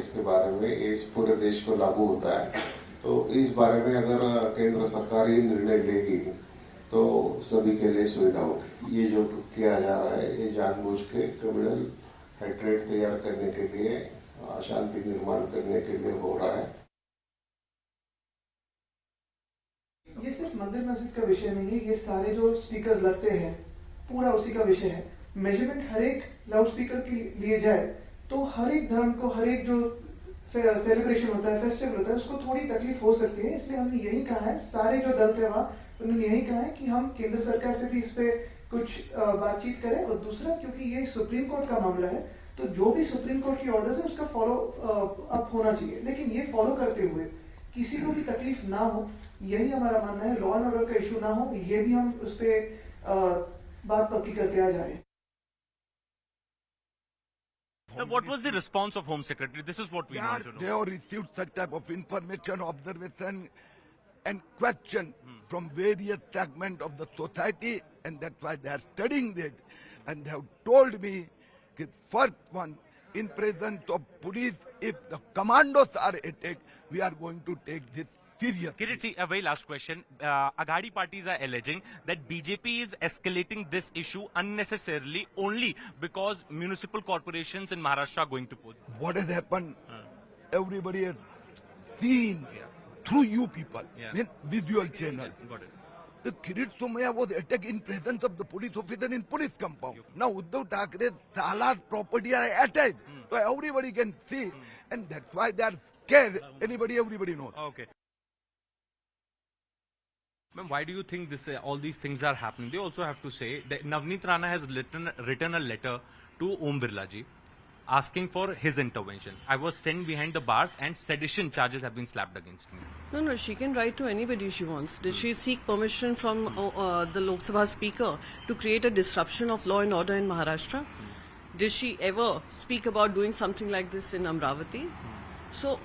इसके बारे में, ये इस पूरे देश को लागू होता है। तो इस बारे में अगर केंद्र सरकार ही निर्णय लेगी तो सभी के लिए सुविधा होगी। ये जो किया जा रहा है ये जानबूझ के क्रिमिनल हेट्रेड तैयार करने के लिए, अशांति निर्माण करने के लिए हो रहा है। ये सिर्फ मंदिर मस्जिद का विषय नहीं है, ये सारे जो स्पीकर लगते हैं पूरा उसी का विषय है। मेजरमेंट हर एक लाउड स्पीकर के लिए जाए तो हर एक धर्म को, हर एक जो सेलिब्रेशन होता है, फेस्टिवल होता है, उसको थोड़ी तकलीफ हो सकती है। इसलिए हमने यही कहा है, सारे जो दल थे वहां उन्होंने यही कहा है कि हम केंद्र सरकार से भी इस पे कुछ बातचीत करें। और दूसरा, क्योंकि ये सुप्रीम कोर्ट का मामला है तो जो भी सुप्रीम कोर्ट की ऑर्डर्स है उसका फॉलो अप होना चाहिए, लेकिन ये फॉलो करते हुए किसी को भी तकलीफ ना हो, यही हमारा मानना है। लॉ एंड ऑर्डर का इशू ना हो, ये भी हम उस पर बात पक्की करके आ जा रहे हैं। So what was the response of Home Secretary? This is what we want to know. They have received such type of information, observation and question from various segments of the society, and that's why they are studying it. And they have told me that first one, in presence of police, if the commandos are attacked, we are going to take this serious. Kirit, a very last question. Aghadi parties are alleging that BJP is escalating this issue unnecessarily only because municipal corporations in Maharashtra are going to pose. What has happened? Everybody has seen through you people, in visual channels. Got it. The Kirit Somaya was attacked in presence of the police officer in police compound. Now Uddhav Thackere's Sala's property are attached. So everybody can see. And that's why they are scared. Everybody knows. Okay. Ma'am, why do you think this all these things are happening? They also have to say that Navneet Rana has written a letter to Om Birla ji asking for his intervention. I was sent behind the bars and sedition charges have been slapped against me. No, she can write to anybody she wants. Did she seek permission from the Lok Sabha speaker to create a disruption of law and order in Maharashtra? Did she ever speak about doing something like this in Amravati? So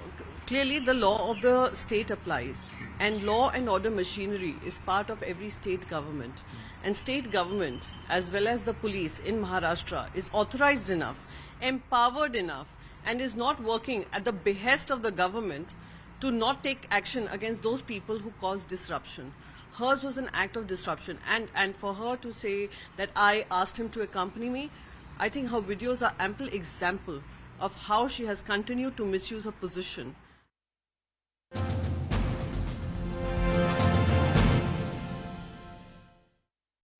clearly the law of the state applies, and law and order machinery is part of every state government. And state government as well as the police in Maharashtra is authorized enough, empowered enough, and is not working at the behest of the government to not take action against those people who cause disruption. Hers was an act of disruption, and for her to say that I asked him to accompany me, I think her videos are ample example of how she has continued to misuse her position.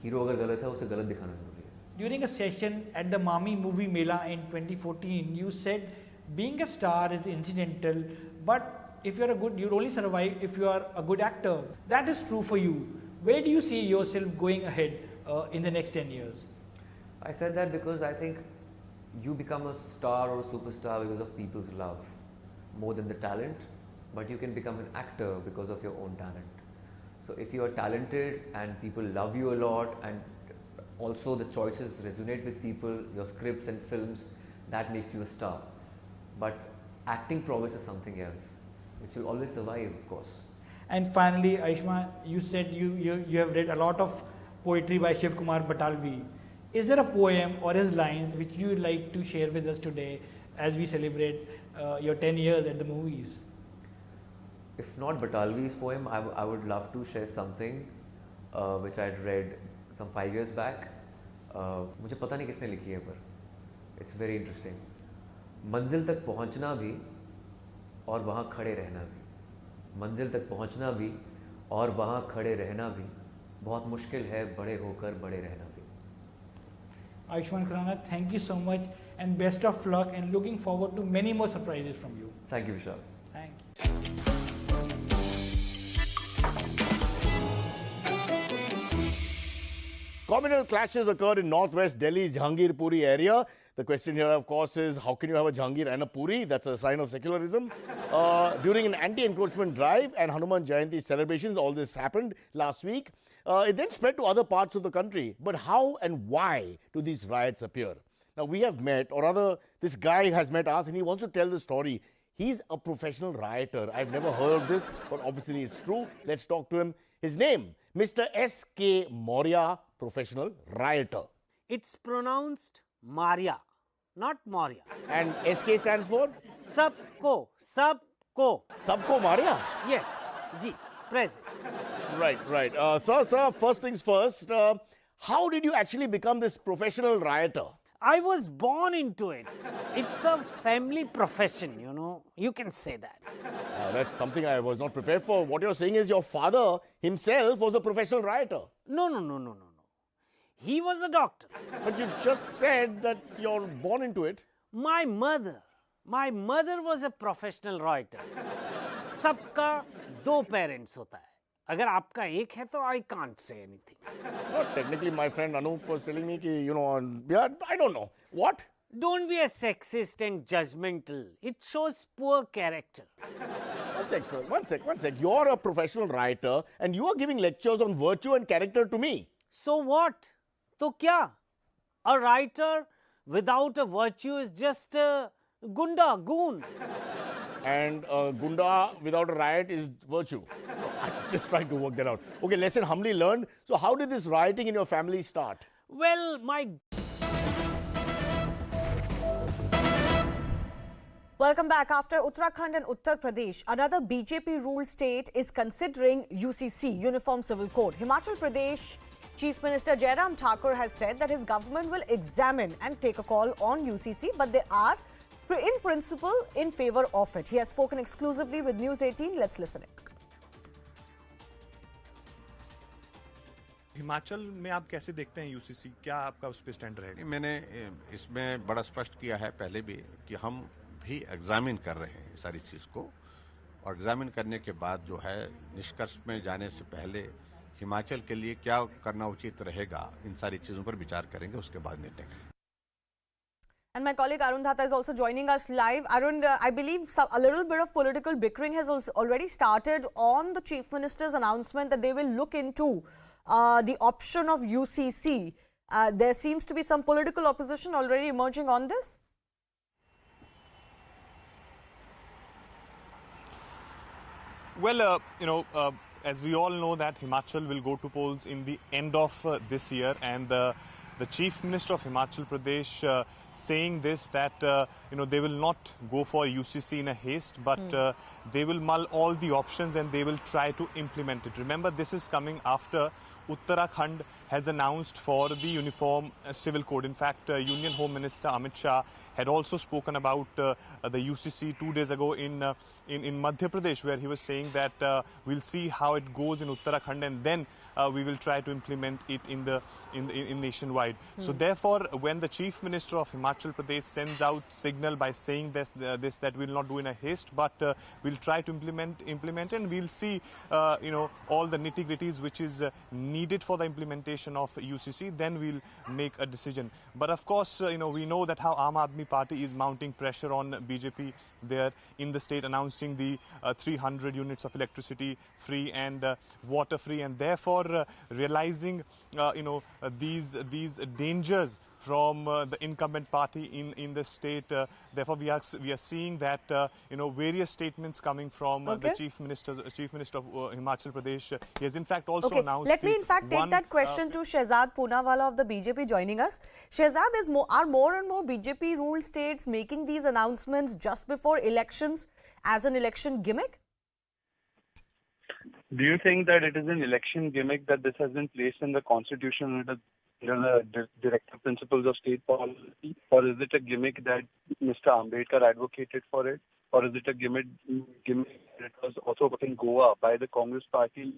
Hero अगर गलत है उसे गलत दिखाना जरूरी है. During a session at the Mami Movie Mela in 2014, you said being a star is incidental, but if you're you'll only survive if you are a good actor. That is true for you. Where do you see yourself going ahead in the next 10 years? I said that because I think you become a star or a superstar because of people's love more than the talent, but you can become an actor because of your own talent. So if you are talented and people love you a lot, and also the choices resonate with people, your scripts and films, that makes you a star. But acting prowess is something else, which will always survive, of course. And finally, Aishma, you said you have read a lot of poetry by Shiv Kumar Batalvi. Is there a poem or his lines which you would like to share with us today as we celebrate your 10 years at the movies? If not Batalvi's poem, I would love to share something which I had read some 5 years back. मुझे पता नहीं किसने लिखी है, पर it's very interesting. मंजिल तक पहुंचना भी और वहाँ खड़े रहना भी, मंजिल तक पहुंचना भी और वहाँ खड़े रहना भी बहुत मुश्किल है, बड़े होकर बड़े रहना भी. Ayushmann Khurrana, thank you so much and best of luck, and looking forward to many more surprises from you. Thank you, Vishal. Thank you. Communal clashes occurred in northwest Delhi's Jahangirpuri area. The question here, of course, is how can you have a Jahangir and a Puri? That's a sign of secularism. During an anti-encroachment drive and Hanuman Jayanti celebrations, all this happened last week. It then spread to other parts of the country. But how and why do these riots appear? Now, we have met, or rather, this guy has met us, and he wants to tell the story. He's a professional rioter. I've never heard of this, but obviously it's true. Let's talk to him. His name, Mr. S.K. Maurya, professional rioter. It's pronounced Maria. not Maurya. And SK stands for? Sabko, Sabko. Sabko Maria? Yes, Ji, present. Right. Sir, first things first. How did you actually become this professional rioter? I was born into it. It's a family profession, you know. You can say that. That's something I was not prepared for. What you're saying is your father himself was a professional rioter. No. He was a doctor. But you just said that you're born into it. My mother was a professional rioter. सबका दो parents होता है. अगर आपका एक है तो I can't say anything. No, technically, my friend Anup was telling me कि, you know, yeah, I don't know. What? Don't be a sexist and judgmental. It shows poor character. One sec, sir. One sec. You're a professional writer and you are giving lectures on virtue and character to me. So what? तो क्या? A writer without a virtue is just a goon. And gunda without a riot is virtue. I'm just trying to work that out. Okay, lesson humbly learned. So how did this rioting in your family start? Well, Welcome back. After Uttarakhand and Uttar Pradesh, another BJP-ruled state is considering UCC, Uniform Civil Code. Himachal Pradesh Chief Minister Jairam Thakur has said that his government will examine and take a call on UCC, but they are, in principle, in favor of it. He has spoken exclusively with News18. Let's listen. Himachal में आप कैसे देखते हैं UCC, क्या आपका उस पे stand रहेगा? मैंने इसमें बड़ा स्पष्ट किया है पहले भी कि हम भी एग्जामिन कर रहे हैं सारी चीज़ को, और एग्जामिन करने के बाद जो है निष्कर्ष में जाने से पहले हिमाचल के लिए क्या करना उचित रहेगा, इन सारी चीज़ों पर विचार करेंगे, उसके बाद निर्णय करेंगे. And my colleague Arun Dhata is also joining us live. Arun, I believe a little bit of political bickering has also already started on the Chief Minister's announcement that they will look into the option of UCC. There seems to be some political opposition already emerging on this. Well, as we all know that Himachal will go to polls in the end of this year, and the Chief Minister of Himachal Pradesh saying this, that they will not go for UCC in a haste, but they will mull all the options and they will try to implement it. Remember, this is coming after Uttarakhand has announced for the Uniform Civil Code. In fact, Union Home Minister Amit Shah had also spoken about the UCC 2 days ago in Madhya Pradesh, where he was saying that we'll see how it goes in Uttarakhand and then we will try to implement it in nationwide. So therefore, when the Chief Minister of Himachal Pradesh sends out signal by saying this that we'll not do in a haste, but we'll try to implement, and we'll see all the nitty-gritties which is needed for the implementation of UCC, then we'll make a decision. But of course, we know that how Aam Aadmi Party is mounting pressure on BJP there in the state, announcing the 300 units of electricity free and water free, and therefore realizing these dangers from the incumbent party in the state. Therefore, we are seeing that various statements coming from the Chief Minister of Himachal Pradesh. He has in fact also announced. Let me in fact take that question to Shehzad Poonawala of the BJP joining us. Shehzad, are more and more BJP ruled states making these announcements just before elections as an election gimmick? Do you think that it is an election gimmick that this has been placed in the constitution under the directive principles of state policy, or is it a gimmick that Mr. Ambedkar advocated for it, or is it a gimmick that was also put in Goa by the Congress party,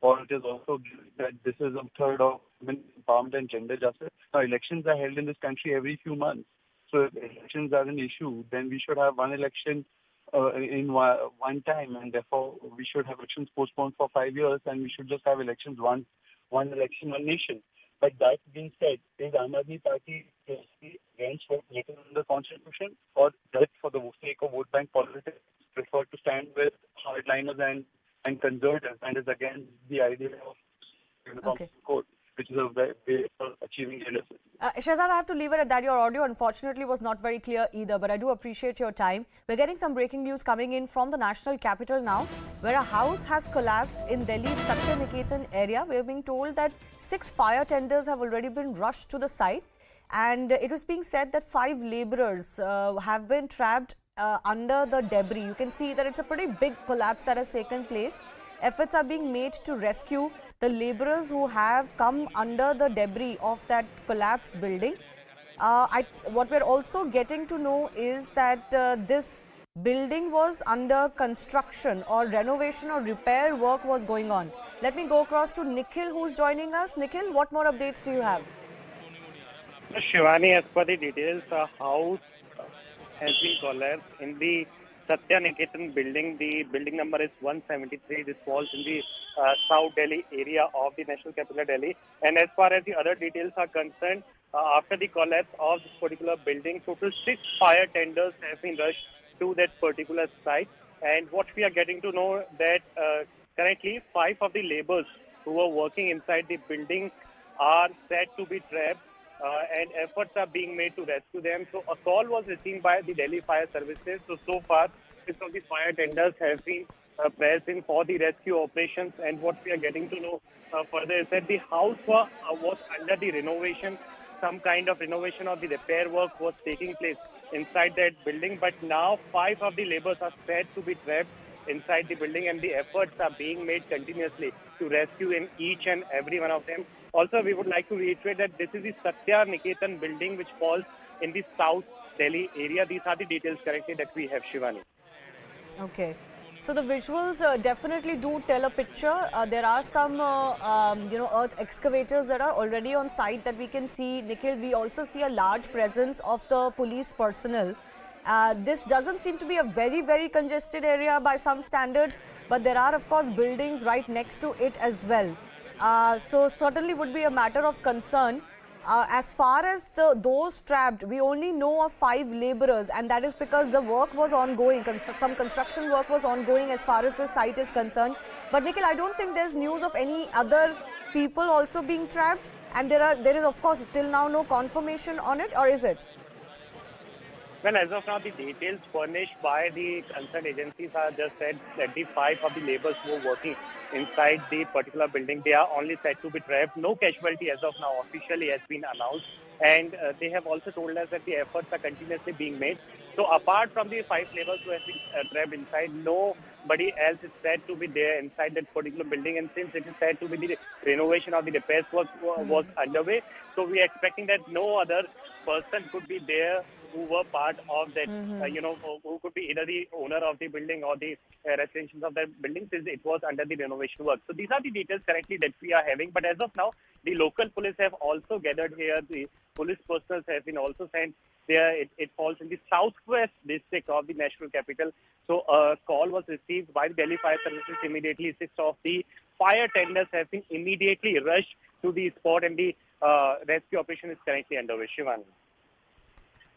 or it is also that this is a third of women empowerment and gender justice? Now, elections are held in this country every few months. So if elections are an issue, then we should have one election in one time, and therefore we should have elections postponed for 5 years, and we should just have elections one election, one nation. But that being said, is Aam Aadmi Party against what's written in the constitution, or does it, for the sake of vote bank politics, prefer to stand with hardliners and conservatives, and is against the idea of uniform code, which is a way for achieving justice? Shehzad, I have to leave it at that. Your audio, unfortunately, was not very clear either, but I do appreciate your time. We're getting some breaking news coming in from the national capital now, where a house has collapsed in Delhi's Satya Niketan area. We're being told that 6 fire tenders have already been rushed to the site, and it was being said that 5 laborers have been trapped under the debris. You can see that it's a pretty big collapse that has taken place. Efforts are being made to rescue the laborers who have come under the debris of that collapsed building. What we're also getting to know is that this building was under construction, or renovation or repair work was going on. Let me go across to Nikhil, who's joining us. Nikhil, what more updates do you have? Shivani, as per the details, a house has been collapsed in the Satya Niketan building. The building number is 173. This falls in the South Delhi area of the National Capital Delhi. And as far as the other details are concerned, after the collapse of this particular building, total 6 fire tenders have been rushed to that particular site. And what we are getting to know that currently 5 of the laborers who were working inside the building are said to be trapped. And efforts are being made to rescue them. So a call was received by the Delhi Fire Services. So far, 6 of the fire tenders have been pressed in for the rescue operations. And what we are getting to know further is that the house was under the renovation. Some kind of renovation or the repair work was taking place inside that building. But now 5 of the laborers are said to be trapped inside the building, and the efforts are being made continuously to rescue in each and every one of them. Also, we would like to reiterate that this is the Satya Niketan building which falls in the South Delhi area. These are the details currently that we have, Shivani. Okay. So the visuals definitely do tell a picture. There are some, earth excavators that are already on site that we can see. Nikhil, we also see a large presence of the police personnel. This doesn't seem to be a very, very congested area by some standards, but there are, of course, buildings right next to it as well. So certainly would be a matter of concern. As far as those trapped, we only know of 5 laborers, and that is because the work was ongoing. Some construction work was ongoing as far as the site is concerned. But Nikhil, I don't think there's news of any other people also being trapped, and there is, of course, till now no confirmation on it, or is it? Well, as of now, the details furnished by the concerned agencies are just said that the 5 of the laborers who were working inside the particular building, they are only said to be trapped. No casualty as of now officially has been announced. And they have also told us that the efforts are continuously being made. So apart from the 5 laborers who have been trapped inside, nobody else is said to be there inside that particular building. And since it is said to be the renovation of the repairs work was underway, so we are expecting that no other person could be there who were part of that, who could be either the owner of the building or the residents of the building, since it was under the renovation work. So these are the details currently that we are having. But as of now, the local police have also gathered here. The police personnel have been also sent there. It falls in the southwest district of the national capital. So a call was received by the Delhi Fire Services immediately. 6 of the fire tenders have been immediately rushed to the spot, and the rescue operation is currently underway. Shivani.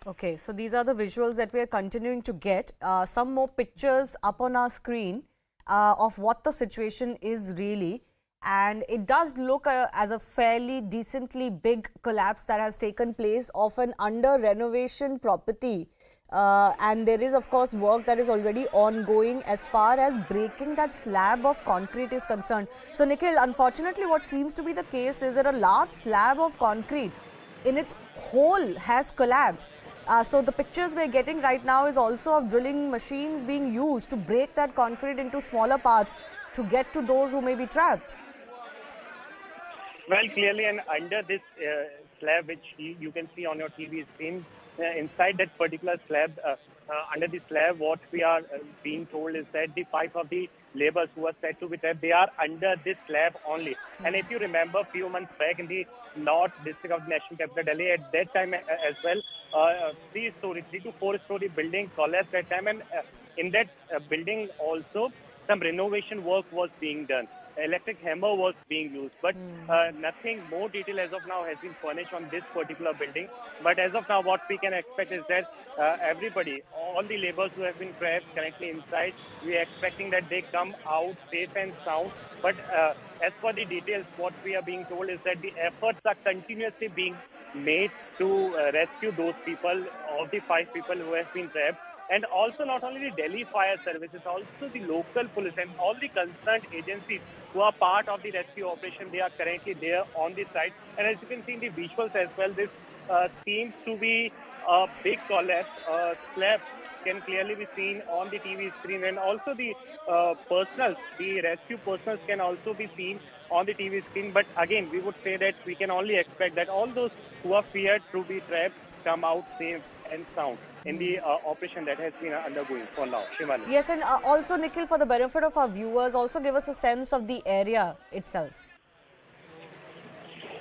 Okay, so these are the visuals that we are continuing to get. Some more pictures up on our screen of what the situation is really. And it does look as a fairly decently big collapse that has taken place of an under renovation property. And there is, of course, work that is already ongoing as far as breaking that slab of concrete is concerned. So, Nikhil, unfortunately, what seems to be the case is that a large slab of concrete in its whole has collapsed. So the pictures we're getting right now is also of drilling machines being used to break that concrete into smaller parts to get to those who may be trapped. Well, clearly, and under this slab, which you can see on your TV screen, inside that particular slab, under the slab, what we are being told is that the 5 of the laborers who are said to be trapped, they are under this slab only. And if you remember, a few months back in the north district of the national capital Delhi, at that time as well, 3 to 4 story building collapsed that time, and in that building also some renovation work was being done. Electric hammer was being used, but nothing more detail as of now has been furnished on this particular building. But as of now, what we can expect is that everybody, all the laborers who have been trapped currently inside, we are expecting that they come out safe and sound. But as for the details, what we are being told is that the efforts are continuously being made to rescue those people, of the 5 people who have been trapped. And also not only the Delhi Fire Services, also the local police and all the concerned agencies who are part of the rescue operation, they are currently there on the site. And as you can see in the visuals as well, this seems to be a big collapse. Slab can clearly be seen on the TV screen, and also the the rescue personals can also be seen on the TV screen. But again, we would say that we can only expect that all those who are feared to be trapped come out safe and sound in the operation that has been undergoing for now. Shivani. Yes, and also Nikhil, for the benefit of our viewers, also give us a sense of the area itself.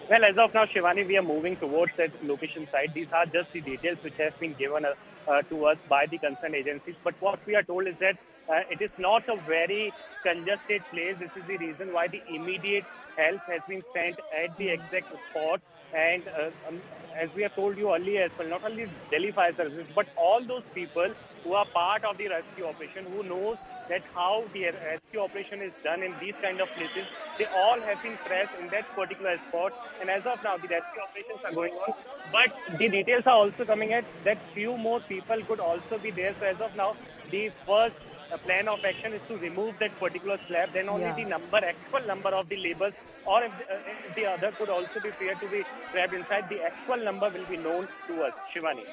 Well, as of now, Shivani, we are moving towards that location site. These are just the details which have been given to us by the concerned agencies. But what we are told is that it is not a very congested place. This is the reason why the immediate help has been sent at the exact spot. And as we have told you earlier as well, not only Delhi Fire Services, but all those people who are part of the rescue operation, who knows that how the rescue operation is done in these kind of places, they all have been pressed in that particular spot. And as of now, the rescue operations are going on. But the details are also coming at that few more people could also be there. So as of now, the first plan of action is to remove that particular slab. Then only the actual number of the laborers, or if the other could also be feared to be trapped inside, the actual number will be known to us. Shivani.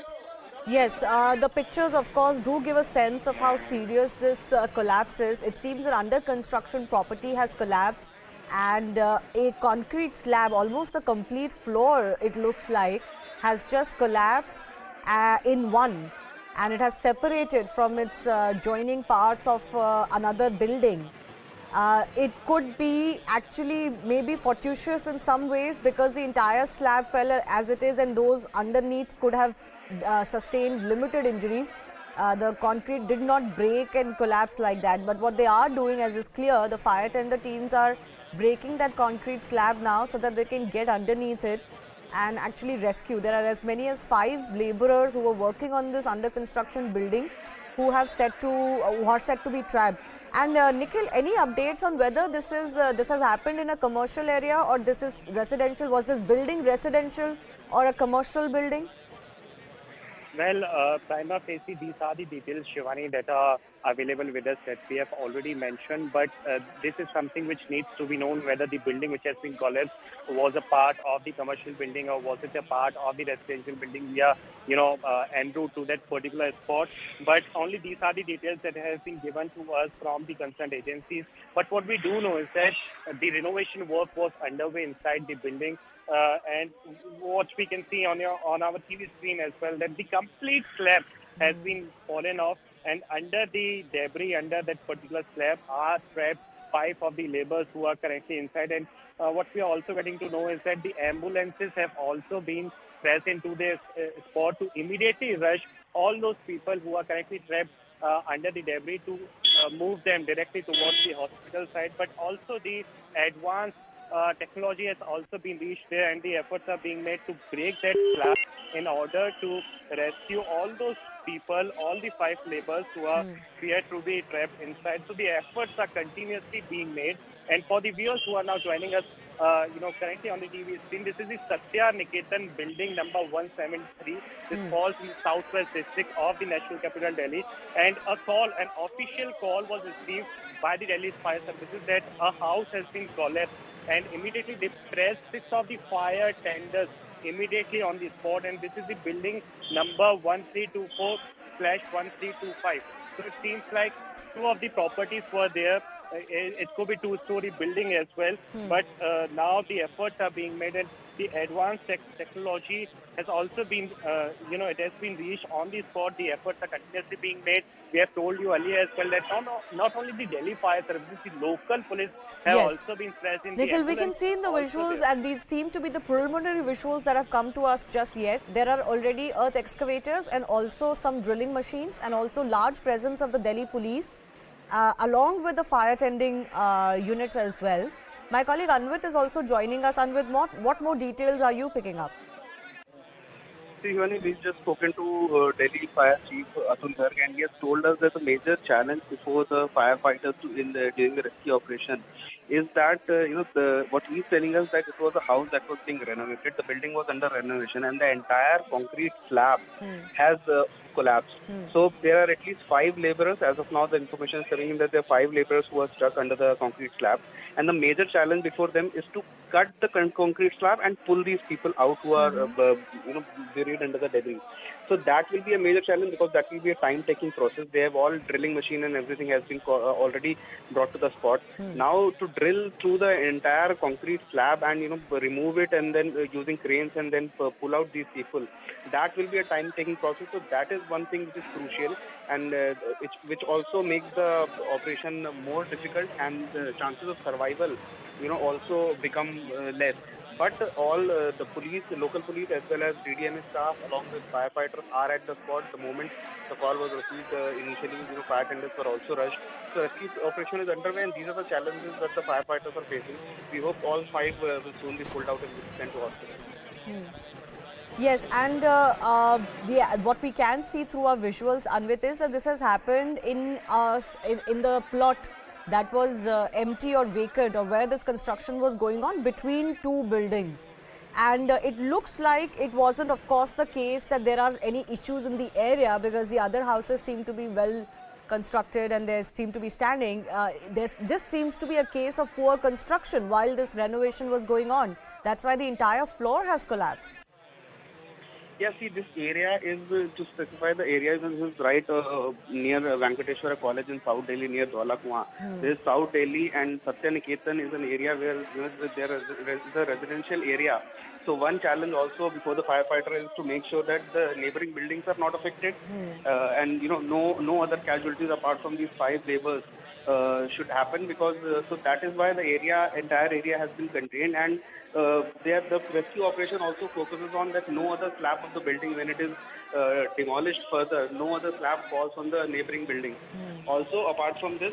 Yes, the pictures of course do give a sense of how serious this collapse is. It seems an under construction property has collapsed, and a concrete slab, almost the complete floor it looks like, has just collapsed in one, and it has separated from its joining parts of another building. It could be actually maybe fortuitous in some ways, because the entire slab fell as it is, and those underneath could have sustained limited injuries. The concrete did not break and collapse like that. But what they are doing, as is clear, the fire tender teams are breaking that concrete slab now so that they can get underneath it and actually rescue. There are as many as 5 laborers who are working on this under construction building who are set to be trapped. And Nikhil, any updates on whether this has happened in a commercial area or this is residential? Was this building residential or a commercial building? Well, prima facie, these are the details, Shivani, that are available with us that we have already mentioned. But this is something which needs to be known, whether the building which has been collapsed was a part of the commercial building or was it a part of the residential building. We are, en route to that particular spot. But only these are the details that have been given to us from the concerned agencies. But what we do know is that the renovation work was underway inside the building. And what we can see on our TV screen as well, that the complete slab has been fallen off, and under the debris, under that particular slab, are trapped 5 of the laborers who are currently inside. And what we are also getting to know is that the ambulances have also been pressed into this spot to immediately rush all those people who are currently trapped under the debris to move them directly towards the hospital side. But also the advanced technology has also been reached there, and the efforts are being made to break that slab in order to rescue all those people, all the 5 laborers who are feared to be trapped inside. So the efforts are continuously being made. And for the viewers who are now joining us, currently on the TV screen, this is the Satya Niketan building number 173. This falls in the southwest district of the National Capital, Delhi. And an official call was received by the Delhi Fire Services that a house has been collapsed, and immediately they pressed 6 of the fire tenders immediately on the spot, and this is the building number 1324/1325. So it seems like 2 of the properties were there. It could be 2-story building as well, but now the efforts are being made, and the advanced technology has also been, it has been reached on the spot. The efforts are continuously being made. We have told you earlier as well that not only the Delhi Fire Services, the local police have also been present. Nikhil, we can see in the visuals, and these seem to be the preliminary visuals that have come to us just yet. There are already earth excavators and also some drilling machines, and also large presence of the Delhi police, along with the fire tending units as well. My colleague Anvit is also joining us. Anvit, what more details are you picking up? Shivani, we've just spoken to Delhi Fire Chief Atul Garg, and he has told us that the major challenge before the firefighters during the rescue operation is that what he's telling us that it was a house that was being renovated. The building was under renovation, and the entire concrete slab has collapsed. So there are at least 5 laborers. As of now, the information is coming in that there are 5 laborers who are stuck under the concrete slab, and the major challenge before them is to cut the concrete slab and pull these people out who are buried under the debris. So that will be a major challenge because that will be a time-taking process. They have all drilling machine and everything has been already brought to the spot. Now to drill through the entire concrete slab and remove it and then using cranes and then pull out these people, that will be a time-taking process. So that is one thing which is crucial, and which also makes the operation more difficult, and the chances of survival also become less. But all the police, the local police as well as DDMA staff along with firefighters are at the spot. The moment the call was received, initially fire tenders were also rushed. So rescue operation is underway, and these are the challenges that the firefighters are facing. We hope all 5 will soon be pulled out and sent to hospital. Yes, and what we can see through our visuals, Anvit, is that this has happened in the plot that was empty or vacant, or where this construction was going on between 2 buildings. And it looks like it wasn't, of course, the case that there are any issues in the area, because the other houses seem to be well constructed and they seem to be standing. This seems to be a case of poor construction while this renovation was going on. That's why the entire floor has collapsed. Yeah, see, this area is, to specify the area, is right near Venkateshwara College in South Delhi, near Dwala Kuan. This is South Delhi, and Satyaniketan is an area where there is a residential area. So one challenge also before the firefighter is to make sure that the neighboring buildings are not affected, and no other casualties apart from these 5 laborers should happen, because so that is why the entire area has been contained, and the rescue operation also focuses on that no other slab of the building, when it is demolished further, no other slab falls on the neighboring building. Also, apart from this,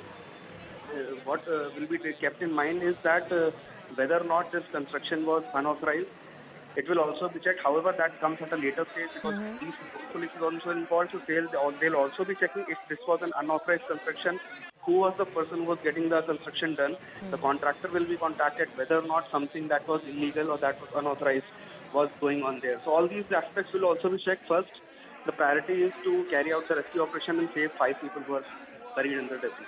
what will be kept in mind is that whether or not this construction was unauthorized, it will also be checked. However, that comes at a later stage, because these police is also involved, so they'll also be checking if this was an unauthorized construction, who was the person who was getting the construction done. The contractor will be contacted whether or not something that was illegal or that was unauthorized was going on there. So all these aspects will also be checked. First, the priority is to carry out the rescue operation and save 5 people who are buried under debris.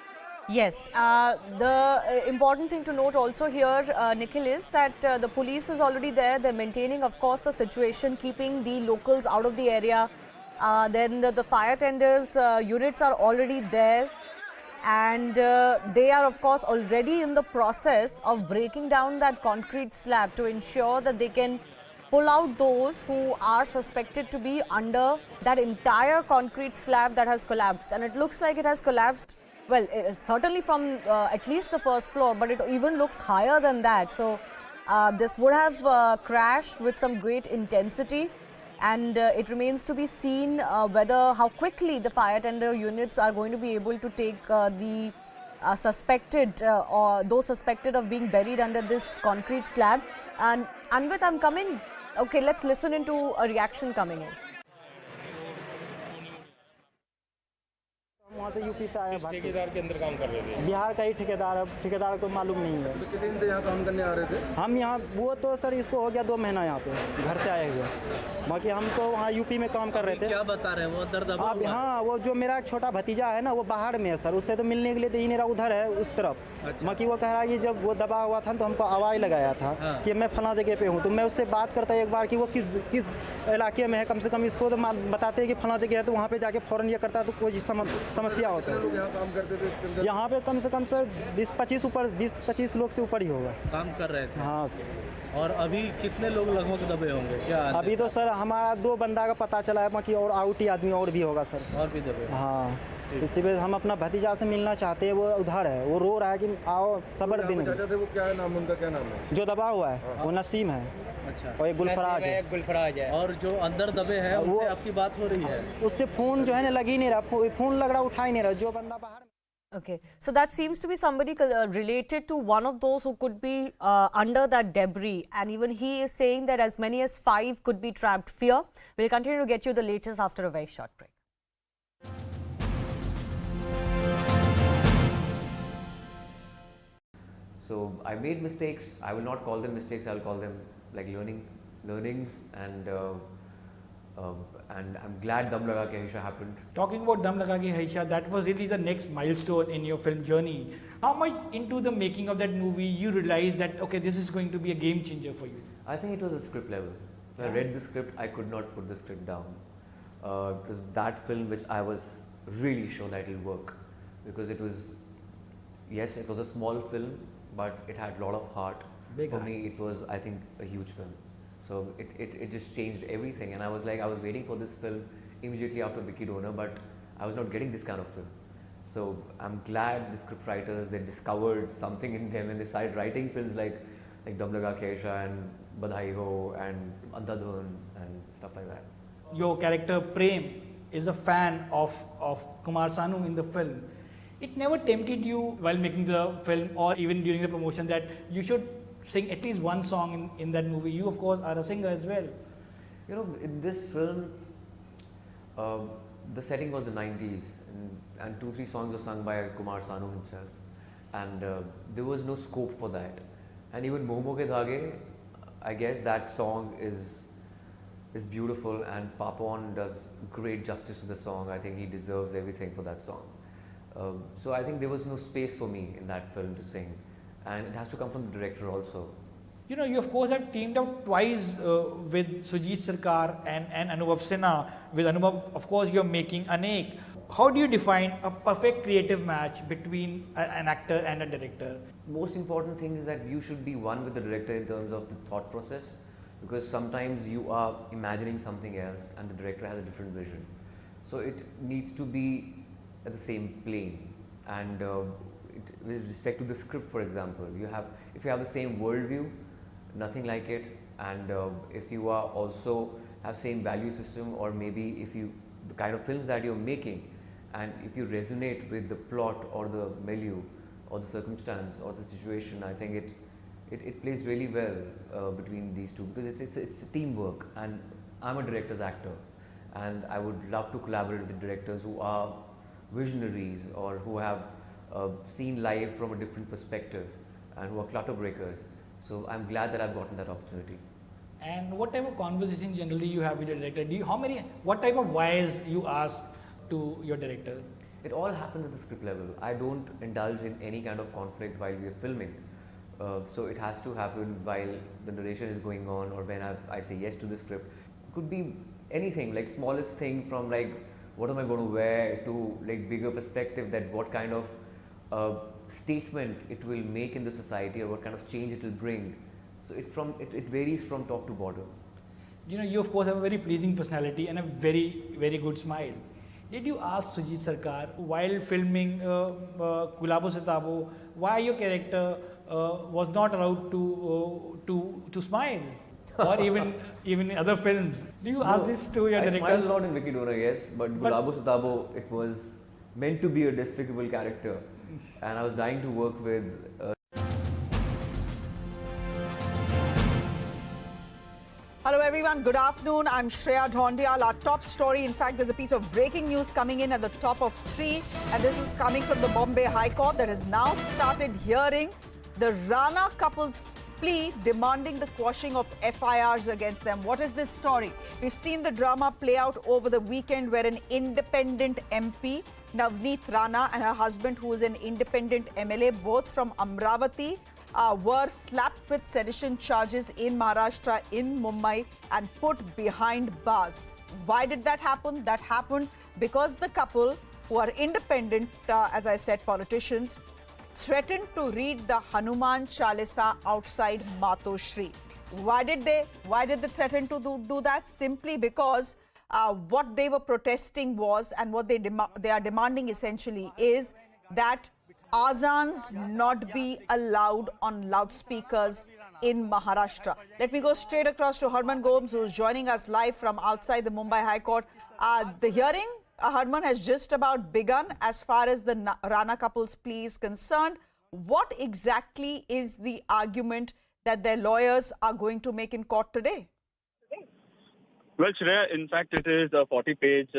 Yes, the important thing to note also here, Nikhil, is that the police is already there. They're maintaining, of course, the situation, keeping the locals out of the area. Then the fire tenders units are already there, and they are, of course, already in the process of breaking down that concrete slab to ensure that they can pull out those who are suspected to be under that entire concrete slab that has collapsed. And it looks like it has collapsed. Well, it is certainly from at least the first floor, but it even looks higher than that. So this would have crashed with some great intensity, and it remains to be seen how quickly the fire tender units are going to be able to take the suspected or those suspected of being buried under this concrete slab. And Anvit, I'm coming. Okay, let's listen into a reaction coming in. वहाँ से UP से आए ठेकेदार के अंदर काम कर रहे थे। बिहार का ही ठेकेदार है, ठेकेदार को मालूम नहीं है। तो कितने दिन से यहाँ काम करने आ रहे थे? हम यहाँ वो तो सर इसको हो गया 2 महीना यहाँ पे घर से आए हुए। बाकी हम तो वहाँ यूपी में काम कर रहे थे। क्या बता रहे हैं वो दर्द? अब हाँ, वो जो मेरा छोटा भतीजा है ना, वो बाहर में है सर, उससे तो मिलने के लिए तो ही नहीं रहा, उधर है उस तरफ। बाकी वो कह रहा है कि जब वो दबा हुआ था तो हमको आवाज़ लगाया था कि मैं फला जगह पे हूँ, तो मैं उससे बात करता एक बार कि वो किस इलाके में है, कम से कम इसको तो बताते हैं कि फला जगह है, तो वहाँ पे जाके फौरन ये करता है तो कोई समस्या होता है। यहाँ काम करते थे यहाँ पे कम से कम सर 20-25 लोग से ऊपर ही होगा काम कर रहे थे। हाँ, और अभी कितने लोग लगभग दबे होंगे? क्या अभी तो सर हमारा 2 बंदा का पता चला है, बाकी और आउट ही आदमी और भी होगा सर, और भी दबे। हाँ, इसी वजह हम अपना भतीजा से मिलना चाहते हैं, वो उधर है, वो रो रहा है कि आओ सबर दिन। वो क्या नाम, उनका क्या नाम है जो दबा हुआ है? वो नसीम है। अच्छा, और एक गुलफराज है। और जो अंदर दबे हैं वो आपकी बात हो रही है? उससे फोन जो है ना लग ही नहीं रहा, फोन लग रहा उठा ही नहीं रहा, जो बंदा बाहर Okay, so that seems to be somebody related to one of those who could be under that debris, and even he is saying that as many as 5 could be trapped. Fear. We'll continue to get you the latest after a very short break. So I made mistakes. I will not call them mistakes. I will call them like learnings, and I'm glad Dum Laga Ke Haisha happened. Talking about Dum Laga Ke Haisha, that was really the next milestone in your film journey. How much into the making of that movie you realized that, okay, this is going to be a game changer for you? I think it was at script level. So I read the script, I could not put the script down. It was that film which I was really sure that it will work, because it was, yes, it was a small film, but it had a lot of heart. For me, it was, I think, a huge film. So it just changed everything, and I was waiting for this film immediately after Vicky Donor, but I was not getting this kind of film. So I'm glad the script writers, they discovered something in them and they started writing films like Dum Laga Ke Haisha and Badhai Ho and Andhadhun and stuff like that. Your character Prem is a fan of Kumar Sanu in the film. It never tempted you while making the film or even during the promotion that you should sing at least one song in that movie? You, of course, are a singer as well. You know, in this film, the setting was the 90s, and 2-3 songs were sung by Kumar Sanu himself, and there was no scope for that. And even Momo Ke Dhage, I guess that song is beautiful, and Papon does great justice to the song. I think he deserves everything for that song. So I think there was no space for me in that film to sing, and it has to come from the director also. You know, you of course have teamed up twice with Sujit Sarkar and Anubhav Sinha. With Anubhav, of course, you're making Anek. How do you define a perfect creative match between an actor and a director? Most important thing is that you should be one with the director in terms of the thought process, because sometimes you are imagining something else and the director has a different vision. So it needs to be at the same plane, and with respect to the script, for example, if you have the same worldview, nothing like it, and if you are also have same value system, or maybe the kind of films that you're making, and if you resonate with the plot or the milieu or the circumstance or the situation, I think it plays really well between these two, because it's a teamwork, and I'm a director's actor, and I would love to collaborate with the directors who are visionaries or who have seen life from a different perspective and who are clutter breakers. So I'm glad that I've gotten that opportunity. And what type of conversation generally you have with your director? What type of whys you ask to your director? It all happens at the script level. I don't indulge in any kind of conflict while we are filming. So it has to happen while the narration is going on, or when I say yes to the script. It could be anything, like smallest thing from like what am I going to wear, to like bigger perspective that what kind of statement it will make in the society, or what kind of change it will bring. So it varies from top to bottom. You know, you of course have a very pleasing personality and a very, very good smile. Did you ask Sujit Sarkar while filming Gulabo Se Tabo why your character was not allowed to smile? Or even in other films? Do you ask this to your directors? I smiled a lot in Vicky Donor, yes, but Gulabo Se Tabo, it was meant to be a despicable character, and I was dying to work with. Hello everyone, good afternoon. I'm Shreya Dhondial. Our top story, in fact, there's a piece of breaking news coming in at the top of 3, and this is coming from the Bombay High Court that has now started hearing the Rana couple's plea demanding the quashing of FIRs against them. What is this story? We've seen the drama play out over the weekend where an independent MP, Navneet Rana, and her husband, who is an independent MLA, both from Amravati, were slapped with sedition charges in Maharashtra, in Mumbai, and put behind bars. Why did that happen? That happened because the couple, who are independent, as I said, politicians, threatened to read the Hanuman Chalisa outside Matoshri. Why did they threaten to do that? Simply because what they were protesting was, and what they are demanding essentially, is that azans not be allowed on loudspeakers in Maharashtra. Let me go straight across to Harman Gomes, who is joining us live from outside the Mumbai High Court. The hearing Hanuman, has just about begun as far as the Rana couple's plea is concerned. What exactly is the argument that their lawyers are going to make in court today? Well, Shreya, in fact, it is a 40-page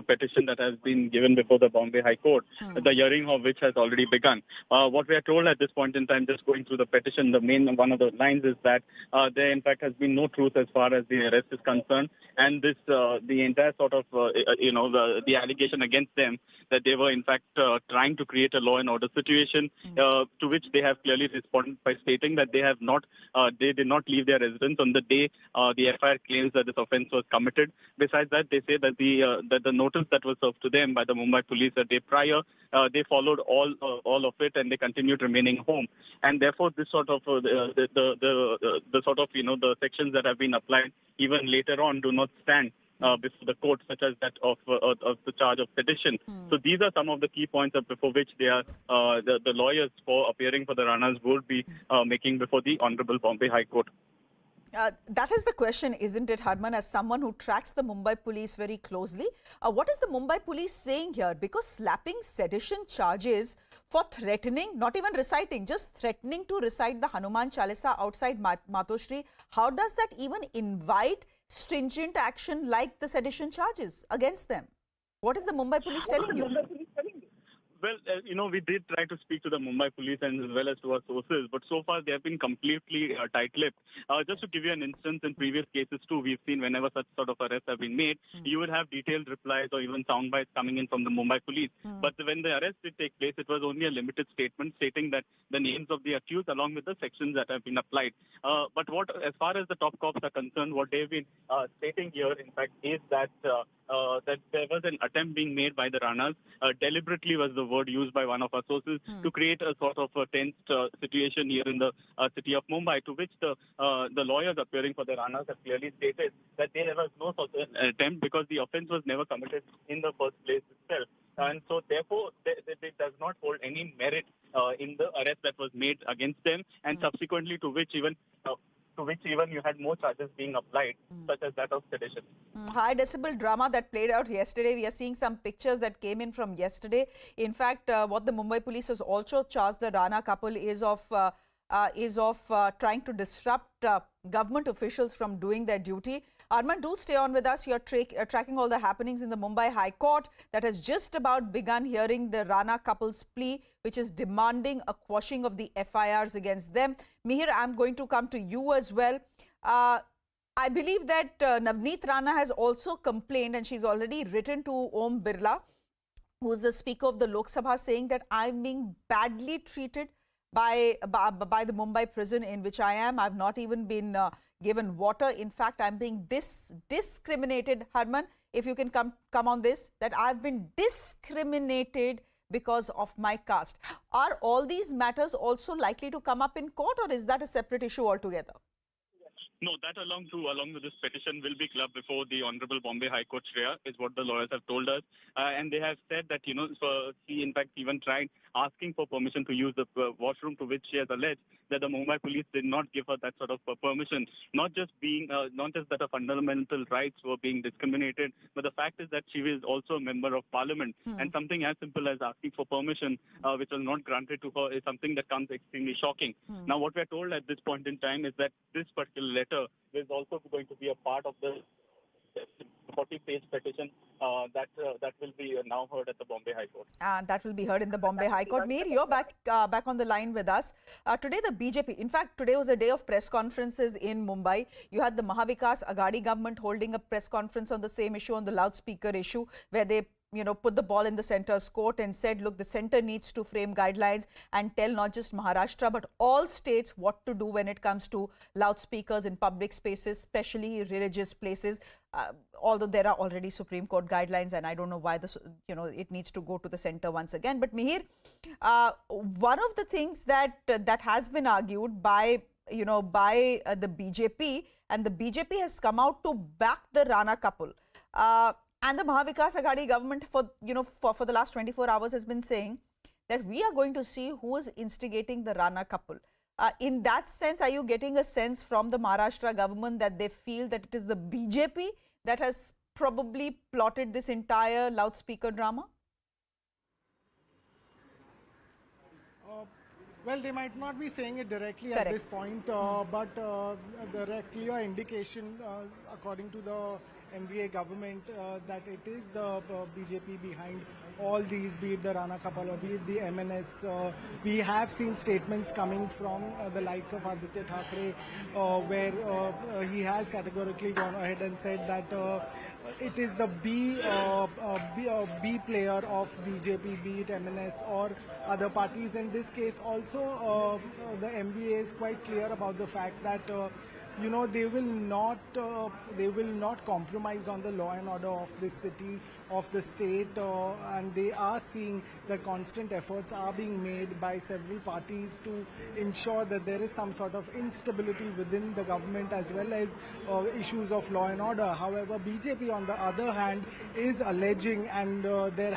petition that has been given before the Bombay High Court, the hearing of which has already begun. What we are told at this point in time, just going through the petition, the main one of the lines is that there, in fact, has been no truth as far as the arrest is concerned, and this the entire sort of the allegation against them that they were in fact trying to create a law and order situation, to which they have clearly responded by stating that they have not, they did not leave their residence on the day the FIR claims that this offence was committed. Besides that, they say that the notice that was served to them by the Mumbai police the day prior, they followed all of it and they continued remaining home. And therefore, this sort of the sort of the sections that have been applied even later on do not stand before the court, such as that of the charge of sedition. So these are some of the key points before which they are the lawyers for appearing for the Ranas would be making before the Honorable Bombay High Court. That is the question, isn't it, Hanuman, as someone who tracks the Mumbai police very closely? What is the Mumbai police saying here? Because slapping sedition charges for threatening, not even reciting, just threatening to recite the Hanuman Chalisa outside Matoshri, how does that even invite stringent action like the sedition charges against them? What is the Mumbai police telling you? Well, we did try to speak to the Mumbai police and as well as to our sources, but so far they have been completely tight-lipped. Just to give you an instance, in previous cases too, we've seen whenever such sort of arrests have been made, you would have detailed replies or even sound bites coming in from the Mumbai police. But when the arrest did take place, it was only a limited statement stating that the names of the accused along with the sections that have been applied. But as far as the top cops are concerned, what they've been stating here, in fact, is that that there was an attempt being made by the Ranas, deliberately was the word used by one of our sources, to create a sort of a tense situation here in the city of Mumbai, to which the lawyers appearing for the Ranas have clearly stated that there was no such attempt because the offence was never committed in the first place itself. And so, therefore, it does not hold any merit in the arrest that was made against them, and subsequently to which even you had more charges being applied, such as that of sedition. High decibel drama that played out yesterday. We are seeing some pictures that came in from yesterday. In fact, what the Mumbai police has also charged the Rana couple is of trying to disrupt government officials from doing their duty. Arman, do stay on with us. You're tracking all the happenings in the Mumbai High Court that has just about begun hearing the Rana couple's plea, which is demanding a quashing of the FIRs against them. Mihir, I'm going to come to you as well. I believe that Navneet Rana has also complained, and she's already written to Om Birla, who is the Speaker of the Lok Sabha, saying that I'm being badly treated by the Mumbai prison in which I am. I've not even been given water. In fact, I'm being discriminated. Hanuman, if you can come on this, that I've been discriminated because of my caste. Are all these matters also likely to come up in court, or is that a separate issue altogether? No, that along with this petition will be clubbed before the Honorable Bombay High Court, Shreya, is what the lawyers have told us. And they have said that, she in fact even tried asking for permission to use the washroom, to which she has alleged that the Mumbai police did not give her that sort of permission. Not just that her fundamental rights were being discriminated, but the fact is that she is also a member of parliament. And something as simple as asking for permission, which was not granted to her, is something that comes extremely shocking. Now, what we are told at this point in time is that this particular letter is also going to be a part of the 40-page petition that will be now heard at the Bombay High Court. That will be heard in the Bombay High Court. Mir, you're back on the line with us. Today, the BJP, in fact, today was a day of press conferences in Mumbai. You had the Mahavikas Aghadi government holding a press conference on the same issue, on the loudspeaker issue, where they put the ball in the centre's court and said, look, the centre needs to frame guidelines and tell not just Maharashtra, but all states what to do when it comes to loudspeakers in public spaces, especially religious places. Although there are already Supreme Court guidelines, and I don't know why it needs to go to the centre once again. But Mihir, one of the things that has been argued by the BJP, and the BJP has come out to back the Rana couple. And the Mahavikas Aghadi government for the last 24 hours has been saying that we are going to see who is instigating the Rana couple. In that sense, are you getting a sense from the Maharashtra government that they feel that it is the BJP that has probably plotted this entire loudspeaker drama? Well, they might not be saying it directly Correct. at this point, but there are clear indication, according to the MVA government, that it is the BJP behind all these, be it the Rana couple or be it the MNS. We have seen statements coming from the likes of Aditya Thackeray, where he has categorically gone ahead and said that it is the B player of BJP, be it MNS or other parties. In this case also, the MVA is quite clear about the fact that they will not compromise on the law and order of this city, of the state, and they are seeing that constant efforts are being made by several parties to ensure that there is some sort of instability within the government as well as issues of law and order. However, BJP on the other hand is alleging, and they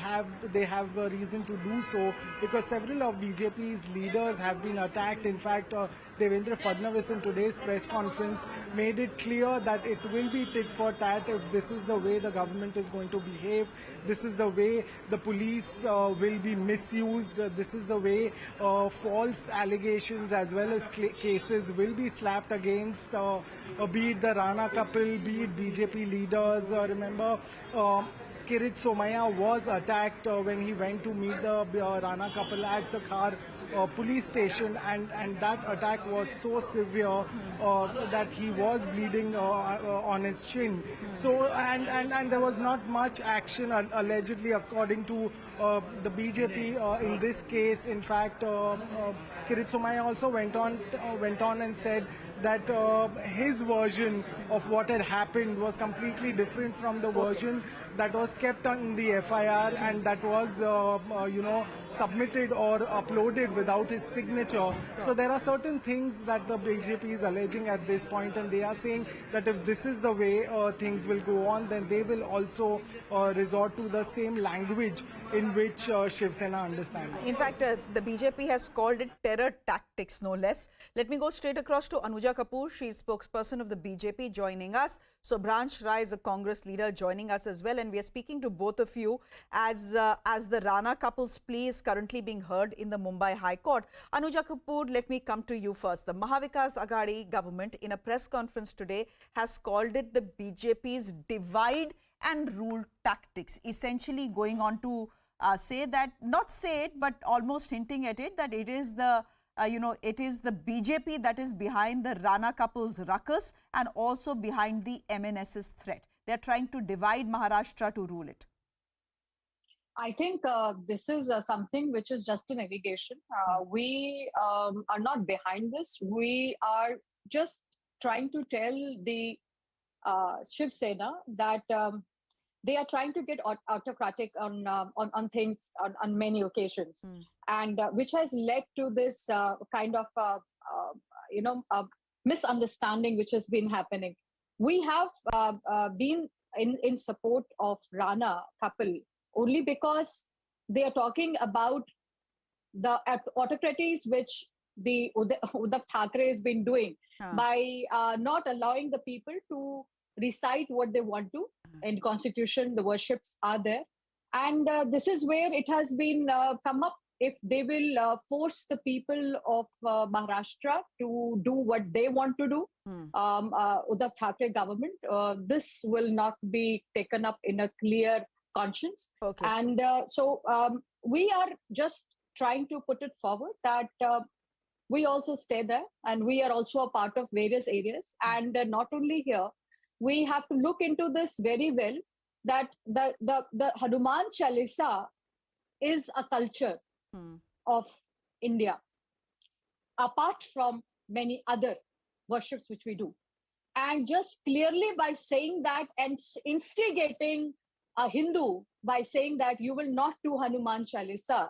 have a reason to do so, because several of BJP's leaders have been attacked. In fact, Devendra Fadnavis in today's press conference made it clear that it will be tit for tat if this is the way the government is going to behave. This is the way the police will be misused. This is the way false allegations as well as cases will be slapped against, be it the Rana couple, be it BJP leaders. Remember, Kirit Somaya was attacked when he went to meet the Rana couple at the Khar police station, and that attack was so severe that he was bleeding on his chin. So and there was not much action allegedly, according to the BJP in this case. In fact, Kirit Somaya also went on and said that his version of what had happened was completely different from the version that was kept on the FIR and that was submitted or uploaded without his signature. So there are certain things that the BJP is alleging at this point, and they are saying that if this is the way things will go on, then they will also resort to the same language in which Shiv Sena understands. In fact, the BJP has called it terror tactics, no less. Let me go straight across to Anuja Kapoor. She is spokesperson of the BJP, joining us. So Branch Rai is a Congress leader, joining us as well. And we are speaking to both of you as the Rana couple's plea is currently being heard in the Mumbai High Court. Anuja Kapoor, let me come to you first. The Mahavikas Aghadi government in a press conference today has called it the BJP's divide and rule tactics, essentially going on to say that, not say it, but almost hinting at it, that it is the it is the BJP that is behind the Rana couple's ruckus and also behind the MNS's threat. They're trying to divide Maharashtra to rule it. I think this is something which is just an allegation. We are not behind this. We are just trying to tell the Shiv Sena that they are trying to get autocratic on things on many occasions, and which has led to this kind of misunderstanding which has been happening. We have been in support of Rana couple only because they are talking about the autocracies which the Uddhav Thackeray has been doing by not allowing the people to recite what they want to. In Constitution, the worships are there. And this is where it has been come up. If they will force the people of Maharashtra to do what they want to do, Uddhav Thackeray government, this will not be taken up in a clear conscience. Okay. And so we are just trying to put it forward that we also stay there and we are also a part of various areas. And not only here, we have to look into this very well, that the Hanuman Chalisa is a culture of India, apart from many other worships which we do. And just clearly by saying that and instigating a Hindu by saying that you will not do Hanuman Chalisa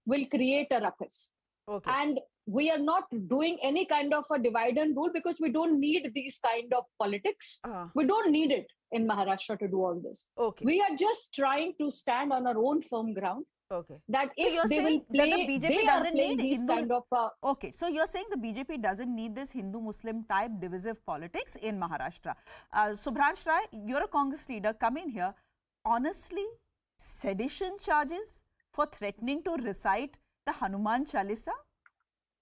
will create a ruckus. Okay. And we are not doing any kind of a divide and rule because we don't need these kind of politics. We don't need it in Maharashtra to do all this. Okay. We are just trying to stand on our own firm ground Okay. That So if you're they will saying play, that the BJP they are doesn't playing need these Hindu. kind of. Okay, so you're saying the BJP doesn't need this Hindu-Muslim type divisive politics in Maharashtra. Subhransh Rai, you're a Congress leader. Come in here. Honestly, sedition charges for threatening to recite the Hanuman Chalisa?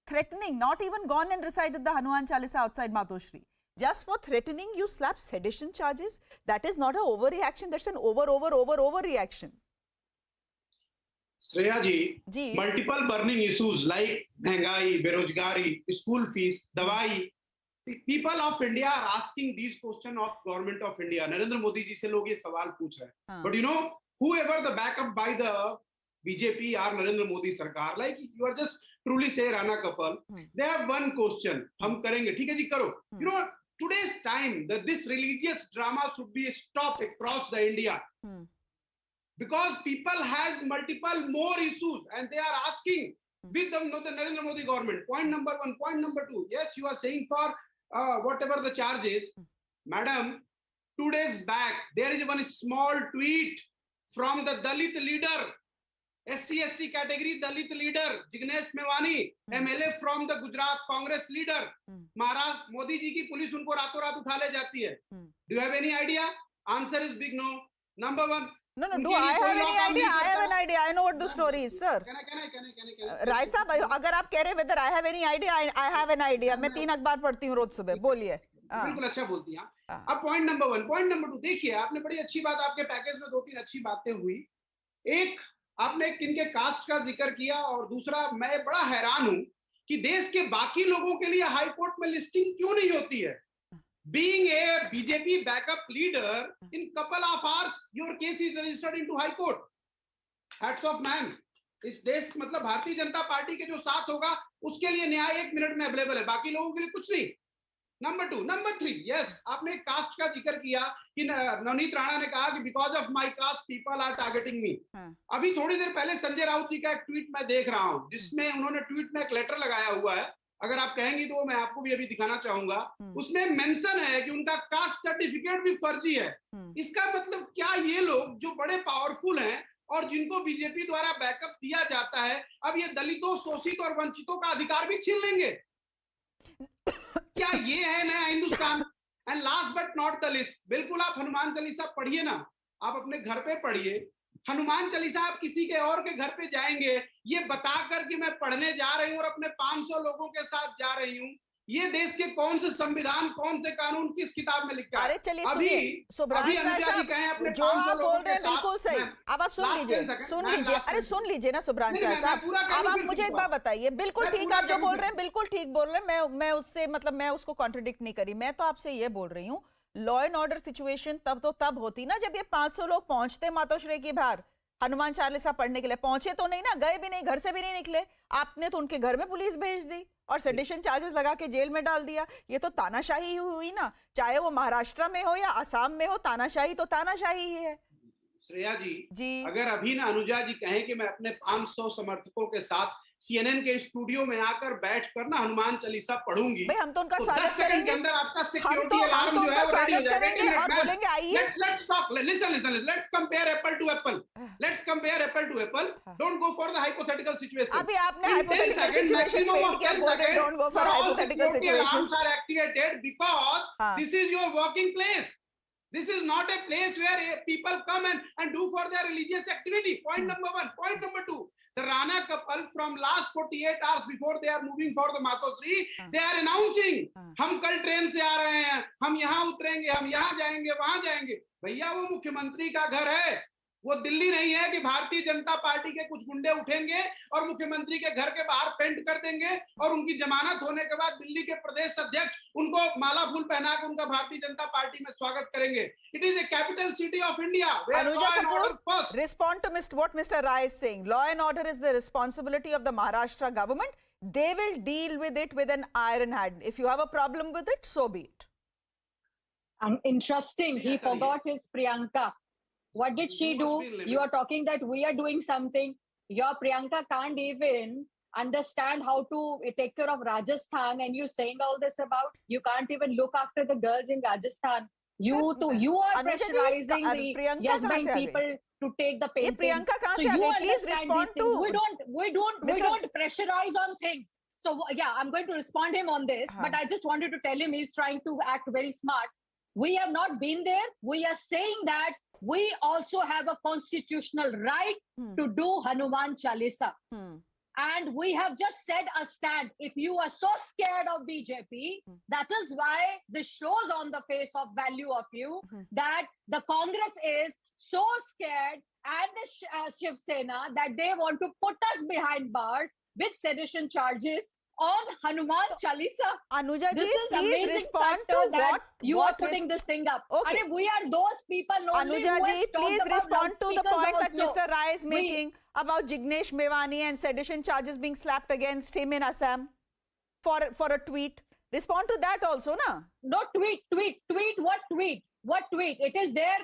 Threatening, not even gone and recited the Hanuman Chalisa outside Matoshri. Just for threatening, you slap sedition charges? That is not an overreaction, that's an overreaction. Shreya ji, multiple burning issues like महंगाई, बेरोजगारी, school fees, दवाई. People of India are asking these questions of government of India. Narendra Modi ji से लोग ये सवाल पूछ रहे हैं. But you know, whoever the backup by the BJP or Narendra Modi sarkar, like you are just truly say Rana couple, they have one question. हम करेंगे, ठीक है जी करो. You know, today's time that this religious drama should be stopped across the India. Because people has multiple more issues and they are asking with the Narendra Modi government. Point number one. Point number two. Yes, you are saying for whatever the charge is. Madam, 2 days back, there is one small tweet from the Dalit leader, SC/ST category Dalit leader, Jignesh Mewani, MLA from the Gujarat Congress leader. Maharashtra, Modi ji ki police unko raton raat utha le jati hai. Do you have any idea? Answer is big no. Number one. No, do I have any idea? I have an idea. I know what the story is, sir. Can I? राय साहब, अगर आप कह रहे हैं whether I have any idea, I have an idea. मैं 3 अखबार पढ़ती हूँ रोज सुबह. बोलिए. बिल्कुल अच्छा बोलती हैं. अब पॉइंट नंबर 1, पॉइंट नंबर 2. देखिए, आपने बड़ी अच्छी बात, आपके पैकेज में 2-3 अच्छी बातें हुई. एक, आपने किनके कास्ट का जिक्र किया, और दूसरा, मैं बड़ा हैरान हूं कि देश के बाकी लोगों के लिए हाई कोर्ट में लिस्टिंग क्यों नहीं होती है. Being a BJP backup leader, in couple of hours, your case is registered into High Court. Hats off, man. इस देश मतलब भारतीय जनता पार्टी के जो साथ होगा उसके लिए न्याय 1 मिनट में अवेलेबल है, बाकी लोगों के लिए कुछ नहीं. नंबर 2, नंबर 3, यस, आपने कास्ट का जिक्र किया कि नवनीत राणा ने कहा कि because of my caste people are targeting me. अभी थोड़ी देर पहले संजय राउत जी का एक ट्वीट मैं देख रहा हूं, जिसमें उन्होंने ट्वीट में एक लेटर लगाया हुआ है. अगर आप कहेंगी तो मैं आपको भी अभी दिखाना चाहूंगा. उसमें मेंशन है कि उनका कास्ट सर्टिफिकेट भी फर्जी है. इसका मतलब क्या, ये लोग जो बड़े पावरफुल हैं और जिनको बीजेपी द्वारा बैकअप दिया जाता है, अब ये दलितों, शोषित और वंचितों का अधिकार भी छीन लेंगे? क्या ये है नया Hindustan? And last but not the list, बिल्कुल आप हनुमान चालीसा पढ़िए ना, आप अपने घर पे पढ़िए. हनुमान चालीसा आप किसी के और के घर पे जाएंगे ये बताकर कि मैं पढ़ने जा रही हूं और अपने 500 लोगों के साथ जा रही हूं. ये देश के कौन से संविधान, कौन से कानून किस किताब में लिखा है? अरे चलिए सुनिए, सुब्रह्मण्य साहब जो आप बोल रहे हैं बिल्कुल सही. अब आप सुन लीजिए. अरे सुन लीजिए ना सुब्रह्मण्य साहब, अब आप मुझे एक बात बताइए. बिल्कुल ठीक आप जो बोल रहे हैं, बिल्कुल ठीक बोल रहे हैं. मैं उससे मतलब मैं उसको कॉन्ट्रडिक्ट नहीं करी. मैं तो आपसे ये बोल रही हूँ, लॉ एंड ऑर्डर सिचुएशन तब होती ना जब ये 500 लोग पहुंचते मातोश्री की बाहर हनुमान चालीसा पढ़ने के लिए. पहुंचे तो नहीं ना, गए भी नहीं, घर से भी नहीं निकले. आपने तो उनके घर में पुलिस भेज दी और सेडिशन चार्जेस लगा के जेल में डाल दिया. ये तो तानाशाही हुई ना, चाहे वो महाराष्ट्र में हो या असम में हो. तानाशाही तो तानाशाही ही है. श्रेया जी, अगर अभी ना अनुजा जी कहें कि मैं अपने 500 समर्थकों के साथ CNN के स्टूडियो में आकर बैठकर ना हनुमान चालीसा पढ़ूंगी, भाई हम तो उनका स्वागत करेंगे. अंदर आपका सिक्योरिटी अलार्म जो है वो रेडी हो जाएगा और बोलेंगे आइए. Let's talk. Listen. Let's compare apple to apple. Let's compare apple to apple. Don't go for the hypothetical situation. अभी आपने hypothetical situation पेंट किया, बोल रहे don't go for hypothetical situation. Alarms are activated because this is your working place. This is not a place where people come and do for their religious activity. Point number 1. Point number 2. The Rana couple from last 48 hours before they are moving for the Matosri, they are announcing, हम कल train से आ रहे हैं, हम यहाँ उतरेंगे, हम यहाँ जाएंगे, वहां जाएंगे. भैया वो मुख्यमंत्री का घर है, वो दिल्ली नहीं है कि भारतीय जनता पार्टी के कुछ गुंडे उठेंगे और मुख्यमंत्री के घर के बाहर पेंट कर देंगे और उनकी जमानत होने के बाद दिल्ली के प्रदेश अध्यक्ष उनको माला फूल पहना कर उनका भारतीय जनता पार्टी में स्वागत करेंगे. It is a capital city of India. Anuja Kapoor, respond to what Mr. Rai is saying. Law and order is the responsibility of the Maharashtra government. They will deal with it with an iron hand. If you have a problem with it, so be it. And interesting, he forgot his Priyanka. What did she do? You are talking that we are doing something. Your Priyanka can't even understand how to take care of Rajasthan, and you saying all this about you can't even look after the girls in Rajasthan. You are pressurizing the yes bank people to take the paintings. Priyanka कहाँ so से आ you गई? Please understand respond these things. to We don't pressurize on things. So yeah, I'm going to respond him on this, but I just wanted to tell him he's trying to act very smart. We have not been there. We are saying that we also have a constitutional right to do Hanuman Chalisa. And we have just said a stand. If you are so scared of BJP, that is why this shows on the face of value of you that the Congress is so scared and the Shiv Sena that they want to put us behind bars with sedition charges on Hanuman Chalisa. Anuja ji, this is please amazing respond factor to that you what are putting this thing up. Okay. And we are those people only Anuja who ji, has talked please about respond to the loudspeakers point that also. Mr. Rai is making about Jignesh Mevani and sedition charges being slapped against him in Assam for a tweet. Respond to that also, na? No, tweet. What tweet? What tweet? It is there.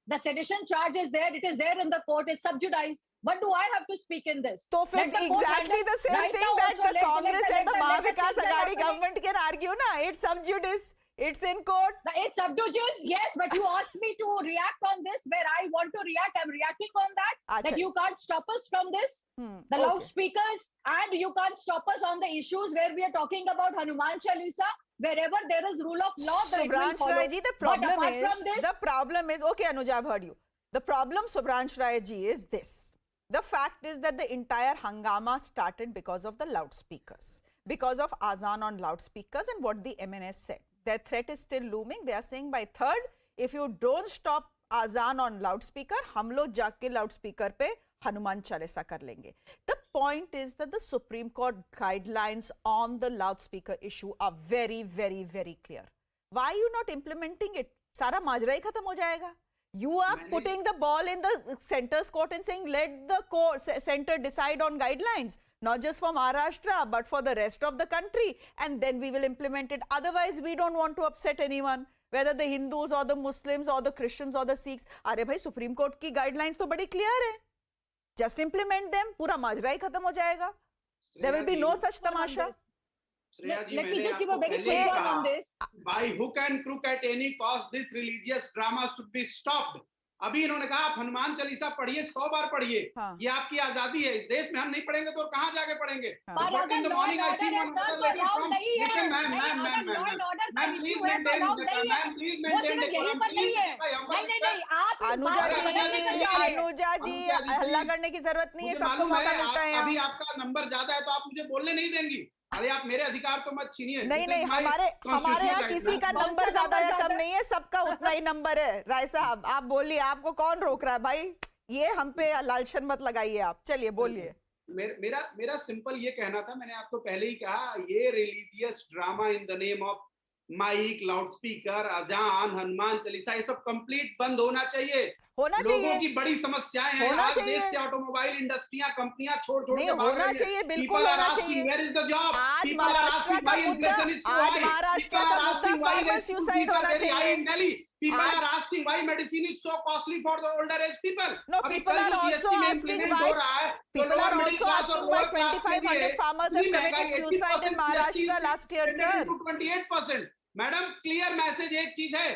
The sedition charge is there. It is there in the court. It's sub judice. What do I have to speak in this? So exactly the same right thing that the Congress and the Mahavikas Aghadi happening. government can argue, na? It's sub judice. It's in court. It's sub judice, yes, but you asked me to react on this where I want to react. I'm reacting on that. That you can't stop us from this. The loudspeakers, and you can't stop us on the issues where we are talking about Hanuman Chalisa. Wherever there is rule of law, Subransh Rai ji, the problem is, okay, Anuja, I've heard you. The problem, Subransh Rai ji, is this. The fact is that the entire hangama started because of the loudspeakers, because of Azan on loudspeakers and what the MNS said. Their threat is still looming. They are saying by 3rd, if you don't stop Azan on loudspeaker, hum log jaake loudspeaker pe Hanuman Chalisa kar lenge. The point is that the Supreme Court guidelines on the loudspeaker issue are very, very, very clear. Why are you not implementing it? Sara majra hi khatam ho jayega. You are putting the ball in the center's court and saying, let the center decide on guidelines, not just for Maharashtra, but for the rest of the country. And then we will implement it. Otherwise, we don't want to upset anyone, whether the Hindus or the Muslims or the Christians or the Sikhs. Are bhai, Supreme Court ki guidelines to badi clear hai. Just implement them. Pura majra hi khatam ho jayega. There will be no such tamasha. Let me just give a very quick one on this. By hook and crook at any cost, this religious drama should be stopped. अभी इन्होंने कहा आप हनुमान चालीसा पढ़िए 100 बार पढ़िए ये आपकी आजादी है इस देश में हम नहीं पढ़ेंगे तो कहाँ जाके पढ़ेंगे अनुजा जी हल्ला करने की जरूरत नहीं है सबको मौका मिलता है अभी आपका नंबर ज्यादा है तो आप मुझे बोलने नहीं देंगी अरे आप मेरे अधिकार तो मत छीनिए नहीं हमारे यहाँ किसी का नंबर ज्यादा या कम नहीं है सबका उतना ही नंबर है राय साहब आप बोलिए आपको कौन रोक रहा है भाई ये हम पे लालशन मत लगाइए आप चलिए बोलिए मेरा सिंपल ये कहना था मैंने आपको पहले ही कहा ये religious drama in the name of mike loudspeaker अजान हनुमान चालीसा ये सब कंप्लीट बंद होना चाहिए लोगों की बड़ी समस्याएं हैं आज देश से ऑटोमोबाइल इंडस्ट्रियां कंपनियां छोड़ के भाग रही चाहिए बिल्कुल होना चाहिए आज महाराष्ट्र का मुद्दा 5 सुसाइड होना चाहिए People are asking why medicine is so costly for the older age people. No, people are also asking why. People are also asking why 2,500 farmers have committed suicide in Maharashtra last year, sir. 28%. Madam clear message एक चीज है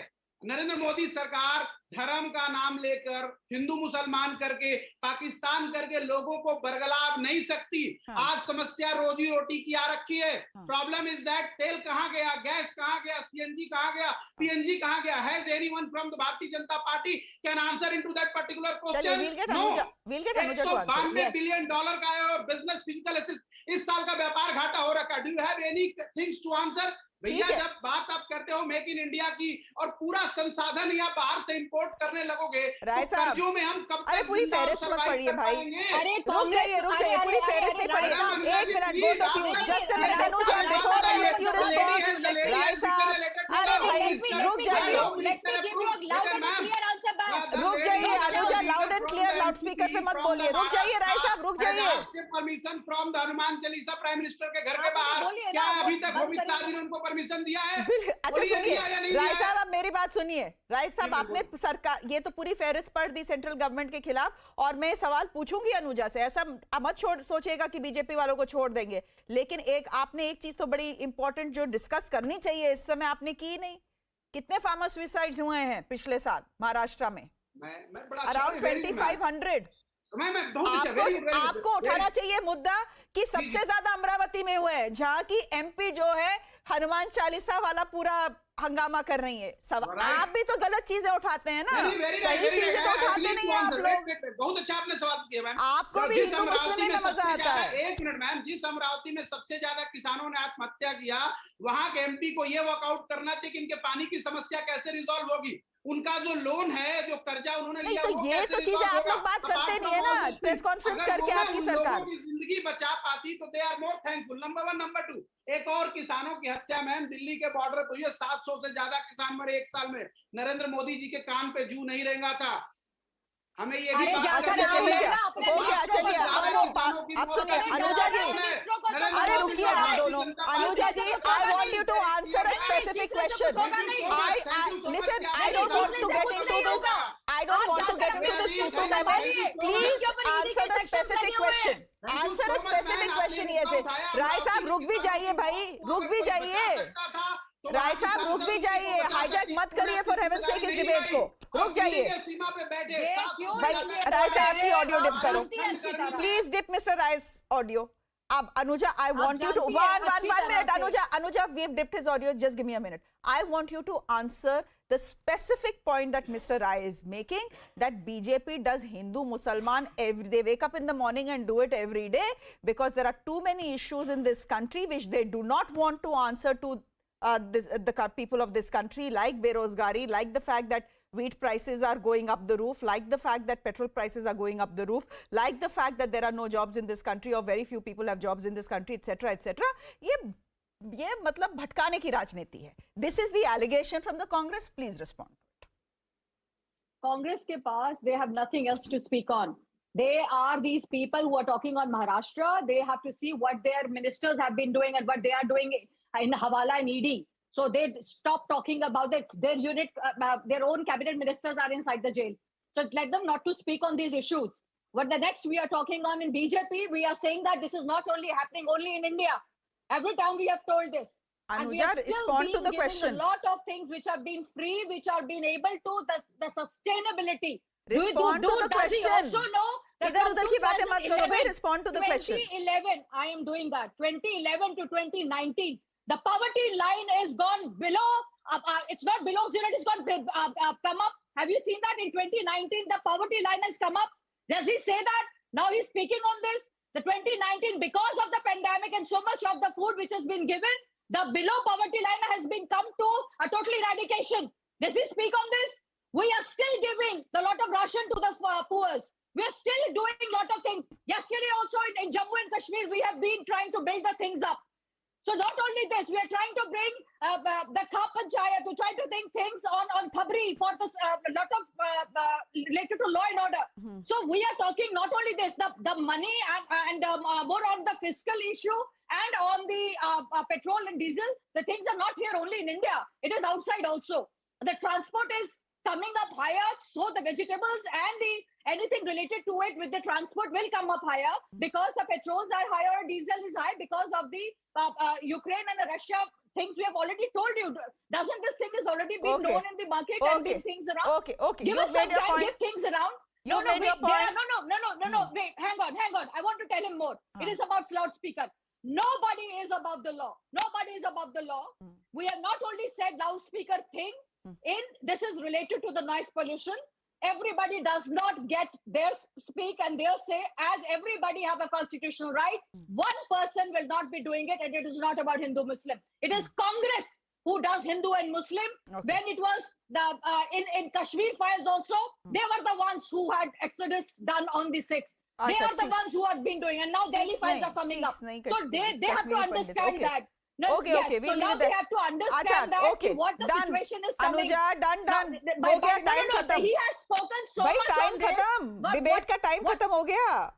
नरेंद्र मोदी सरकार धर्म का नाम लेकर हिंदू मुसलमान करके पाकिस्तान करके लोगों को बरगला नहीं सकती आज समस्या रोजी रोटी की आ रखी है प्रॉब्लम इज दैट तेल कहाँ गया गैस कहाँ गया सीएनजी कहाँ गया पीएनजी कहाँ गया has anyone from the Bharatiya Janata Party can answer into that particular question no $192 billion का है और बिजनेस फिजिकल इस साल का व्यापार घाटा हो रखा है do you have any things to answer भैया जब बात आप करते हो मेक इन इंडिया की और पूरा संसाधन या बाहर से इंपोर्ट करने लगोगे राय साहब कर्जों में हम कब अरे पूरी फेहरिस्त मत पढ़िए भाई रुक जाइए पूरी फेहरिस्त नहीं पढ़िए एक minute both of you just a minute Anuja before I let you respond Rai साहब अरे भाई रुक जाइए Anuja loud and clear loud speaker पे मत बोलिए रुक जाइए राय साहब रुक जाइए permission from the Hanuman Chalisa prime minister के घर के बाहर क्या अभी तक अमित शाह जी ने उनको परमिशन दिया है अच्छा सुनिए राय साहब आप मेरी बात सुनिए राय साहब आपने सरकार ये तो पूरी फेहरिस्त पढ़ दी सेंट्रल गवर्नमेंट के खिलाफ और मैं सवाल पूछूंगी अनुजा से ऐसा मत सोचेगा कि बीजेपी वालों को छोड़ देंगे लेकिन आपने एक चीज तो बड़ी इंपॉर्टेंट जो डिस्कस करनी चाहिए इस समय आपने की नहीं कितने फार्मर सुसाइड्स हुए हैं पिछले साल महाराष्ट्र में? मैं बड़ा अराउंड 2500। आपको उठाना चाहिए मुद्दा कि सबसे ज्यादा अमरावती में हुए हैं, जहां की MP जो है हनुमान चालीसा वाला पूरा हंगामा कर रही है। सब आप भी तो गलत चीजें उठाते हैं ना, सही चीजें तो उठाते नहीं है आप लोग। बहुत अच्छा आपने सवाल किया मैम। आपको भी हिंदू मुस्लिम में मजा आता है। एक मिनट मैम, जिस अमरावती में सबसे ज्यादा किसानों ने आत्महत्या किया, वहां के MP को ये वर्कआउट करना चाहिए कि इनके पानी की समस्या कैसे रिजॉल्व होगी। उनका जो लोन है, जो कर्जा उन्होंने लिया, तो ये तो चीजें आप लोग बात करते नहीं है ना प्रेस कॉन्फ्रेंस करके आपकी सरकार जिंदगी बचा पाती तो they are more thankful. Number 1। Number 2, एक और किसानों की हत्या मैम दिल्ली के बॉर्डर पर हुई। 700 से ज्यादा किसान मरे एक साल में। नरेंद्र मोदी जी के कान पे जू नहीं रेंगा था। हमें ये भी हो गया। चलिए आप सुनिए अनुजा जी, अरे रुकिए आप दोनों। Anuja ji, I want you to answer a specific question. Listen, I don't want to get into this, I don't want to get into this to memo. Please answer the specific question, answer a specific question. ये से राय साहब रुक भी जाइए भाई, रुक भी जाइए राय साहब, रुक भी जाइए, हाईजैक मत करिए फॉर हेवन सेक इस डिबेट को, रुक जाइए भाई। राय साहब की ऑडियो डिप करो please, dip mister Rai's audio. अब Anuja, I want you to one minute, Anuja, we've dipped his audio, just give me a minute. I want you to answer the specific point that Mr. Rai is making, that BJP does Hindu Musliman they wake up in the morning and do it every day because there are too many issues in this country which they do not want to answer to the people of this country, like berozgari, like the fact that wheat prices are going up the roof, like the fact that petrol prices are going up the roof, like the fact that there are no jobs in this country or very few people have jobs in this country, etc. etc. ये मतलब भटकाने की राजनीति है. This is the allegation from the Congress. Please respond. Congress के पास, they have nothing else to speak on. They are these people who are talking on Maharashtra. They have to see what their ministers have been doing and what they are doing in Hawala and ED. So they stop talking about it. Their unit, their own cabinet ministers are inside the jail. So let them not to speak on these issues. What the next we are talking on in BJP, we are saying that this is not only happening only in India. Every time we have told this. Anuja, and we have respond to the question. A lot of things which have been free, which are being able to, the sustainability. Respond to the question. Also know that इधर उधर की बातें मत करो भाई, respond to the question. 2011, I am doing that. 2011 to 2019. The poverty line is gone below, it's not below zero, it's gone come up. Have you seen that? In 2019, the poverty line has come up. Does he say that? Now he's speaking on this. The 2019, because of the pandemic and so much of the food which has been given, the below poverty line has been come to a total eradication. Does he speak on this? We are still giving a lot of ration to the poor. We are still doing a lot of things. Yesterday also in Jammu and Kashmir, we have been trying to build the things up. So not only this, we are trying to bring the Kha Panchayat, to try to think things on Khabri for this lot of related to law and order. So we are talking not only this, the money and more on the fiscal issue and on the petrol and diesel. The things are not here only in India. It is outside also. The transport is coming up higher, so the vegetables and the anything related to it with the transport will come up higher because the petrols are higher, diesel is high because of the Ukraine and the Russia things we have already told you. Doesn't this thing is already been known in the market and been things around? Okay. Give us some time, give things around. No, wait, hang on. I want to tell him more. It is about loudspeaker. Nobody is above the law. Nobody is above the law. We have not only said loudspeaker thing, this is related to the noise pollution. Everybody does not get their speak and their say, as everybody have a constitutional right. One person will not be doing it, and it is not about Hindu-Muslim. It is Congress who does Hindu and Muslim. When it was the in Kashmir files also, they were the ones who had exodus done on the 6th. They are the ones who have been doing, and now Delhi files are coming up. So they have to understand that. No, Okay, yes. we'll so now leave it they there. have to understand that what the situation is coming. Anuja, done. No, हो गया, time खत्म. He has spoken so भाई much time on this. खत्म. Debate का time खत्म हो गया.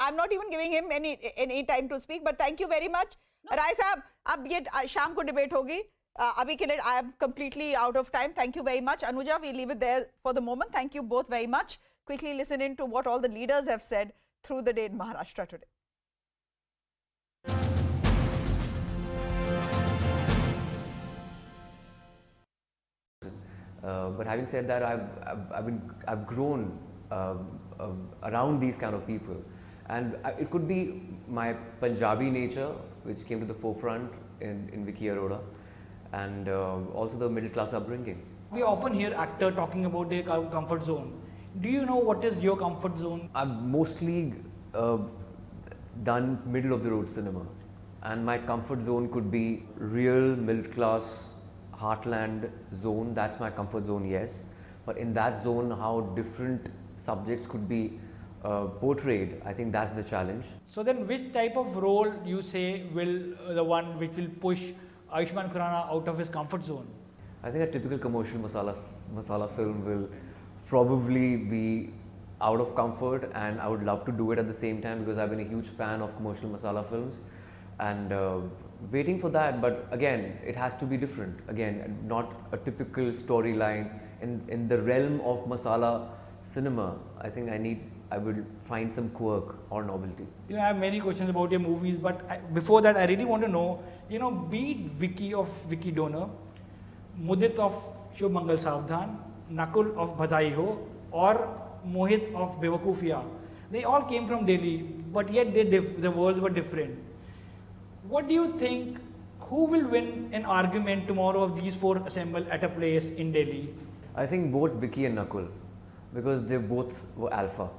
I'm not even giving him any time to speak. But thank you very much, Rai साहब. अब ये शाम को debate होगी. अभी के लिए I am completely out of time. Thank you very much, Anuja. We leave it there for the moment. Thank you both very much. Quickly listen in to what all the leaders have said through the day in Maharashtra today. But having said that, I've grown around these kind of people, and it could be my Punjabi nature which came to the forefront in Vicky Arora, and also the middle class upbringing. We often hear actors talking about their comfort zone. Do you know what is your comfort zone? I've mostly done middle of the road cinema, and my comfort zone could be real middle class heartland zone. That's my comfort zone, yes. But in that zone, how different subjects could be portrayed, I think that's the challenge. So then which type of role you say will the one which will push Ayushmann Khurrana out of his comfort zone? I think a typical commercial masala film will probably be out of comfort, and I would love to do it at the same time because I've been a huge fan of commercial masala films, and waiting for that. But again, it has to be different. Again, not a typical storyline. In the realm of masala cinema, I think I will find some quirk or novelty. I have many questions about your movies, but before that, I really want to know, be it Vicky of Vicky Donor, Mudit of Shubh Mangal Savdhan, Nakul of Badhai Ho, or Mohit of Bewakufiya, they all came from Delhi, but yet the worlds were different. What do you think, who will win an argument tomorrow of these four assemble at a place in Delhi? I think both Vicky and Nakul, because they both were alpha.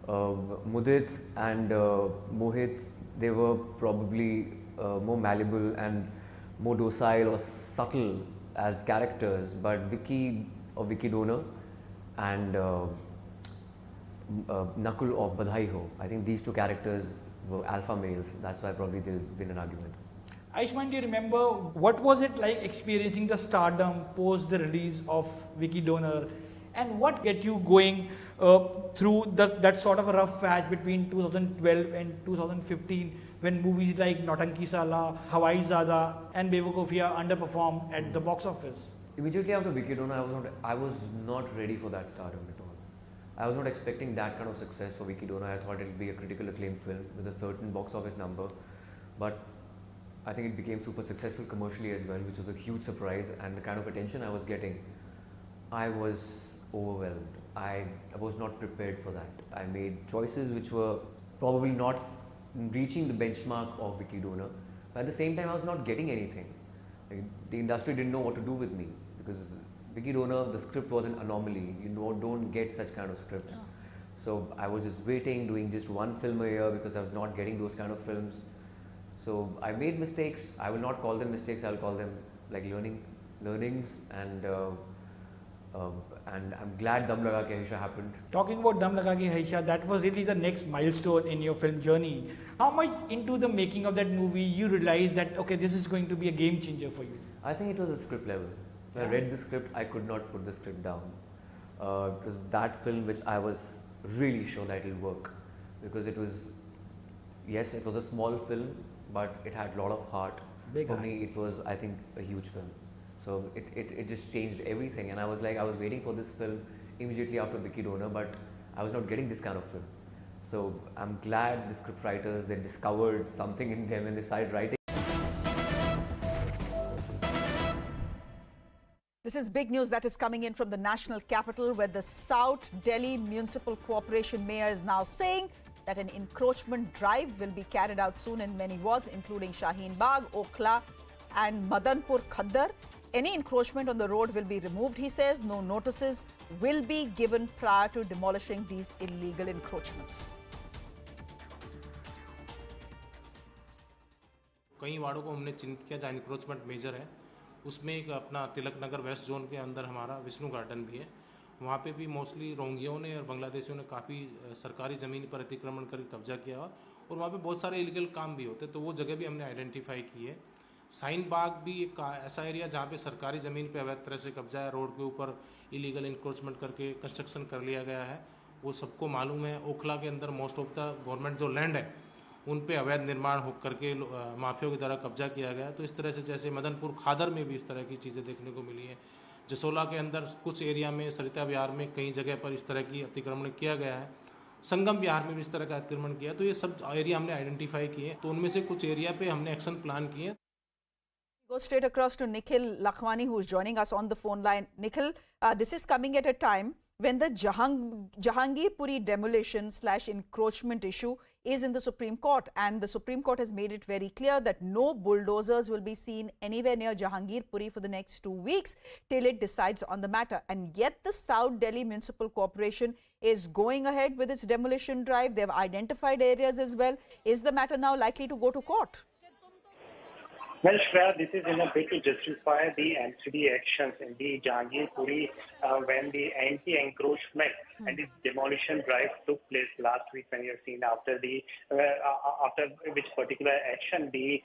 Mudit and Mohit, they were probably more malleable and more docile or subtle as characters, but Vicky of Vicky Donor and Nakul of Badhai Ho, I think these two characters were alpha males. That's why probably there's been an argument. Ayushmann, do you remember what was it like experiencing the stardom post the release of Vicky Donor, and what get you going through that sort of a rough patch between 2012 and 2015 when movies like Nautanki Sala, Hawai Zada and Bewakufiya underperformed at the box office? Immediately after Vicky Donor, I was not ready for that stardom at all. I was not expecting that kind of success for Vicky Donor. I thought it would be a critical acclaim film with a certain box office number, but I think it became super successful commercially as well, which was a huge surprise, and the kind of attention I was getting, I was overwhelmed. I was not prepared for that. I made choices which were probably not reaching the benchmark of Vicky Donor, but at the same time I was not getting anything. Like, the industry didn't know what to do with me because Vicky Donor, the script was an anomaly. You don't get such kind of scripts. Yeah. So I was just waiting, doing just one film a year because I was not getting those kind of films. So I made mistakes. I will not call them mistakes. I will call them like learnings, and I'm glad Dum Laga Ke Haisha happened. Talking about Dum Laga Ke Haisha, that was really the next milestone in your film journey. How much into the making of that movie you realized that, okay, this is going to be a game changer for you? I think it was at script level. When I read the script, I could not put the script down. It was that film which I was really sure that it will work, because it was, yes, it was a small film, but it had a lot of heart. For me, it was, I think, a huge film. So it just changed everything, and I was waiting for this film immediately after Vicky Donor, but I was not getting this kind of film. So I'm glad the script writers, they discovered something in them and they started writing. This is big news that is coming in from the national capital, where the South Delhi Municipal Corporation Mayor is now saying that an encroachment drive will be carried out soon in many wards, including Shaheen Bagh, Okhla and Madanpur Khaddar. Any encroachment on the road will be removed, he says. No notices will be given prior to demolishing these illegal encroachments. कई वार्डों को हमने चिन्हित किया जहाँ encroachment major है, उसमें एक अपना तिलक नगर वेस्ट जोन के अंदर हमारा विष्णु गार्डन भी है। वहाँ पे भी मोस्टली रोंगियों ने और बांग्लादेशियों ने काफ़ी सरकारी ज़मीन पर अतिक्रमण करके कब्जा किया और वहाँ पे बहुत सारे इलीगल काम भी होते, तो वो जगह भी हमने आइडेंटिफाई की है। शाहीन बाग भी एक ऐसा एरिया जहाँ पे सरकारी ज़मीन पे अवैध तरह से कब्जा है, रोड के ऊपर इलीगल इंक्रोचमेंट करके कंस्ट्रक्शन कर लिया गया है, वो सबको मालूम है। ओखला के अंदर मोस्ट ऑफ द गवर्नमेंट जो लैंड है उन पे अवैध निर्माण हो करके माफियों की द्वारा कब्जा किया गया। तो इस तरह से जैसे मदनपुर खादर में भी इस तरह की चीज़ें देखने को मिली है। जसोला के अंदर कुछ एरिया में, सरिता विहार में कई जगह पर इस तरह की अतिक्रमण किया गया है, संगम विहार में भी इस तरह का अतिक्रमण किया। तो ये सब एरिया हमने आइडेंटिफाई किए, तो उनमें से कुछ एरिया पे हमने एक्शन प्लान किए। Go straight across to Nikhil Lakhwani, who is joining us on the phone line. Nikhil, this is coming at a time when the Jahangirpuri demolition/encroachment issue is in the Supreme Court, and the Supreme Court has made it very clear that no bulldozers will be seen anywhere near Jahangirpuri for the next 2 weeks till it decides on the matter. And yet the South Delhi Municipal Corporation is going ahead with its demolition drive. They've identified areas as well. Is the matter now likely to go to court? Well, Shreya, this is in a bit to justify the NCD actions in the Jahangirpuri when the anti-encroachment and the demolition drive took place last week, when you have seen after which particular action the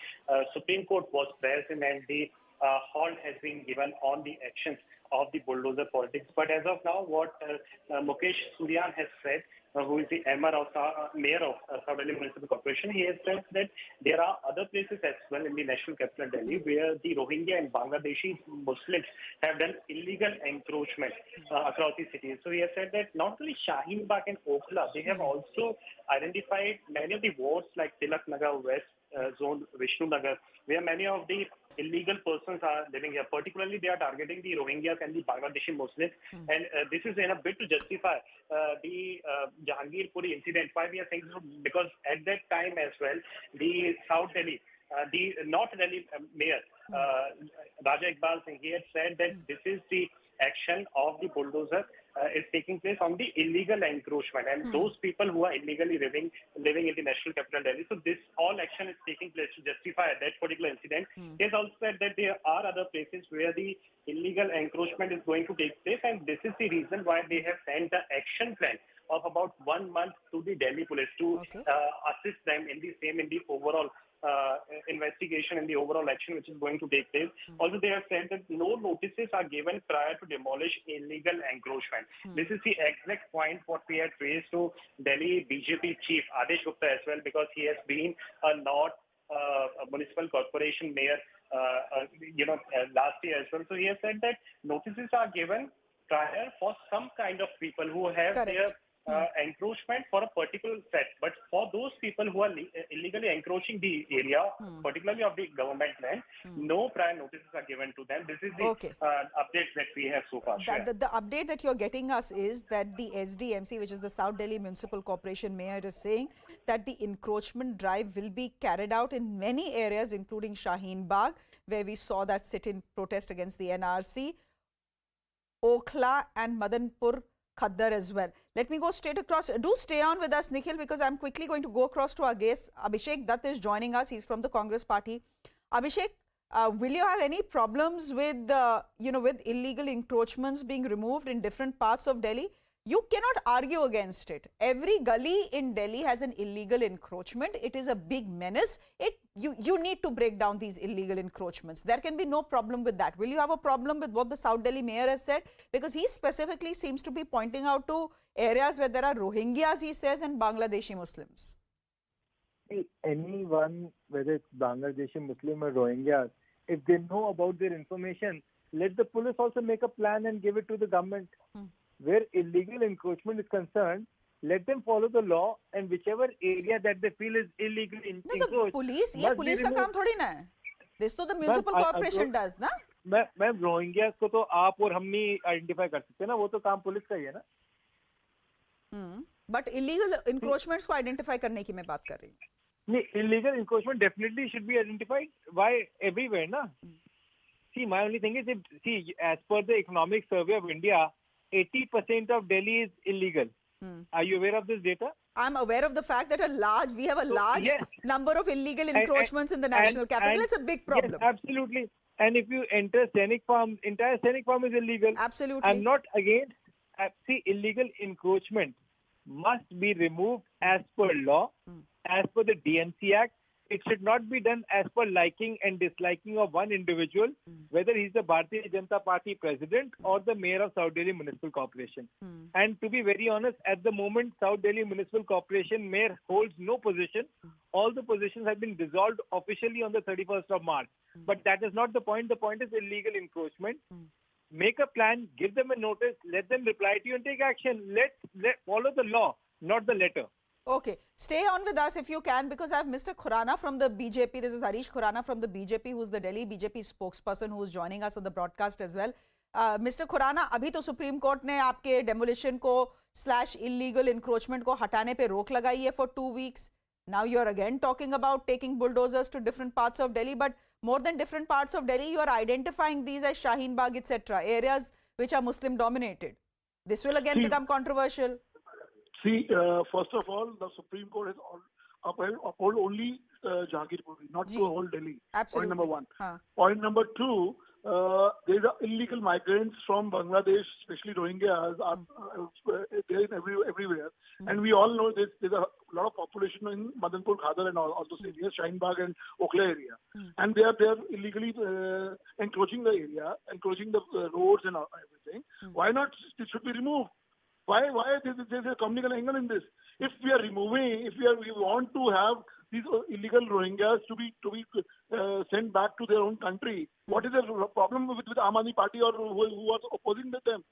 Supreme Court was present and the halt has been given on the actions of the bulldozer politics. But as of now, what Mukesh Suryan has said, who is the mayor of South Delhi Municipal Corporation, he has said that there are other places as well in the national capital Delhi where the Rohingya and Bangladeshi Muslims have done illegal encroachment across the cities. So he has said that not only Shaheen Bagh and Okhla, they have also identified many of the wards like Tilak Nagar West Zone, Vishnu Nagar, where many of the illegal persons are living here. Particularly, they are targeting the Rohingyas and the Bangladeshi Muslims. And this is in a bit to justify the Jahangirpuri incident. Why we are saying so? Because at that time as well, the South Delhi, the North Delhi mayor, Raja Iqbal Singh, he had said that this is the action of the bulldozer is taking place on the illegal encroachment, and those people who are illegally living in the national capital Delhi. So this all action is taking place to justify that particular incident. He has also said that there are other places where the illegal encroachment is going to take place, and this is the reason why they have sent the action plan of about 1 month to the Delhi police to assist them in the overall investigation and the overall action which is going to take place. Also, they have said that no notices are given prior to demolish illegal encroachment. This is the exact point what we had raised to Delhi BJP chief Adesh Gupta as well, because he has been a North Municipal Corporation mayor last year as well. So he has said that notices are given prior for some kind of people who have their encroachment for a particular set, but for those people who are illegally encroaching the area, particularly of the government land, no prior notices are given to them. This is the update that we have so far. The update that you're getting us is that the SDMC, which is the South Delhi Municipal Corporation mayor, is saying that the encroachment drive will be carried out in many areas, including Shaheen Bagh, where we saw that sit-in protest against the NRC, Okhla and Madanpur Khaddar as well. Let me go straight across. Do stay on with us, Nikhil, because I'm quickly going to go across to our guest. Abhishek Dutt is joining us. He's from the Congress party. Abhishek, will you have any problems with, with illegal encroachments being removed in different parts of Delhi? You cannot argue against it. Every gully in Delhi has an illegal encroachment. It is a big menace. You need to break down these illegal encroachments. There can be no problem with that. Will you have a problem with what the South Delhi mayor has said? Because he specifically seems to be pointing out to areas where there are Rohingyas, he says, and Bangladeshi Muslims. Anyone, whether it's Bangladeshi Muslim or Rohingyas, if they know about their information, let the police also make a plan and give it to the government. Where illegal encroachment is concerned, let them follow the law, and whichever area that they feel is illegally encroached. No, the police, ये police का काम थोड़ी ना है. This तो the municipal corporation does, ना? Ma'am Rohingya को तो आप और हम नहीं आइडेंटिफाई कर सकते ना, वो तो काम पुलिस का ही है ना. But illegal encroachments को आइडेंटिफाई करने की मैं बात कर रही हूँ. नहीं, illegal encroachment definitely should be identified. Why everywhere, na? See, my only thing is, as per the Economic Survey of India, 80% of Delhi is illegal. Are you aware of this data? I'm aware of the fact that we have a large number of illegal encroachments in the national capital. It's a big problem. Yes, absolutely. And if you enter Sainik Farm, entire Sainik Farm is illegal. Absolutely. I'm not against. See, illegal encroachment must be removed as per law, as per the DMC Act. It should not be done as per liking and disliking of one individual, whether he's the Bharatiya Janata Party president or the mayor of South Delhi Municipal Corporation. And to be very honest, at the moment, South Delhi Municipal Corporation mayor holds no position. All the positions have been dissolved officially on the 31st of March. But that is not the point. The point is illegal encroachment. Make a plan, give them a notice, let them reply to you and take action. Let follow the law, not the letter. Okay, stay on with us if you can, because I have Mr. Khurana from the BJP. This is Harish Khurana from the BJP, who's the Delhi BJP spokesperson, who's joining us on the broadcast as well. Mr. Khurana, अभी तो supreme court ने आपके demolition को / illegal encroachment को हटाने पे रोक लगाई है for 2 weeks. Now you're again talking about taking bulldozers to different parts of Delhi, but more than different parts of Delhi, you're identifying these as Shaheen Bagh, etc., areas which are Muslim dominated. This will again become controversial. See, first of all, the Supreme Court has upheld only Jahangirpuri, not the whole Delhi. Absolutely. Point number one. Point number two, there are illegal migrants from Bangladesh, especially Rohingyas, there everywhere. And we all know there's a lot of population in Madanpur, Khadar and all those areas, Shaheen Bagh and Okhla area. And they are illegally encroaching the area, encroaching the roads and everything. Why not? It should be removed. Why there's a communal angle in this? If we are removing, we want to have these illegal Rohingyas to be sent back to their own country, what is the problem with Aam Aadmi Party or who are opposing them?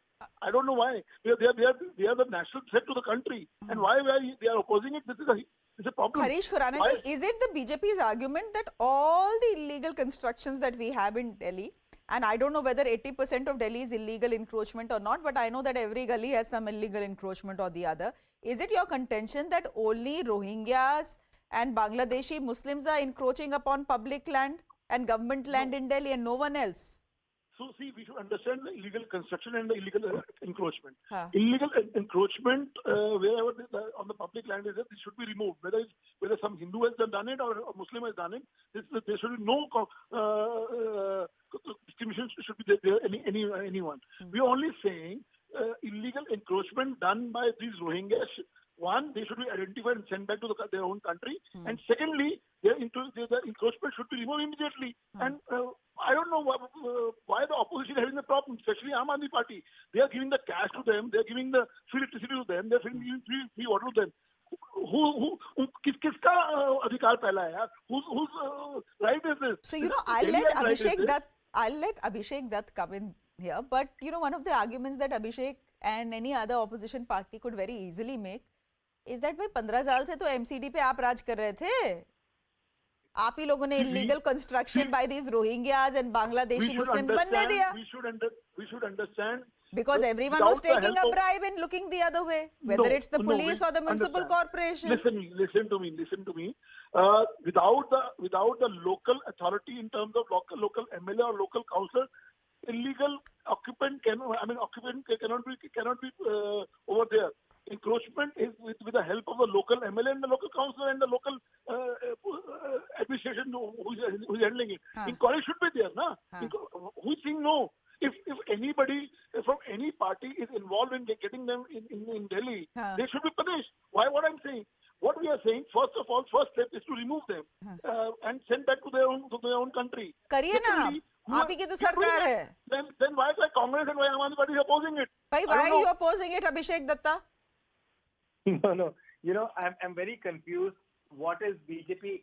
I don't know why. They are the national threat to the country, and why they are opposing it? This is a problem. Harish Khurana ji, is it the BJP's argument that all the illegal constructions that we have in Delhi, and I don't know whether 80% of Delhi is illegal encroachment or not, but I know that every gully has some illegal encroachment or the other. Is it your contention that only Rohingyas and Bangladeshi Muslims are encroaching upon public land and government land in Delhi and no one else? So see, we should understand the illegal construction and the illegal encroachment. Illegal encroachment, wherever on the public land is, it should be removed. Whether some Hindu has done it or a Muslim has done it, there should be no discrimination should be there anyone. We are only saying illegal encroachment done by these Rohingyas. One, they should be identified and sent back to their own country. And secondly, the encroachment should be removed immediately. And I don't know why the opposition is having a problem, especially Aam Aadmi Party. They are giving the cash to them, they are giving the free electricity to them, they are giving free water to them. किसका अधिकार पहला है यार? Whose right is this? So I'll let Abhishek Dutt come in here, but one of the arguments that Abhishek and any other opposition party could very easily make is that भाई 15 साल से तो MCD पे आप राज कर रहे थे. आप ही लोगों ने illegal construction by these Rohingyas and Bangladeshi Muslims बनने दिया. We should understand. Because everyone was taking a bribe and looking the other way, whether it's the police or the municipal corporation. Listen to me. Without the local authority in terms of local MLA or local council, illegal occupant cannot be over there. Encroachment is with the help of the local MLA and the local council and the local administration who is handling it. Inquiry should be there, na? Who is saying no? If anybody from any party is involved in getting them in Delhi, they should be punished. Why? What I'm saying? What we are saying, first step is to remove them and send back to their own country. करिए ना, आप ही की तो सरकार है. Then why is Congress and why Aam Aadmi Party opposing it? Why are you opposing it, Abhishek Datta? No. I'm very confused. What is BJP?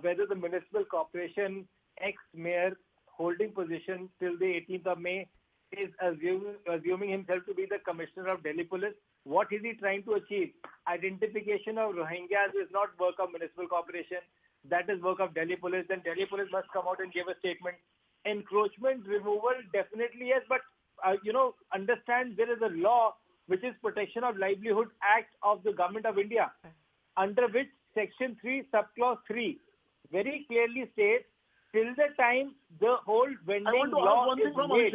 Whether the municipal corporation ex-mayor holding position till the 18th of May is assuming himself to be the commissioner of Delhi Police. What is he trying to achieve? Identification of Rohingyas is not work of municipal corporation. That is work of Delhi Police. Then Delhi Police must come out and give a statement. Encroachment removal, definitely yes, but understand there is a law which is Protection of Livelihood Act of the Government of India, under which Section 3, Subclause 3 very clearly states till the time the whole vending law is made.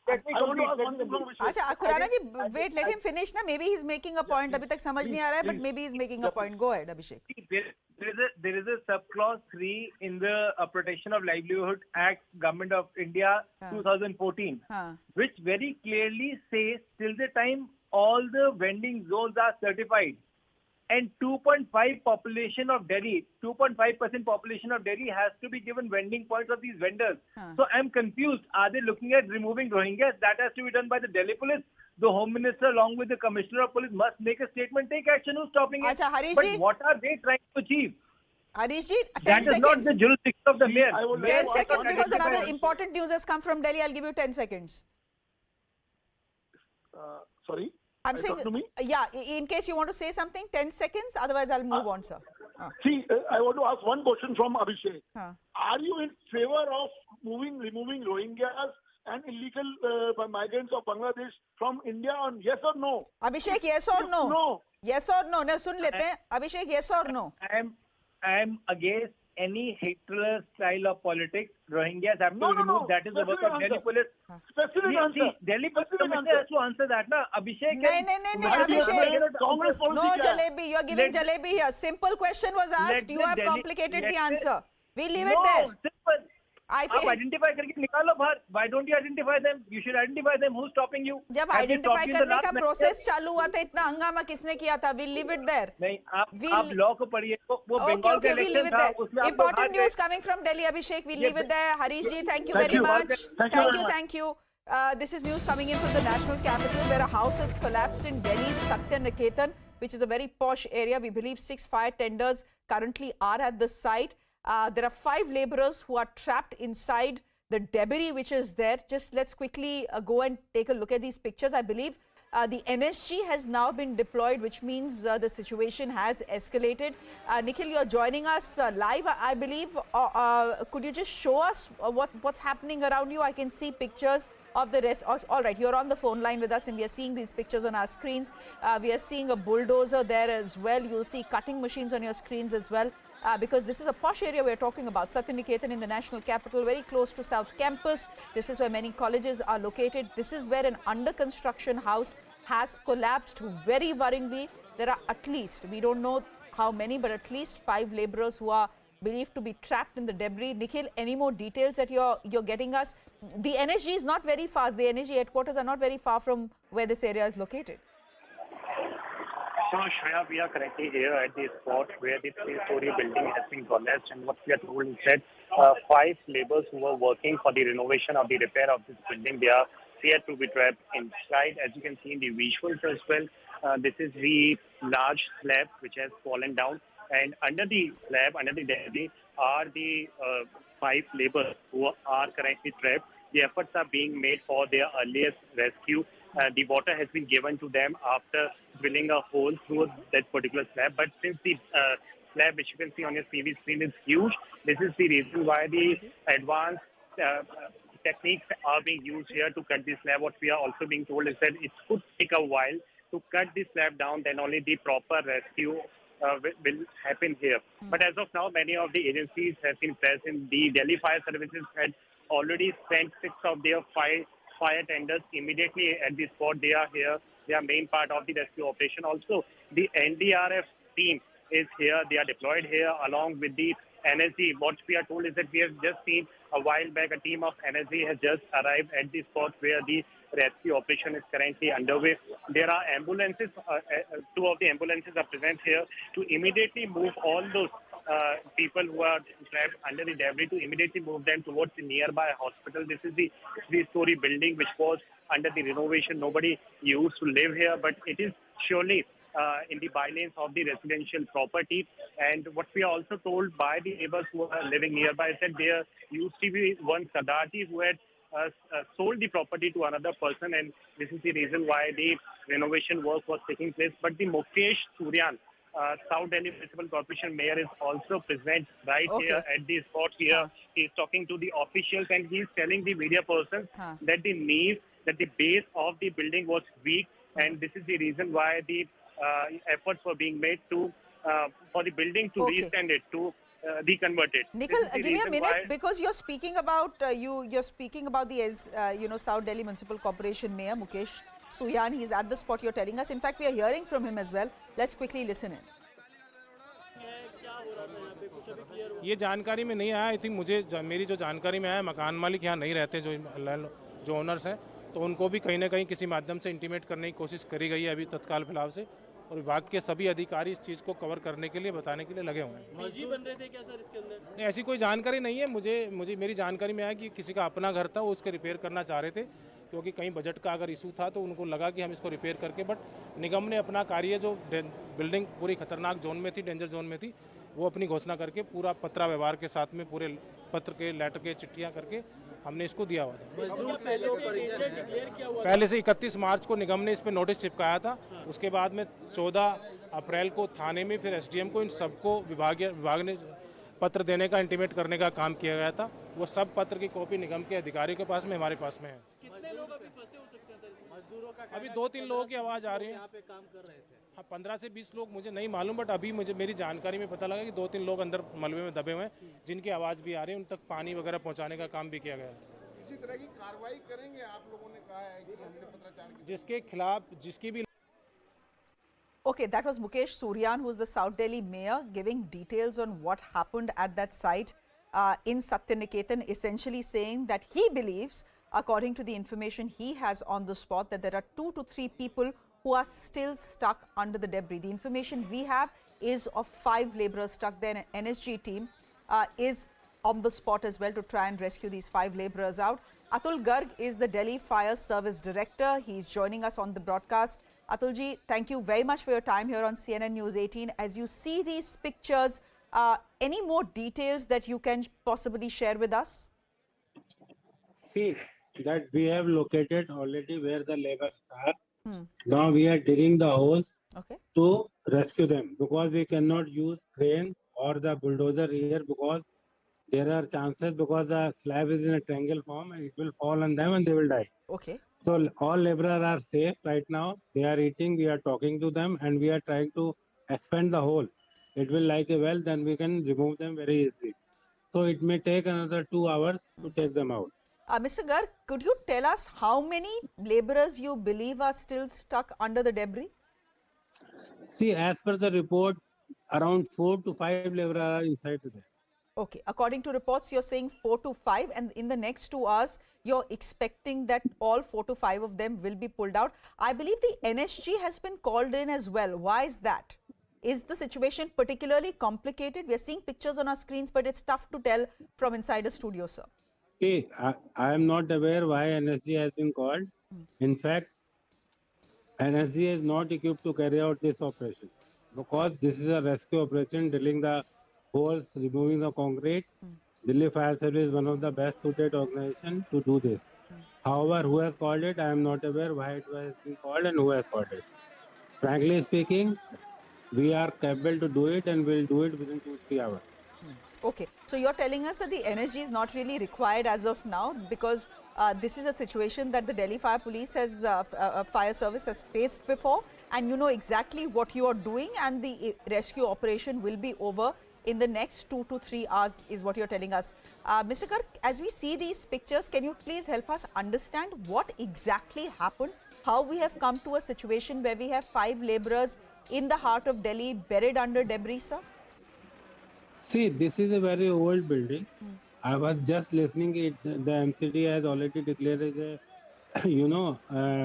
अच्छा खुराना जी, wait, let him finish ना. Maybe he's making a point. अभी तक समझ नहीं आ रहा है, but maybe he's making a point. Go ahead, Abhishek. There is a subclause 3 in the Protection of Livelihood Act, Government of India, 2014, which very clearly says till the time all the vending zones are certified. And 2.5% population of Delhi has to be given vending points of these vendors. So I'm confused. Are they looking at removing Rohingyas? That has to be done by the Delhi Police. The Home Minister along with the Commissioner of Police must make a statement, take action. Who's stopping it? But what are they trying to achieve? Harish ji, 10 that seconds. Is not the jurisdiction of the mayor. 10 seconds because another important news has come from Delhi. I'll give you 10 seconds. Sorry? I'm saying, talking to me? yeah, in case you want to say something, 10 seconds, otherwise I'll move on, sir. See, I want to ask one question from Abhishek. Huh. Are you in favor of removing Rohingyas and illegal migrants of Bangladesh from India on yes or no? Abhishek, yes or no? No. Yes or no? No, सुन लेते हैं. Abhishek, yes or no? I am against any Hitler style of politics. Rohingyas have to be removed. That is the work of Delhi police. Specific answer. Delhi police commissioner has to answer that. Na Abhishek. No, Abhishek. No, Jalebi. You are giving Jalebi here. Simple question was asked. You have complicated the answer. We leave it there. Simple. I think. आप identify करके निकालो बाहर. Why don't you identify them? You should identify them. Who's stopping you? जब identify करने का process चालू हुआ था, इतना हंगामा किसने किया था? We'll leave it there. नहीं, आप law को पढ़िए. वो बंगाल का election था. उसमें important news coming from Delhi, Abhishek. We'll leave it there. Harish ji, thank you very much. Thank you. This is news coming in from the national capital, where a house has collapsed in Delhi's Satya Niketan, which is a very posh area. We believe 6 fire tenders currently are at the site. There are 5 laborers who are trapped inside the debris which is there. Just let's quickly go and take a look at these pictures. I believe the NSG has now been deployed, which means the situation has escalated. Nikhil, you're joining us live, I believe. Could you just show us what's happening around you? I can see pictures of the rest. All right, you're on the phone line with us and we are seeing these pictures on our screens. We are seeing a bulldozer there as well. You'll see cutting machines on your screens as well. Because this is a posh area we're talking about, Satya Niketan in the national capital, very close to South Campus. This is where many colleges are located. This is where an under construction house has collapsed very worryingly. There are at least, we don't know how many, but at least 5 laborers who are believed to be trapped in the debris. Nikhil, any more details that you're getting us? The NSG is not very far. The NSG headquarters are not very far from where this area is located. So, Shreya, we are currently here at the spot where the 3-story building has been collapsed, and what we are told is that 5 laborers who were working for the renovation or the repair of this building, they are feared to be trapped inside. As you can see in the visuals as well, this is the large slab which has fallen down, and under the slab, under the debris, are the 5 laborers who are currently trapped. The efforts are being made for their earliest rescue. The water has been given to them after drilling a hole through that particular slab. But since the slab, which you can see on your TV screen, is huge, this is the reason why the advanced techniques are being used here to cut the slab. What we are also being told is that it could take a while to cut the slab down, then only the proper rescue will happen here. But as of now, many of the agencies have been present. The Delhi Fire Services had already sent 6 of their 5 fire tenders immediately at the spot. They are here. They are main part of the rescue operation. Also, the NDRF team is here. They are deployed here along with the NSG. What we are told is that we have just seen a while back, a team of NSG has just arrived at the spot where the rescue operation is currently underway. There are ambulances. 2 of the ambulances are present here to immediately move all those people who are trapped under the debris, to immediately move them towards the nearby hospital. This is the 3-story building which was under the renovation. Nobody used to live here, but it is surely in the bylanes of the residential property. And what we are also told by the neighbors who are living nearby is that there used to be one Sardarji who had sold the property to another person, and this is the reason why the renovation work was taking place. But the Mukesh Suryan, South Delhi Municipal Corporation Mayor, is also present right here at the spot here. He is talking to the officials and he is telling the media persons that the base of the building was weak, and this is the reason why the efforts were being made to for the building to restand it, to reconvert it. Nikhil, give me a minute, because you're speaking about you're speaking about the South Delhi Municipal Corporation Mayor Mukesh Suryan. He's at the spot, you're telling us. In fact, we are hearing from him as well. Let's quickly listen in. ये जानकारी में नहीं आया. I think मेरी जो जानकारी में आया, मकान मालिक यहाँ नहीं रहते, जो ओनर्स हैं, तो उनको भी कहीं ना कहीं किसी माध्यम से इंटीमेट करने की कोशिश करी गई है अभी तत्काल फिलहाल से, और विभाग के सभी अधिकारी इस चीज़ को कवर करने के लिए, बताने के लिए लगे हुए हैं. मस्जिद बन रहे थे क्या सर इसके अंदर? नहीं, ऐसी कोई जानकारी नहीं है. मेरी जानकारी में आया कि किसी का अपना घर था, वो उसके रिपेयर करना चाह रहे थे, क्योंकि कहीं बजट का अगर इशू था तो उनको लगा कि हम इसको रिपेयर करके, बट निगम ने अपना कार्य, जो बिल्डिंग पूरी खतरनाक जोन में थी, डेंजर जोन में थी, वो अपनी घोषणा करके पूरा पत्रा व्यवहार के साथ में पूरे पत्र के, लेटर के, चिट्ठियाँ करके हमने इसको दिया हुआ था। पहले से 31 मार्च को निगम ने इस पर नोटिस चिपकाया था। उसके बाद में 14 अप्रैल को थाने में, फिर एसडीएम को, इन सबको विभाग ने पत्र देने का, इंटीमेट करने का काम किया गया था। वो सब पत्र की कॉपी निगम के अधिकारियों के पास में, हमारे पास में है। कितने लोग अभी फंसे हो सकते हैं मजदूरों का? अभी 2-3 लोगों की आवाज़ आ रही है। यहाँ पे काम कर रहे थे। हाँ, 15 से 20 लोग, मुझे नहीं मालूम, बट अभी मुझे मेरी जानकारी में पता लगा कि 2-3 लोग अंदर मलबे में दबे हुए हैं, जिनकी आवाज़ भी आ रही है। उन तक पानी वगैरह पहुँचाने का काम भी किया गया है। इसी तरह की कार्रवाई करेंगे, आप लोगों ने कहा है कि हमने पत्राचार जिसके खिलाफ जिसकी भी। Okay, that was Mukesh Suryan, who's the South Delhi mayor, giving details on what happened at that site in Satyaniketan, essentially saying that he believes, according to the information he has on the spot, that there are 2 to 3 people who are still stuck under the debris. The information we have is of 5 laborers stuck there. An NSG team is on the spot as well to try and rescue these 5 laborers out. Atul Garg is the Delhi Fire Service Director. He's joining us on the broadcast. Atulji, thank you very much for your time here on CNN News 18. As you see these pictures, any more details that you can possibly share with us? See, that we have located already where the laborers are. Now we are digging the holes to rescue them, because we cannot use crane or the bulldozer here, because there are chances, because the slab is in a triangle form and it will fall on them and they will die. Okay. So all laborers are safe right now. They are eating, we are talking to them, and we are trying to expand the hole. It will like a well, then we can remove them very easily. So it may take another 2 hours to take them out. Mr. Garg, could you tell us how many laborers you believe are still stuck under the debris? See, as per the report, around 4 to 5 laborers are inside there. Okay, according to reports, you're saying 4 to 5, and in the next 2 hours, you're expecting that all 4 to 5 of them will be pulled out. I believe the NSG has been called in as well. Why is that? Is the situation particularly complicated? We're seeing pictures on our screens, but it's tough to tell from inside a studio, sir. Okay, I am not aware why NSG has been called. In fact, NSG is not equipped to carry out this operation, because this is a rescue operation drilling the holes, removing the concrete. Delhi Fire Service is one of the best suited organization to do this. However, who has called it, I am not aware why it has been called and who has called it. Frankly speaking, we are capable to do it, and we'll do it within 2-3 hours. Okay, so you're telling us that the energy is not really required as of now, because this is a situation that the Delhi Fire Police has, Fire Service has faced before, and you know exactly what you are doing, and the rescue operation will be over in the next 2 to 3 hours, is what you're telling us. Mr. Garg, as we see these pictures, can you please help us understand what exactly happened? How we have come to a situation where we have 5 laborers in the heart of Delhi buried under debris, sir? See, this is a very old building. I was just listening, the MCD has already declared as a,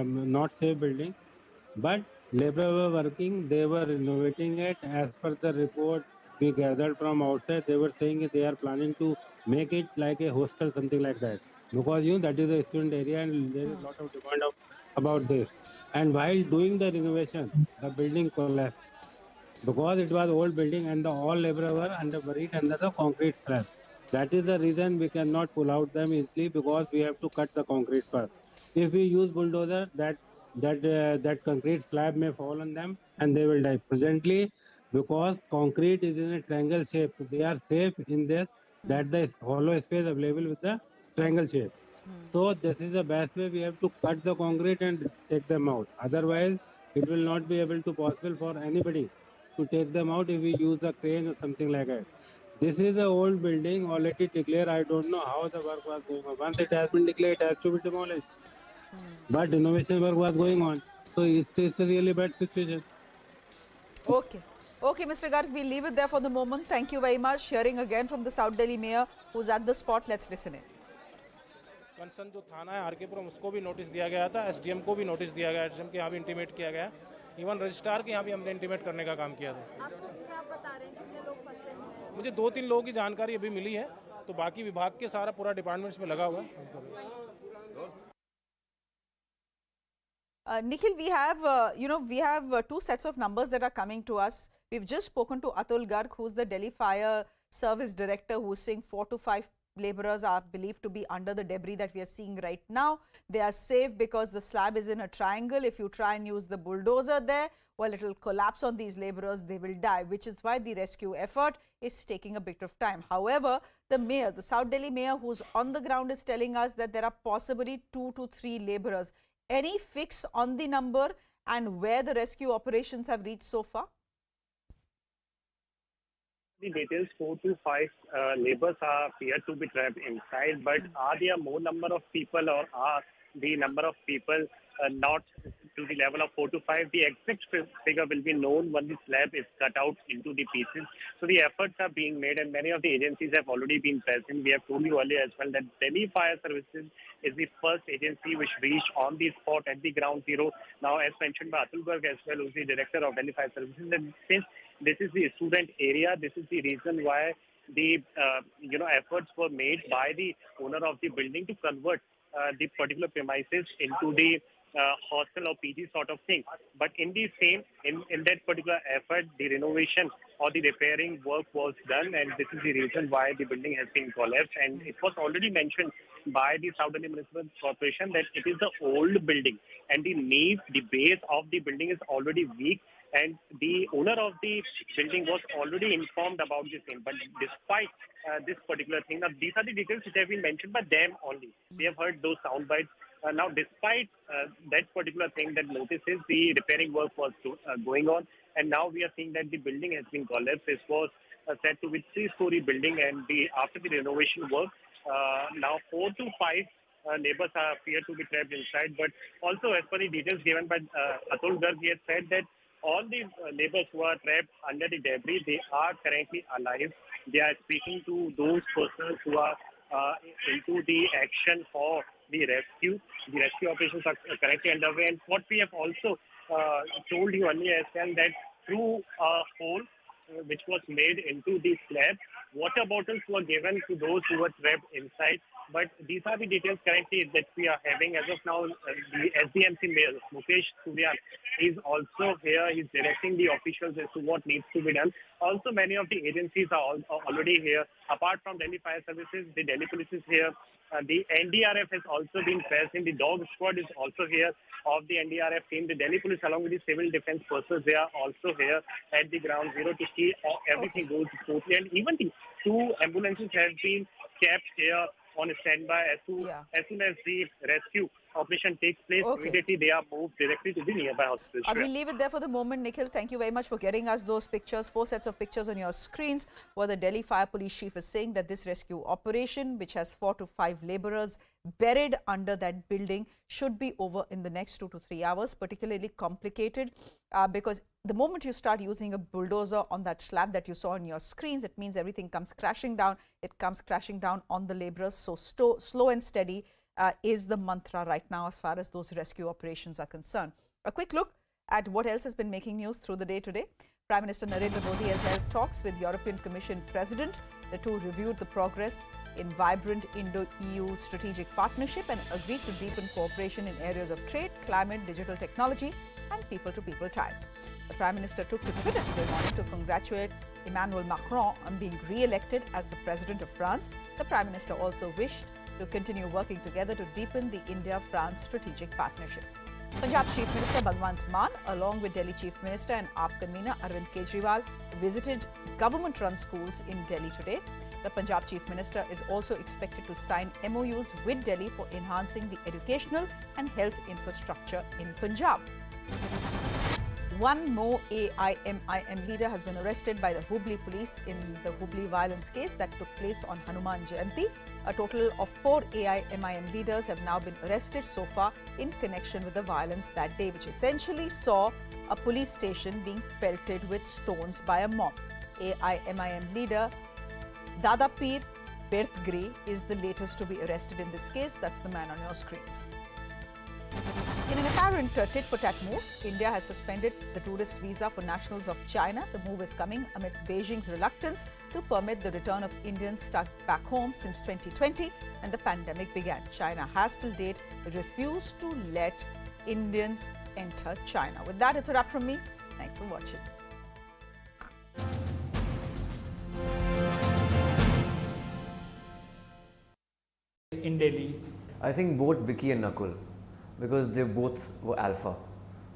not safe building. But laborers were working, they were renovating it. As per the report we gathered from outside, they were saying they are planning to make it like a hostel, something like that. Because that is a student area, and there is a lot of demand about this. And while doing the renovation, the building collapsed, because it was old building and all laborers were buried under the concrete slab. That is the reason we cannot pull out them easily, because we have to cut the concrete first. If we use bulldozer, that concrete slab may fall on them and they will die. Presently, because concrete is in a triangle shape, so they are safe in this, that the hollow space available with the triangle shape. So this is the best way. We have to cut the concrete and take them out. Otherwise, it will not be able to possible for anybody to take them out if we use a crane or something like that. This is an old building already declared. I don't know how the work was going on. Once it has been declared, it has to be demolished. But renovation work was going on. So it's a really bad situation. Okay. Okay, Mr. Garg, we'll leave it there for the moment. Thank you very much. Hearing again from the South Delhi mayor who's at the spot. Let's listen in. Concern जो थाना है आरकेपुरम, उसको भी notice दिया गया था, SDM को भी नोटिस दिया गया, एसडीएम के यहाँ भी इंटीमेट किया गया, इवन रजिस्ट्रार के यहाँ भी हमने इंटीमेट करने का काम किया था। आप क्या बता रहे हैं, कितने लोग फंसे हैं? मुझे 2-3 लोगों की जानकारी अभी मिली है, तो बाकी विभाग के सारा पूरा डिपार्टमेंट्स में लगा हुआ है। Nikhil, we have 2 sets of numbers that are coming to us. We've just spoken to Atul Garg, who's the Delhi Fire Service Director, who's saying 4 to 5 laborers are believed to be under the debris that we are seeing right now. They are safe because the slab is in a triangle. If you try and use the bulldozer there, well, it will collapse on these laborers. They will die, which is why the rescue effort is taking a bit of time. However, the mayor, the South Delhi mayor who's on the ground, is telling us that there are possibly 2 to 3 laborers. Any fix on the number and where the rescue operations have reached so far? The details, 4 to 5 laborers are feared to be trapped inside, but are there more number of people, or are the number of people not to the level of 4 to 5? The exact figure will be known when the slab is cut out into the pieces. So the efforts are being made, and many of the agencies have already been present. We have told you earlier as well that Delhi Fire Services is the first agency which reached on the spot at the ground zero. Now, as mentioned by Atul Garg as well, who's the director of Delhi Fire Services, and since this is the student area, this is the reason why the efforts were made by the owner of the building to convert the particular premises into the hostel or PG sort of thing. But in that particular effort, the renovation or the repairing work was done, and this is the reason why the building has been collapsed. And it was already mentioned by the South Delhi Municipal Corporation that it is the old building, and the base of the building is already weak, and the owner of the building was already informed about the same. But despite this particular thing, now these are the details which have been mentioned by them only. We have heard those sound bites. Now, despite that particular thing, that notices, the repairing work was going on, and now we are seeing that the building has been collapsed. This was said to be 3-story building, and after the renovation work, now 4 to 5 neighbors are feared to be trapped inside. But also, as per the details given by Atul Garg, he has said that all the neighbors who are trapped under the debris, they are currently alive. They are speaking to those persons who are into the action for the rescue. The rescue operations are currently underway. And what we have also told you earlier as well, that through a hole which was made into the slab, water bottles were given to those who were trapped inside. But these are the details currently that we are having. As of now, the SDMC Mayor, Mukesh Surya, is also here. He's directing the officials as to what needs to be done. Also, many of the agencies are already here. Apart from Delhi Fire Services, the Delhi Police is here. The NDRF has also been present. The dog squad is also here of the NDRF team. The Delhi Police, along with the civil defense forces, they are also here at the ground zero to see everything goes smoothly. And even the 2 ambulances have been kept here on standby as soon as the rescue operation takes place. Immediately they are moved directly to the nearby hospital. We'll leave it there for the moment. Nikhil, thank you very much for getting us those pictures, 4 sets of pictures on your screens, where the Delhi Fire Police Chief is saying that this rescue operation, which has 4 to 5 laborers buried under that building, should be over in the next 2 to 3 hours. Particularly complicated because the moment you start using a bulldozer on that slab that you saw on your screens, it means everything comes crashing down. It comes crashing down on the laborers. So slow and steady is the mantra right now as far as those rescue operations are concerned. A quick look at what else has been making news through the day today. Prime Minister Narendra Modi has held talks with European Commission President. The two reviewed the progress in vibrant Indo-EU strategic partnership and agreed to deepen cooperation in areas of trade, climate, digital technology and people-to-people ties. The Prime Minister took to Twitter today morning to congratulate Emmanuel Macron on being re-elected as the President of France. The Prime Minister also wished to continue working together to deepen the India-France strategic partnership. Punjab Chief Minister Bhagwant Mann, along with Delhi Chief Minister and AAP convener Arvind Kejriwal, visited government-run schools in Delhi today. The Punjab Chief Minister is also expected to sign MOUs with Delhi for enhancing the educational and health infrastructure in Punjab. One more AIMIM leader has been arrested by the Hubli police in the Hubli violence case that took place on Hanuman Jayanti. A total of 4 AIMIM leaders have now been arrested so far in connection with the violence that day, which essentially saw a police station being pelted with stones by a mob. AIMIM leader Dada Peer Berthgre is the latest to be arrested in this case. That's the man on your screens. In an apparent tit-for-tat move, India has suspended the tourist visa for nationals of China. The move is coming amidst Beijing's reluctance to permit the return of Indians stuck back home since 2020 when the pandemic began. China has till date refused to let Indians enter China. With that, it's a wrap from me. Thanks for watching. in Delhi? I think both Vicky and Nakul, because they both were alpha.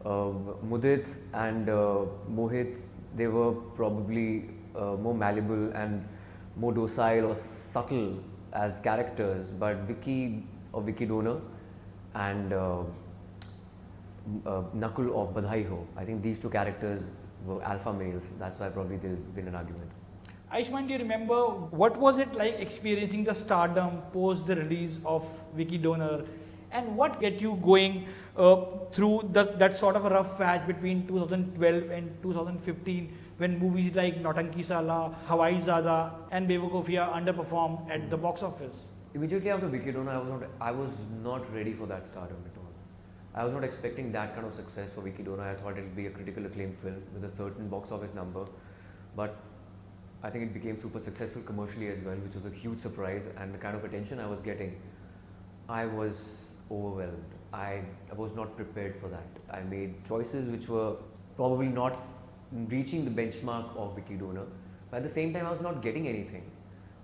Mudit and Mohit, they were probably more malleable and more docile or subtle as characters, but Vicky or Vicky Donor and Nakul of Badhai Ho, I think these two characters were alpha males. That's why probably there's been an argument. Aishman, do you remember what was it like experiencing the stardom post the release of Vicky Donor, and what get you going through that sort of a rough patch between 2012 and 2015 when movies like Nautanki Sala, Hawai Zada and Bewakofia underperformed at the box office? Immediately after Vicky Donor, I was not ready for that stardom at all. I was not expecting that kind of success for Vicky Donor. I thought it would be a critical acclaim film with a certain box office number, but I think it became super successful commercially as well, which was a huge surprise, and the kind of attention I was getting, I was overwhelmed. I was not prepared for that. I made choices which were probably not reaching the benchmark of Vicky Donor, but at the same time I was not getting anything.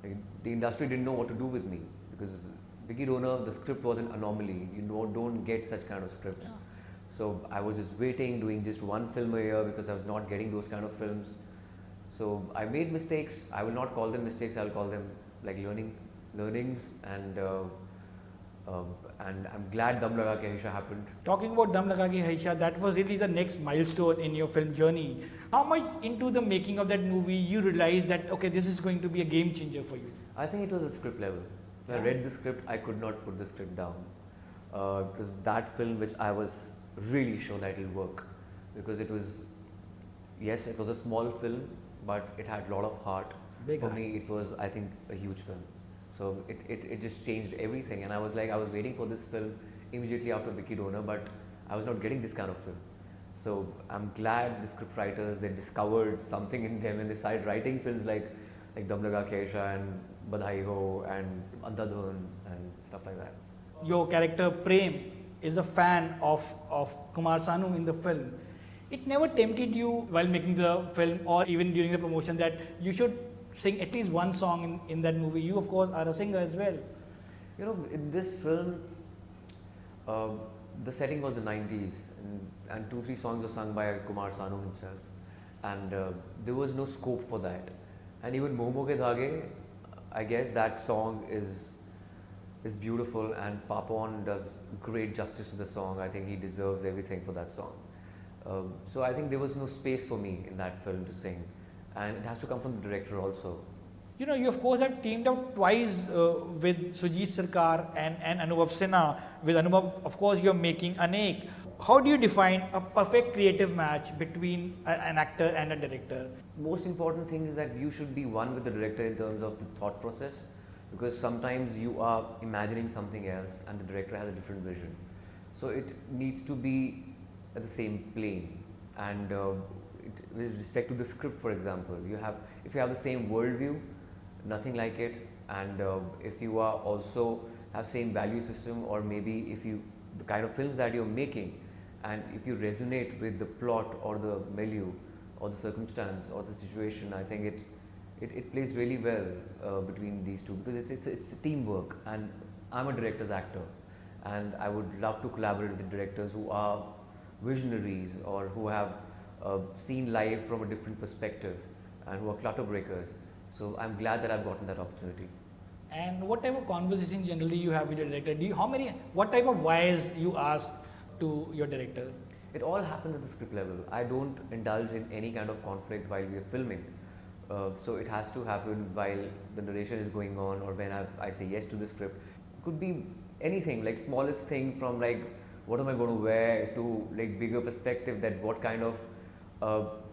Like, the industry didn't know what to do with me, because Vicky Donor, the script was an anomaly. You don't get such kind of scripts. So I was just waiting, doing just one film a year because I was not getting those kind of films. So I made mistakes. I will not call them mistakes. I'll call them like learnings, and I'm glad Dum Laga Ke Haisha happened. Talking about Dum Laga Ke Haisha, that was really the next milestone in your film journey. How much into the making of that movie you realized that okay, this is going to be a game changer for you? I think it was at script level. When I read the script, I could not put the script down. It was that film which I was really sure that it will work, because it was, yes, it was a small film, but it had a lot of heart. For me, it was, I think, a huge film. So it just changed everything, and I was waiting for this film immediately after Vicky Donor, but I was not getting this kind of film. So I'm glad the script writers, they discovered something in them and they started writing films like Dum Laga Ke Haisha and Badhai Ho and Andhadhun and stuff like that. Your character Prem is a fan of Kumar Sanu in the film. It never tempted you while making the film or even during the promotion that you should sing at least one song in that movie? You of course are a singer as well. You know, in this film, the setting was the 90s, and 2-3 songs were sung by Kumar Sanu himself, and there was no scope for that. And even Momo Ke Dhage, I guess that song is beautiful, and Papon does great justice to the song. I think he deserves everything for that song. So I think there was no space for me in that film to sing, and it has to come from the director also. You know, you of course have teamed up twice with Sujit Sarkar and Anubhav Sinha. With Anubhav, of course, you're making Anek. How do you define a perfect creative match between an actor and a director? Most important thing is that you should be one with the director in terms of the thought process, because sometimes you are imagining something else and the director has a different vision. So it needs to be at the same plane, and with respect to the script, for example, if you have the same worldview, nothing like it, and if you are also have same value system, or maybe if you the kind of films that you're making, and if you resonate with the plot or the milieu or the circumstance or the situation, I think it plays really well between these two, because it's a teamwork, and I'm a director's actor, and I would love to collaborate with the directors who are visionaries or who have seen life from a different perspective and who are clutter breakers. So I'm glad that I've gotten that opportunity. And what type of conversation generally you have with your director? What type of whys you ask to your director? It all happens at the script level. I don't indulge in any kind of conflict while we are filming. So it has to happen while the narration is going on, or when I say yes to the script. It could be anything, like smallest thing from like what am I going to wear to like bigger perspective, that what kind of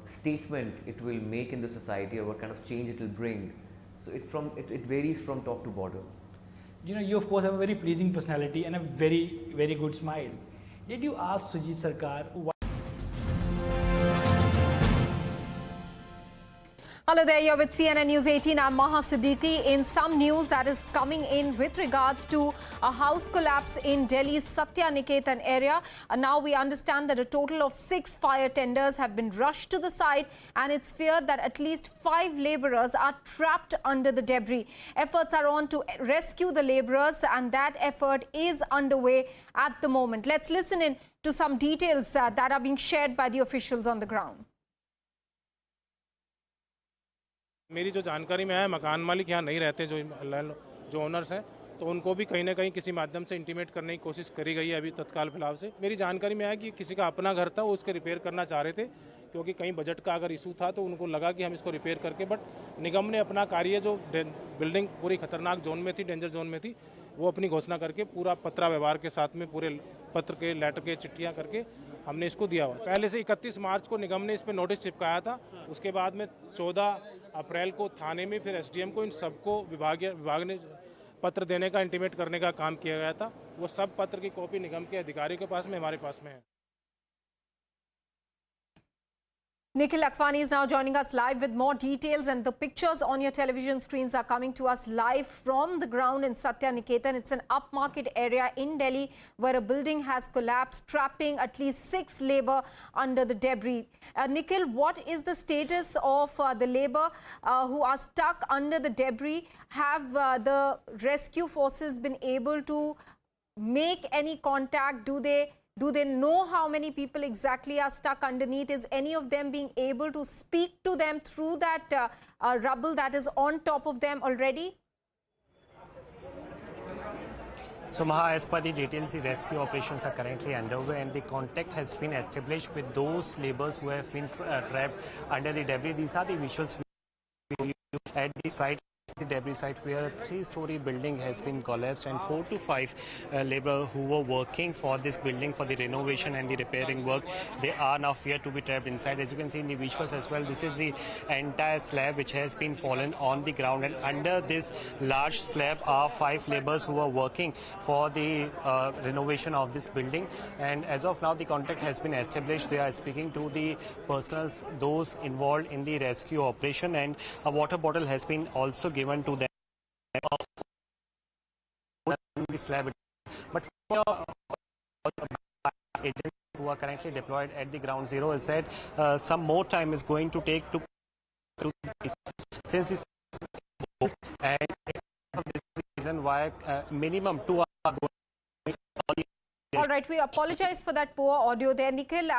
statement it will make in the society, or what kind of change it will bring. So it varies from top to bottom. You know, you of course have a very pleasing personality and a very, very good smile. Did you ask Sujit Sarkar why? Hello there, you're with CNN News 18. I'm Maha Siddiqui. In some news that is coming in with regards to a house collapse in Delhi's Satya Niketan area. Now we understand that a total of 6 fire tenders have been rushed to the site, and it's feared that at least 5 laborers are trapped under the debris. Efforts are on to rescue the laborers, and that effort is underway at the moment. Let's listen in to some details that are being shared by the officials on the ground. मेरी जो जानकारी में है, मकान मालिक यहाँ नहीं रहते, जो ओनर्स हैं, तो उनको भी कहीं ना कहीं किसी माध्यम से इंटीमेट करने की कोशिश करी गई है अभी तत्काल फिलहाल से। मेरी जानकारी में है कि किसी का अपना घर था, वो उसके रिपेयर करना चाह रहे थे, क्योंकि कहीं बजट का अगर इशू था तो उनको लगा कि हम इसको रिपेयर करके, बट निगम ने अपना कार्य, जो बिल्डिंग पूरी खतरनाक जोन में थी, डेंजर जोन में थी, वो अपनी घोषणा करके पूरा पत्रा व्यवहार के साथ में पूरे पत्र के, लेटर के, चिट्ठियाँ करके हमने इसको दिया हुआ। पहले से 31 मार्च को निगम ने इस पर नोटिस चिपकाया था, उसके बाद में 14 अप्रैल को थाने में, फिर एसडीएम को, इन सबको विभाग ने पत्र देने का, इंटीमेट करने का काम किया गया था। वो सब पत्र की कॉपी निगम के अधिकारियों के पास में, हमारे पास में है। Nikhil Lakhwani is now joining us live with more details, and the pictures on your television screens are coming to us live from the ground in Satya Niketan. It's an upmarket area in Delhi where a building has collapsed, trapping at least 6 labor under the debris. Nikhil, what is the status of the labor who are stuck under the debris? Have the rescue forces been able to make any contact? Do they know how many people exactly are stuck underneath? Is any of them being able to speak to them through that rubble that is on top of them already? So Maha, as per the details, the rescue operations are currently underway, and the contact has been established with those laborers who have been trapped under the debris. These are the visuals we at the site. The debris site where a 3-story building has been collapsed, and 4 to 5 laborers who were working for this building for the renovation and the repairing work, they are now feared to be trapped inside. As you can see in the visuals as well, this is the entire slab which has been fallen on the ground, and under this large slab are 5 laborers who are working for the renovation of this building. And as of now, the contact has been established. They are speaking to the personals, those involved in the rescue operation, and a water bottle has been also given to them. But agents who are currently deployed at the ground zero has said some more time is going to take to since this, and this is the reason why minimum 2 hours are going. All right, we apologize for that poor audio there, Nikhil.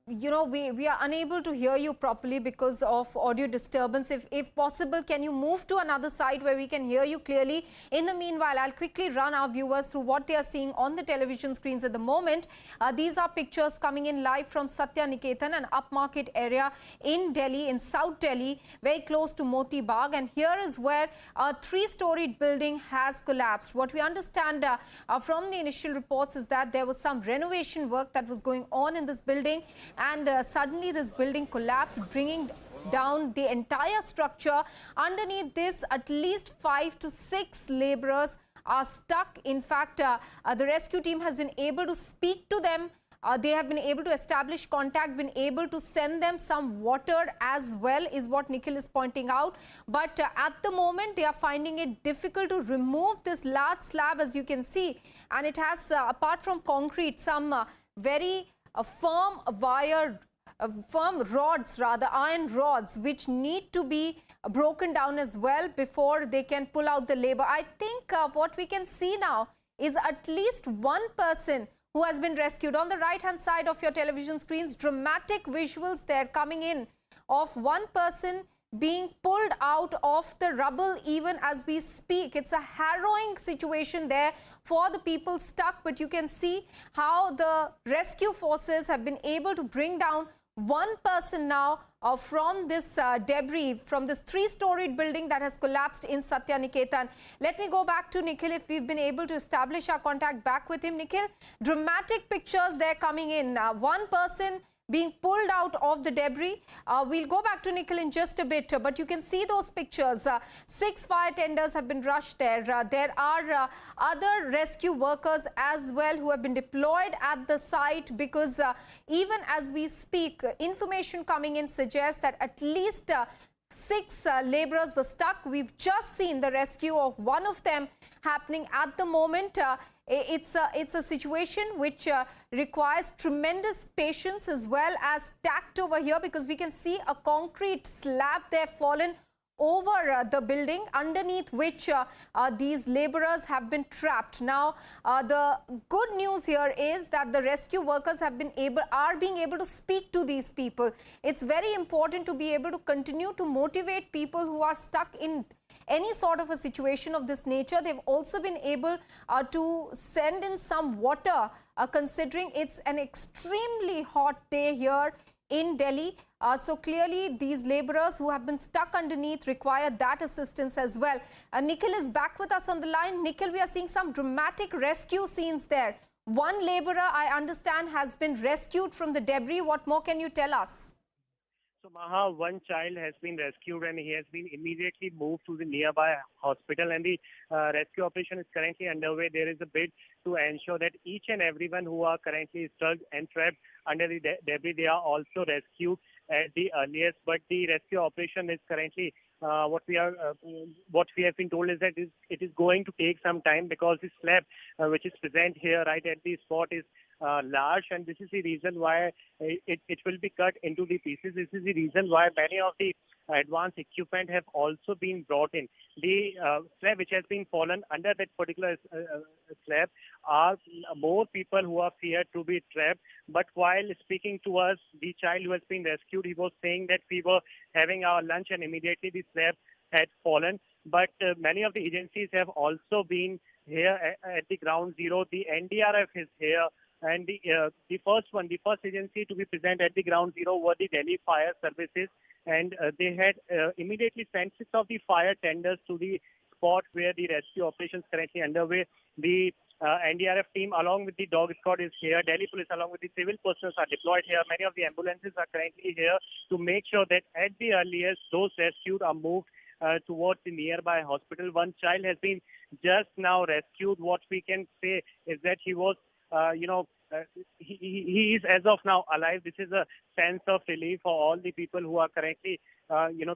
You know, we are unable to hear you properly because of audio disturbance. If possible, can you move to another side where we can hear you clearly? In the meanwhile, I'll quickly run our viewers through what they are seeing on the television screens at the moment. These are pictures coming in live from Satya Niketan, an upmarket area in Delhi, in South Delhi, very close to Moti Bagh. And here is where a 3-storied building has collapsed. What we understand from the initial reports is that there was some renovation work that was going on in this building, and suddenly this building collapsed, bringing down the entire structure. Underneath this, at least 5 to 6 laborers are stuck. In fact, the rescue team has been able to speak to them. They have been able to establish contact, been able to send them some water as well, is what Nikhil is pointing out. But at the moment, they are finding it difficult to remove this large slab, as you can see. And it has, apart from concrete, some very firm rods, iron rods, which need to be broken down as well before they can pull out the labor. I think what we can see now is at least one person who has been rescued. On the right-hand side of your television screens, dramatic visuals there coming in of one person being pulled out of the rubble even as we speak. It's a harrowing situation there for the people stuck, but you can see how the rescue forces have been able to bring down one person now from this debris, from this 3-storied building that has collapsed in Satya Niketan. Let me go back to Nikhil if we've been able to establish our contact back with him. Nikhil, dramatic pictures there coming in. One person being pulled out of the debris. We'll go back to Nikhil in just a bit, but you can see those pictures. 6 fire tenders have been rushed there. There are other rescue workers as well who have been deployed at the site, because even as we speak, information coming in suggests that at least 6 laborers were stuck. We've just seen the rescue of one of them happening at the moment. It's a situation which requires tremendous patience as well as tact over here, because we can see a concrete slab there fallen over the building underneath which these laborers have been trapped. Now, the good news here is that the rescue workers are being able to speak to these people. It's very important to be able to continue to motivate people who are stuck in any sort of a situation of this nature. They've also been able to send in some water, considering it's an extremely hot day here in Delhi. So clearly these laborers who have been stuck underneath require that assistance as well. Nikhil is back with us on the line. Nikhil, we are seeing some dramatic rescue scenes there. One laborer, I understand, has been rescued from the debris. What more can you tell us? So Maha, one child has been rescued and he has been immediately moved to the nearby hospital, and the rescue operation is currently underway. There is a bid to ensure that each and everyone who are currently stuck and trapped under the debris, they are also rescued at the earliest. But the rescue operation is currently what we have been told is that it is going to take some time, because the slab which is present here right at the spot is large, and this is the reason why it will be cut into the pieces. This is the reason why many of the advanced equipment have also been brought in. The slab which has been fallen under that particular slab are more people who are feared to be trapped. But while speaking to us, the child who has been rescued, he was saying that we were having our lunch and immediately the slab had fallen. But many of the agencies have also been here at the ground zero. The NDRF is here. And the first agency to be present at the ground zero were the Delhi Fire Services, and they had immediately sent 6 of the fire tenders to the spot where the rescue operations currently underway. The NDRF team along with the dog squad is here. Delhi police along with the civil personnel are deployed here. Many of the ambulances are currently here to make sure that at the earliest those rescued are moved towards the nearby hospital. One child has been just now rescued. What we can say is that he was he is as of now alive. This is a sense of relief for all the people who are currently,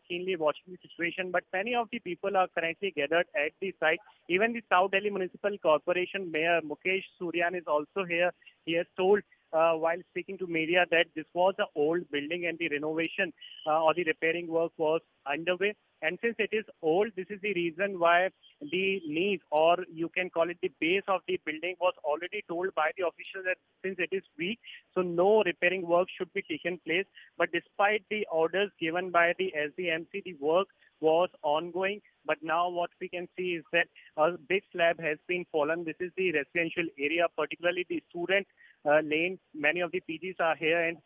keenly watching the situation. But many of the people are currently gathered at the site. Even the South Delhi Municipal Corporation Mayor Mukesh Suryan is also here. He has told while speaking to media that this was an old building and the renovation or the repairing work was underway. And since it is old, this is the reason why the knees, or you can call it the base of the building, was already told by the officials that since it is weak, so no repairing work should be taken place. But despite the orders given by the SDMC, the work was ongoing. But now what we can see is that a big slab has been fallen. This is the residential area, particularly the student lane. Many of the PGs are here, and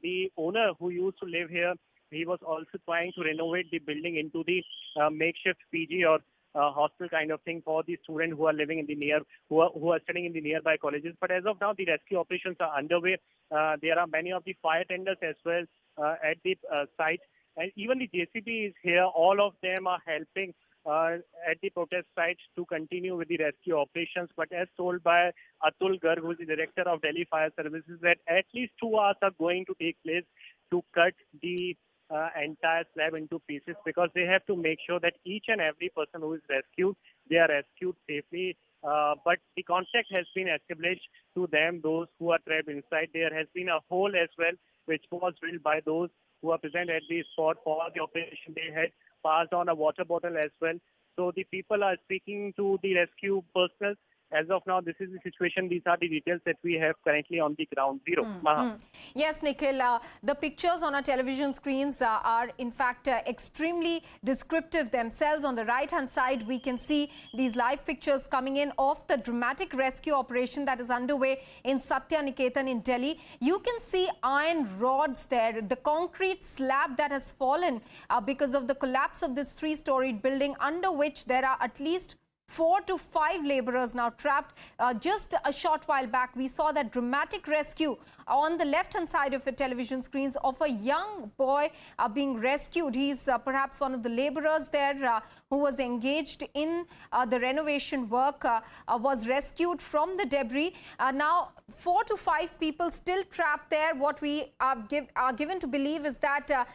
the owner who used to live here, he was also trying to renovate the building into the makeshift PG or hostel kind of thing for the students who are living in the who are studying in the nearby colleges. But as of now, the rescue operations are underway. There are many of the fire tenders as well at the site, and even the JCB is here. All of them are helping at the protest site to continue with the rescue operations. But as told by Atul Garg, who is the director of Delhi Fire Services, that at least 2 hours are going to take place to cut the entire slab into pieces, because they have to make sure that each and every person who is rescued, they are rescued safely. But the contact has been established to them, those who are trapped inside. There has been a hole as well, which was drilled by those who are present at the spot for the operation. They had passed on a water bottle as well. So the people are speaking to the rescue personnel. As of now, this is the situation. These are the details that we have currently on the ground zero. Yes, Nikhil, the pictures on our television screens are in fact extremely descriptive themselves. On the right-hand side, we can see these live pictures coming in of the dramatic rescue operation that is underway in Satya Niketan in Delhi. You can see iron rods there, the concrete slab that has fallen because of the collapse of this 3-storied building, under which there are at least 4 to 5 laborers now trapped. Just a short while back, we saw that dramatic rescue on the left-hand side of your television screens of a young boy being rescued. He's perhaps one of the laborers there who was engaged in the renovation work, was rescued from the debris. Now, 4 to 5 people still trapped there. What we are given to believe is that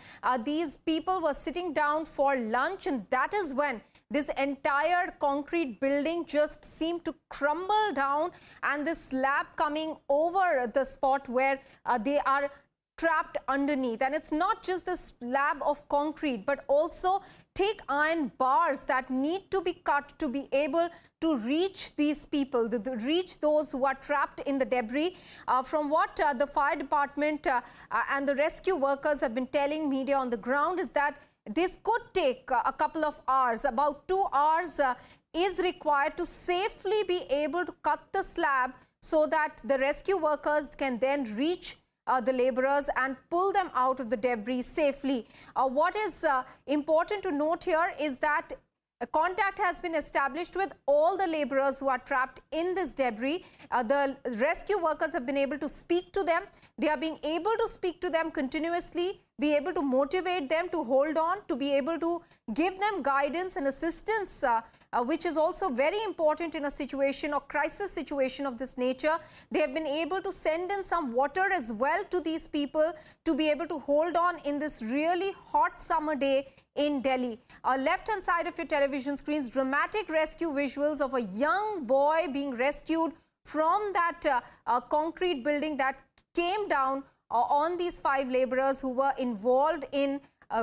these people were sitting down for lunch, and that is when this entire concrete building just seemed to crumble down, and this slab coming over the spot where they are trapped underneath. And it's not just the slab of concrete, but also thick iron bars that need to be cut to be able to reach these people, to reach those who are trapped in the debris. From what the fire department and the rescue workers have been telling media on the ground is that this could take a couple of hours. About 2 hours is required to safely be able to cut the slab so that the rescue workers can then reach the laborers and pull them out of the debris safely. What is important to note here is that a contact has been established with all the laborers who are trapped in this debris. The rescue workers have been able to speak to them. They are being able to speak to them continuously, be able to motivate them to hold on, to be able to give them guidance and assistance, which is also very important in a situation or crisis situation of this nature. They have been able to send in some water as well to these people to be able to hold on in this really hot summer day in Delhi. Left-hand side of your television screens, dramatic rescue visuals of a young boy being rescued from that concrete building that came down on these 5 laborers who were involved in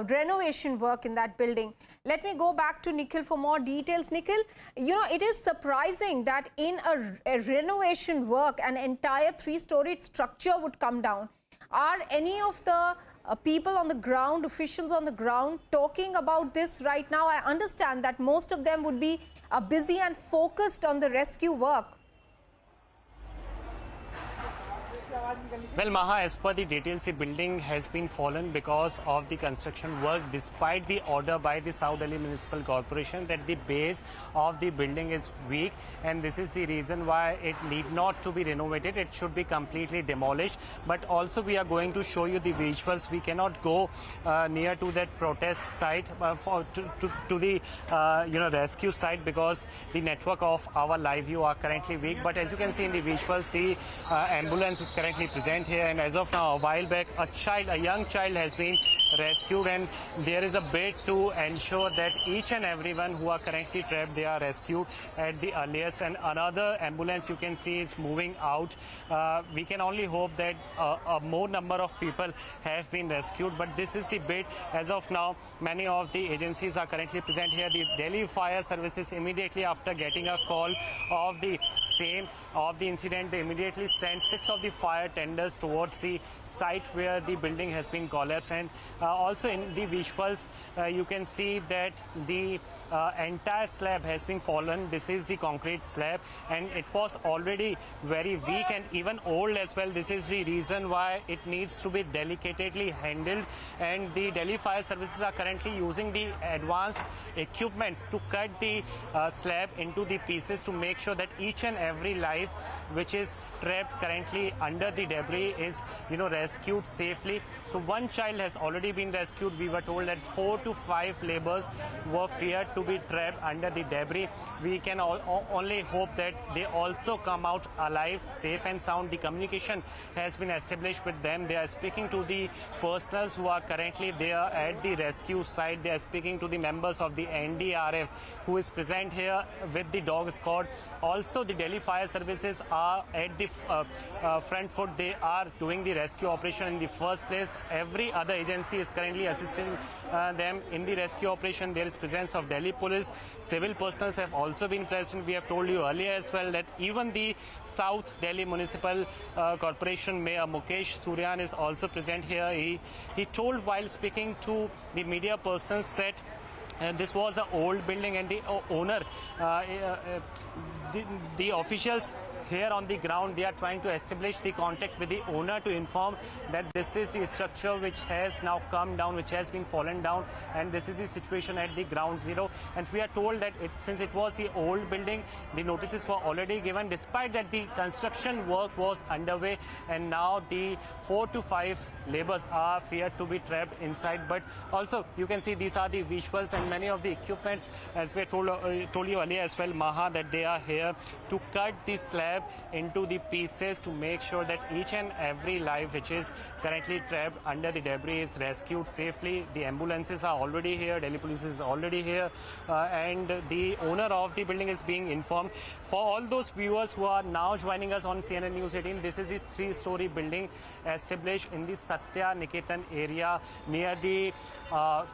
renovation work in that building. Let me go back to Nikhil for more details. Nikhil, you know, it is surprising that in a renovation work, an entire 3-storied structure would come down. Are any of the people on the ground, officials on the ground, talking about this right now? I understand that most of them would be busy and focused on the rescue work. Well, Maha, as per the details, the building has been fallen because of the construction work, despite the order by the South Delhi Municipal Corporation that the base of the building is weak, and this is the reason why it need not to be renovated. It should be completely demolished. But also we are going to show you the visuals. We cannot go near to that protest site to the rescue site because the network of our live view are currently weak. But as you can see in the visuals, the ambulance is currently present here, and as of now, a while back, a young child has been rescued, and there is a bid to ensure that each and everyone who are currently trapped, they are rescued at the earliest. And another ambulance you can see is moving out. We can only hope that a more number of people have been rescued, but this is the bid. As of now, many of the agencies are currently present here. The Delhi Fire Services, immediately after getting a call of the incident, they immediately sent 6 of the fire tenders towards the site where the building has been collapsed. And also in the visuals, you can see that the entire slab has been fallen. This is the concrete slab, and it was already very weak and even old as well. This is the reason why it needs to be delicately handled, and the Delhi Fire Services are currently using the advanced equipments to cut the slab into the pieces to make sure that each and every life which is trapped currently under the debris is rescued safely. So one child has already been rescued. We were told that 4 to 5 laborers were feared to be trapped under the debris. We can only hope that they also come out alive, safe and sound. The communication has been established with them. They are speaking to the personals who are currently there at the rescue site. They are speaking to the members of the NDRF who is present here with the dog squad. Also, the Delhi Fire Services are at the front foot. They are doing the rescue operation in the first place. Every other agency is currently assisting them in the rescue operation. There is presence of Delhi Police. Civil personals have also been present. We have told you earlier as well that even the South Delhi Municipal Corporation Mayor Mukesh Suryan is also present here. He told while speaking to the media persons that this was an old building, and the owner, the officials here on the ground, they are trying to establish the contact with the owner to inform that this is the structure which has now come down, which has been fallen down, and this is the situation at the ground zero. And we are told that since it was the old building, the notices were already given, despite that the construction work was underway, and now the 4 to 5 laborers are feared to be trapped inside. But also you can see these are the visuals and many of the equipments, as we told you earlier as well, Maha, that they are here to cut the slab into the pieces to make sure that each and every life which is currently trapped under the debris is rescued safely. The ambulances are already here, Delhi police is already here, and the owner of the building is being informed. For all those viewers who are now joining us on CNN News 18, this is the 3-story building established in the Satya Niketan area near the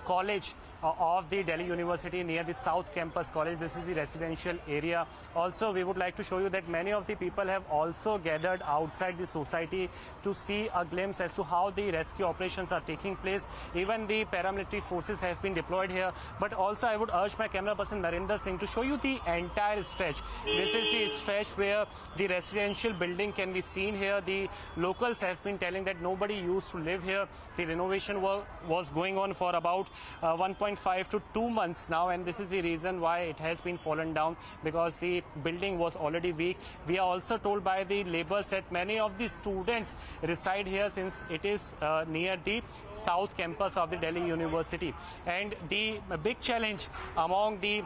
college of the Delhi University, near the South Campus College. This is the residential area. Also, we would like to show you that many of the people have also gathered outside the society to see a glimpse as to how the rescue operations are taking place. Even the paramilitary forces have been deployed here. But also, I would urge my camera person Narendra Singh to show you the entire stretch. This is the stretch where the residential building can be seen here. The locals have been telling that nobody used to live here. The renovation work was going on for about 1.5 to 2 months now, and this is the reason why it has been fallen down, because the building was already weak. We are also told by the laborers that many of the students reside here since it is near the South Campus of the Delhi University. And the big challenge among the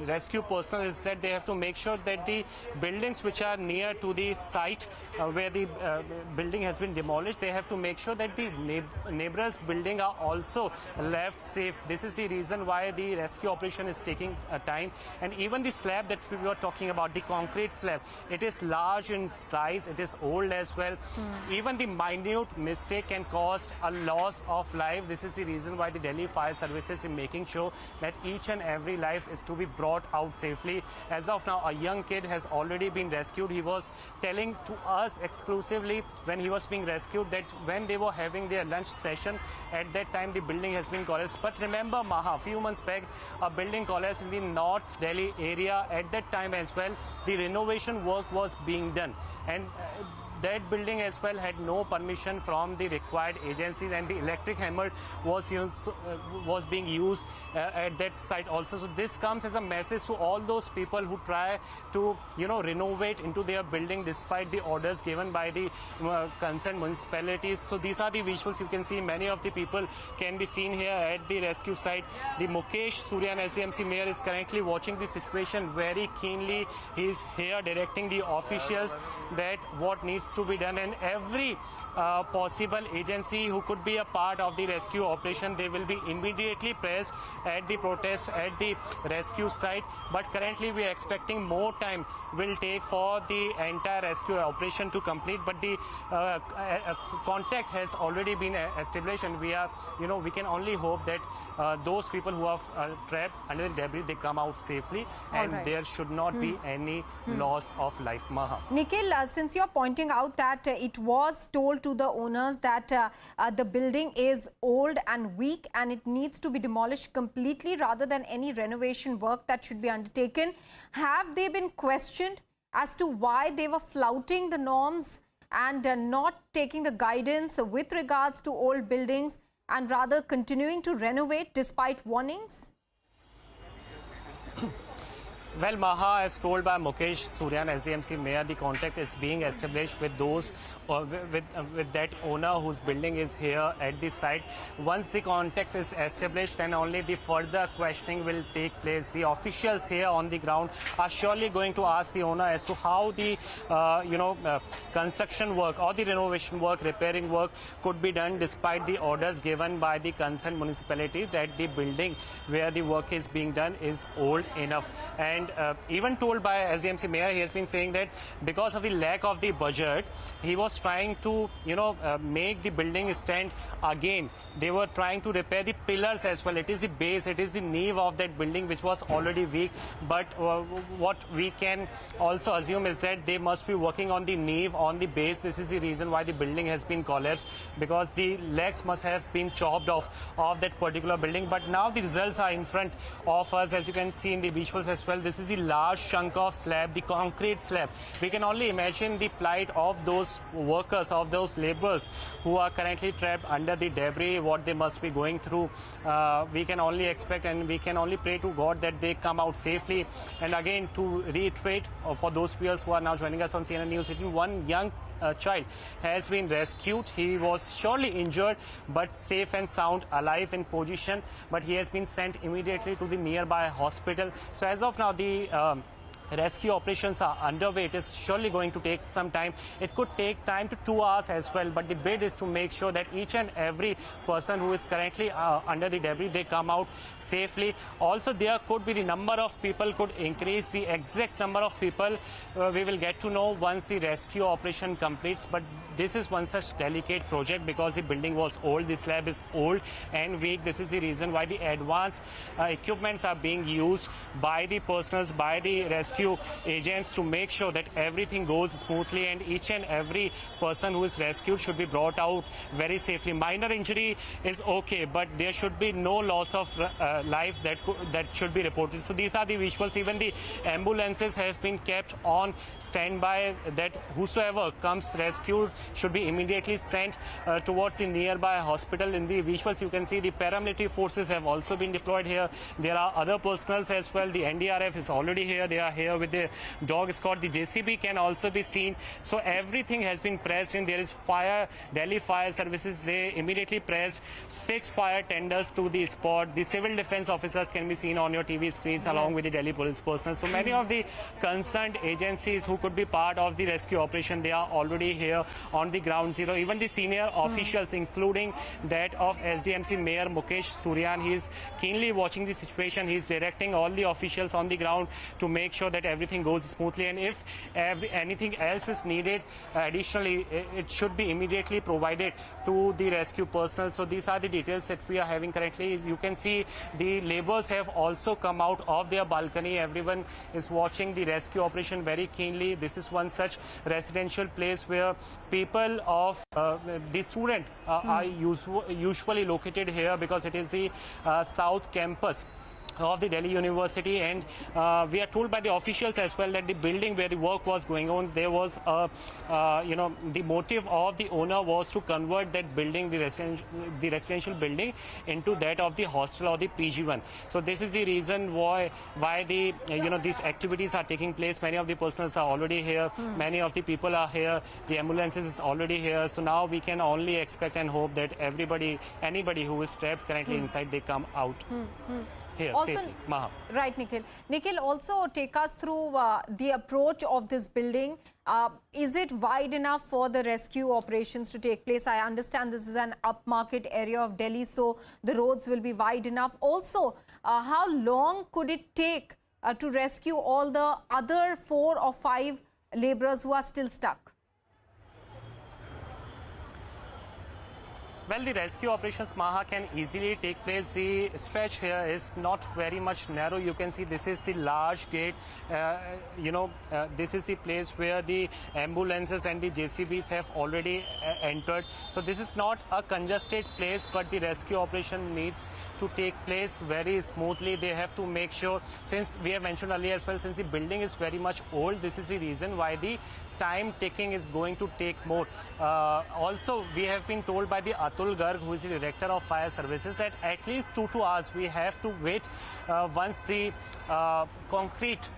rescue personnel is that they have to make sure that the buildings which are near to the site where the building has been demolished, they have to make sure that the neighbors' building are also left safe. This is the reason why the rescue operation is taking time. And even the slab that we were talking about, the concrete slab, it is large in size, it is old as well. Even the minute mistake can cause a loss of life. This is the reason why the Delhi Fire Services is making sure that each and every life is to be brought out safely. As of now, a young kid has already been rescued. He was telling to us exclusively when he was being rescued that when they were having their lunch session, at that time the building has been collapsed. But remember, Maha, a few months back, a building collapsed in the North Delhi area. At that time as well, the renovation work was being done, and that building as well had no permission from the required agencies, and the electric hammer was being used at that site also. So this comes as a message to all those people who try to renovate into their building despite the orders given by the concerned municipalities. So these are the visuals you can see. Many of the people can be seen here at the rescue site. The Mukesh Suryan SDMC mayor is currently watching the situation very keenly. He is here directing the officials that what needs to be done, and every possible agency who could be a part of the rescue operation, they will be immediately pressed at the protest at the rescue site. But currently we are expecting more time will take for the entire rescue operation to complete, but the contact has already been established, and we are we can only hope that those people who are trapped under the debris, they come out safely, and there should not be any loss of life. Maha. Nikhil, since you're pointing out that it was told to the owners that the building is old and weak and it needs to be demolished completely rather than any renovation work that should be undertaken, have they been questioned as to why they were flouting the norms and not taking the guidance with regards to old buildings and rather continuing to renovate despite warnings? Well, Maha, as told by Mukesh Suryan, SDMC mayor, the contact is being established with those, with that owner whose building is here at the site. Once the contact is established, then only the further questioning will take place. The officials here on the ground are surely going to ask the owner as to how the, construction work or the renovation work, repairing work could be done despite the orders given by the concerned municipality that the building where the work is being done is old enough. And And even told by SDMC mayor, he has been saying that because of the lack of the budget, he was trying to, make the building stand again. They were trying to repair the pillars as well. It is the base, it is the nave of that building which was already weak. But what we can also assume is that they must be working on the nave, on the base. This is the reason why the building has been collapsed, because the legs must have been chopped off of that particular building. But now the results are in front of us, as you can see in the visuals as well. This is the large chunk of slab, the concrete slab. We can only imagine the plight of those workers, of those laborers who are currently trapped under the debris, what they must be going through. We can only expect and we can only pray to God that they come out safely. And again, to reiterate, for those viewers who are now joining us on CNN News 18, one young child has been rescued. He was surely injured but safe and sound, alive in position, but he has been sent immediately to the nearby hospital. So as of now, the rescue operations are underway. It is surely going to take some time. It could take time to 2 hours as well, but the bid is to make sure that each and every person who is currently under the debris, they come out safely. Also, there could be the number of people could increase. The exact number of people we will get to know once the rescue operation completes, but this is one such delicate project because the building was old, the slab is old and weak. This is the reason why the advanced equipments are being used by the personals, by the rescue agents, to make sure that everything goes smoothly and each and every person who is rescued should be brought out very safely. Minor injury is okay, but there should be no loss of life that should be reported. So these are the visuals. Even the ambulances have been kept on standby, that whosoever comes rescued should be immediately sent towards the nearby hospital. In the visuals, you can see the paramilitary forces have also been deployed here. There are other personals as well. The NDRF is already here. They are here with the dog squad. The JCB can also be seen. So everything has been pressed in. There is fire, Delhi Fire Services. They immediately pressed 6 fire tenders to the spot. The civil defense officers can be seen on your TV screens along with the Delhi police personnel. So many of the concerned agencies who could be part of the rescue operation, they are already here on the ground zero. Even the senior officials, including that of SDMC Mayor Mukesh Suryan, he is keenly watching the situation. He is directing all the officials on the ground to make sure that everything goes smoothly, and if anything else is needed additionally, it should be immediately provided to the rescue personnel. So these are the details that we are having currently. You can see the laborers have also come out of their balcony. Everyone is watching the rescue operation very keenly. This is one such residential place where people of the student are usually located here, because it is the South Campus of the Delhi University, and we are told by the officials as well that the building where the work was going on, there was the motive of the owner was to convert that building, the residential building, into that of the hostel or the PG1. So this is the reason why the these activities are taking place. Many of the personals are already here. Many of the people are here. The ambulances is already here. So now we can only expect and hope that anybody who is trapped currently inside, they come out. Here, also, safely. Maha. Right, Nikhil. Nikhil, also take us through the approach of this building. Is it wide enough for the rescue operations to take place? I understand this is an upmarket area of Delhi, so the roads will be wide enough. Also, how long could it take to rescue all the other 4 or 5 laborers who are still stuck? Well, the rescue operations, Maha, can easily take place. The stretch here is not very much narrow. You can see this is the large gate. This is the place where the ambulances and the JCBs have already entered. So this is not a congested place, but the rescue operation needs to take place very smoothly. They have to make sure, since we have mentioned earlier as well, since the building is very much old, this is the reason why the time taking is going to take more. Also, we have been told by the Atul Garg, who is the Director of Fire Services, that at least 2 hours we have to wait once the concrete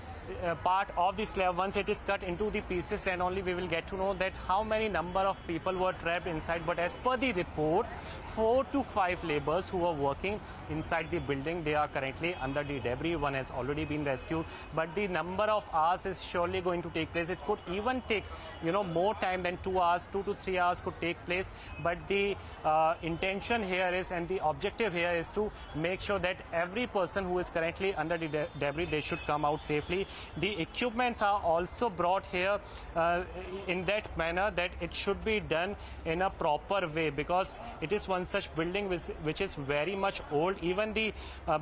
part of the slab, once it is cut into the pieces, and only we will get to know that how many number of people were trapped inside. But as per the reports, 4 to 5 laborers who are working inside the building, they are currently under the debris. One has already been rescued, but the number of hours is surely going to take place. It could even take, more time than 2 hours, 2 to 3 hours could take place. But the intention here is, and the objective here is to make sure that every person who is currently under the debris, they should come out safely. The equipments are also brought here in that manner that it should be done in a proper way, because it is one such building which is very much old. Even the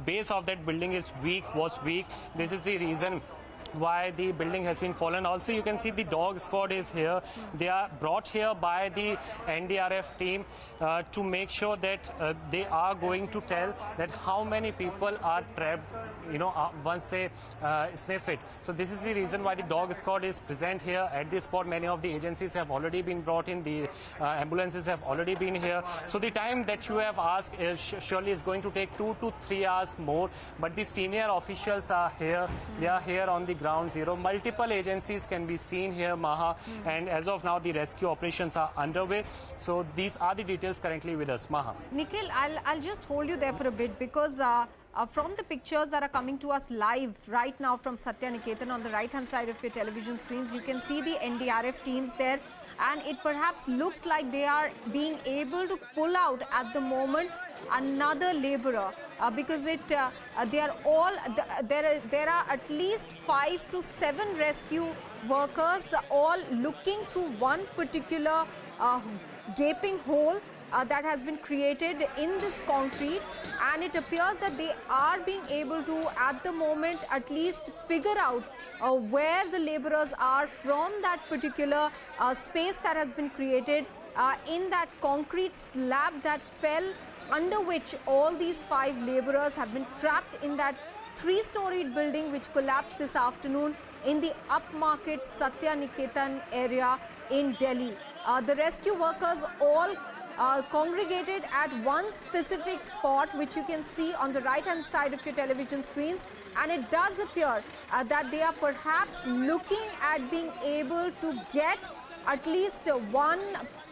base of that building was weak. This is the reason why the building has been fallen. Also, you can see the dog squad is here. They are brought here by the NDRF team to make sure that they are going to tell that how many people are trapped, once they sniff it. So this is the reason why the dog squad is present here at this spot. Many of the agencies have already been brought in. The ambulances have already been here. So the time that you have asked surely is going to take 2 to 3 hours more. But the senior officials are here. They are here on the ground zero. Multiple agencies can be seen here, Maha, and as of now the rescue operations are underway. So these are the details currently with us, Maha. Nikhil, I'll just hold you there for a bit, because from the pictures that are coming to us live right now from Satya Niketan, on the right hand side of your television screens, you can see the NDRF teams there, and it perhaps looks like they are being able to pull out at the moment another laborer, because they are all there are at least 5 to 7 rescue workers all looking through one particular gaping hole that has been created in this concrete, and it appears that they are being able to at the moment at least figure out where the laborers are from that particular space that has been created in that concrete slab that fell, under which all these 5 laborers have been trapped in that 3-storied building which collapsed this afternoon in the upmarket Satya Niketan area in Delhi. The rescue workers all congregated at one specific spot, which you can see on the right hand side of your television screens, and it does appear that they are perhaps looking at being able to get at least one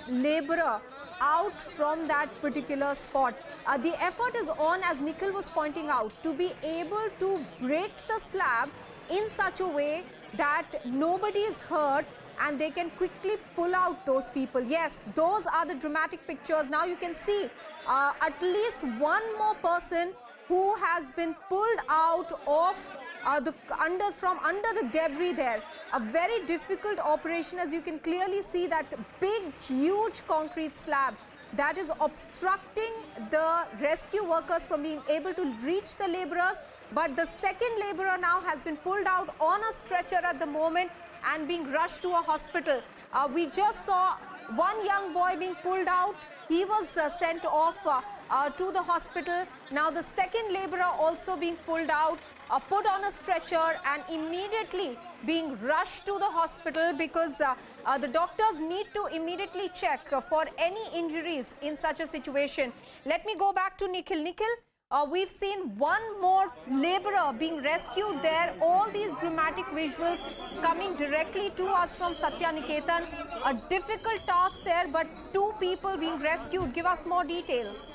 laborer out from that particular spot. The effort is on, as Nikhil was pointing out, to be able to break the slab in such a way that nobody is hurt and they can quickly pull out those people. Yes, those are the dramatic pictures. Now you can see at least one more person who has been pulled out of from under the debris there. A very difficult operation, as you can clearly see that big, huge concrete slab that is obstructing the rescue workers from being able to reach the laborers. But the second laborer now has been pulled out on a stretcher at the moment and being rushed to a hospital. We just saw one young boy being pulled out. He was sent off to the hospital. Now the second laborer also being pulled out, put on a stretcher and immediately being rushed to the hospital, because the doctors need to immediately check for any injuries in such a situation. Let me go back to Nikhil. Nikhil, we've seen one more laborer being rescued there. All these dramatic visuals coming directly to us from Satya Niketan. A difficult task there, but 2 people being rescued. Give us more details.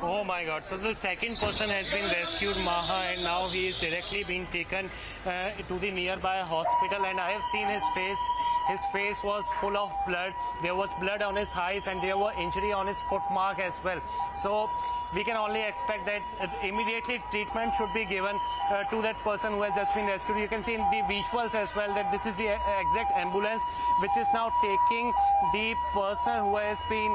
Oh my God, so the second person has been rescued, Maha, and now he is directly being taken to the nearby hospital, and I have seen his face. His face was full of blood. There was blood on his eyes and there were injury on his foot mark as well. So we can only expect that immediately treatment should be given to that person who has just been rescued. You can see in the visuals as well that this is the exact ambulance which is now taking the person who has been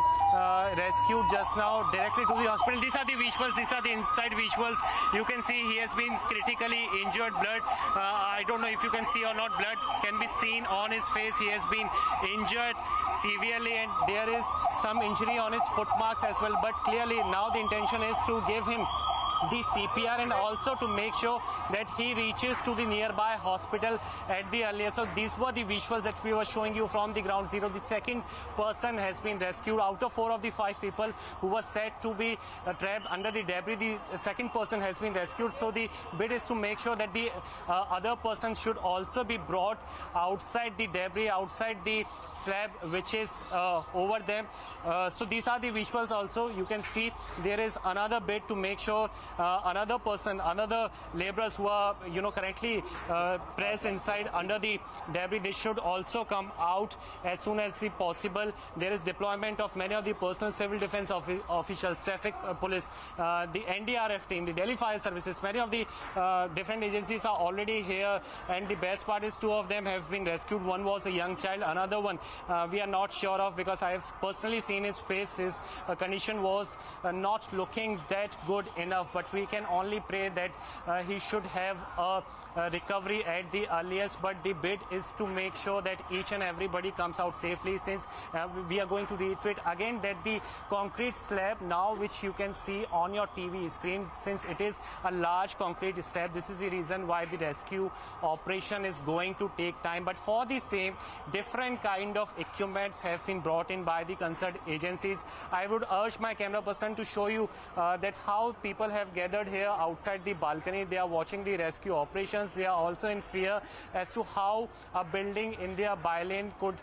rescued just now directly to the hospital. These are the visuals, these are the inside visuals. You can see he has been critically injured. Blood, I don't know if you can see or not, blood can be seen on his face. He has been injured severely and there is some injury on his foot marks as well. But clearly now the intention is to give him the CPR and also to make sure that he reaches to the nearby hospital at the earliest. So these were the visuals that we were showing you from the ground zero. The second person has been rescued out of 4 of the 5 people who were said to be trapped under the debris. The second person has been rescued. So the bid is to make sure that the other person should also be brought outside the debris, outside the slab which is over them. So these are the visuals also. You can see there is another bid to make sure another person, another laborers who are currently pressed inside under the debris, they should also come out as soon as possible. There is deployment of many of the personal civil defense officials, traffic police, the NDRF team, the Delhi Fire Services. Many of the different agencies are already here, and the best part is 2 of them have been rescued. One was a young child, another one we are not sure of because I have personally seen his face. His condition was not looking that good enough, but we can only pray that he should have a recovery at the earliest. But the bid is to make sure that each and everybody comes out safely, since we are going to reiterate again that the concrete slab now which you can see on your TV screen, since it is a large concrete slab, this is the reason why the rescue operation is going to take time. But for the same, different kind of equipments have been brought in by the concerned agencies. I would urge my camera person to show you that how people have gathered here outside the balcony. They are watching the rescue operations. They are also in fear as to how a building in their bylane could,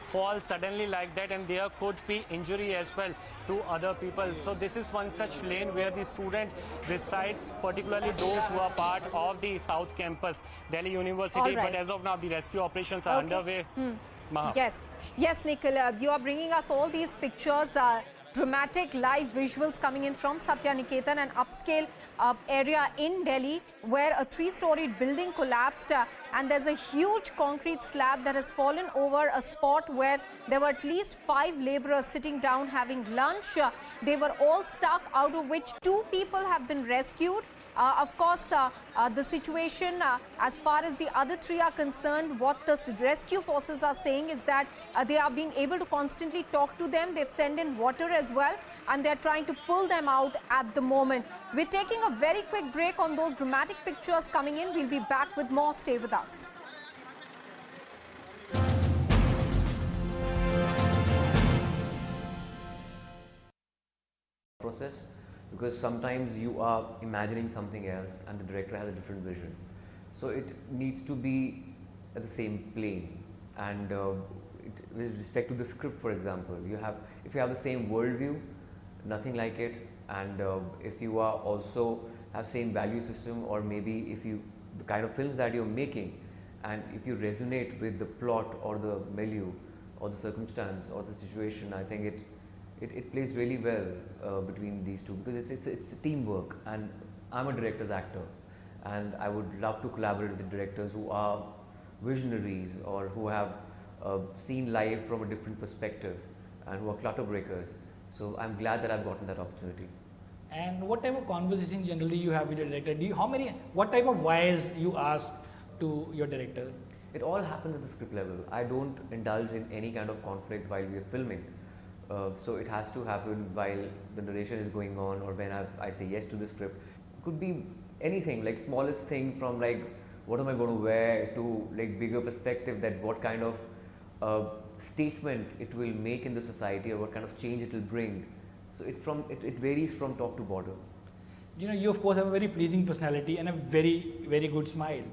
fall suddenly like that, and there could be injury as well to other people. So this is one such lane where the student resides, particularly those who are part of the South Campus, Delhi University. But as of now, the rescue operations are underway. Maha. Yes, Nikhil, you are bringing us all these pictures, dramatic live visuals coming in from Satya Niketan, an upscale area in Delhi where a 3-storied building collapsed and there's a huge concrete slab that has fallen over a spot where there were at least 5 laborers sitting down having lunch. They were all stuck, out of which 2 people have been rescued. Of course, the situation as far as the other 3 are concerned, what the rescue forces are saying is that they are being able to constantly talk to them. They've sent in water as well, and they're trying to pull them out at the moment. We're taking a very quick break on those dramatic pictures coming in. We'll be back with more. Stay with us. Process, because sometimes you are imagining something else and the director has a different vision. So it needs to be at the same plane, and with respect to the script, for example, if you have the same worldview, nothing like it, and if you are also have same value system, or maybe if you the kind of films that you're making, and if you resonate with the plot or the milieu or the circumstance or the situation, I think it plays really well between these two, because it's a teamwork, and I'm a director's actor, and I would love to collaborate with the directors who are visionaries or who have seen life from a different perspective and who are clutter breakers. So I'm glad that I've gotten that opportunity. And what type of conversation generally you have with your director? What type of whys you ask to your director? It all happens at the script level. I don't indulge in any kind of conflict while we are filming. So it has to happen while the narration is going on, or when I say yes to the script. It could be anything, like smallest thing from like what am I going to wear to like bigger perspective, that what kind of statement it will make in the society or what kind of change it will bring. So it varies from top to bottom. You of course have a very pleasing personality and a very, very good smile.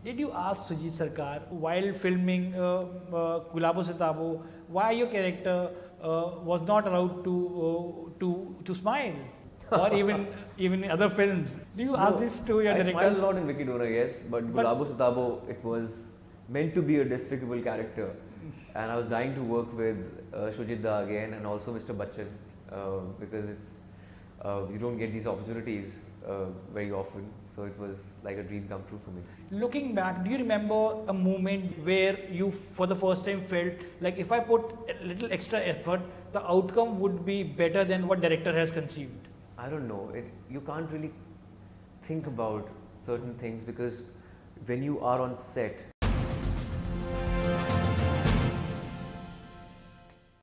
Did you ask Sujit Sarkar while filming Gulabo Se Tabo why your character was not allowed to smile, or even in other films? Do you ask this to your directors? I smiled a lot in Vicky Dona, yes, but Gulabo Se Tabo, it was meant to be a despicable character, and I was dying to work with Sujit Da again, and also Mr. Bachchan, because you don't get these opportunities very often. So it was like a dream come true for me. Looking back, do you remember a moment where you for the first time felt like if I put a little extra effort, the outcome would be better than what director has conceived? I don't know. You can't really think about certain things, because when you are on set,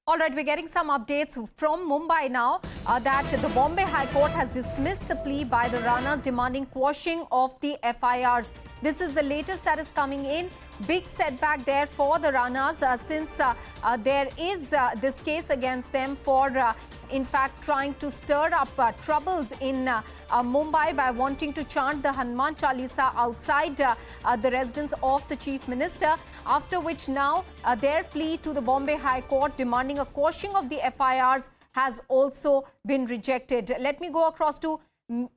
All right, we're getting some updates from Mumbai now that the Bombay High Court has dismissed the plea by the Ranas demanding quashing of the FIRs. This is the latest that is coming in. Big setback there for the Ranas since there is this case against them for in fact trying to stir up troubles in Mumbai by wanting to chant the Hanuman Chalisa outside the residence of the Chief Minister, after which now their plea to the Bombay High Court demanding a quashing of the FIRs has also been rejected. Let me go across to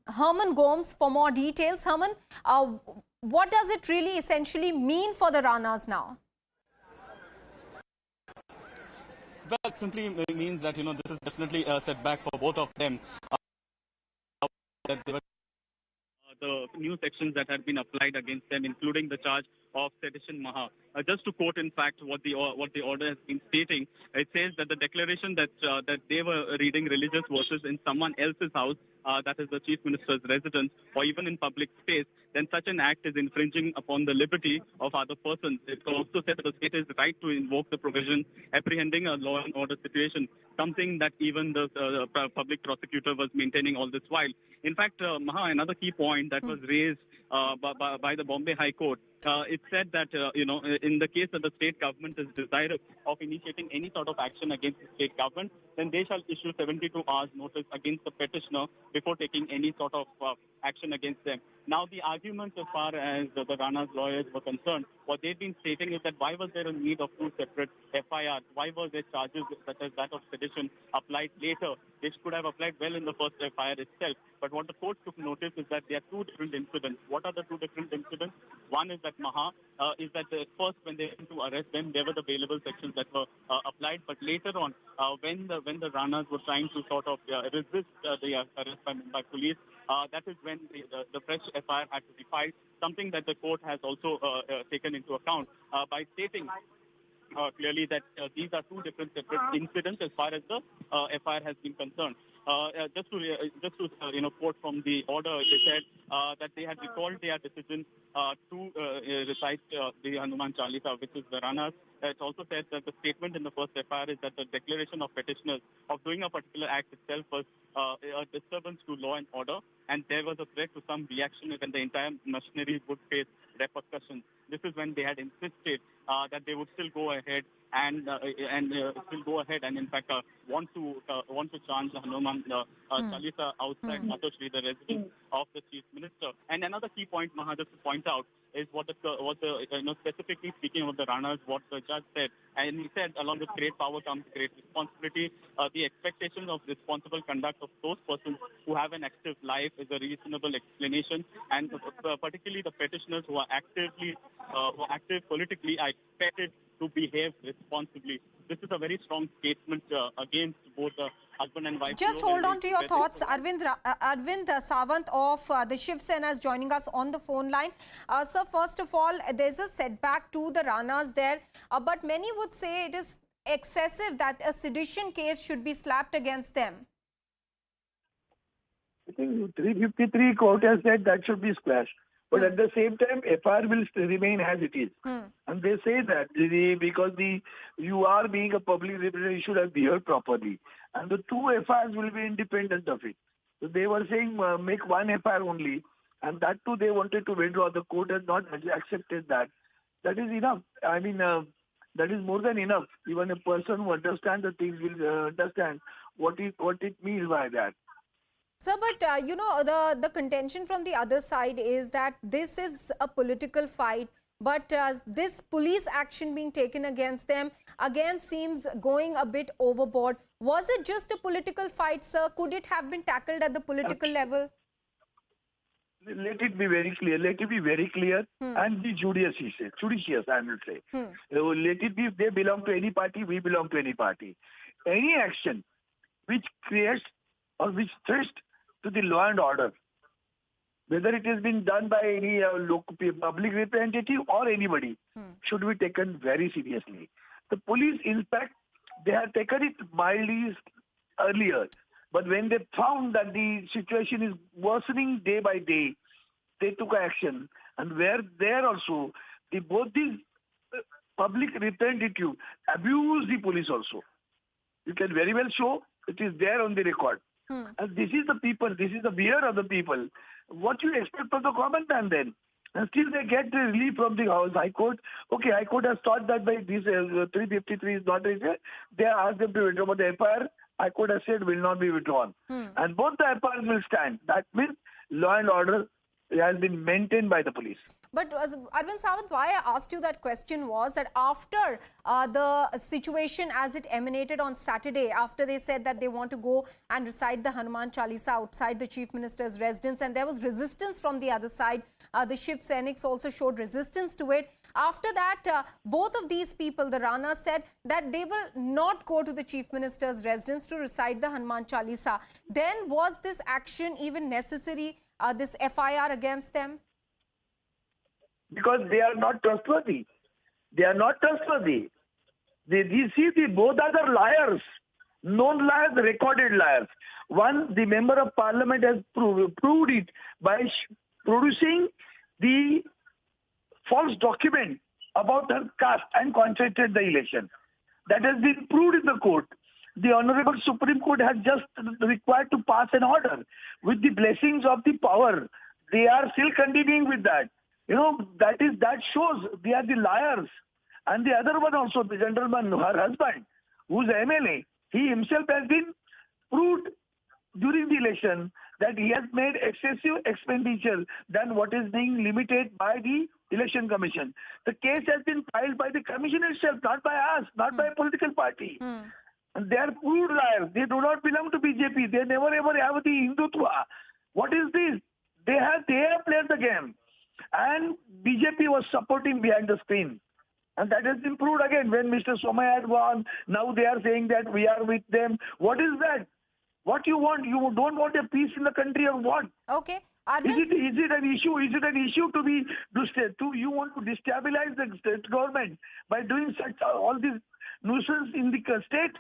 Herman Gomes for more details. Herman, what does it really essentially mean for the Ranas now? Well, it simply means that, this is definitely a setback for both of them. The new sections that had been applied against them, including the charge of sedition Maha. Just to quote, in fact, what the order has been stating, it says that the declaration that they were reading religious verses in someone else's house, that is the Chief Minister's residence, or even in public space, then such an act is infringing upon the liberty of other persons. It also said that the state is right to invoke the provision apprehending a law and order situation, something that even the public prosecutor was maintaining all this while. In fact, Maha, another key point that was raised by the Bombay High Court, it said that, in the case that the state government is desirous of initiating any sort of action against the state government, then they shall issue 72 hours notice against the petitioner before taking any sort of action against them. Now, the argument as far as the Rana's lawyers were concerned, what they've been stating is that why was there a need of two separate FIRs? Why were there charges such as that of sedition applied later? They could have applied well in the first FIR itself. But what the court took notice is that there are two different incidents. What are the two different incidents? One is that Maha, is that first when they went to arrest them, there were the bailable sections that were applied. But later on, when the Ranas were trying to sort of resist the arrest by Mumbai police, that is when the fresh FIR had to be filed, something that the court has also taken into account by stating clearly that these are two different separate incidents as far as the FIR has been concerned. Just to quote from the order, they said that they had recalled their decision to recite the Hanuman Chalisa, which is the Ranas. It also said that the statement in the first FIR is that the declaration of petitioners of doing a particular act itself was a disturbance to law and order, and there was a threat to some reaction when the entire machinery would face repercussions. This is when they had insisted that they would still go ahead and in fact want to chant the Hanuman Chalisa outside Matoshri, the residence of the Chief Minister. And another key point, Maha, just to point out, is what specifically speaking of the Ranas, what the judge said. And he said, along with great power comes great responsibility. The expectation of responsible conduct of those persons who have an active life is a reasonable explanation. And particularly the petitioners who are active politically are expected to behave responsibly. This is a very strong statement against both the husband and wife. Just hold on to your thoughts. Arvind Sawant of the Shiv Sena is joining us on the phone line. Sir, first of all, there's a setback to the Ranas there, but many would say it is excessive that a sedition case should be slapped against them. I think 353 court has said that should be splashed. But at the same time, FIR will remain as it is. And they say that because you are being a public representative, you should have behaved properly. And the two FIRs will be independent of it. So they were saying make one FIR only. And that too they wanted to withdraw. The court has not accepted that. That is enough. I mean, that is more than enough. Even a person who understands the things will understand what it means by that. Sir, but the contention from the other side is that this is a political fight, but this police action being taken against them again seems going a bit overboard. Was it just a political fight, sir? Could it have been tackled at the political level? Let it be very clear. Let it be very clear and be judicious, I will say. Let it be, if they belong to any party, we belong to any party. Any action which creates or which threats to the law and order, whether it has been done by any local public representative or anybody, should be taken very seriously. The police, in fact, they had taken it mildly earlier, but when they found that the situation is worsening day by day, they took action. And where there also, both these public representatives abuse the police also. You can very well show. It is there on the record. And this is the people. This is the beer of the people. What you expect from the common man then? And still they get the relief from the High Court. Okay, High Court has thought that by this 353 is not registered. They asked them to withdraw, but the FIR, High Court has said, will not be withdrawn. And both the FIRs will stand. That means law and order has been maintained by the police. But Arvind Sawant, why I asked you that question was that after the situation as it emanated on Saturday, after they said that they want to go and recite the Hanuman Chalisa outside the Chief Minister's residence, and there was resistance from the other side, the Shiv Senics also showed resistance to it. After that, both of these people, the Ranas, said that they will not go to the Chief Minister's residence to recite the Hanuman Chalisa. Then was this action even necessary, this FIR against them? Because they are not trustworthy. They are not trustworthy. Both are the liars. Known liars, recorded liars. One, the member of parliament has proved it by producing the false document about her caste and contested the election. That has been proved in the court. The Honorable Supreme Court has just required to pass an order with the blessings of the power. They are still continuing with that. You know, that shows they are the liars. And the other one also, the gentleman, her husband, who's MLA, he himself has been proved during the election that he has made excessive expenditure than what is being limited by the Election Commission. The case has been filed by the Commission itself, not by us, not by a political party. And they are proved liars. They do not belong to BJP. They never ever have the Hindutva. What is this? They have played the game. And BJP was supporting behind the screen. And that has been proved again when Mr. Somaya had won. Now they are saying that we are with them. What is that? What you want? You don't want a peace in the country or what? Okay. Is it an issue? Is it an issue you want to destabilize the state government by doing such all this nuisance in the state?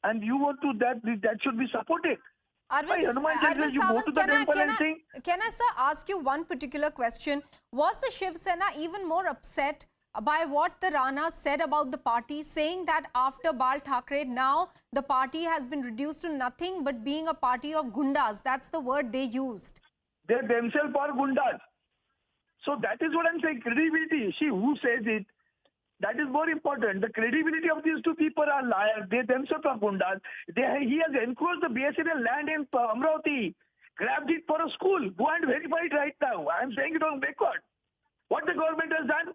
And you want to that should be supported. Arvind Sawant, can I, sir, ask you one particular question? Was the Shiv Sena even more upset by what the Ranas said about the party, saying that after Bal Thackeray, now the party has been reduced to nothing but being a party of gundas? That's the word they used. They themselves are gundas. So that is what I'm saying. Credibility. See, who says it? That is more important. The credibility of these two people are liars. They themselves are gundas. He has encroached the BSNL land in Amravati, grabbed it for a school. Go and verify it right now. I am saying it on record. What the government has done?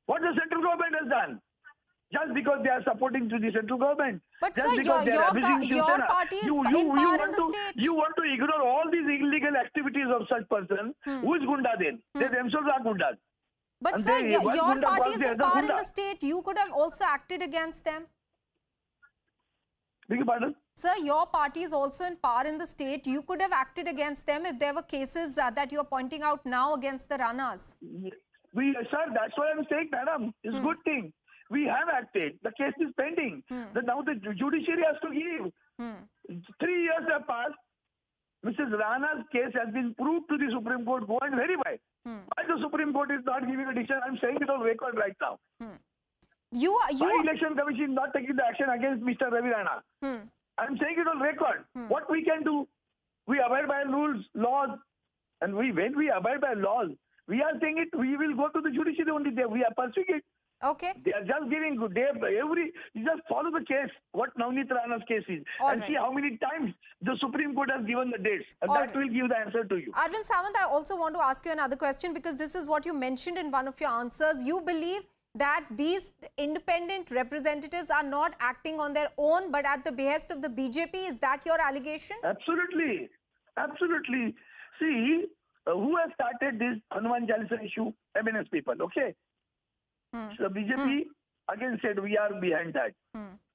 What the central government has done? Just because they are supporting to the central government. But just sir, because your party is in power in the state. You want to ignore all these illegal activities of such person. Who is gunda then? They themselves are gundas. But and sir, your gunda party is in power in gunda. the state. You could have also acted against them. Beg your pardon? Sir, your party is also in power in the state. You could have acted against them if there were cases that you are pointing out now against the Ranas. Sir, that's what I'm saying, madam. It's a good thing. We have acted. The case is pending. Now the judiciary has to give. 3 years have passed. Mrs. Rana's case has been proved to the Supreme Court. Go and verify. Why the Supreme Court is not giving a decision? I'm saying it on record right now. Why Election Commission is not taking the action against Mr. Ravi Rana? I'm saying it on record. What we can do? We abide by rules, laws. And when we abide by laws, we are saying it, we will go to the judiciary only there. We are pursuing it. Okay. They are just giving you just follow the case, what Navneet Rana's case is, and see how many times the Supreme Court has given the dates, and that will give the answer to you. Arvind Sawant, I also want to ask you another question, because this is what you mentioned in one of your answers. You believe that these independent representatives are not acting on their own, but at the behest of the BJP. Is that your allegation? Absolutely. Absolutely. See, who has started this Hanuman Chalisa issue? MNS people, okay? So BJP again said we are behind that.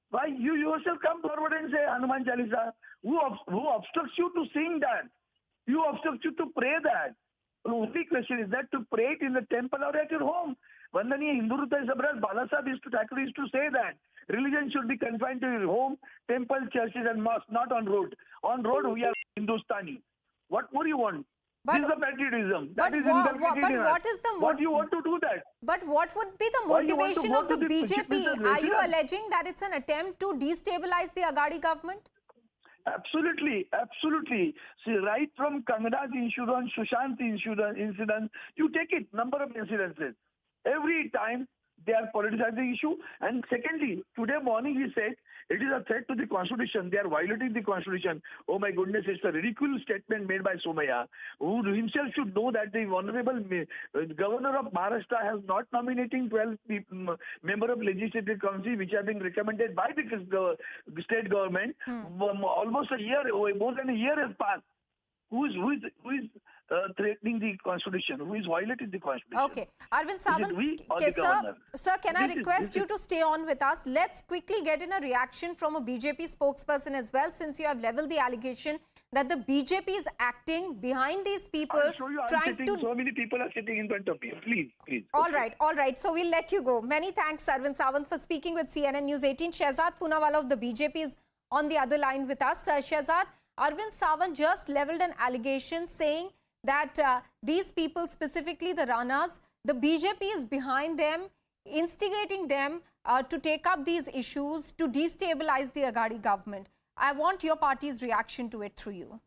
Why you yourself come forward and say Hanuman Chalisa? Who obstructs you to sing that? Who obstructs you to pray that? The only question is that to pray it in the temple or at your home. Vandaniya Hindu Hriday Sabras Balasaheb used to say that religion should be confined to your home, temple, churches and mosques, not on road. On road we are Hindustani. What more you want? This is a patriotism. But what is the What you want to do that? But what would be the motivation of the BJP? Are you alleging that it's an attempt to destabilize the Aghadi government? Absolutely, absolutely. See, right from Kangana's incident, Sushant incident, you take it, number of incidences. Every time they are politicizing issue. And secondly, today morning he said it is a threat to the constitution. They are violating the constitution. Oh my goodness, it's a ridiculous statement made by Somaya, who himself should know that the honorable governor of Maharashtra has not nominating 12 member of legislative council which have been recommended by the state government. Almost a year, more than a year has passed. Who is threatening the constitution? Who is violating the constitution? Okay, Arvind Sawant, sir, can I request you to stay on with us? Let's quickly get in a reaction from a BJP spokesperson as well, since you have leveled the allegation that the BJP is acting behind these people. I'll show you, so many people are sitting in front of me. Please. All right. So we'll let you go. Many thanks, Arvind Sawant, for speaking with CNN News 18. Shehzad Poonawala of the BJP is on the other line with us. Shehzad, Arvind Sawant just leveled an allegation saying that these people, specifically the Ranas, the BJP is behind them, instigating them to take up these issues to destabilize the Aghadi government. I want your party's reaction to it through you.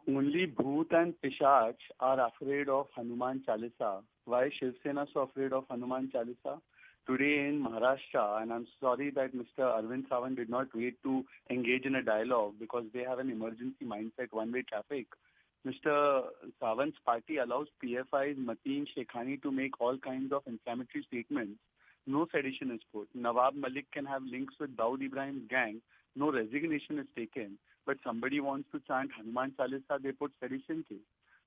Only Bhoot and Pishach are afraid of Hanuman Chalisa. Why is Shiv Sena so afraid of Hanuman Chalisa? Today in Maharashtra, and I'm sorry that Mr. Arvind Sawant did not wait to engage in a dialogue because they have an emergency mindset, one-way traffic. Mr. Sawant's party allows PFIs, Mateen, Shekhani to make all kinds of inflammatory statements. No sedition is put. Nawab Malik can have links with Dawood Ibrahim's gang. No resignation is taken. But somebody wants to chant Hanuman Chalisa, they put sedition case.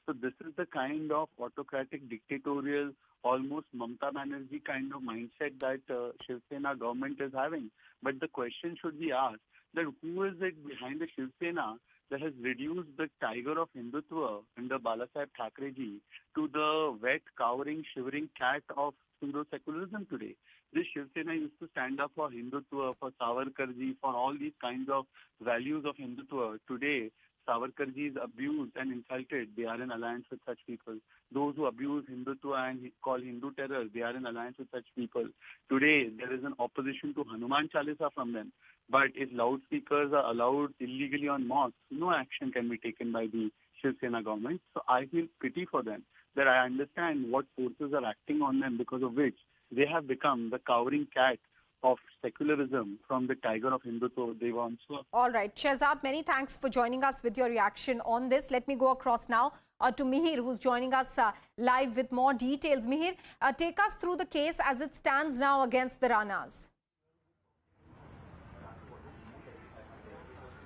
So this is the kind of autocratic, dictatorial, almost Mamata Banerjee kind of mindset that Shiv Sena government is having. But the question should be asked that who is it behind the Shiv Sena that has reduced the tiger of Hindutva under Balasaheb Thackerayji to the wet, cowering, shivering cat of pseudo-secularism today? This Shiv Sena used to stand up for Hindutva, for Savarkarji, for all these kinds of values of Hindutva. Today, Savarkarji is abused and insulted. They are in alliance with such people. Those who abuse Hindutva and call Hindu terror, they are in alliance with such people. Today, there is an opposition to Hanuman Chalisa from them. But if loudspeakers are allowed illegally on mosques, no action can be taken by the Shiv Sena government. So I feel pity for them, that I understand what forces are acting on them because of which they have become the cowering cat of secularism from the tiger of Hindutva they once were. All right, Shehzad, many thanks for joining us with your reaction on this. Let me go across now to Mihir, who's joining us live with more details. Mihir, take us through the case as it stands now against the Ranas.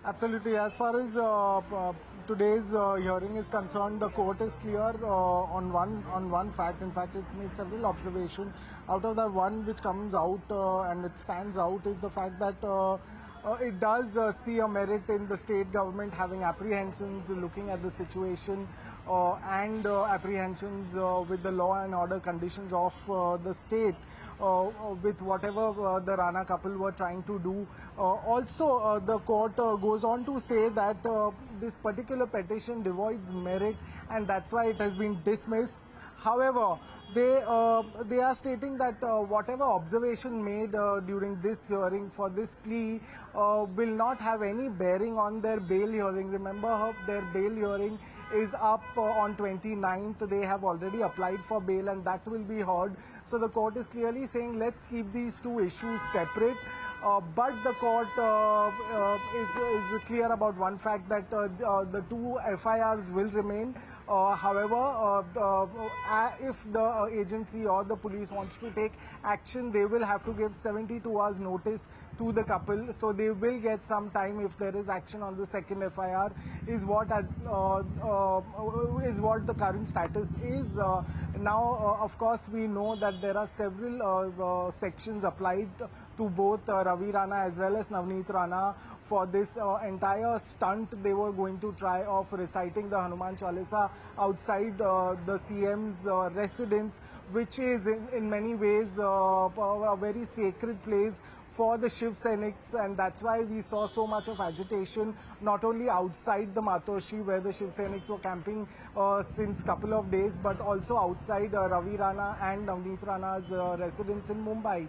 Absolutely. As far as today's hearing is concerned, the court is clear on one fact. In fact, it made several observations. Out of that, one which comes out and it stands out is the fact that it does see a merit in the state government having apprehensions, looking at the situation and apprehensions with the law and order conditions of the state. With whatever the Rana couple were trying to do. Also, the court goes on to say that this particular petition devoids merit and that's why it has been dismissed. However, they are stating that whatever observation made during this hearing for this plea will not have any bearing on their bail hearing. Remember, their bail hearing is up on 29th. They have already applied for bail and that will be heard. So the court is clearly saying let's keep these two issues separate. But the court is clear about one fact that the two FIRs will remain. However, if the agency or the police wants to take action, they will have to give 72 hours notice to the couple. So they will get some time if there is action on the second FIR, is what the current status is. Now, of course, we know that there are several sections applied to both Ravi Rana as well as Navneet Rana for this entire stunt they were going to try of reciting the Hanuman Chalisa outside the CM's residence, which is in many ways a very sacred place for the Shiv Senics, and that's why we saw so much of agitation, not only outside the Matoshi where the Shiv Senics were camping since couple of days, but also outside Ravi Rana and Navneet Rana's residence in Mumbai.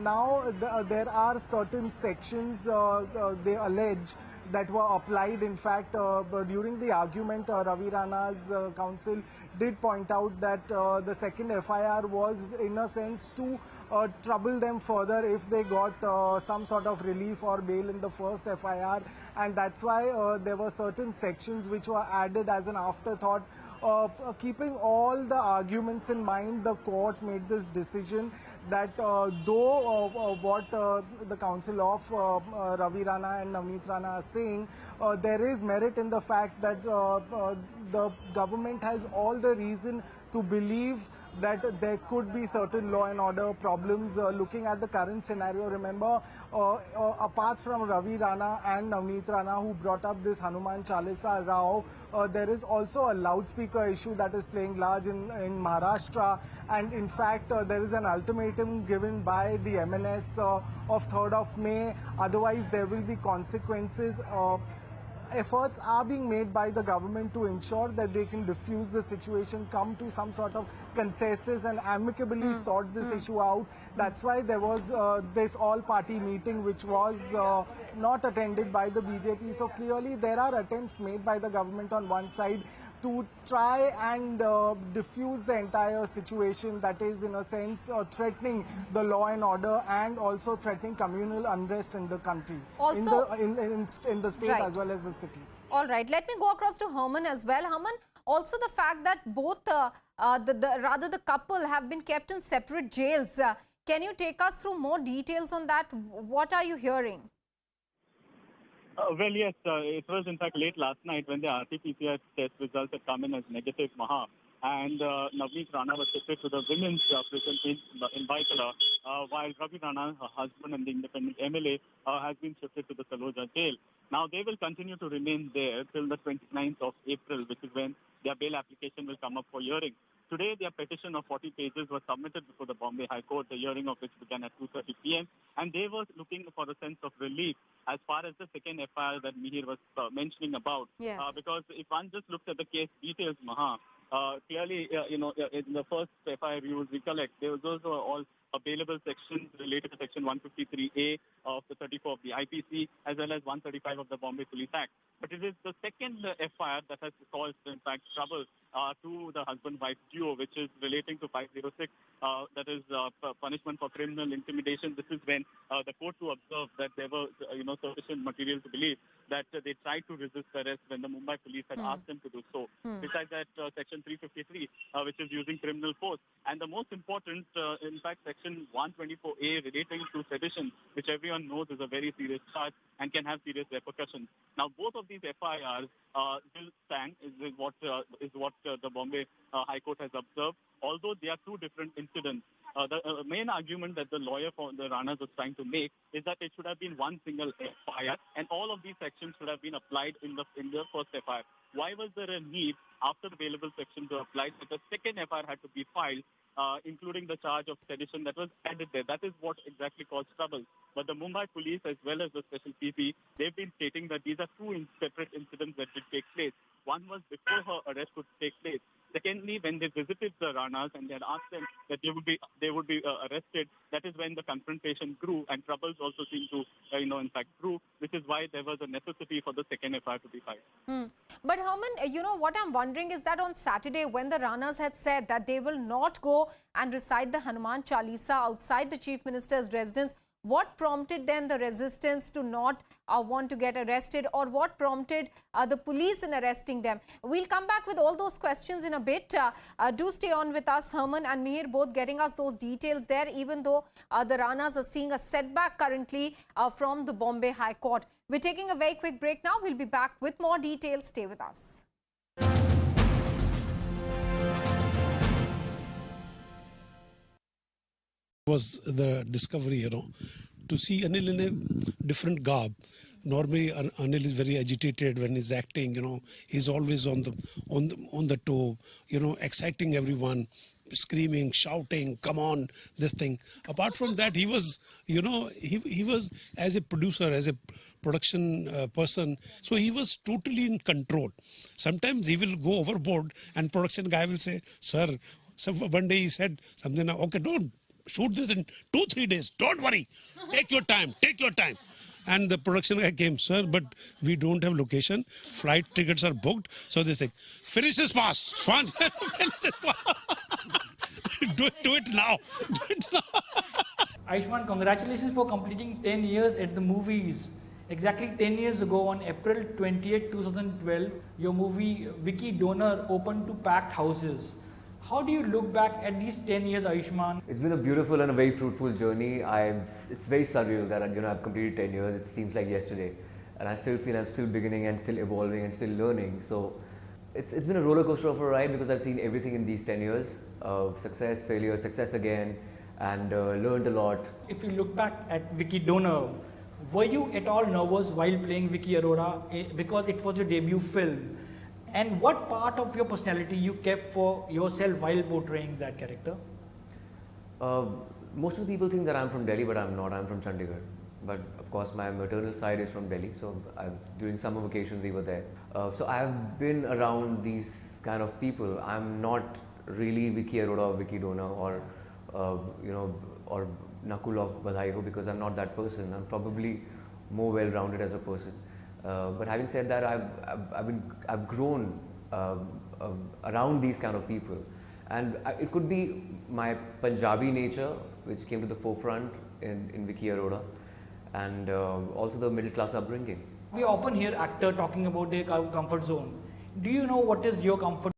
Now there are certain sections they allege that were applied. In fact, during the argument, Ravi Rana's counsel did point out that the second FIR was in a sense to trouble them further if they got some sort of relief or bail in the first FIR, and that's why there were certain sections which were added as an afterthought. Keeping all the arguments in mind, the court made this decision that though what the counsel of Ravi Rana and Navneet Rana are saying, there is merit in the fact that the government has all the reason to believe that there could be certain law and order problems looking at the current scenario. Remember, apart from Ravi Rana and Navneet Rana who brought up this Hanuman Chalisa row, there is also a loudspeaker issue that is playing large in Maharashtra, and in fact there is an ultimatum given by the MNS of 3rd of May, otherwise there will be consequences. Efforts are being made by the government to ensure that they can diffuse the situation, come to some sort of consensus and amicably sort this issue out. That's why there was this all-party meeting which was not attended by the BJP. So clearly there are attempts made by the government on one side to try and diffuse the entire situation that is in a sense threatening the law and order and also threatening communal unrest in the country, also in the state as well as the city. All right, let me go across to Herman as well. Herman, also the fact that both the couple have been kept in separate jails. Can you take us through more details on that? What are you hearing? Well, yes, it was in fact late last night when the RT-PCR test results had come in as negative, Maha, and Navneet Rana was shifted to the women's prison in Baikala, while Ravi Rana, her husband and the independent MLA, has been shifted to the Taloja jail. Now, they will continue to remain there till the 29th of April, which is when their bail application will come up for hearing. Today, their petition of 40 pages was submitted before the Bombay High Court, the hearing of which began at 2:30 p.m. And they were looking for a sense of relief as far as the second FIR that Mihir was mentioning about. Yes. Because if one just looks at the case details, Maha, clearly, in the first FIR you recollect, there was also all available sections related to Section 153A of the 34 of the IPC as well as 135 of the Bombay Police Act. But it is the second FIR that has caused, in fact, trouble to the husband-wife duo, which is relating to 506, that is punishment for criminal intimidation. This is when the court to observe that there was, sufficient material to believe that they tried to resist arrest when the Mumbai police had asked them to do so. Besides that, Section 353, which is using criminal force. And the most important, in fact, Section 124A relating to sedition, which everyone knows is a very serious charge and can have serious repercussions. Now, both of these FIRs will stand, is what the Bombay High Court has observed, although they are two different incidents. The main argument that the lawyer for the Ranas was trying to make is that it should have been one single FIR, and all of these sections should have been applied in the first FIR. Why was there a need, after the available sections were applied, that the second FIR had to be filed, including the charge of sedition that was added there? That is what exactly caused trouble. But the Mumbai police, as well as the special PP, they've been stating that these are two separate incidents that did take place. One was before her arrest could take place. Secondly, when they visited the Ranas and they had asked them that they would be arrested, that is when the confrontation grew and troubles also seemed to, in fact, grew, which is why there was a necessity for the second FIR to be filed. But Herman, what I'm wondering is that on Saturday, when the Ranas had said that they will not go and recite the Hanuman Chalisa outside the Chief Minister's residence, what prompted then the resistance to not want to get arrested, or what prompted the police in arresting them? We'll come back with all those questions in a bit. Do stay on with us. Herman and Mihir both getting us those details there, even though the Ranas are seeing a setback currently from the Bombay High Court. We're taking a very quick break now. We'll be back with more details. Stay with us. was the discovery, to see Anil in a different garb. Normally, Anil is very agitated when he's acting. He's always on the toe. Exciting everyone, screaming, shouting, "Come on!" This thing. Apart from that, he was, he was as a producer, as a production person. So he was totally in control. Sometimes he will go overboard, and production guy will say, "Sir." So one day he said something. "Okay, don't shoot this in 2-3 days. Don't worry. Take your time. Take your time." And the production guy came, "Sir, but we don't have location. Flight tickets are booked." So this thing, finishes fast. Finishes fast. Do it now. Do it now. Ayushmann, congratulations for completing 10 years at the movies. Exactly 10 years ago, on April 28, 2012, your movie Vicky Donor opened to packed houses. How do you look back at these 10 years, Ayushmann? It's been a beautiful and a very fruitful journey. It's very surreal that I've completed 10 years. It seems like yesterday, and I still feel I'm still beginning and still evolving and still learning. So it's been a roller coaster of a ride because I've seen everything in these 10 years: success, failure, success again, and learned a lot. If you look back at Vicky Donor, were you at all nervous while playing Vicky Arora because it was your debut film? And what part of your personality you kept for yourself while portraying that character? Most of the people think that I'm from Delhi, but I'm not. I'm from Chandigarh. But of course, my maternal side is from Delhi. So during summer vacations, we were there. So I've been around these kind of people. I'm not really Vicky Arora or Vicky Donor or or Nakul of Badhai Ho, because I'm not that person. I'm probably more well-rounded as a person. But having said that, I've grown around these kind of people, and it could be my Punjabi nature which came to the forefront in Vicky Arora, and also the middle class upbringing. We often hear actors talking about their comfort zone. Do you know what is your comfort?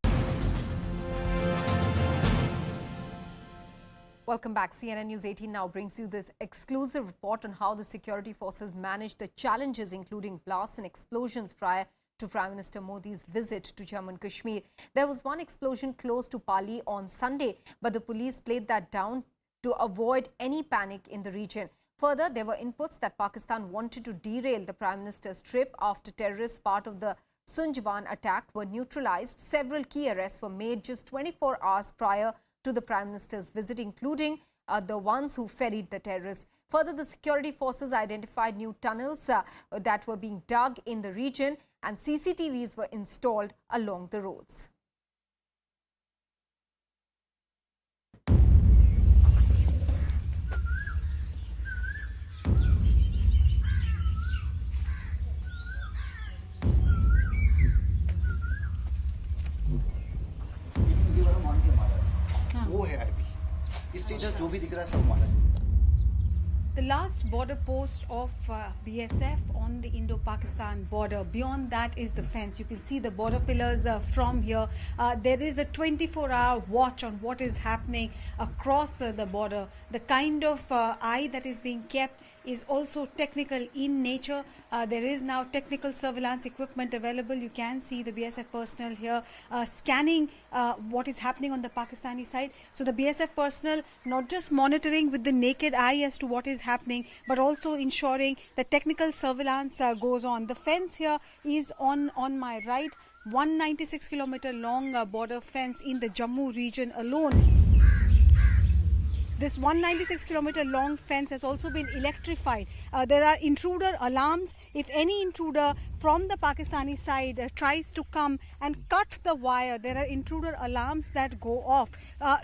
Welcome back. CNN News 18 now brings you this exclusive report on how the security forces managed the challenges, including blasts and explosions, prior to Prime Minister Modi's visit to Jammu and Kashmir. There was one explosion close to Pali on Sunday, but the police played that down to avoid any panic in the region. Further, there were inputs that Pakistan wanted to derail the Prime Minister's trip after terrorists part of the Sunjwan attack were neutralized. Several key arrests were made just 24 hours prior to the Prime Minister's visit, including the ones who ferried the terrorists. Further, the security forces identified new tunnels that were being dug in the region, and CCTVs were installed along the roads. The last border post of BSF on the Indo-Pakistan border. Beyond that is the fence. You can see the border pillars from here. There is a 24-hour watch on what is happening across the border. The kind of eye that is being kept is also technical in nature. There is now technical surveillance equipment available. You can see the BSF personnel here scanning what is happening on the Pakistani side. So the BSF personnel not just monitoring with the naked eye as to what is happening, but also ensuring that technical surveillance goes on. The fence here is on my right, 196-kilometer long border fence in the Jammu region alone. This 196-kilometer long fence has also been electrified. There are intruder alarms. If any intruder from the Pakistani side tries to come and cut the wire, there are intruder alarms that go off.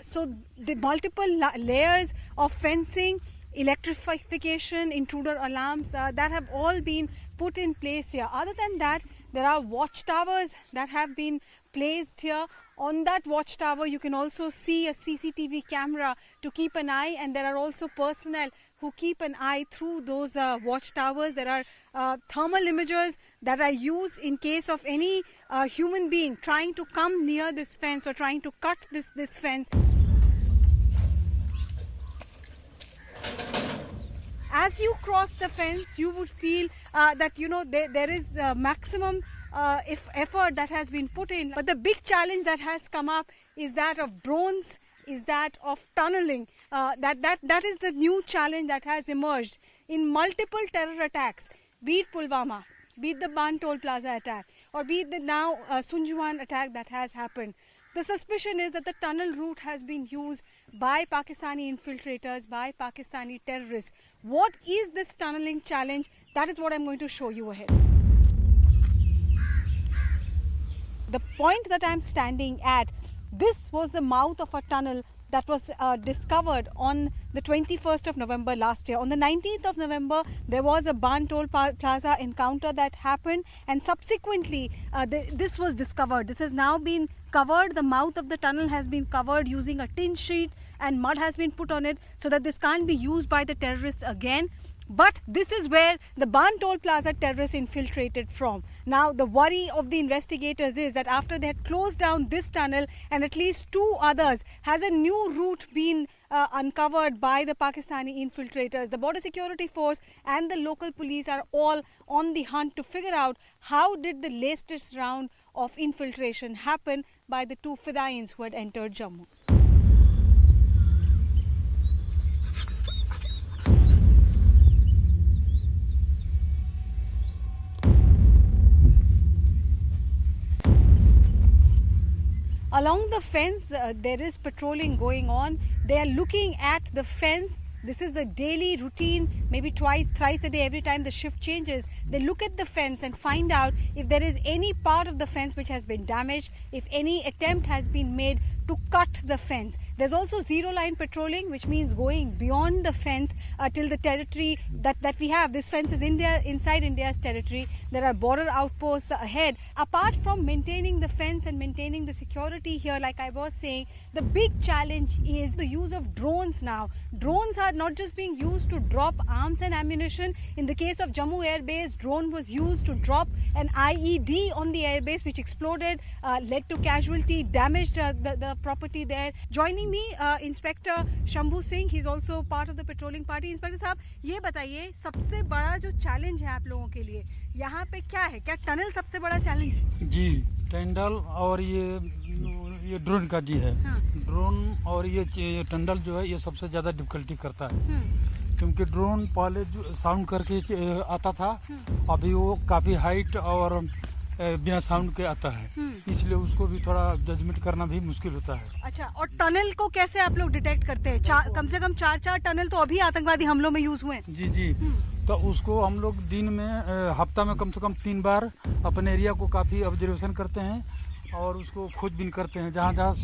So the multiple layers of fencing, electrification, intruder alarms that have all been put in place here. Other than that, there are watchtowers that have been placed here. On that watchtower, you can also see a CCTV camera to keep an eye, and there are also personnel who keep an eye through those watchtowers. There are thermal imagers that are used in case of any human being trying to come near this fence or trying to cut this fence. As you cross the fence, you would feel that, there is maximum effort that has been put in. But the big challenge that has come up is that of drones is that of tunneling. That is the new challenge that has emerged in multiple terror attacks, be it Pulwama, be it the Ban Toll Plaza attack, or be it the now Sunjuan attack that has happened. The suspicion is that the tunnel route has been used by Pakistani infiltrators, by Pakistani terrorists. What is this tunneling challenge? That is what I'm going to show you ahead. The point that I'm standing at, this was the mouth of a tunnel that was discovered on the 21st of November last year. On the 19th of November, there was a Ban Toll Plaza encounter that happened, and subsequently this was discovered. This has now been covered. The mouth of the tunnel has been covered using a tin sheet, and mud has been put on it so that this can't be used by the terrorists again. But this is where the Ban Toll Plaza terrorists infiltrated from. Now, the worry of the investigators is that after they had closed down this tunnel and at least 2 others, has a new route been uncovered by the Pakistani infiltrators. The Border Security Force and the local police are all on the hunt to figure out how did the latest round of infiltration happen by the 2 Fidains who had entered Jammu. Along the fence, there is patrolling going on. They are looking at the fence. This is the daily routine, maybe twice, thrice a day, every time the shift changes. They look at the fence and find out if there is any part of the fence which has been damaged, if any attempt has been made to cut the fence. There's also zero line patrolling, which means going beyond the fence till the territory that we have. This fence is inside India's territory. There are border outposts ahead. Apart from maintaining the fence and maintaining the security here, like I was saying, the big challenge is the use of drones now. Drones are not just being used to drop arms and ammunition. In the case of Jammu Air Base, drone was used to drop an IED on the airbase, which exploded, led to casualty, damaged the property there. Joining me, Inspector Shambhu Singh, he's also part of the patrolling party. Inspector साहब, ये बताइए सबसे बड़ा जो challenge है आप लोगों के लिए यहाँ पे क्या है? क्या टनल सबसे बड़ा चैलेंज है? जी, टनल और ये ड्रोन का जी है। ड्रोन और ये टनल जो है ये सबसे ज्यादा डिफिकल्टी करता है, क्योंकि ड्रोन पहले साउंड करके आता था, अभी वो काफी हाइट और बिना साउंड के आता है, इसलिए उसको भी थोड़ा जजमेंट करना भी मुश्किल होता है। अच्छा, और टनल को कैसे आप लोग डिटेक्ट करते हैं? कम से कम 4 टनल तो अभी आतंकवादी हमलों में यूज हुए हैं। जी जी, तो उसको हम लोग दिन में हफ्ता में कम से कम 3 बार अपने एरिया को काफी ऑब्जर्वेशन करते हैं और उसको खोजबीन करते हैं, जहाँ जहाँ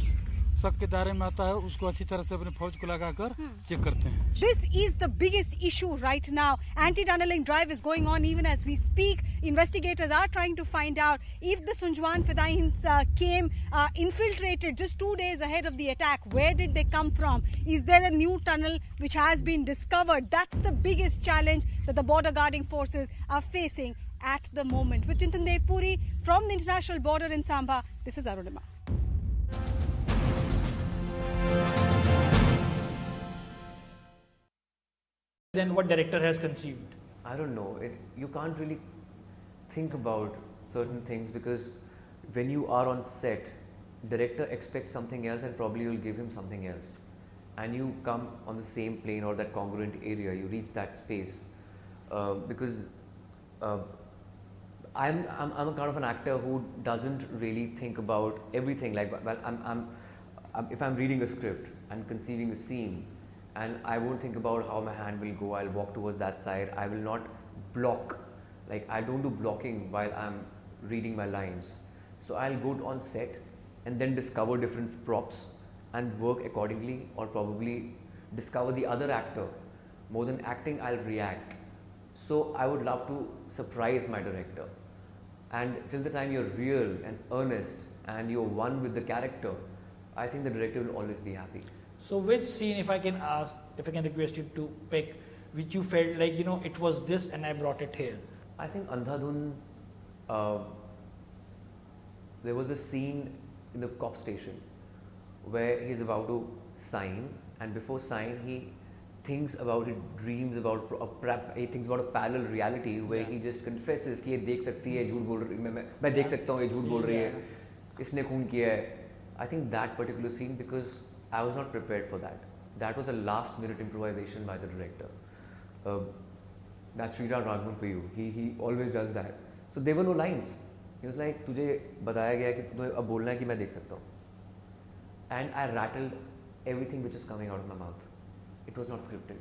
शक के दायरे में आता है उसको अच्छी तरह से अपने फौज को लगाकर चेक करते हैं। This is the biggest issue right now. Anti-tunneling drive is going on even as we speak. Investigators are trying to find out if the Sunjwan Fidains came infiltrated just 2 days ahead of the attack. Where did they come from? Is there a new tunnel which has been discovered? That's the biggest challenge that the border guarding forces are facing at the moment. With Chintan Devpuri from the international border in Samba, this is Arunima. Then what director has conceived? I don't know. You can't really think about certain things because when you are on set, director expects something else and probably you'll give him something else. And you come on the same plane or that congruent area, you reach that space because I'm a kind of an actor who doesn't really think about everything. Like, well, if I'm reading a script and conceiving a scene, and I won't think about how my hand will go, I'll walk towards that side, I will not block, like I don't do blocking while I'm reading my lines. So I'll go on set and then discover different props and work accordingly, or probably discover the other actor. More than acting, I'll react. So I would love to surprise my director, and till the time you're real and earnest and you're one with the character, I think the director will always be happy. So which scene, if I can request you to pick, which you felt like, you know, it was this and I brought it here? I think Andhadhun, there was a scene in the cop station where he's about to sign, and before sign he thinks about it, dreams about he thinks about a parallel reality where he just confesses कि ये देख सकती है, झूठ बोल रही है, मैं देख सकता हूँ ये झूठ बोल रही है, इसने खून किया है. I think that particular scene, because I was not prepared for that. That was a last minute improvisation by the director. That's Sriram Raghavan for you. He always does that. So there were no lines. He was like, तुझे बताया गया कि तुम्हें अब बोलना है कि मैं देख सकता हूँ. And I rattled everything which is coming out of my mouth. It was not scripted.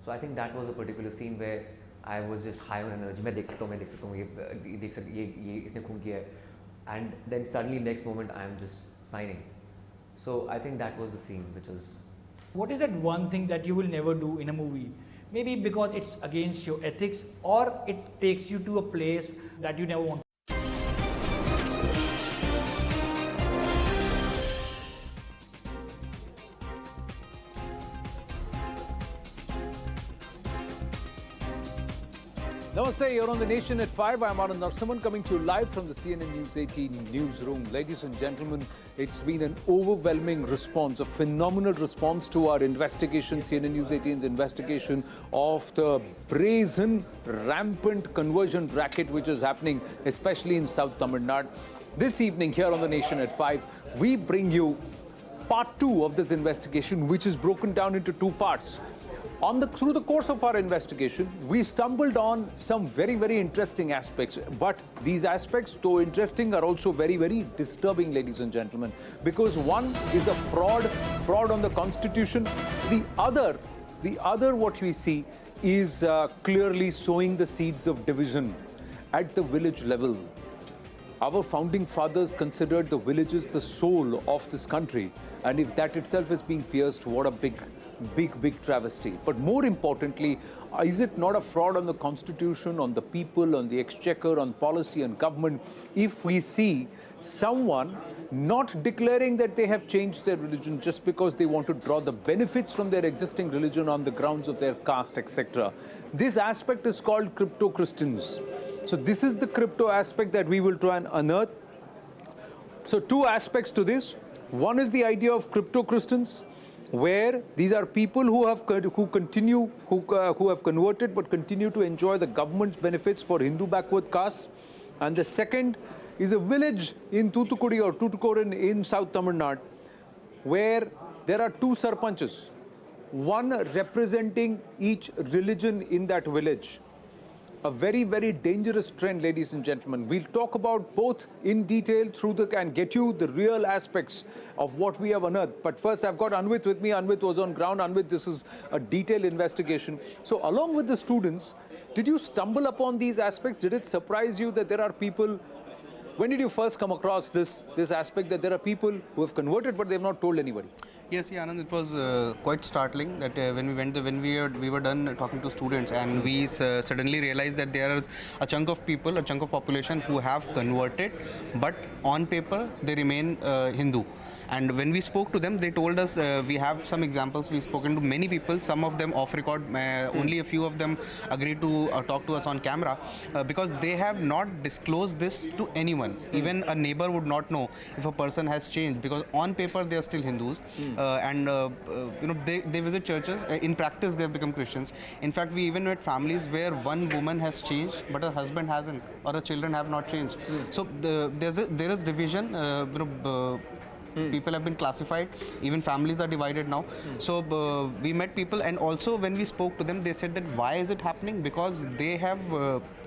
So I think that was a particular scene where I was just high on energy. मैं देख सकता हूँ, ये इसने खून किया है. And then suddenly next moment I am just signing. So I think that was the scene which was... What is that one thing that you will never do in a movie? Maybe because it's against your ethics, or it takes you to a place that you never want. Namaste, you're on The Nation at 5. I'm Anand Narsaman coming to you live from the CNN News 18 newsroom. Ladies and gentlemen, it's been an overwhelming response, a phenomenal response to our investigation, CNN News 18's investigation of the brazen, rampant conversion racket which is happening, especially in South Tamil Nadu. This evening here on The Nation at 5, we bring you part 2 of this investigation, which is broken down into 2 parts. Through the course of our investigation, we stumbled on some very, very interesting aspects. But these aspects, though interesting, are also very, very disturbing, ladies and gentlemen. Because one is a fraud on the constitution. The other what we see is clearly sowing the seeds of division at the village level. Our founding fathers considered the villages the soul of this country. And if that itself is being pierced, what a big travesty. But more importantly, is it not a fraud on the constitution, on the people, on the exchequer, on policy and government, if we see someone not declaring that they have changed their religion just because they want to draw the benefits from their existing religion on the grounds of their caste, etc. This aspect is called crypto-Christians. So this is the crypto aspect that we will try and unearth. So 2 aspects to this. One is the idea of crypto-Christians, where these are people who have converted but continue to enjoy the government's benefits for Hindu backward castes. And the second is a village in Thoothukudi or Tuticorin in South Tamil Nadu, where there are 2 sarpanchs, one representing each religion in that village. A very, very dangerous trend, ladies and gentlemen. We'll talk about both in detail and get you the real aspects of what we have unearthed. But first, I've got Anvit with me. Anvit was on ground. Anvit, this is a detailed investigation. So along with the students, did you stumble upon these aspects? Did it surprise you that there are people... When did you first come across this aspect that there are people who have converted but they've not told anybody? Yes, Anand, it was quite startling that when we were done talking to students, and we suddenly realized that there is a chunk of people, a chunk of population who have converted, but on paper they remain Hindu. And when we spoke to them, they told us, we have some examples, we've spoken to many people, some of them off record, only a few of them agreed to talk to us on camera, because they have not disclosed this to anyone. Even a neighbor would not know if a person has changed, because on paper they are still Hindus, and they visit churches. In practice they have become Christians. In fact, we even met families where one woman has changed but her husband hasn't, or her children have not changed. So there is division. People have been classified, even families are divided now. So we met people, and also when we spoke to them, they said that why is it happening? Because they have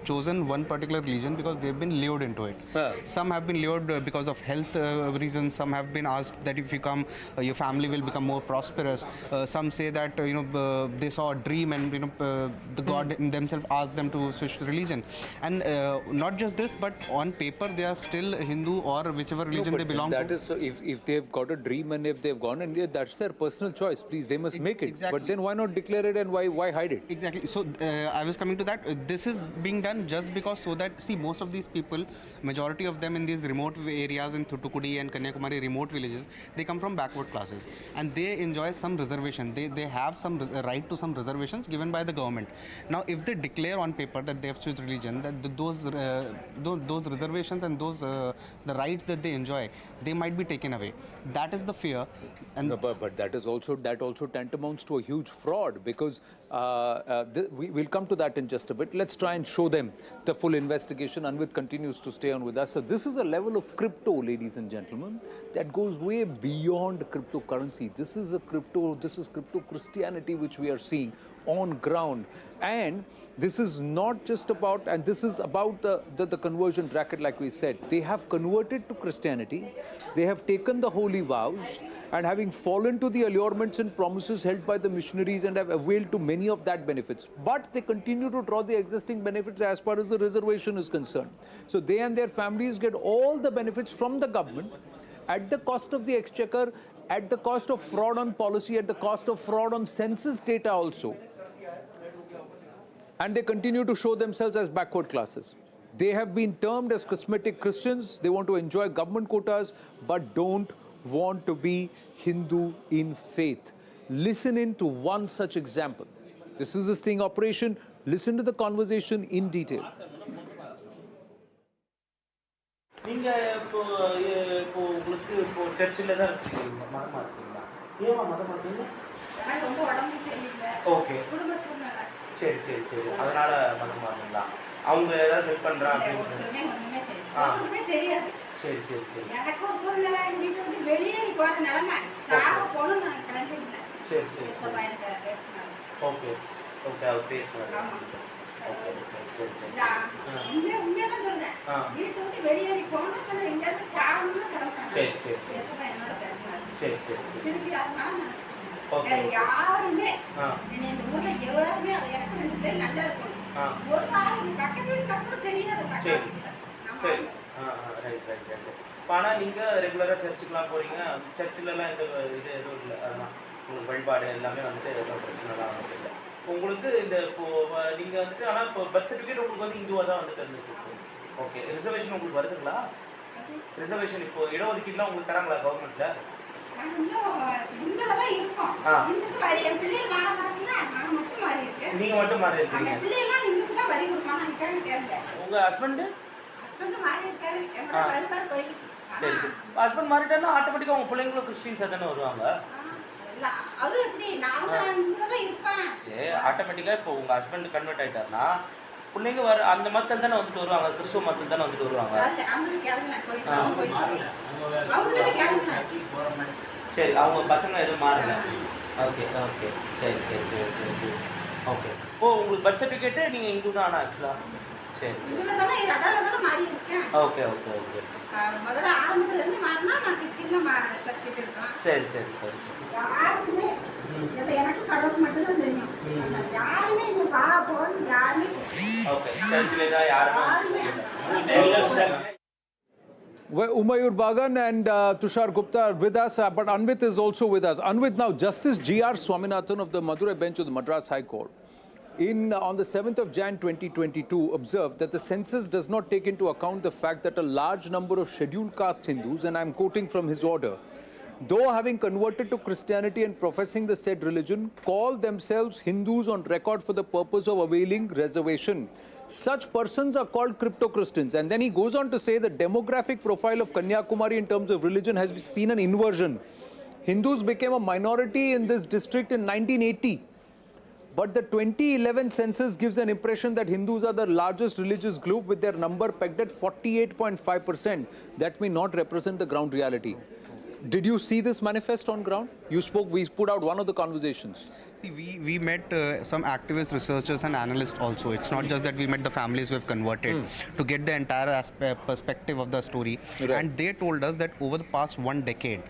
chosen one particular religion because they've been lured into it. Some have been lured because of health reasons. Some have been asked that if you come, your family will become more prosperous. Some say that they saw a dream, and the God themselves asked them to switch religion. And not just this, but on paper they are still Hindu or whichever religion they belong to. That is, if they've got a dream and if they've gone, and that's their personal choice. Please, they must make it. Exactly. But then why not declare it, and why hide it? Exactly. So I was coming to that. This is being done just because, so that, see, most of these people, majority of them in these remote areas in Thoothukudi and Kanyakumari, remote villages, they come from backward classes, and they enjoy some reservation. They have some right to some reservations given by the government. Now, if they declare on paper that they have switched religion, that those reservations and those the rights that they enjoy, they might be taken away. That is the fear. And no, but that also tantamounts to a huge fraud, because we'll come to that in just a bit. Let's try and show them them the full investigation. Anvit continues to stay on with us. So this is a level of crypto, ladies and gentlemen, that goes way beyond cryptocurrency. This is crypto Christianity which we are seeing on ground. And this is not just about, and this is about the conversion racket, like we said. They have converted to Christianity. They have taken the holy vows, and having fallen to the allurements and promises held by the missionaries, and have availed to many of that benefits. But they continue to draw the existing benefits as far as the reservation is concerned. So they and their families get all the benefits from the government at the cost of the exchequer, at the cost of fraud on policy, at the cost of fraud on census data also. And they continue to show themselves as backward classes. They have been termed as cosmetic Christians. They want to enjoy government quotas, but don't want to be Hindu in faith. Listen in to one such example. This is the sting operation. Listen to the conversation in detail. நீங்க இப்போ உங்களுக்கு இப்போ சர்ச்சில் தான் இருக்கீங்க, மதமா இருக்கீங்களா? ஏமா மதம் மாட்டீங்க? ரொம்ப உடம்பு சரியில்லை. ஓகே. குடும்ப சூழ்நிலை. சரி சரி சரி, அதனால மதம் மாறீங்களா? அவங்க ஏதாவது ஹெல்ப் பண்றா அப்படின்னு ஒண்ணுமே தெரியாது. சரி சரி சரி. எனக்கு ஒரு சூழ்நிலை, எங்க வீட்டை விட்டு வெளியேறி போற நிலைமை, சாக போகணும் நான் கிளம்பிட்டேன். சரி சரி பேசுறேன். ஓகே ஓகே, அவர் பேசுவார். ஓகே சரி சரி. உண்மையாக சொல்றேன், வீட்டை விட்டு வெளியேறி போகணும், எங்க இடத்துல சாகணும்னு கிளம்புறேன். சரி சரி பேசுறேன், என்னோட பேசுறாரு. சரி சரி திருப்பி யாருமே இந்த ஊர்ல எல்லாருமே எனக்கு 2 பேர் நல்லா இருக்கணும். ஒரு ஆள் பக்கத்து வீட்டு கூட தெரியாது. சரி ரைட் ரைட் ரைட். ஆனால் நீங்கள் ரெகுலராக சர்ச்சுக்கெலாம் போகிறீங்க, சர்ச்சிலலாம் எந்த இது எதுவும் இல்லை, அதெல்லாம் உங்களுக்கு வழிபாடு எல்லாமே வந்துட்டு எதுவும் பிரச்சனைலாம் வந்துட்டு இல்லை உங்களுக்கு. இந்த இப்போது நீங்கள் வந்துட்டு, ஆனால் இப்போ பர்த் சர்டிஃபிகேட் உங்களுக்கு வந்து இந்துவாக தான் வந்துட்டு இருந்துருக்கு. ஓகே, ரிசர்வேஷன் உங்களுக்கு வருதுங்களா? ரிசர்வேஷன் இப்போ இடஒதுக்கீடுலாம் உங்களுக்கு தராங்களா கவர்மெண்ட்டில்? நீங்க மட்டும் மாறி இருக்கீங்க. உங்க ஹஸ்பண்ட் ஹஸ்பண்ட் மாறிட்டாருன்னா ஆட்டோமேட்டிக்கா உங்க பிள்ளைங்களும் கிறிஸ்டியன்ஸா தானே வருவாங்க. ஆட்டோமேட்டிக்கா இப்போ உங்க ஹஸ்பண்ட் கன்வெர்ட் ஆயிட்டாருன்னா பிள்ளைங்க வர அந்த மதத்தில் தானே வந்துட்டு வருவாங்க, கிறிஸ்துவ மதத்தில் தானே வந்துட்டு வருவாங்க. சரி, அவங்க பசங்க எதுவும் மாறல. ஓகே ஓகே சரி சரி சரி சரி சரி ஓகே. ஓ, உங்களுக்கு பர்த் சர்டிஃபிகேட்டு நீங்கள் இந்து தான் ஆனால் ஆக்சுவலாக? சரி ஓகே ஓகே ஓகே. சரி சரி சரி. ஓகே, சர்ச்சில் தான் யாருமே. Well, Umayur Bagan and Tushar Gupta are with us, but Anvit is also with us. Anvit, now Justice G.R. Swaminathan of the Madurai bench of the Madras High Court, on the 7th of Jan 2022, observed that the census does not take into account the fact that a large number of scheduled caste Hindus, and I'm quoting from his order, though having converted to Christianity and professing the said religion, call themselves Hindus on record for the purpose of availing reservation. Such persons are called crypto-Christians. And then he goes on to say the demographic profile of Kanyakumari in terms of religion has seen an inversion. Hindus became a minority in this district in 1980. But the 2011 census gives an impression that Hindus are the largest religious group, with their number pegged at 48.5%. That may not represent the ground reality. Did you see this manifest on ground? We put out one of the conversations. See, we met some activists, researchers and analysts also. It's not just that we met the families who have converted to get the entire perspective of the story. Right. And they told us that over the past 1 decade,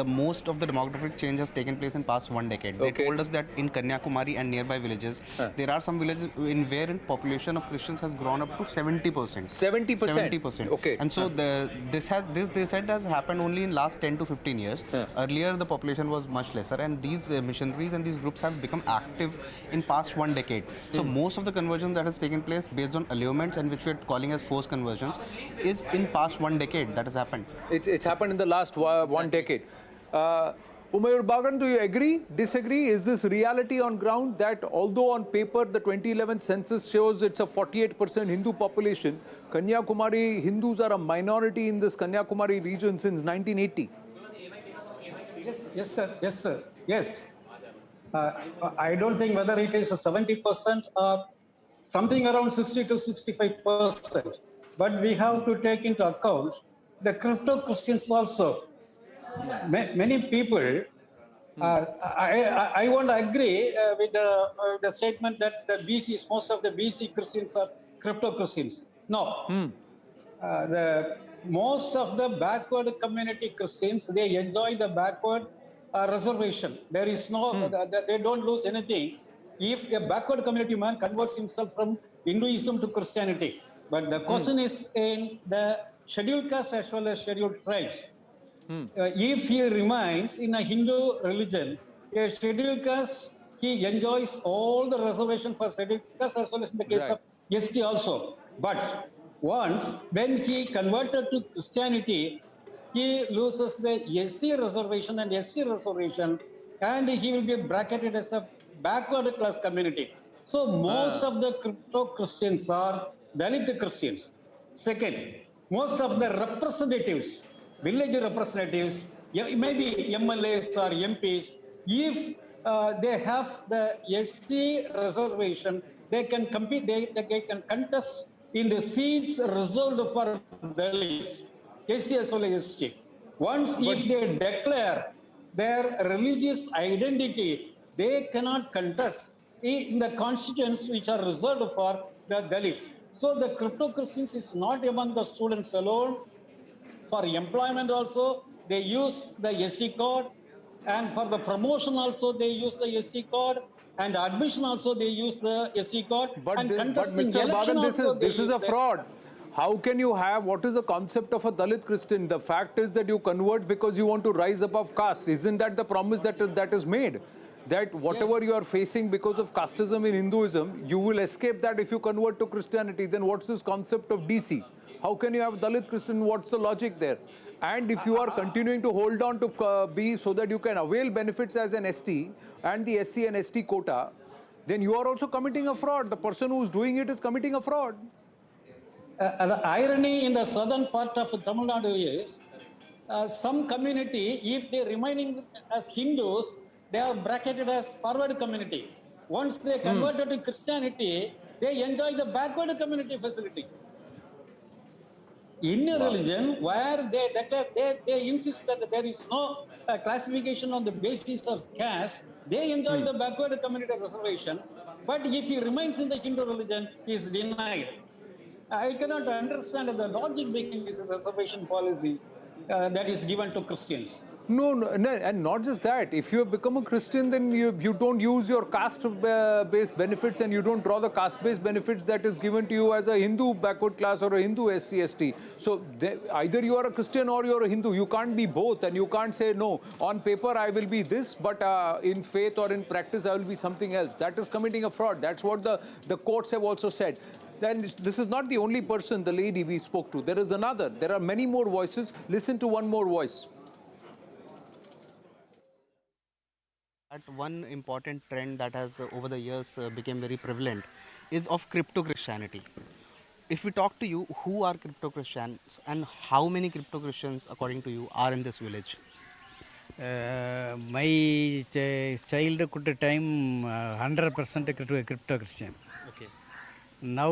the most of the demographic change has taken place in past 1 decade. They told us that in Kanyakumari and nearby villages, there are some villages wherein population of Christians has grown up to 70%. 70%? 70%. Okay. And so this they said has happened only in last 10 to 15 years. Earlier the population was much lesser, and these missionaries and these groups have become active in past 1 decade. So most of the conversion that has taken place based on allurements and which we are calling as forced conversions is in past 1 decade that has happened. It's happened in the last 1 decade. Umayur Bagan, do you agree, disagree? Is this reality on ground that although on paper the 2011 census shows it's a 48% Hindu population, Kanyakumari Hindus are a minority in this Kanyakumari region since 1980? Yes, sir. Yes, sir. Yes. I don't think whether it is 70% or something around 60 to 65%. But we have to take into account the crypto Christians also. Many people, I won't agree with the statement that the BCs, most of the BC Christians are crypto Christians. No. Most of the backward community Christians, they enjoy the backward reservation. There is no, they don't lose anything if a backward community man converts himself from Hinduism to Christianity. But the question is in the scheduled caste as well as scheduled tribes. If he remains in a Hindu religion, a scheduled caste, he enjoys all the reservation for scheduled caste as well as in the case of ST also. But once, when he converted to Christianity, he loses the SC reservation and ST reservation, and he will be bracketed as a backward class community. So most of the crypto Christians are Dalit Christians. Second, most of the representatives, village representatives, maybe MLAs or MPs, if they have the SC reservation, they can compete, they can contest in the seats reserved for Dalits, SC as well as ST. Once if they declare their religious identity, they cannot contest in the constituents which are reserved for the Dalits. So the crypto Christians is not among the students alone. For employment also, they use the SC code, and for the promotion also they use the SC code, and admission also they use the SC code. But contesting Mr. election Bagan, this is a the fraud. How can you have, what is the concept of a Dalit Christian? The fact is that you convert because you want to rise above caste. Isn't that the promise that is made? That whatever you are facing because of casteism in Hinduism, you will escape that if you convert to Christianity. Then what's this concept of DC? How can you have Dalit Christian? What's the logic there? And if you are continuing to hold on to B so that you can avail benefits as an ST and the SC and ST quota, then you are also committing a fraud. The person who is doing it is committing a fraud. The irony in the southern part of Tamil Nadu is some community, if they remaining as Hindus, they are bracketed as forward community. Once they converted to Christianity, they enjoy the backward community facilities. In a religion where they declare, they insist that there is no classification on the basis of caste, they enjoy the backward community reservation. But if he remains in the Hindu religion, he is denied. I cannot understand the logic behind these reservation policies that is given to Christians. No, and not just that. If you have become a Christian, then you don't use your caste-based benefits and you don't draw the caste-based benefits that is given to you as a Hindu backward class or a Hindu SC, ST. So either you are a Christian or you are a Hindu. You can't be both, and you can't say, no, on paper I will be this, but in faith or in practice I will be something else. That is committing a fraud. That's what the courts have also said. Then this is not the only person, the lady we spoke to. There is another. There are many more voices. Listen to one more voice. One important trend that has over the years become very prevalent is of crypto Christianity. If we talk to you, who are crypto Christians and how many crypto Christians according to you are in this village? My childhood time 100% crypto Christian. Okay. Now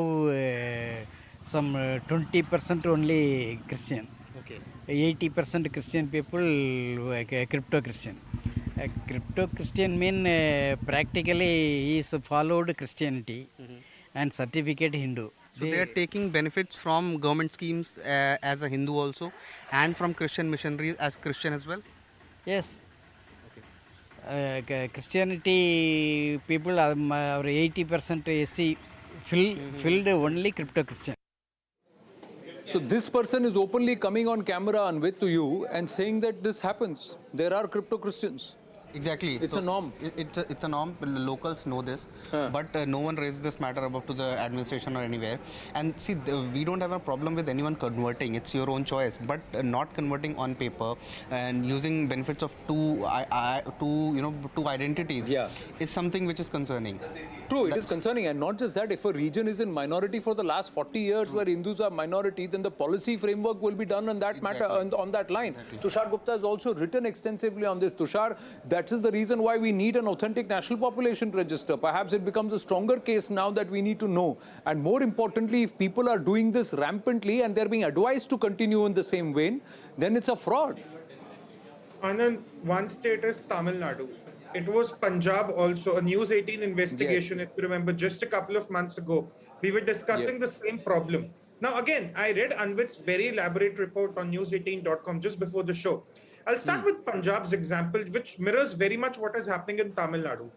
some 20% only Christian. Okay. 80% Christian people crypto Christian. Crypto Christian mean practically he is followed Christianity and certificate Hindu. So they are taking benefits from government schemes as a Hindu also, and from Christian missionaries as Christian as well? Yes. Christianity people are 80% SC filled only crypto Christian. So this person is openly coming on camera, Anvit, to you and saying that this happens. There are crypto Christians. Exactly. It's a norm. It's a norm. Locals know this, but no one raises this matter above to the administration or anywhere. And see, we don't have a problem with anyone converting. It's your own choice. But not converting on paper and using benefits of two identities is something which is concerning. True, it is concerning, and not just that. If a region is in minority for the last 40 years, where Hindus are minority, then the policy framework will be done on that matter, on that line. Tushar Gupta has also written extensively on this. Tushar, that That is the reason why we need an authentic national population register. Perhaps it becomes a stronger case now that we need to know. And more importantly, if people are doing this rampantly and they're being advised to continue in the same vein, then it's a fraud. Anand, one state is Tamil Nadu. It was Punjab also, a News18 investigation, if you remember, just a couple of months ago. We were discussing the same problem. Now, again, I read Anvit's very elaborate report on news18.com just before the show. I'll start with Punjab's example, which mirrors very much what is happening in Tamil Nadu.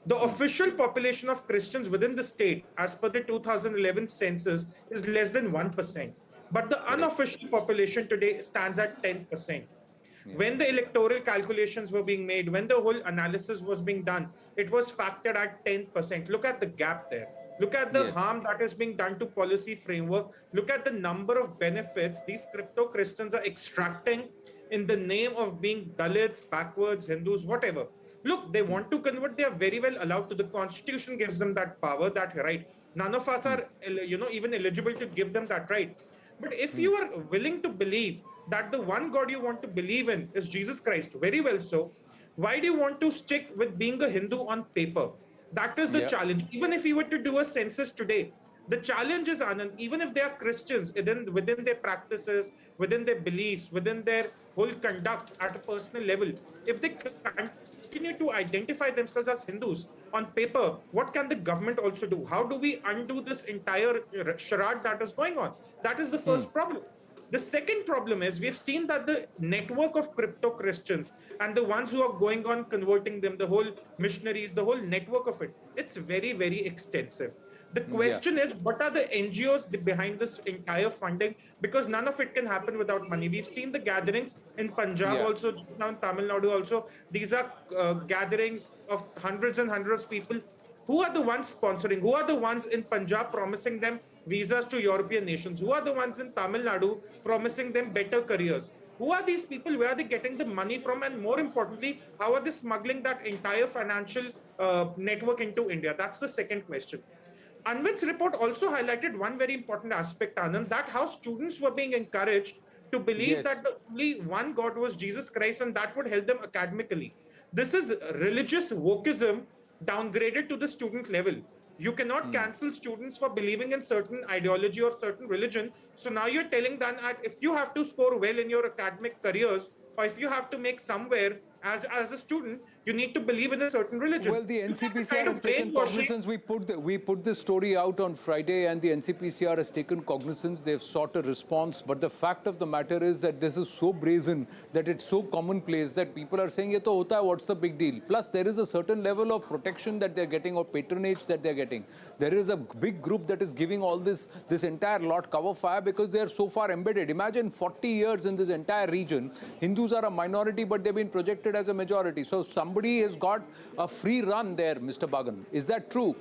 The official population of Christians within the state, as per the 2011 census, is less than 1%. But the unofficial population today stands at 10%. When the electoral calculations were being made, when the whole analysis was being done, it was factored at 10%. Look at the gap there. Look at the harm that is being done to policy framework. Look at the number of benefits these crypto Christians are extracting in the name of being Dalits, backwards, Hindus, whatever. Look, they want to convert. They are very well allowed to. The constitution gives them that power, that right. None of us are, even eligible to give them that right. But if you are willing to believe that the one God you want to believe in is Jesus Christ, very well so, why do you want to stick with being a Hindu on paper? That is the challenge. Even if you were to do a census today, the challenge is, Anand, even if they are Christians, within their practices, within their beliefs, within their whole conduct at a personal level, if they continue to identify themselves as Hindus on paper, what can the government also do? How do we undo this entire charade that is going on? That is the first problem. The second problem is we've seen that the network of crypto Christians and the ones who are going on converting them, the whole missionaries, the whole network of it, it's very, very extensive. The question is, what are the NGOs behind this entire funding? Because none of it can happen without money. We've seen the gatherings in Punjab also, now in Tamil Nadu also. These are gatherings of hundreds and hundreds of people. Who are the ones sponsoring? Who are the ones in Punjab promising them visas to European nations? Who are the ones in Tamil Nadu promising them better careers? Who are these people? Where are they getting the money from? And more importantly, how are they smuggling that entire financial network into India? That's the second question. Anvit's report also highlighted one very important aspect, Anand, that how students were being encouraged to believe that the only one God was Jesus Christ and that would help them academically. This is religious wokeism downgraded to the student level. You cannot cancel students for believing in certain ideology or certain religion. So now you're telling them that if you have to score well in your academic careers, or if you have to make somewhere as a student, you need to believe in a certain religion. Well, the NCPCR has taken cognizance. We put this story out on Friday, and the NCPCR has taken cognizance. They've sought a response. But the fact of the matter is that this is so brazen, that it's so commonplace, that people are saying, "Ye to hota hai, what's the big deal?" Plus, there is a certain level of protection that they're getting, or patronage that they're getting. There is a big group that is giving all this entire lot cover fire because they are so far embedded. Imagine 40 years in this entire region. Hindus are a minority, but they've been projected as a majority. So somebody has got a free run there, Mr. Bagan. Is that true?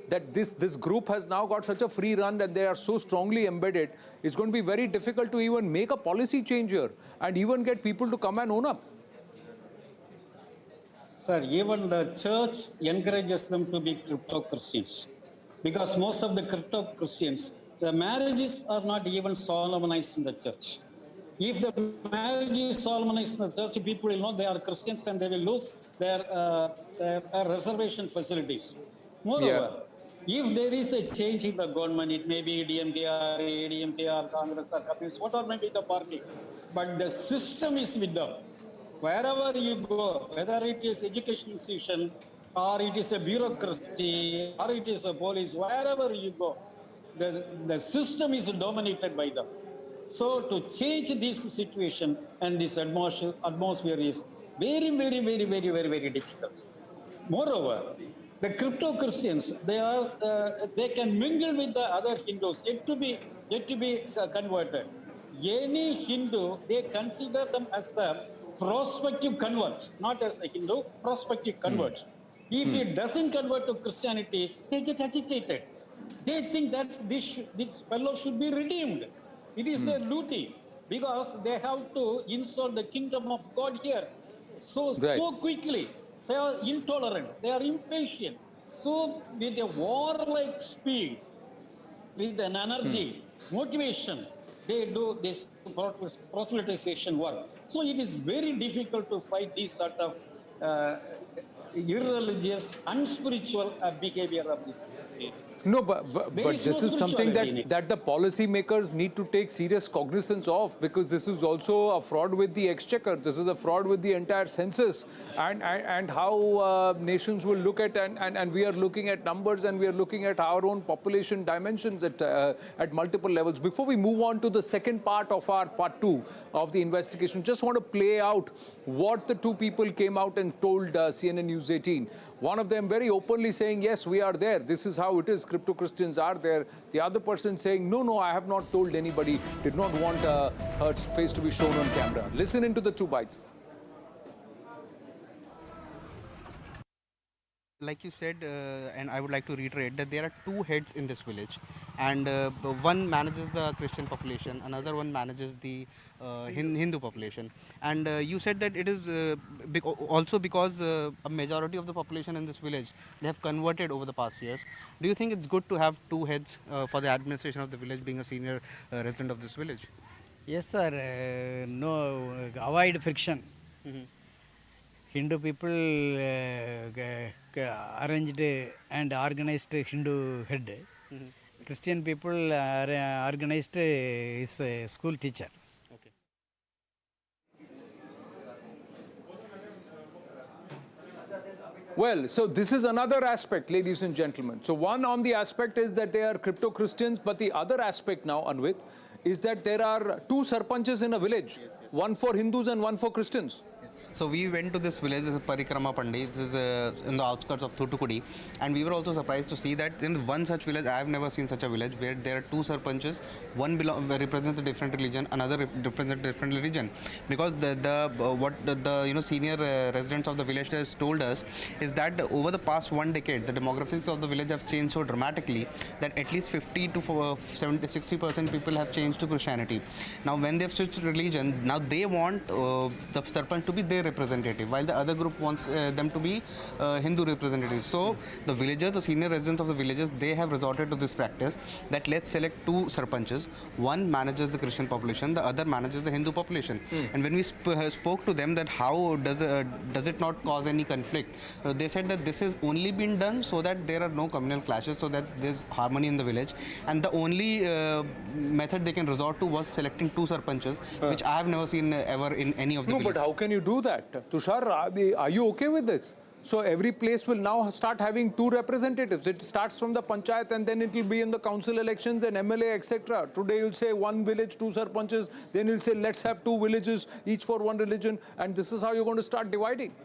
That this group has now got such a free run that they are so strongly embedded, it's going to be very difficult to even make a policy change here and even get people to come and own up. Sir, even the church encourages them to be crypto Christians, because most of the crypto Christians, the marriages are not even solemnized in the church. If the marriage is solemnized in the church, people will know they are Christians and they will lose their reservation facilities. Moreover, if there is a change in the government, it may be DMK or ADMK or Congress or Communist, whatever may be the party, but the system is with them. Wherever you go, whether it is education institution or it is a bureaucracy or it is a police, wherever you go, the system is dominated by them. So to change this situation and this atmosphere is very, very, very, very, very, very difficult. Moreover, the crypto Christians, they can mingle with the other Hindus yet to be converted. Any Hindu, they consider them as a prospective convert, not as a Hindu, prospective convert. If he doesn't convert to Christianity, they get agitated. They think that this fellow should be redeemed. It is their duty, because they have to install the kingdom of God here so quickly. They are intolerant, they are impatient. So with a warlike speed, with an energy, motivation, they do this proselytization work. So it is very difficult to fight these sort of irreligious, unspiritual behavior of this. No, but There is this no is something spirituality in it. that the policy makers need to take serious cognizance of, because this is also a fraud with the exchequer. This is a fraud with the entire census, and how nations will look at, and we are looking at numbers, and we are looking at our own population dimensions at multiple levels. Before we move on to the second part of our part 2 of the investigation, just want to play out what the two people came out and told CNN News 18. One of them very openly saying, yes, we are there. This is how it is. Crypto Christians are there. The other person saying, no, I have not told anybody. Did not want her face to be shown on camera. Listen into the two bites. Like you said, and I would like to reiterate that there are two heads in this village, and one manages the Christian population, another one manages the Hindu population. And you said that it is also because a majority of the population in this village, they have converted over the past years. Do you think it's good to have two heads for the administration of the village, being a senior resident of this village? Yes, sir. No, avoid friction. Hindu people arranged and organized Hindu head. Christian people organized his school teacher. Okay. Well, so this is another aspect, ladies and gentlemen. So one on the aspect is that they are crypto Christians, but the other aspect now, Anvit, is that there are two sarpanches in a village, one for Hindus and one for Christians. So we went to this village, this is Parikrama Pandi, this is in the outskirts of Thoothukudi, and we were also surprised to see that in one such village, I have never seen such a village where there are two sarpanches, one represents a different religion, another represents a different religion. Because what the senior residents of the village has told us is that over the past 1 decade, the demographics of the village have changed so dramatically that at least 50 to 60% people have changed to Christianity. Now when they've switched religion, now they want the sarpanch to be their representative, while the other group wants them to be Hindu representatives. So the villagers, the senior residents of the villages, they have resorted to this practice that let's select two sarpanches. One manages the Christian population, the other manages the Hindu population. And when we spoke to them that how does it not cause any conflict, they said that this has only been done so that there are no communal clashes, so that there's harmony in the village. And the only method they can resort to was selecting two sarpanches, which I have never seen ever in any of the villages. But how can you do that? Tushar, are you okay with this? So every place will now start having two representatives. It starts from the panchayat and then it will be in the council elections and MLA, etc. Today you'll say one village, two sarpanches. Then you'll say let's have two villages, each for one religion. And this is how you're going to start dividing.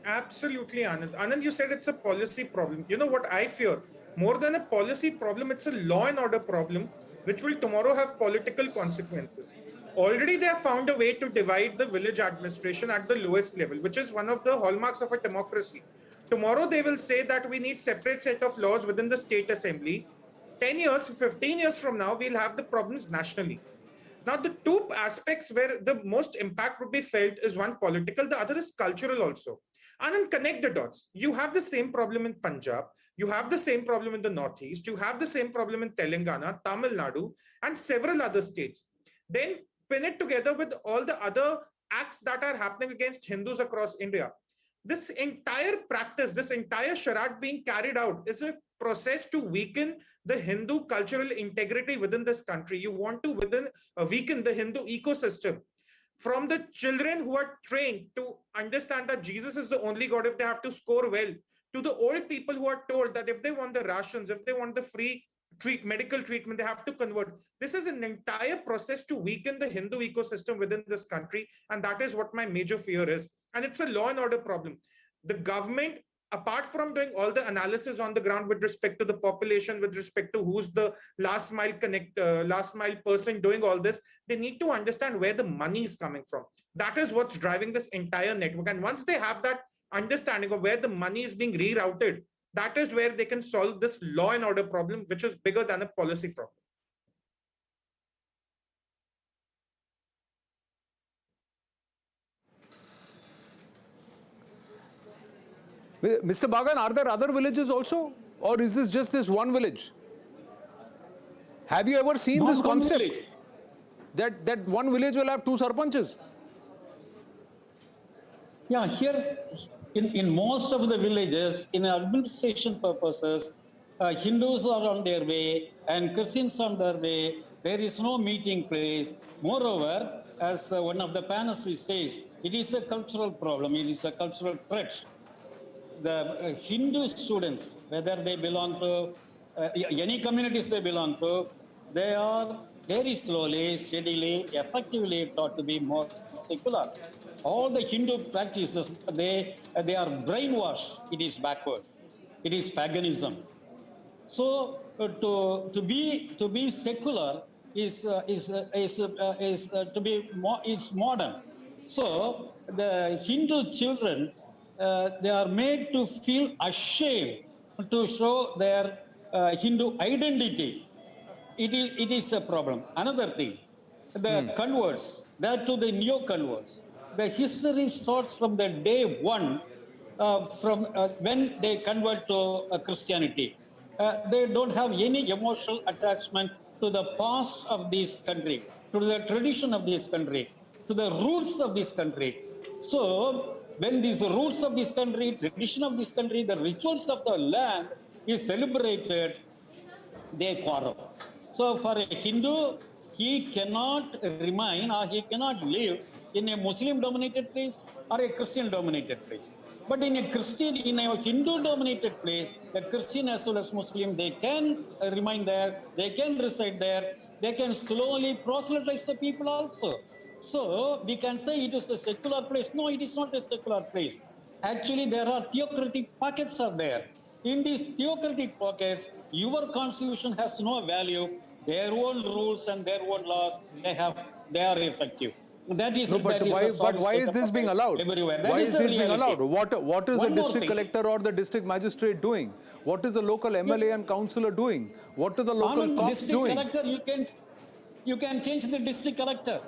Absolutely, Anand. Anand, you said it's a policy problem. You know what I fear? More than a policy problem, it's a law and order problem, which will tomorrow have political consequences. Already they have found a way to divide the village administration at the lowest level, which is one of the hallmarks of a democracy. Tomorrow they will say that we need separate set of laws within the state assembly. 10 years, 15 years from now, we'll have the problems nationally. Now, the two aspects where the most impact would be felt is one political, the other is cultural also. And then connect the dots. You have the same problem in Punjab. You have the same problem in the Northeast. You have the same problem in Telangana, Tamil Nadu, and several other states. Then pin it together with all the other acts that are happening against Hindus across India. This entire practice, this entire charade being carried out is a process to weaken the Hindu cultural integrity within this country. You want to weaken the Hindu ecosystem. From the children who are trained to understand that Jesus is the only God if they have to score well, to the old people who are told that if they want the rations, if they want the free medical treatment, they have to convert. This is an entire process to weaken the Hindu ecosystem within this country, and that is what my major fear is. And it's a law and order problem. The government, apart from doing all the analysis on the ground with respect to the population, with respect to who's the last mile person doing all this, they need to understand where the money is coming from. That is what's driving this entire network. And once they have that understanding of where the money is being rerouted, that is where they can solve this law and order problem, which is bigger than a policy problem. Mr. Bagan, are there other villages also? Or is this just this one village? Have you ever seen this concept? That one village will have two sarpanches? Yeah, here in most of the villages, in administration purposes, Hindus are on their way and Christians on their way. There is no meeting place. Moreover, as one of the panelists says, it is a cultural problem. It is a cultural threat. The Hindu students, whether they belong to any communities they belong to, they are very slowly, steadily, effectively taught to be more secular. All the Hindu practices, they are brainwashed. It is backward. It is paganism. So to be secular is modern. So the Hindu children, they are made to feel ashamed to show their Hindu identity. It is a problem. Another thing, the converts, that to the neo-converts, the history starts from the day one, from when they convert to Christianity. They don't have any emotional attachment to the past of this country, to the tradition of this country, to the roots of this country. So when these roots of this country, tradition of this country, the rituals of the land is celebrated, they quarrel. So for a Hindu, he cannot remain or he cannot live in a Muslim-dominated place or a Christian-dominated place. But in a Hindu-dominated place, the Christian as well as Muslim, they can remain there, they can reside there, they can slowly proselytize the people also. So we can say it is a secular place. No, it is not a secular place. Actually, there are theocratic pockets are there. In these theocratic pockets, your constitution has no value. Their own rules and their own laws, they are effective. That is. No, but why is this being allowed? Why is this being allowed? What is the district collector or the district magistrate doing? What is the local MLA and councillor doing? What are the local cops doing? Collector, you can change the district collector.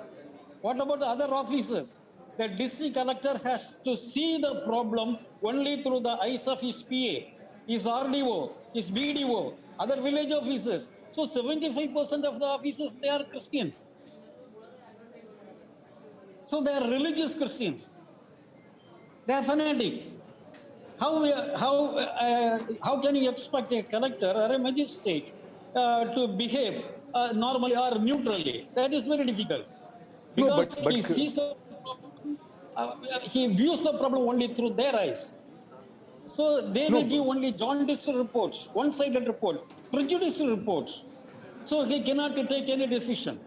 What about the other officers? The district collector has to see the problem only through the eyes of his PA, his RDO, his BDO, other village officers. So 75% of the officers, they are Christians. So they are religious Christians. They are fanatics. How can you expect a collector or a magistrate to behave normally or neutrally? That is very difficult. Because he sees the problem, he views the problem only through their eyes. So they will give only jaundiced reports, one-sided reports, prejudiced reports. So he cannot take any decision.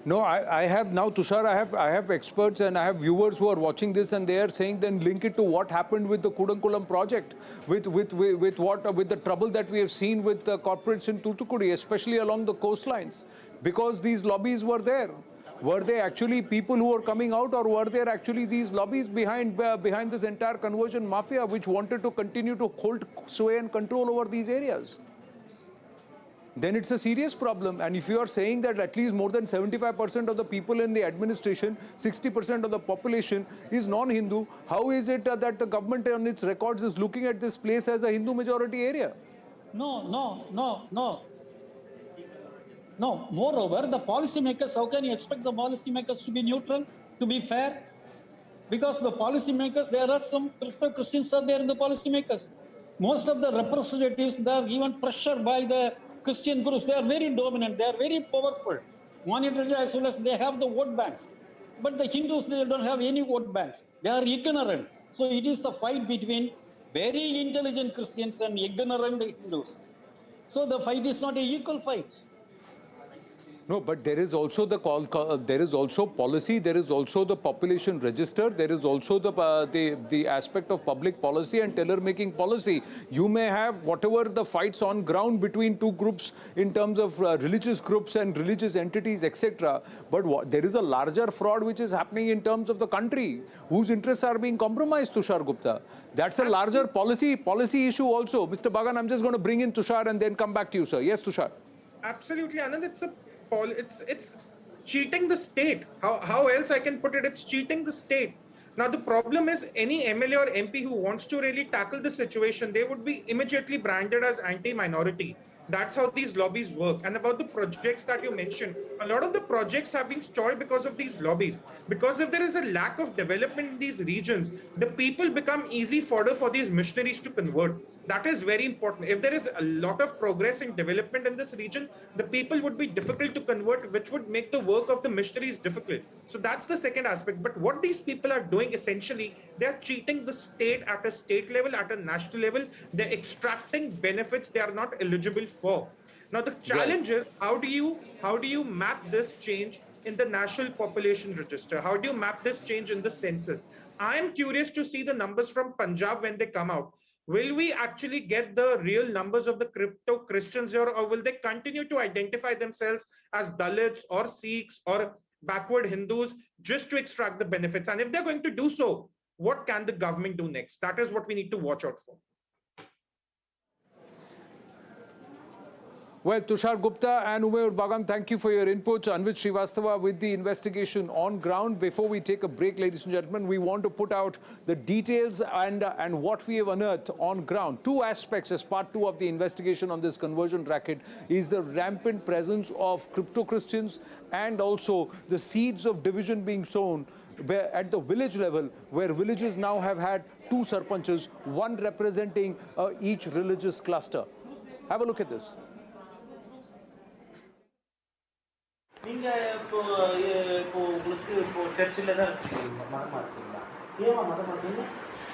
No, I have now, Tushar, I have experts and I have viewers who are watching this and they are saying then link it to what happened with the Kudankulam project, with the trouble that we have seen with the corporates in Thoothukudi, especially along the coastlines, because these lobbies were there. Were they actually people who were coming out, or were there actually these lobbies behind this entire conversion mafia which wanted to continue to hold sway and control over these areas? Then it's a serious problem. And if you are saying that at least more than 75% of the people in the administration, 60% of the population is non-Hindu, how is it that the government on its records is looking at this place as a Hindu majority area? No. Moreover, the policymakers, how can you expect the policymakers to be neutral, to be fair? Because the policymakers, there are some Christians are there in the policymakers. Most of the representatives, they are given pressure by the Christian groups. They are very dominant. They are very powerful. Monetarily as well as they have the vote banks. But the Hindus, they don't have any vote banks. They are ignorant. So it is a fight between very intelligent Christians and ignorant Hindus. So the fight is not an equal fight. No, but there is also there is also policy, there is also the population register, there is also the aspect of public policy and tailor-making policy. You may have whatever the fights on ground between two groups in terms of religious groups and religious entities, etc. But there is a larger fraud which is happening in terms of the country, whose interests are being compromised, Tushar Gupta. That's a larger policy issue also. Mr. Bagan, I'm just going to bring in Tushar and then come back to you, sir. Yes, Tushar. Absolutely, Anand. It's cheating the state. How else I can put it? It's cheating the state. Now the problem is any MLA or MP who wants to really tackle the situation, they would be immediately branded as anti-minority. That's how these lobbies work. And about the projects that you mentioned, a lot of the projects have been stalled because of these lobbies. Because if there is a lack of development in these regions, the people become easy fodder for these missionaries to convert. That is very important. If there is a lot of progress and development in this region, the people would be difficult to convert, which would make the work of the missionaries difficult. So that's the second aspect. But what these people are doing essentially, they're cheating the state at a state level, at a national level. They're extracting benefits they are not eligible for. Now the challenge is how do you map this change in the national population register? How do you map this change in the census? I am curious to see the numbers from Punjab when they come out. Will we actually get the real numbers of the crypto Christians here, or will they continue to identify themselves as Dalits or Sikhs or backward Hindus just to extract the benefits? And if they're going to do so, what can the government do next? That is what we need to watch out for. Well, Tushar Gupta and Umayur Bagam, thank you for your input. Anvit Srivastava with the investigation on ground. Before we take a break, ladies and gentlemen, we want to put out the details and what we have unearthed on ground. Two aspects as part 2 of the investigation on this conversion racket is the rampant presence of crypto-Christians and also the seeds of division being sown at the village level, where villages now have had 2 sarpanchs, one representing each religious cluster. Have a look at this. நீங்க இப்போ உங்களுக்கு இப்போ சர்ச்சில் தான் இருக்கீங்க, மதமா இருக்கீங்களா? ஏமா மதம் மாட்டீங்க?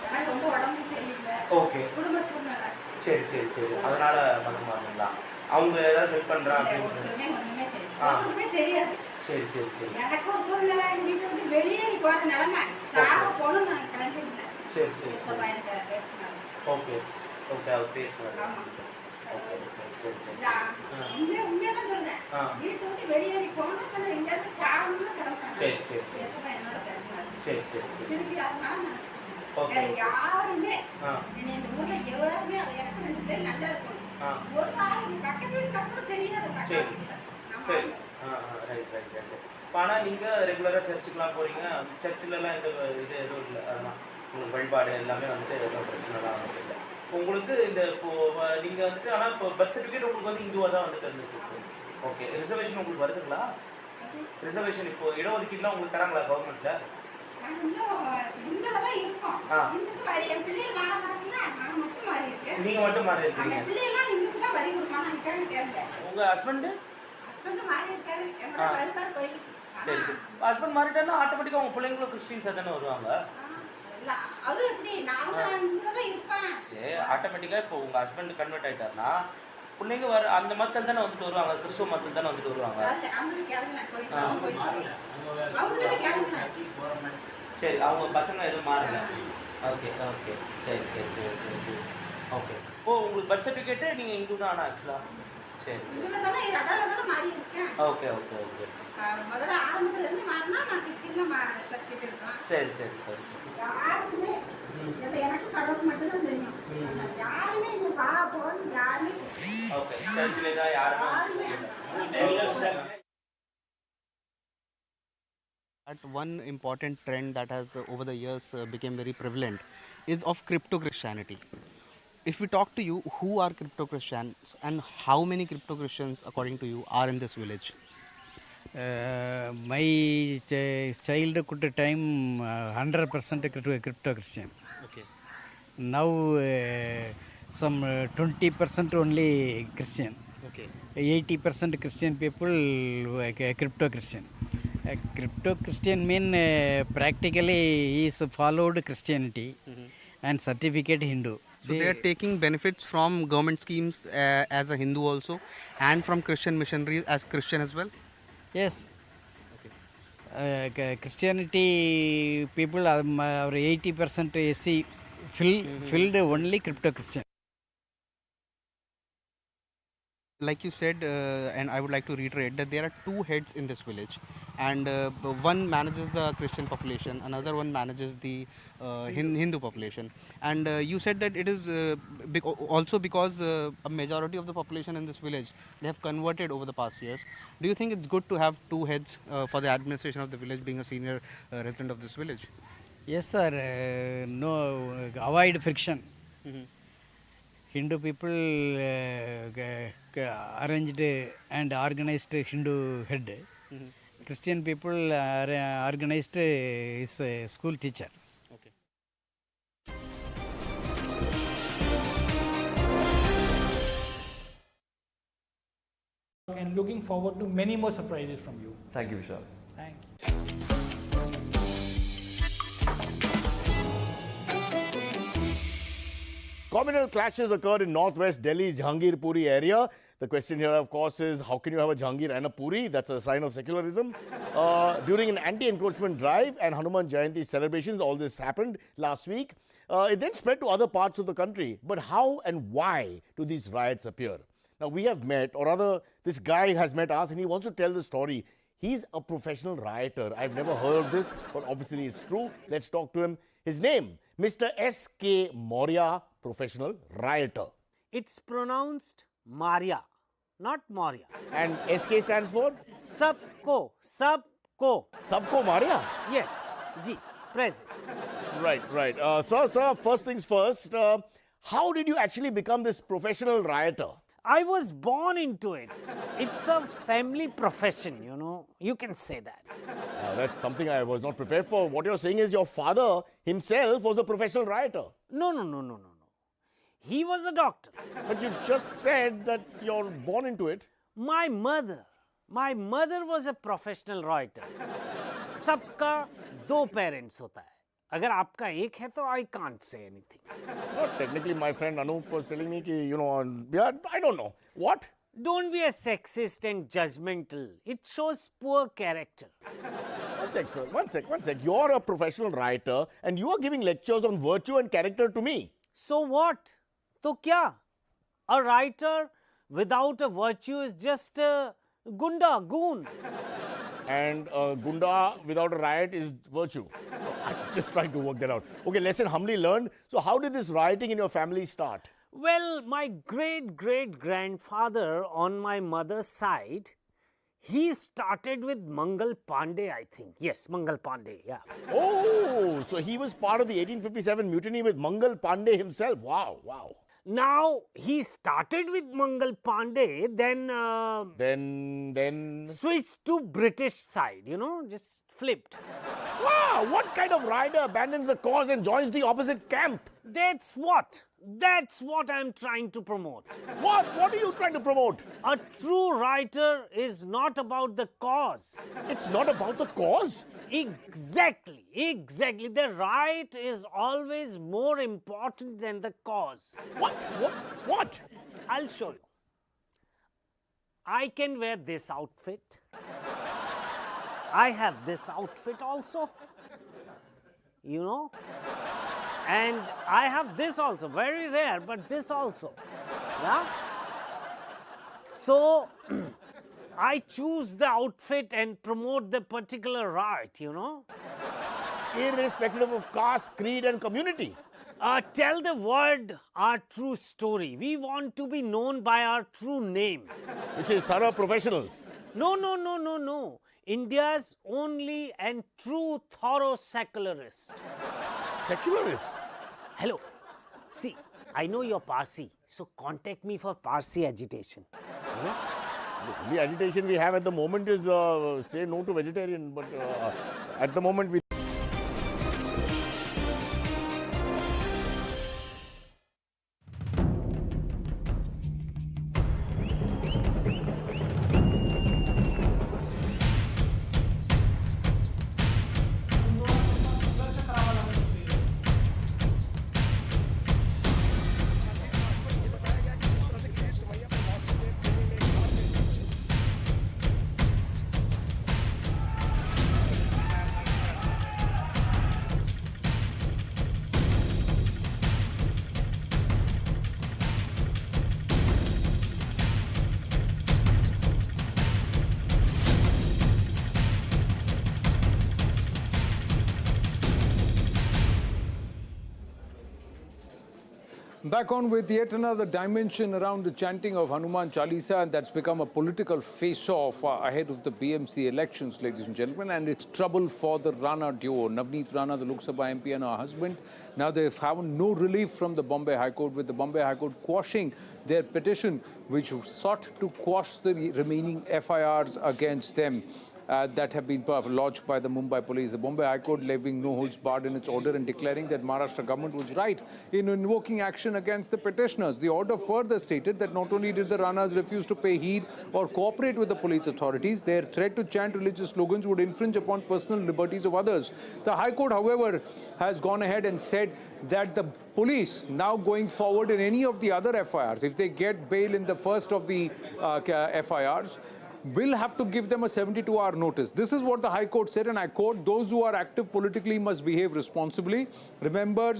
எனக்கு ரொம்ப உடம்பு சரியில்லை. ஓகே. குடும்ப சூழ்நிலை. சரி சரி சரி, அதனால மதம் மாறீங்களா? அவங்க ஏதாவது ஹெல்ப் பண்றாங்க ஒண்ணுமே ஒண்ணுமே தெரியாது. சரி சரி சரி. எனக்கு ஒரு சூழ்நிலை, எங்க வீட்டை விட்டு வெளியேறி போற நிலைமை. சாக போகணும் நான் கிளம்பிருந்தேன். சரி சரி சபாயத்தை பேசினாங்க. ஓகே ஓகே, அவர் பேசுவாங்க. ஓகே சரி சரி. உண்மையதான் சொல்றேன். வீட்டை விட்டு வெளியேறி போனா எங்க இடத்துல சாகணும்னு கிளம்புறாங்க. சரி சரி. பேசப்பா என்னோட பேசினாங்க. சரி சரி சரி. திருப்பி அதனால யாருமே இந்த ஊர்ல எல்லாருமே அதை எனக்கு 2 பேர் நல்லா இருக்கணும். ஒரு ஆள் எங்க பக்கத்து வீட்டுக்கு கூட தெரியாது. சரி சரி. Right right right. ஆனால் நீங்கள் ரெகுலராக சர்ச்சுக்கெலாம் போகிறீங்க, சர்ச்சிலலாம் எந்த இது எதுவும் இல்லை, அதெல்லாம் உங்களுக்கு வழிபாடு எல்லாமே வந்துட்டு எதுவும் பிரச்சனைலாம் வந்துட்டு இல்லை. உங்களுக்கு இந்த இப்போ நீங்கள் வந்துட்டு, ஆனால் இப்போ பர்த் சர்டிஃபிகேட் உங்களுக்கு வந்து இந்துவாக தான் வந்துட்டு இருந்துருக்கு. ஓகே, ரிசர்வேஷன் உங்களுக்கு வருதுங்களா? ரிசர்வேஷன் இப்போ இடஒதுக்கீடுலாம் உங்களுக்கு தராங்களா கவர்மெண்ட்டில்? நீங்க மட்டும் மாறி இருக்கீங்க. உங்க ஹஸ்பண்ட் ஹஸ்பண்ட் மாறிட்டாருன்னா ஆட்டோமேட்டிக்கா உங்க பிள்ளைங்களும் கிறிஸ்டியன்ஸா தானே வருவாங்க. ஆட்டோமேட்டிக்கா இப்போ உங்க ஹஸ்பண்ட் கன்வெர்ட் ஆயிட்டாருன்னா பிள்ளைங்க வர அந்த மதத்தில் தானே வந்துட்டு வருவாங்க, கிறிஸ்துவ மதத்தில் தானே வந்துட்டு வருவாங்க. சரி, அவங்க பசங்க எதுவும் மாறல. ஓகே ஓகே சரி சரி சரி சரி சரி. ஓகே. ஓ, உங்களுக்கு பர்த் சர்டிஃபிகேட்டு நீங்கள் இந்து தான் ஆனால் ஆக்சுவலாக? சரி ஓகே ஓகே ஓகே. சரி சரி சரி. ஓகே, சர்ச்சில் தான் யாருமே. One important trend that has over the years became very prevalent is of crypto-Christianity. If we talk to you, who are crypto-Christians and how many crypto-Christians according to you are in this village? My childhood time 100% crypto-Christian. Okay. Now some 20% only Christian. Okay. 80% Christian people crypto-Christian. Crypto-Christian mean practically is followed Christianity and certificate Hindu. So they are taking benefits from government schemes as a Hindu also, and from Christian missionaries as Christian as well? Yes. Okay. Christianity people are 80% SC filled only crypto-Christian. Like you said, and I would like to reiterate that there are 2 heads in this village, and one manages the Christian population, another one manages the Hindu population. And you said that it is also because a majority of the population in this village, they have converted over the past years. Do you think it's good to have 2 heads for the administration of the village, being a senior resident of this village? Yes sir, no, avoid friction. Hindu people arranged and organized Hindu head. Christian people organized his school teacher. And looking forward to many more surprises from you. Thank you, Vishal. Thank you. Communal clashes occurred in northwest Delhi's Jahangirpuri area. The question here, of course, is how can you have a Jahangir and a Puri? That's a sign of secularism. During an anti-encroachment drive and Hanuman Jayanti celebrations, all this happened last week. It then spread to other parts of the country. But how and why do these riots appear? Now, we have met, or rather, this guy has met us and he wants to tell the story. He's a professional rioter. I've never heard of this, but obviously it's true. Let's talk to him. His name, Mr. S.K. Maurya, professional rioter. It's pronounced Maria, not Maurya. And SK stands for? Sabko. Sabko. Sabko Maurya? Yes. Ji. Present. Right. Sir, first things first. How did you actually become this professional rioter? I was born into it. It's a family profession, you know. You can say that. That's something I was not prepared for. What you're saying is your father himself was a professional rioter. No. He was a doctor. But you just said that you're born into it. My mother was a professional rioter. Sabka do parents hota hai. Agar aapka ek hai to I can't say anything. Not technically, my friend Anup was telling me ki, I don't know. What? Don't be a sexist and judgmental. It shows poor character. One sec, sir. One sec. You're a professional writer and you are giving lectures on virtue and character to me. So what? To kya? A writer without a virtue is just a goon. And a gunda without a riot is virtue. I'm just trying to work that out. Okay, lesson humbly learned. So how did this rioting in your family start? Well, my great-great-grandfather on my mother's side, he started with Mangal Pandey, I think. Yes, Mangal Pandey, yeah. Oh, so he was part of the 1857 mutiny with Mangal Pandey himself. Wow. Now, he started with Mangal Pandey, then switched to British side, just flipped. Wow, what kind of rider abandons the cause and joins the opposite camp? That's what I'm trying to promote. What are you trying to promote? A true writer is not about the cause. It's not about the cause? Exactly. The right is always more important than the cause. What? I'll show you. I can wear this outfit. I have this outfit also. And I have this also, very rare, but this also. Yeah? So, I choose the outfit and promote the particular right, Irrespective of caste, creed and community. Tell the world our true story. We want to be known by our true name. Which is thorough professionals. No. India's only and true thorough secularist. Secularist? Hello. See, I know you're Parsi, so contact me for Parsi agitation. The only agitation we have at the moment is say no to vegetarian, but at the moment we... Back on with yet another dimension around the chanting of Hanuman Chalisa, and that's become a political face-off ahead of the BMC elections, ladies and gentlemen, and it's trouble for the Rana duo. Navneet Rana, the Lok Sabha MP, and her husband. Now they've found no relief from the Bombay High Court, with the Bombay High Court quashing their petition, which sought to quash the remaining FIRs against them. That have been lodged by the Mumbai police. The Bombay High Court levying no holds barred in its order and declaring that Maharashtra government was right in invoking action against the petitioners. The order further stated that not only did the Ranas refuse to pay heed or cooperate with the police authorities, their threat to chant religious slogans would infringe upon personal liberties of others. The High Court, however, has gone ahead and said that the police, now going forward in any of the other FIRs, if they get bail in the first of the FIRs, will have to give them a 72-hour notice. This is what the High Court said, and I quote, "Those who are active politically must behave responsibly." Remember,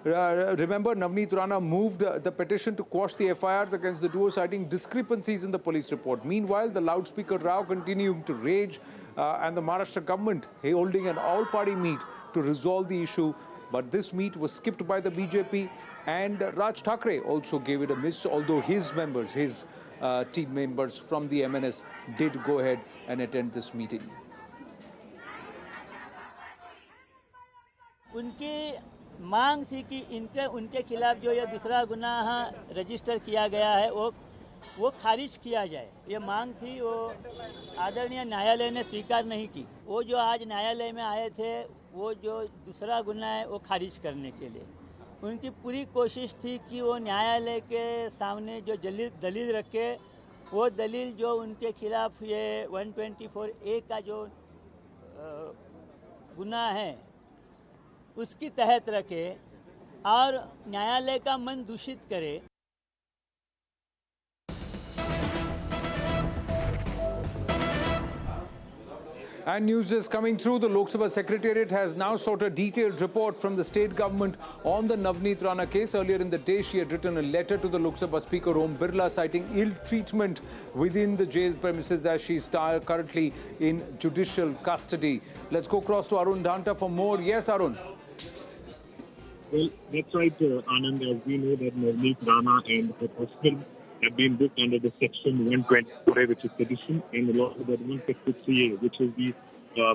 Navneet Rana moved the petition to quash the FIRs against the duo, citing discrepancies in the police report. Meanwhile, the loudspeaker row continued to rage, and the Maharashtra government holding an all-party meet to resolve the issue. But this meet was skipped by the BJP, and Raj Thackeray also gave it a miss, although his members, team members from the MNS did go ahead and attend this meeting. उनकी मांग थी कि उनके खिलाफ जो ये दूसरा गुनाह रजिस्टर किया गया है वो खारिज किया जाए। ये मांग थी, वो आदरणीय न्यायालय ने स्वीकार नहीं की। वो जो आज न्यायालय में आए थे, वो जो दूसरा गुनाह है वो खारिज करने के लिए उनकी पूरी कोशिश थी कि वो न्यायालय के सामने जो दलील रखे, वो दलील जो उनके खिलाफ ये 124A का जो गुनाह है उसकी तहत रखे और न्यायालय का मन दूषित करे। And news is coming through. The Lok Sabha Secretariat has now sought a detailed report from the state government on the Navneet Rana case. Earlier in the day, she had written a letter to the Lok Sabha Speaker Om Birla citing ill treatment within the jail premises as she is currently in judicial custody. Let's go across to Arun Dhanta for more. Yes, Arun. Well, that's right, Anand. As we know that Navneet Rana and her husband have been booked under the Section 124A, which is sedition, and also that 153A, which is the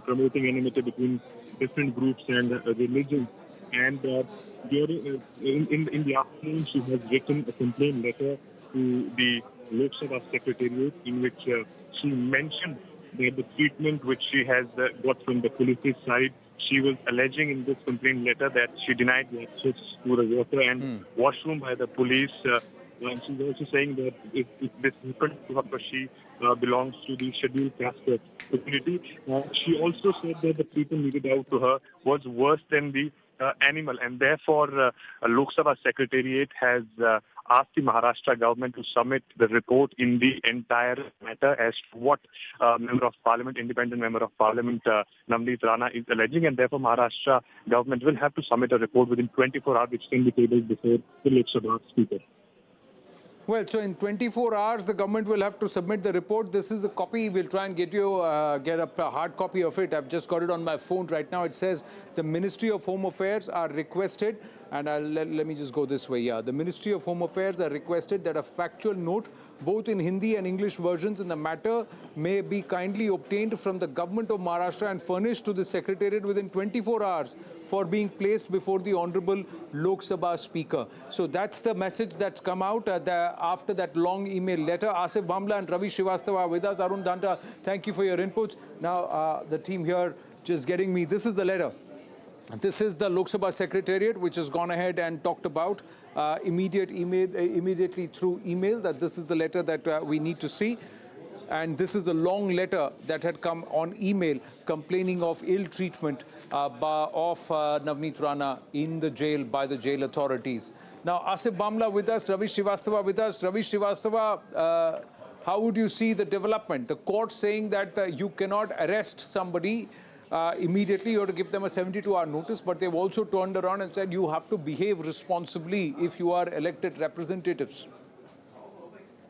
promoting enmity between different groups and religions. And during in the afternoon, she has written a complaint letter to the Lok Sabha Secretariat, in which she mentioned that the treatment which she has got from the police's side, she was alleging in this complaint letter that she denied the access to the water and washroom by the police. And she's also saying that if this happened to her, she belongs to the scheduled caste community. She also said that the treatment meted out to her was worse than the animal, and therefore Lok Sabha Secretariat has asked the Maharashtra government to submit the report in the entire matter as to what Member of Parliament, independent Member of Parliament Navneet Rana is alleging, and therefore Maharashtra government will have to submit a report within 24 hours, which can be tabled before the Lok Sabha Speaker. Well, so in 24 hours, the government will have to submit the report. This is a copy. We'll try and get a hard copy of it. I've just got it on my phone right now. It says the Ministry of Home Affairs are requested, and let me just go this way. Yeah, the Ministry of Home Affairs are requested that a factual note, both in Hindi and English versions in the matter, may be kindly obtained from the government of Maharashtra and furnished to the Secretariat within 24 hours for being placed before the Honorable Lok Sabha Speaker. So that's the message that's come out after that long email letter. Asif Bhamla and Ravi Srivastava are with us. Arun Dhanta, thank you for your inputs. Now, the team here just getting me. This is the letter. This is the Lok Sabha Secretariat, which has gone ahead and talked about immediately through email that this is the letter that we need to see. And this is the long letter that had come on email complaining of ill treatment of Navneet Rana in the jail by the jail authorities. Now, Asif Bhamla with us, Ravi Srivastava with us. Ravi Srivastava, how would you see the development? The court saying that you cannot arrest somebody immediately, you have to give them a 72-hour notice, but they've also turned around and said you have to behave responsibly if you are elected representatives.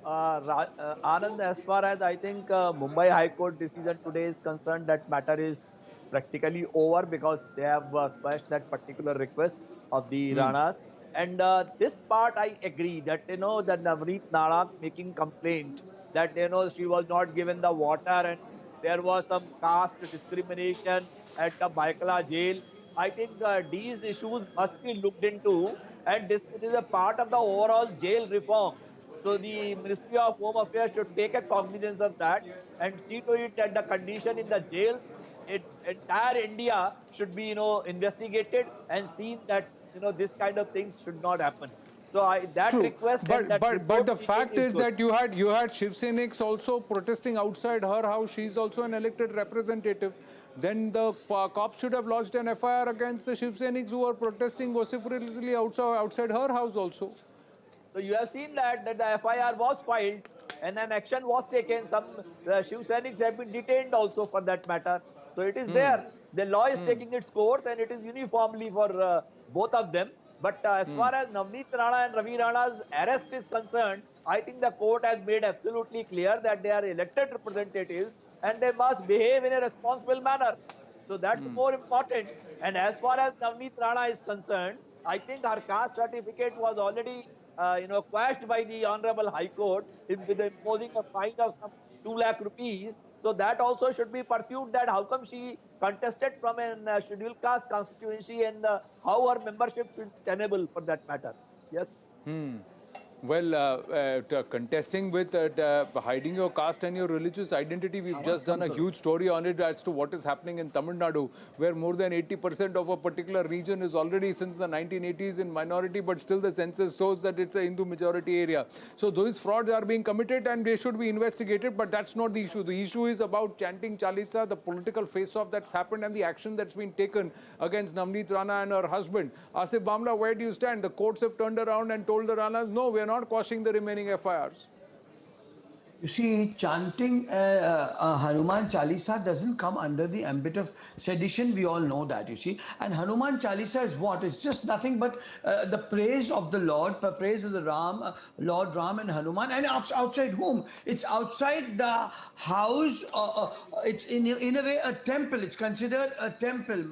Anand, as far as I think Mumbai High Court decision today is concerned, that matter is practically over because they have quashed that particular request of the Ranas. And this part I agree that, that Navneet Rana making complaint that, she was not given the water and there was some caste discrimination at the Baikala jail. I think these issues must be looked into, and this is a part of the overall jail reform. So the Ministry of Home Affairs should take a cognizance of that and see to it that the condition in the jail in entire India should be, investigated and seen that, this kind of things should not happen. So that True. request and that But report the we fact think is good. that you had Shiv Senics also protesting outside her house. She's also an elected representative. Then the cops should have lodged an FIR against the Shiv Senics who were protesting vociferously outside her house also. So you have seen that the FIR was filed and an action was taken. Some Shiv Senics have been detained also for that matter. So it is there. The law is taking its course and it is uniformly for both of them. But as far as Navneet Rana and Ravi Rana's arrest is concerned, I think the court has made absolutely clear that they are elected representatives and they must behave in a responsible manner. So that's more important. And as far as Navneet Rana is concerned, I think her caste certificate was already, quashed by the Honorable High Court with imposing a fine of some 2 lakh rupees. So that also should be pursued, that how come she contested from a scheduled caste constituency and how her membership is tenable for that matter. Yes. Well, contesting with hiding your caste and your religious identity, we've just done a huge story on it as to what is happening in Tamil Nadu, where more than 80% of a particular region is already since the 1980s in minority, but still the census shows that it's a Hindu majority area. So those frauds are being committed and they should be investigated, but that's not the issue. The issue is about chanting Chalisa, the political face-off that's happened and the action that's been taken against Navneet Rana and her husband. Asif Bamla, where do you stand? The courts have turned around and told the Ranas, no, we're not quashing the remaining FIRs. You see, chanting Hanuman Chalisa doesn't come under the ambit of sedition. We all know that, you see. And Hanuman Chalisa is what? It's just nothing but the praise of the Lord, the praise of the Lord Ram and Hanuman. And outside whom? It's outside the house. It's in a way a temple. It's considered a temple,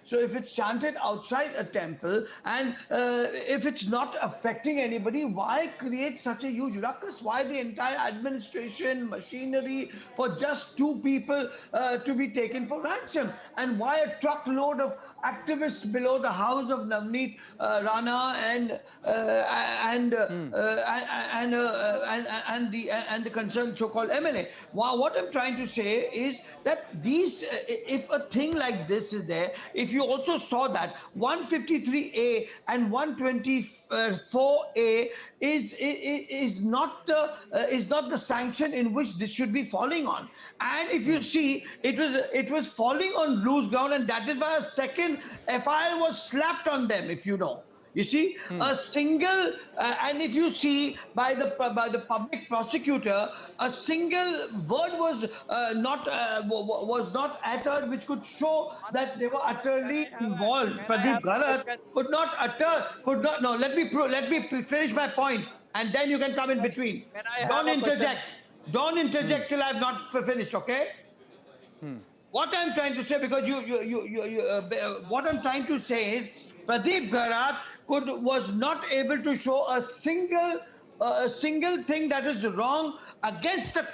So if it's chanted outside a temple and if it's not affecting anybody, why create such a huge ruckus? Why the entire administration, machinery for just 2 people to be taken for ransom? And why a truckload of activists below the house of Navneet Rana and the concerned so-called MLA? What I'm trying to say is that these, if a thing like this is there, if you also saw that 153A and 124A is not the sanction in which this should be falling on. And if you see, it was falling on loose ground, and that is why a second FIR was slapped on them, if you know. You see, a single, and if you see by the public prosecutor, a single word was not uttered, which could show that they were utterly involved. Pradeep Garat could not. No, let me finish my point, and then you can come in between. Don't interject. Don't interject till I've not finished. Okay. What I'm trying to say, because what I'm trying to say is, Pradeep Garat was not able to show a single thing that is wrong against the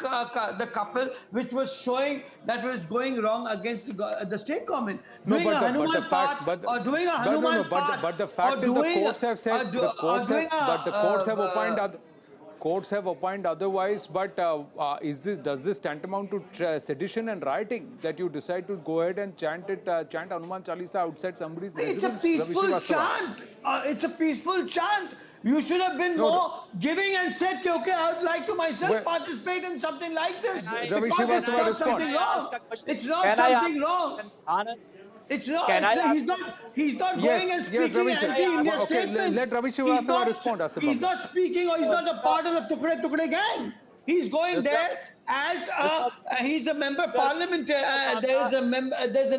couple, which was showing that was going wrong against the state government. Doing a Hanuman part, but the fact is the courts have said, courts have opined otherwise, but does this tantamount to sedition and rioting, that you decide to go ahead and chant Hanuman Chalisa outside somebody's residence? It's a peaceful chant. It's a peaceful chant. You should have been more giving and said, okay, I would like to myself participate in something like this. Ravi Srivastava, respond. It's not something wrong. It's not. He's not going and speaking anti-India statements. Let Ravi Srivastava respond. He's not speaking, or he's not a part of the Tukde gang. He's going there as he's a member of parliament. There's an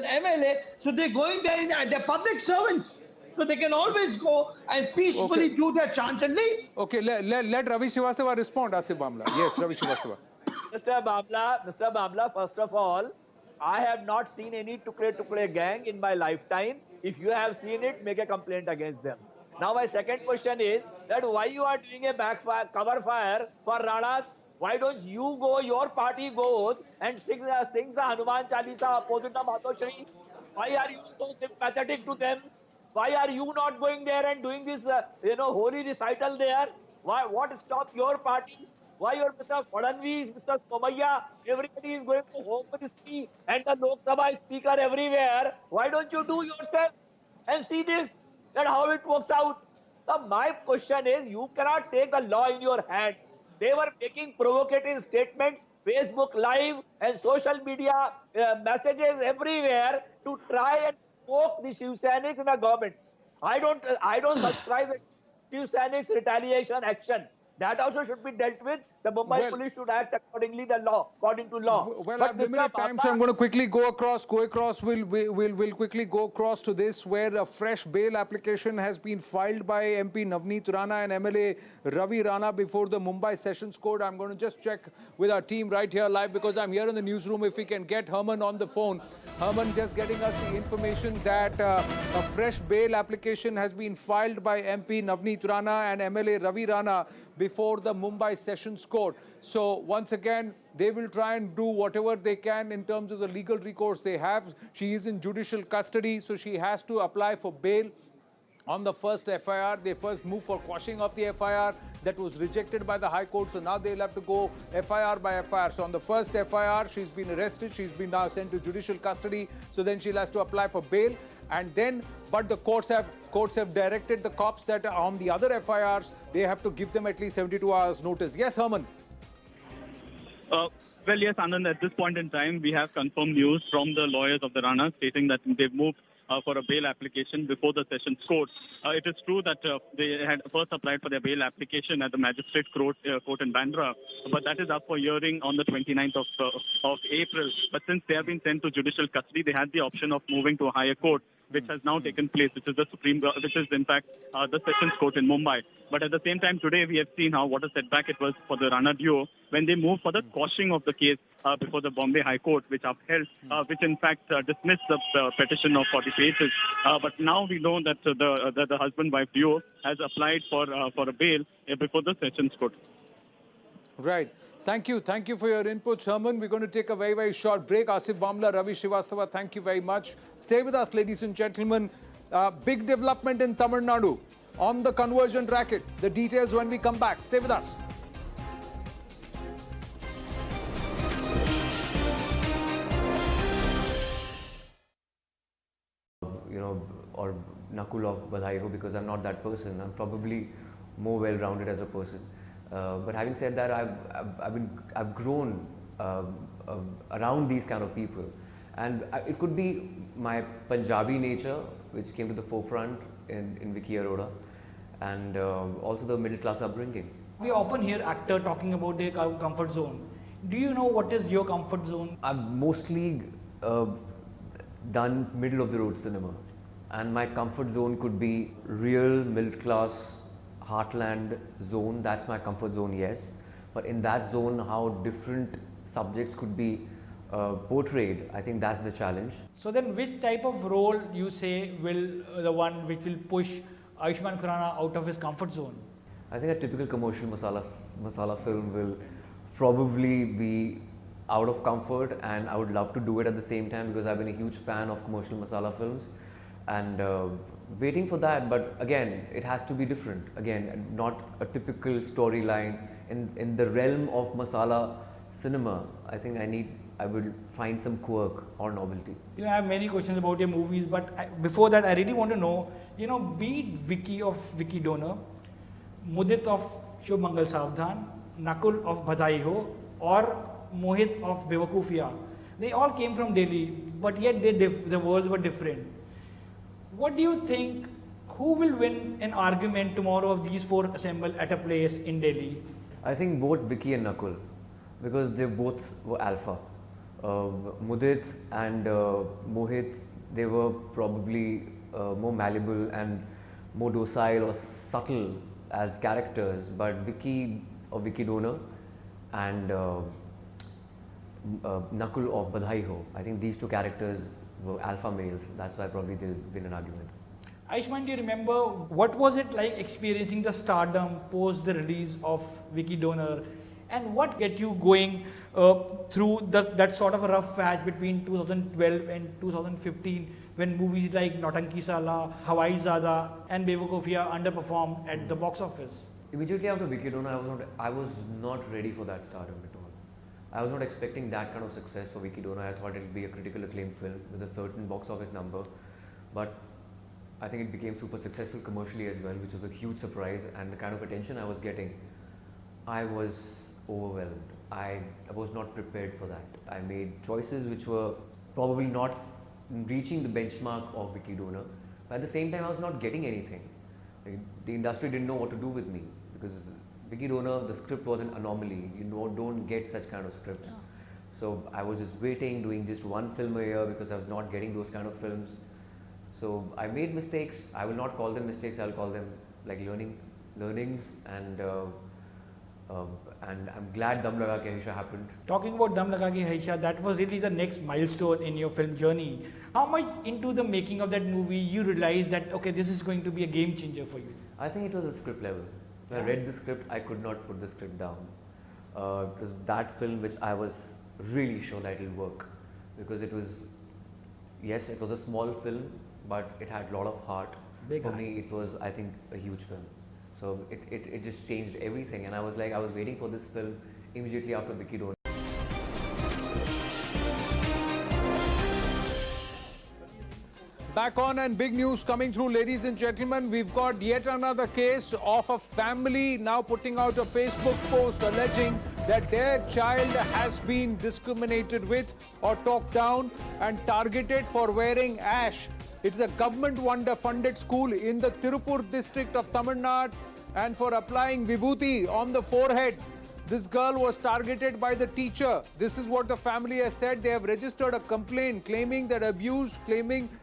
MLA, so they're going there. They're public servants, so they can always go and peacefully do their chant and leave. Okay, let Ravi Srivastava respond. Asif Bamla. Yes, Ravi Srivastava. Mr. Bamla, first of all, I have not seen any Tukde gang in my lifetime. If you have seen it, make a complaint against them. Now my second question is that why you are doing a backfire, cover fire for Rana's? Why don't you go, your party goes and sings the Hanuman Chalisa opposite the Matoshri? Why are you so sympathetic to them? Why are you not going there and doing this, holy recital there? Why? What stops your party? Why your Mr. Fadnavis, Mr. Somaiya, everybody is going to Home Ministry and the Lok Sabha speaker everywhere? Why don't you do yourself and see this, that how it works out? Now my question is, you cannot take the law in your hand. They were making provocative statements, Facebook Live and social media messages everywhere to try and poke the Shiv Senics in the government. I don't subscribe to Shiv Senics retaliation action. That also should be dealt with. The Mumbai police should act accordingly according to law. Well, But I've limited time, so I'm going to quickly go across. We'll quickly go across to this, where a fresh bail application has been filed by MP Navneet Rana and MLA Ravi Rana before the Mumbai Sessions Court. I'm going to just check with our team right here live, because I'm here in the newsroom. If we can get Herman on the phone. Herman just getting us the information that a fresh bail application has been filed by MP Navneet Rana and MLA Ravi Rana before the Mumbai Sessions Court. So once again, they will try and do whatever they can in terms of the legal recourse they have. She is in judicial custody, so she has to apply for bail. On the first FIR, they first moved for quashing of the FIR. That was rejected by the High Court, so now they'll have to go FIR by FIR. So on the first FIR, she's been arrested. She's been now sent to judicial custody. So then she'll have to apply for bail. And then, but the courts have directed the cops that are on the other FIRs, they have to give them at least 72 hours notice. Yes, Herman? Well, yes, Anand, at this point in time, we have confirmed news from the lawyers of the Rana stating that they've moved for a bail application before the Sessions Court. It is true that they had first applied for their bail application at the Magistrate Court in Bandra, but that is up for hearing on the 29th of April. But since they have been sent to judicial custody, they had the option of moving to a higher court, which has now taken place, which is in fact the Sessions Court in Mumbai. But at the same time, today we have seen what a setback it was for the Rana duo when they moved for the quashing of the case before the Bombay High Court, which upheld, which in fact dismissed the petition of 40 pages. But now we know that the husband-wife duo has applied for a bail before the Sessions Court. Right. Thank you. Thank you for your input, Herman. We're going to take a very, very short break. Asif Bamla, Ravi Srivastava, thank you very much. Stay with us, ladies and gentlemen. Big development in Tamil Nadu on the conversion racket. The details when we come back. Stay with us. Or Nakul of Badhai Ho, because I'm not that person. I'm probably more well-rounded as a person. But having said that, I've grown around these kind of people, and it could be my Punjabi nature which came to the forefront in Vicky Arora, and also the middle class upbringing. We often hear actors talking about their comfort zone. Do you know what is your comfort zone? I've mostly done middle of the road cinema, and my comfort zone could be real middle class heartland zone. That's my comfort zone, yes. But in that zone, how different subjects could be portrayed, I think that's the challenge. So then which type of role you say will the one which will push Ayushmann Khurrana out of his comfort zone? I think a typical commercial masala film will probably be out of comfort, and I would love to do it at the same time because I've been a huge fan of commercial masala films, and waiting for that. But again, it has to be different. Again, not a typical storyline in the realm of masala cinema. I think I will find some quirk or novelty. I have many questions about your movies, but before that, I really want to know, be it Vicky of Vicky Donor, Mudit of Shubh Mangal Savdhan, Nakul of Badhai Ho, or Mohit of Bewakoofiya, they all came from Delhi, but yet the worlds were different. What do you think, who will win an argument tomorrow of these four assemble at a place in Delhi? I think both Vicky and Nakul, because they both were alpha. Mudit and Mohit, they were probably more malleable and more docile or subtle as characters, but Vicky of Vicky Donor and Nakul of Badhai Ho, I think these two characters were alpha males. That's why probably there's been an argument. Aishman, do you remember what was it like experiencing the stardom post the release of Vicky Donor, and what get you going through that sort of a rough patch between 2012 and 2015 when movies like Nautanki Sala, Hawai Zada and Bewakofia underperformed at the box office? Immediately after Vicky Donor, I was not ready for that stardom at all. I was not expecting that kind of success for Vicky Donor. I thought it would be a critical acclaim film with a certain box office number, but I think it became super successful commercially as well, which was a huge surprise, and the kind of attention I was getting, I was overwhelmed. I was not prepared for that. I made choices which were probably not reaching the benchmark of Vicky Donor, but at the same time I was not getting anything. Like, the industry didn't know what to do with me because Vicky Donor, the script was an anomaly. You don't get such kind of scripts. Oh. So I was just waiting, doing just one film a year because I was not getting those kind of films. So I made mistakes. I will not call them mistakes. I'll call them like learnings, and I'm glad Dum Laga Ke Haisha happened. Talking about Dum Laga Ke Haisha, that was really the next milestone in your film journey. How much into the making of that movie you realized that, okay, this is going to be a game changer for you? I think it was at script level. When I read the script, I could not put the script down. It was that film which I was really sure that it will work, because it was, yes, it was a small film, but it had a lot of heart. For me, it was, I think, a huge film. So it just changed everything, and I was waiting for this film immediately after Vicky Donor. Back on, and big news coming through, ladies and gentlemen. We've got yet another case of a family now putting out a Facebook post alleging that their child has been discriminated with or talked down and targeted for wearing ash. It's a government-funded school in the Tirupur district of Tamil Nadu, and for applying vibhuti on the forehead. This girl was targeted by the teacher. This is what the family has said. They have registered a complaint claiming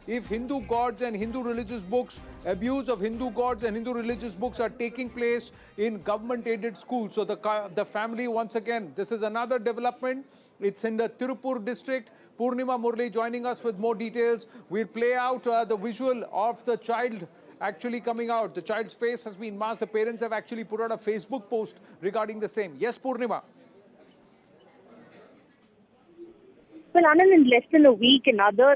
if Hindu gods and Hindu religious books, abuse of Hindu gods and Hindu religious books are taking place in government-aided schools. So the family, once again, this is another development. It's in the Tirupur district. Purnima Murli joining us with more details. We'll play out the visual of the child actually coming out. The child's face has been masked. The parents have actually put out a Facebook post regarding the same. Yes, Purnima. Well, Anand, in less than a week, another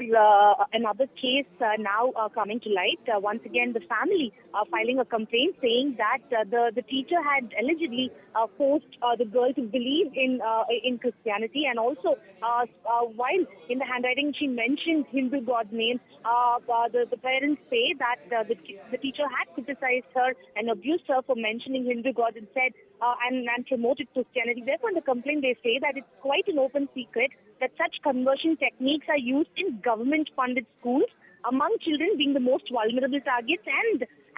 case now coming to light. Once again, the family filing a complaint saying that the teacher had allegedly forced the girl to believe in Christianity, and also while in the handwriting she mentioned Hindu god names, the parents say that the teacher had criticized her and abused her for mentioning Hindu gods instead and promoted Christianity. Therefore, in the complaint they say that it's quite an open secret that such conversion techniques are used in government-funded schools, among children being the most vulnerable targets,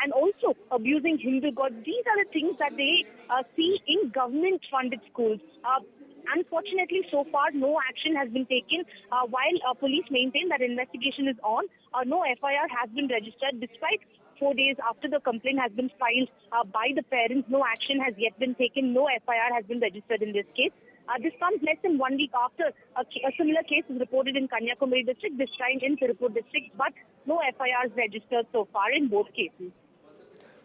and also abusing Hindu gods. These are the things that they see in government-funded schools. Unfortunately, so far, no action has been taken. While police maintain that investigation is on, no FIR has been registered. Despite 4 days after the complaint has been filed by the parents, no action has yet been taken. No FIR has been registered in this case. This comes less than 1 week after a similar case is reported in Kanyakumari district, this time in Tirupur district, but no FIRs registered so far in both cases.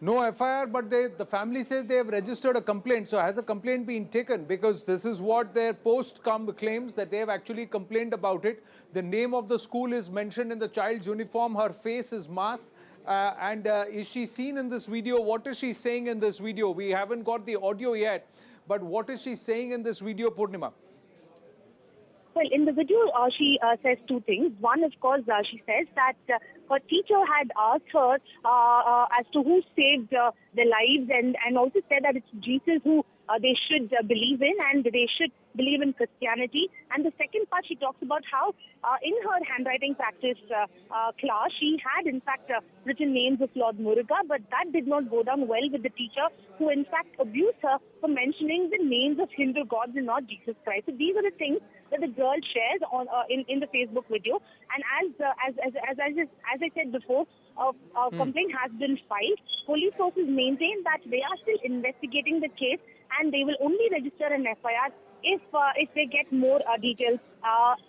No FIR, but the family says they have registered a complaint. So has a complaint been taken? Because this is what their post claims, that they have actually complained about it. The name of the school is mentioned in the child's uniform. Her face is masked. Is she seen in this video? What is she saying in this video? We haven't got the audio yet. But what is she saying in this video, Purnima? Well, in the video, she says two things. One, of course, she says that her teacher had asked her as to who saved their lives, and also said that it's Jesus who they should believe in, and they should believe in Christianity. And the second part, she talks about how in her handwriting practice class, she had in fact written names of Lord Muruga, but that did not go down well with the teacher, who in fact abused her for mentioning the names of Hindu gods and not Jesus Christ. So these are the things that the girl shares on in the Facebook video. And as I said before, a complaint has been filed. Police sources maintain that they are still investigating the case, and they will only register an FIR if they get more details.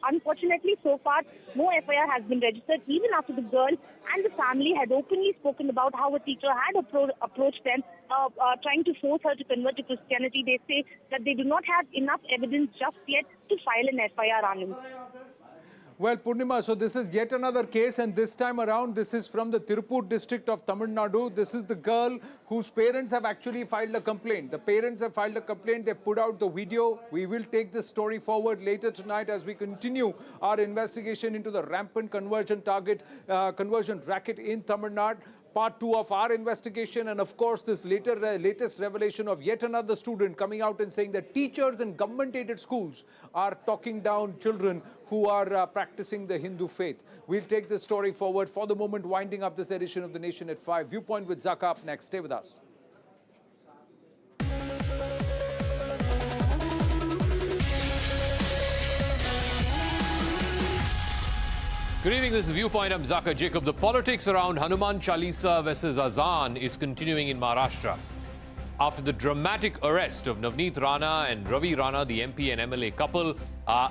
Unfortunately, so far, no FIR has been registered, even after the girl and the family had openly spoken about how a teacher had approached them, trying to force her to convert to Christianity. They say that they do not have enough evidence just yet to file an FIR on him. Well, Purnima, so this is yet another case, and this time around, this is from the Tirupur district of Tamil Nadu. This is the girl whose parents have actually filed a complaint. The parents have filed a complaint. They put out the video. We will take this story forward later tonight as we continue our investigation into the rampant conversion racket in Tamil Nadu. Part 2 of our investigation, and of course this latest revelation of yet another student coming out and saying that teachers in government-aided schools are talking down children who are practicing the Hindu faith. We'll take this story forward. For the moment, winding up this edition of The Nation at 5. Viewpoint with Zaka up next. Stay with us. Good evening, this is Viewpoint. I'm Zaka Jacob. The politics around Hanuman Chalisa versus Azan is continuing in Maharashtra. After the dramatic arrest of Navneet Rana and Ravi Rana, the MP and MLA couple,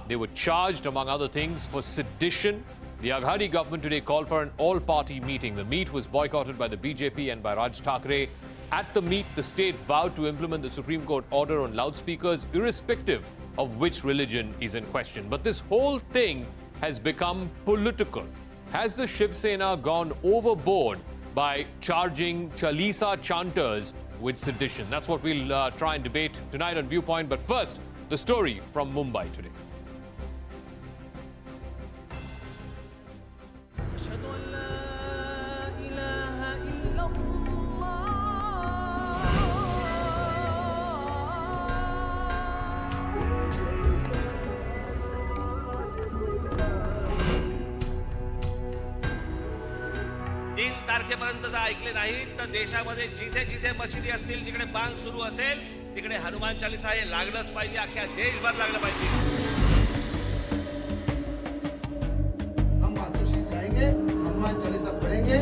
they were charged, among other things, for sedition. The Aghadi government today called for an all-party meeting. The meet was boycotted by the BJP and by Raj Thackeray. At the meet, the state vowed to implement the Supreme Court order on loudspeakers, irrespective of which religion is in question. But this whole thing has become political. Has the Shiv Sena gone overboard by charging Chalisa chanters with sedition? That's what we'll try and debate tonight on Viewpoint. But first, the story from Mumbai today. तारखेपर्यंत जर ऐकले नाहीत तर देशामध्ये जिथे जिथे मशिदी असतील, जिकडे बांग सुरू असेल, तिकडे हनुमान चालीसा हे लागलंच पाहिजे, अख्ख्या देशभर लागलं पाहिजे. हम मातोश्री जाएंगे, हनुमान चालीसा पढ़ेंगे.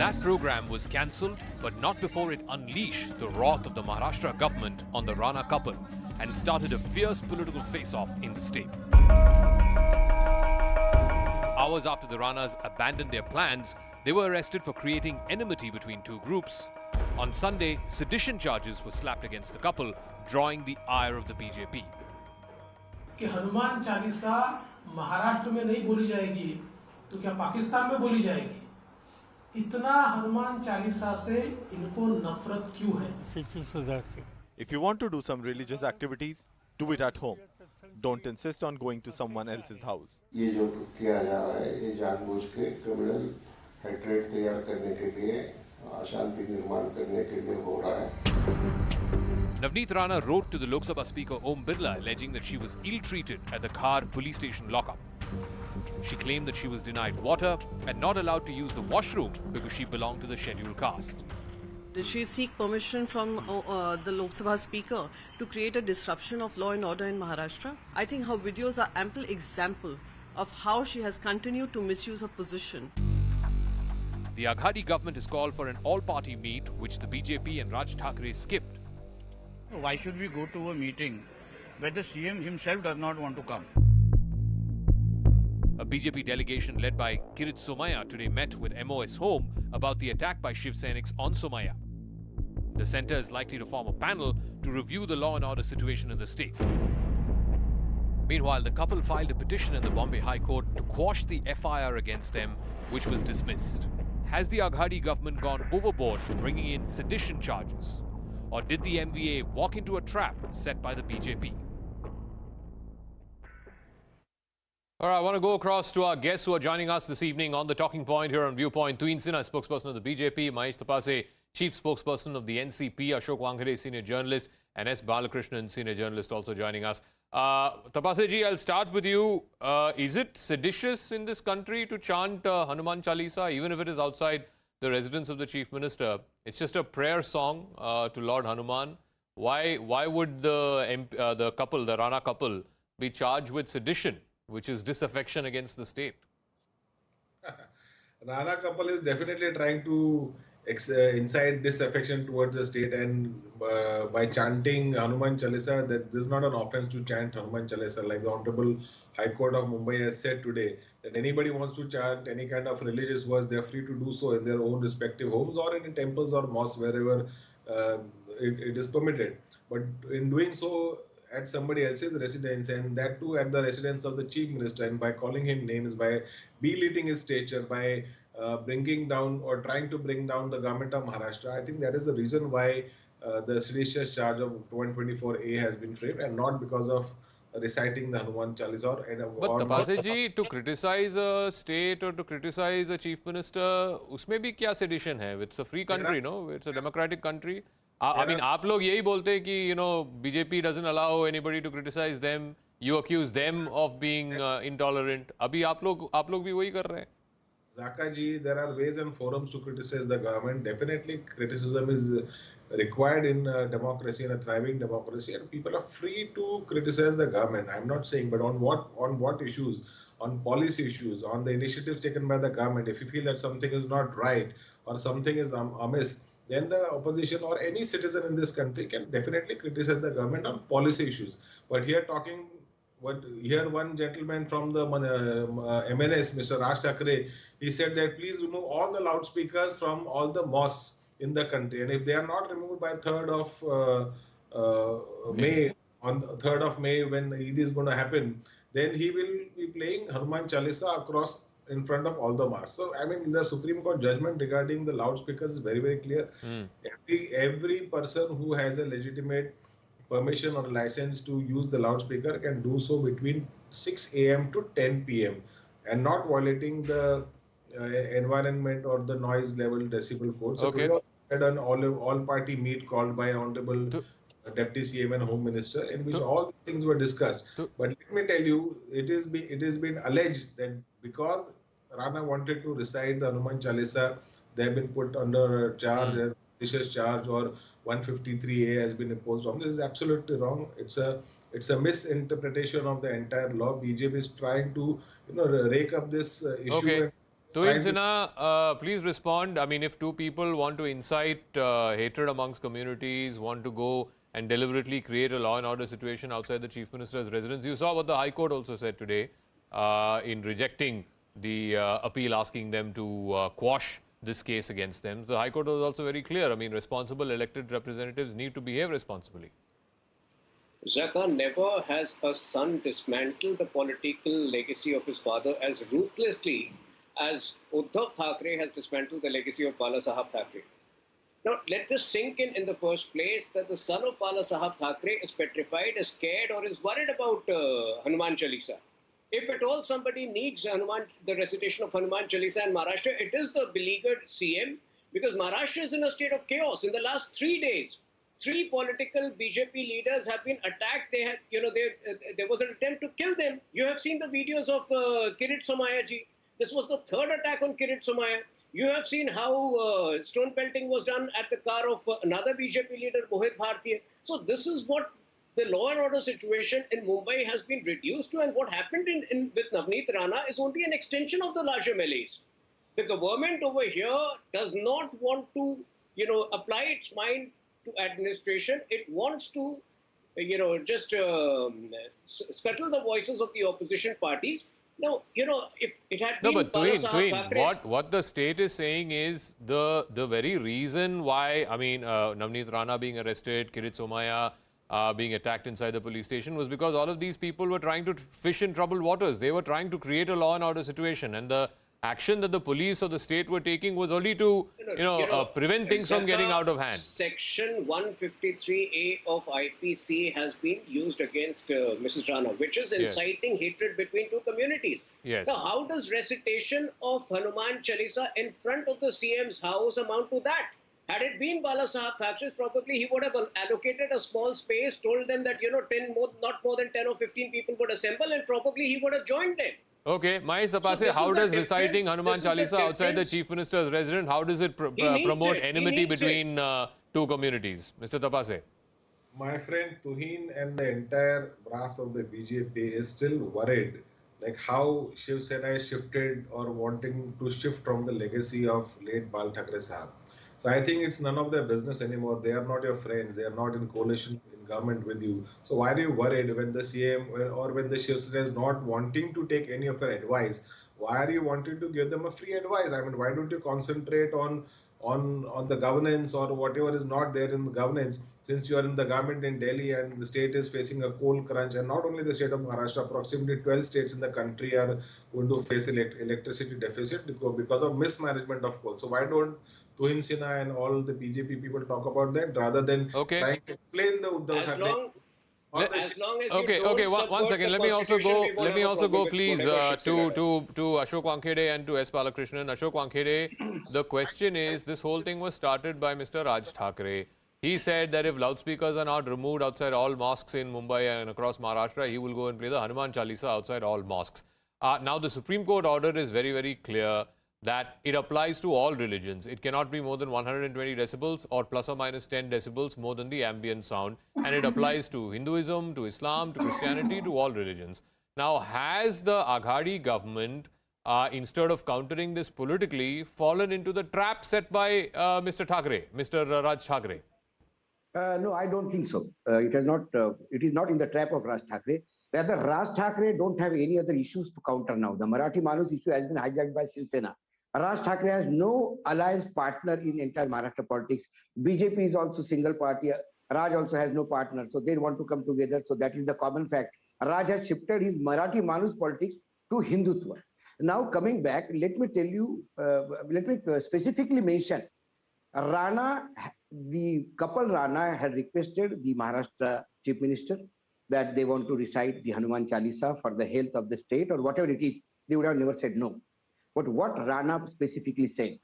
That program was cancelled, but not before it unleashed the wrath of the Maharashtra government on the Rana couple and started a fierce political face-off in the state. Hours after the Ranas abandoned their plans, they were arrested for creating enmity between two groups. On Sunday, sedition charges were slapped against the couple, drawing the ire of the BJP. कि हनुमान चालीसा महाराष्ट्र में नहीं बोली जाएगी तो क्या पाकिस्तान में बोली जाएगी? इतना हनुमान चालीसा से इनको नफरत क्यों है? If you want to do some religious activities, do it at home. Don't insist on going to someone else's house. ये जो किया जा रहा है, ये जानबूझ के क्रिमिनल हेट्रेड तैयार करने के लिए, अशांति निर्माण करने के लिए हो रहा है. Navneet Rana wrote to the Lok Sabha Speaker Om Birla alleging that she was ill-treated at the Khar police station lockup. She claimed that she was denied water and not allowed to use the washroom because she belonged to the scheduled caste. Did she seek permission from the Lok Sabha Speaker to create a disruption of law and order in Maharashtra? I think her videos are ample example of how she has continued to misuse her position. The Aghadi government has called for an all-party meet, which the BJP and Raj Thackeray skipped. Why should we go to a meeting where the CM himself does not want to come? A BJP delegation led by Kirit Somaya today met with MOS Home about the attack by Shiv Senics on Somaya. The centre is likely to form a panel to review the law and order situation in the state. Meanwhile, the couple filed a petition in the Bombay High Court to quash the FIR against them, which was dismissed. Has the Aghadi government gone overboard for bringing in sedition charges? Or did the MVA walk into a trap set by the BJP? All right, I want to go across to our guests who are joining us this evening on the Talking Point here on Viewpoint. Tuin Sinha, spokesperson of the BJP, Mahesh Tapase, chief spokesperson of the NCP, Ashok Wankhede, senior journalist, and S. Balakrishnan, senior journalist, also joining us. Tapase ji, I'll start with you. Is it seditious in this country to chant Hanuman Chalisa, even if it is outside the residence of the chief minister? It's just a prayer song to Lord Hanuman. Why would the couple, the Rana couple, be charged with sedition, which is disaffection against the state? Rana couple is definitely trying to incite disaffection towards the state, and by chanting Hanuman Chalisa, that this is not an offense to chant Hanuman Chalisa. Like the Honorable High Court of Mumbai has said today, that anybody wants to chant any kind of religious words, they are free to do so in their own respective homes or in temples or mosques, wherever it is permitted. But in doing so at somebody else's residence, and that too at the residence of the Chief Minister, and by calling him names, by belittling his stature, by bringing down or trying to bring down the government of Maharashtra, I think that is the reason why the seditious charge of 124A has been framed, and not because of reciting the Hanuman Chalisa But Tapase ji, to criticize a state or to criticize a chief minister, उसमें भी क्या sedition है? It's a free country, no? It's a democratic country. I mean, आप लोग यही बोलते हैं कि BJP doesn't allow anybody to criticize them. You accuse them of being intolerant. अभी आप लोग भी वही कर रहे हैं. Zaka ji, there are ways and forums to criticize the government. Definitely, criticism is required in a democracy, in a thriving democracy, and people are free to criticize the government. I'm not saying, but on what issues, on policy issues, on the initiatives taken by the government. If you feel that something is not right or something is amiss, then the opposition or any citizen in this country can definitely criticize the government on policy issues. But here one gentleman from the MNS, Mr. Raj Thackeray, he said that please remove all the loudspeakers from all the mosques in the country, and if they are not removed by 3rd of May, on 3rd of May when Eid is going to happen, then he will be playing Hanuman Chalisa across in front of all the mosques. So, I mean, the Supreme Court judgment regarding the loudspeakers is very, very clear. Every person who has a legitimate permission or license to use the loudspeaker can do so between 6 a.m. to 10 p.m. and not violating the environment or the noise level decibel code. So today we had an all-party meet called by Honorable Deputy CM and Home Minister, in which all these things were discussed. But let me tell you, it has been alleged that because Rana wanted to recite the Hanuman Chalisa, they have been put under charge, malicious charge, or 153A has been imposed on. This is absolutely wrong. It's a misinterpretation of the entire law. BJP is trying to rake up this issue. Okay. Tuhin Sinha, please respond. I mean, if two people want to incite hatred amongst communities, want to go and deliberately create a law and order situation outside the Chief Minister's residence, you saw what the High Court also said today in rejecting the appeal asking them to quash this case against them. The High Court was also very clear. I mean, responsible elected representatives need to behave responsibly. Zaka, never has a son dismantled the political legacy of his father as ruthlessly as Uddhav Thackeray has dismantled the legacy of Bala Sahab Thackeray. Now, let this sink in the first place that the son of Bala Sahab Thackeray is petrified, is scared, or is worried about Hanuman Chalisa. If at all somebody needs the recitation of Hanuman Chalisa in Maharashtra, it is the beleaguered CM, because Maharashtra is in a state of chaos. In the last 3 days, 3 political BJP leaders have been attacked. They had, there was an attempt to kill them. You have seen the videos of Kirit Somaiya ji. This was the 3rd attack on Kirit Somaiya. You have seen how stone pelting was done at the car of another BJP leader, Mohit Bhartiya. So this is what the law and order situation in Mumbai has been reduced to, and what happened with Navneet Rana is only an extension of the larger malaise. The government over here does not want to, apply its mind to administration. It wants to, just scuttle the voices of the opposition parties. Now, if it had been... No, but Tuhin, what the state is saying is the very reason why, I mean, Navneet Rana being arrested, Kirit Somaiya being attacked inside the police station was because all of these people were trying to fish in troubled waters. They were trying to create a law and order situation, and the action that the police or the state were taking was only to, prevent things from getting out of hand. Section 153A of IPC has been used against Mrs. Rana, which is inciting hatred between 2 communities. Yes. Now, how does recitation of Hanuman Chalisa in front of the CM's house amount to that? Had it been Bala Sahab Thackeray, probably he would have allocated a small space, told them that, not more than 10 or 15 people would assemble, and probably he would have joined them. Okay, Mahesh Tapase, how does reciting Hanuman Chalisa outside the Chief Minister's residence, how does it promote enmity between 2 communities? Mr. Tapase. My friend Tuhin and the entire brass of the BJP is still worried, like how Shiv Sena is shifted or wanting to shift from the legacy of late Bal Thackeray Sahab. So I think it's none of their business anymore. They are not your friends. They are not in coalition in government with you. So why are you worried when the CM or when the Shiv Sena is not wanting to take any of your advice? Why are you wanting to give them a free advice? I mean, why don't you concentrate on the governance or whatever is not there in the governance, since you are in the government in Delhi and the state is facing a coal crunch, and not only the state of Maharashtra, approximately 12 states in the country are going to face electricity deficit because of mismanagement of coal. So why don't Tuhin Sena and all the BJP people talk about that rather than trying to explain the Uddhav Thackeray? As long as you Okay, don't one second. Let me also go, please, to Ashok Wankhede and to S. Balakrishnan. Ashok Wankhede, the question is, this whole thing was started by Mr. Raj Thackeray. He said that if loudspeakers are not removed outside all mosques in Mumbai and across Maharashtra, he will go and play the Hanuman Chalisa outside all mosques. Now, the Supreme Court order is very, very clear that it applies to all religions. It cannot be more than 120 decibels or plus or minus 10 decibels more than the ambient sound. And it applies to Hinduism, to Islam, to Christianity, to all religions. Now, has the Aghadi government, instead of countering this politically, fallen into the trap set by Mr. Thackeray, Mr. Raj Thackeray? No, I don't think so. It is not in the trap of Raj Thackeray. Rather, Raj Thackeray don't have any other issues to counter now. The Marathi Manus issue has been hijacked by Shiv Sena. Raj Thackeray has no alliance partner in entire Maharashtra politics. BJP is also single party. Raj also has no partner. So they want to come together. So that is the common fact. Raj has shifted his Marathi Manus politics to Hindutva. Now coming back, let me tell you, let me specifically mention, Rana, the couple Rana had requested the Maharashtra Chief Minister that they want to recite the Hanuman Chalisa for the health of the state or whatever it is. They would have never said no. But what Rana specifically said?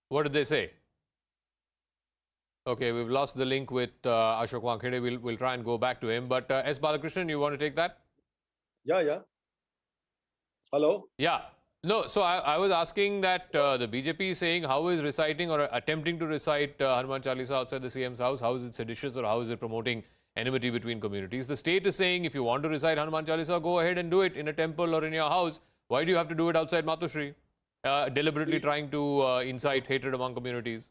What did they say? Okay, we've lost the link with Ashok Wankhede. We'll try and go back to him. But S. Balakrishnan, you want to take that? Yeah. Hello? Yeah. No, so I was asking that the BJP is saying how is reciting or attempting to recite Hanuman Chalisa outside the CM's house, how is it seditious or how is it promoting enmity between communities? The state is saying if you want to recite Hanuman Chalisa, go ahead and do it in a temple or in your house. Why do you have to do it outside Matushri? Deliberately trying to incite hatred among communities.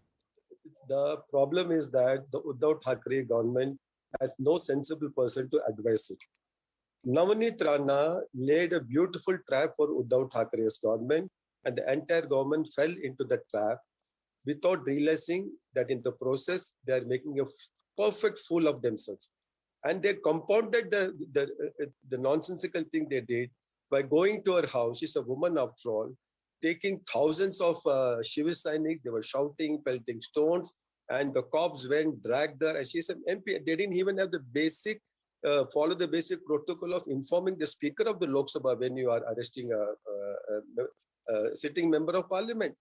The problem is that the Uddhav Thackeray government has no sensible person to advise it. Navneet Rana laid a beautiful trap for Uddhav Thackeray's government, and the entire government fell into the trap without realizing that in the process they are making a perfect fool of themselves. And they compounded the nonsensical thing they did by going to her house. She's a woman after all, taking thousands of Shiv Sainik. They were shouting, pelting stones, and the cops went, dragged her, and she's an MP. They didn't even have the basic follow the basic protocol of informing the Speaker of the Lok Sabha when you are arresting a sitting member of Parliament.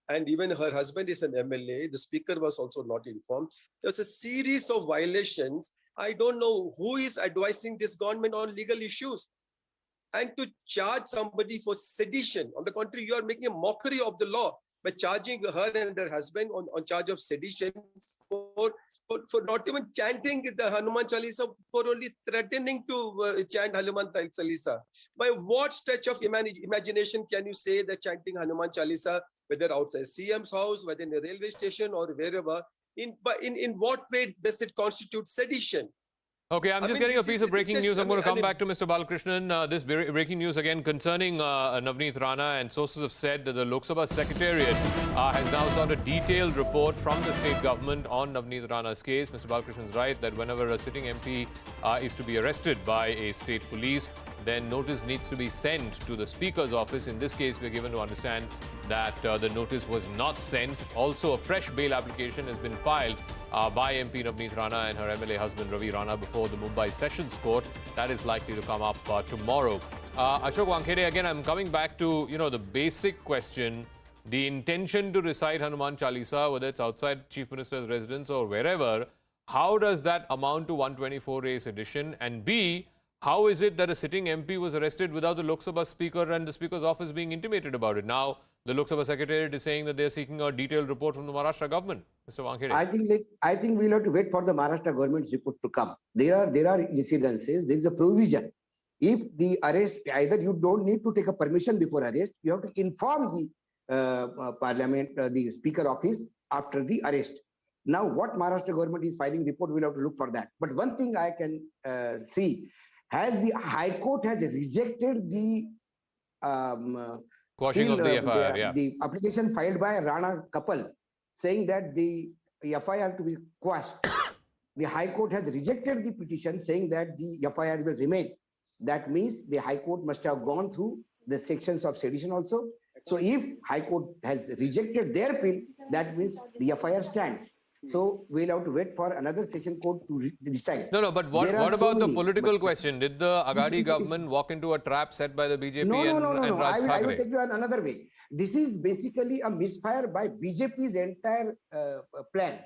And even her husband is an MLA. The Speaker was also not informed. There's a series of violations. I don't know who is advising this government on legal issues. And to charge somebody for sedition, on the contrary, you are making a mockery of the law by charging her and her husband on charge of sedition for not even chanting the Hanuman Chalisa, for only threatening to chant Hanuman Chalisa. By what stretch of imagination can you say that chanting Hanuman Chalisa, whether outside CM's house, whether in a railway station or wherever, in what way does it constitute sedition? Okay, I'm just getting a piece of breaking news. I'm going to come back to Mr. Balakrishnan. This breaking news again concerning Navneet Rana, and sources have said that the Lok Sabha Secretariat has now sought a detailed report from the state government on Navneet Rana's case. Mr. Balakrishnan is right that whenever a sitting MP is to be arrested by a state police, then notice needs to be sent to the Speaker's office. In this case, we're given to understand that the notice was not sent. Also, a fresh bail application has been filed by MP Navneet Rana and her MLA husband Ravi Rana before the Mumbai Sessions Court. That is likely to come up tomorrow. Ashok Wankhede, again, I'm coming back to, the basic question, the intention to recite Hanuman Chalisa, whether it's outside Chief Minister's residence or wherever, how does that amount to 124A sedition? And B, how is it that a sitting MP was arrested without the Lok Sabha Speaker and the Speaker's office being intimated about it? Now, the Lok Sabha Secretariat is saying that they're seeking a detailed report from the Maharashtra government. Mr. Wankhede. I think we'll have to wait for the Maharashtra government's report to come. There are incidences. There is a provision. If the arrest, either you don't need to take a permission before arrest, you have to inform Parliament, the Speaker office after the arrest. Now, what Maharashtra government is filing report, we'll have to look for that. But one thing I can see, has the High Court has rejected the quashing of the FIR, the application filed by Rana couple, saying that the FIR to be quashed. The High Court has rejected the petition, saying that the FIR will remain. That means the High Court must have gone through the sections of sedition also. So if High Court has rejected their appeal, that means the FIR stands. So we'll have to wait for another session court to decide. No, but what about the political question? Did the Aghadi government walk into a trap set by the BJP and Raj Thackeray? I will take you another way. This is basically a misfire by BJP's entire plan.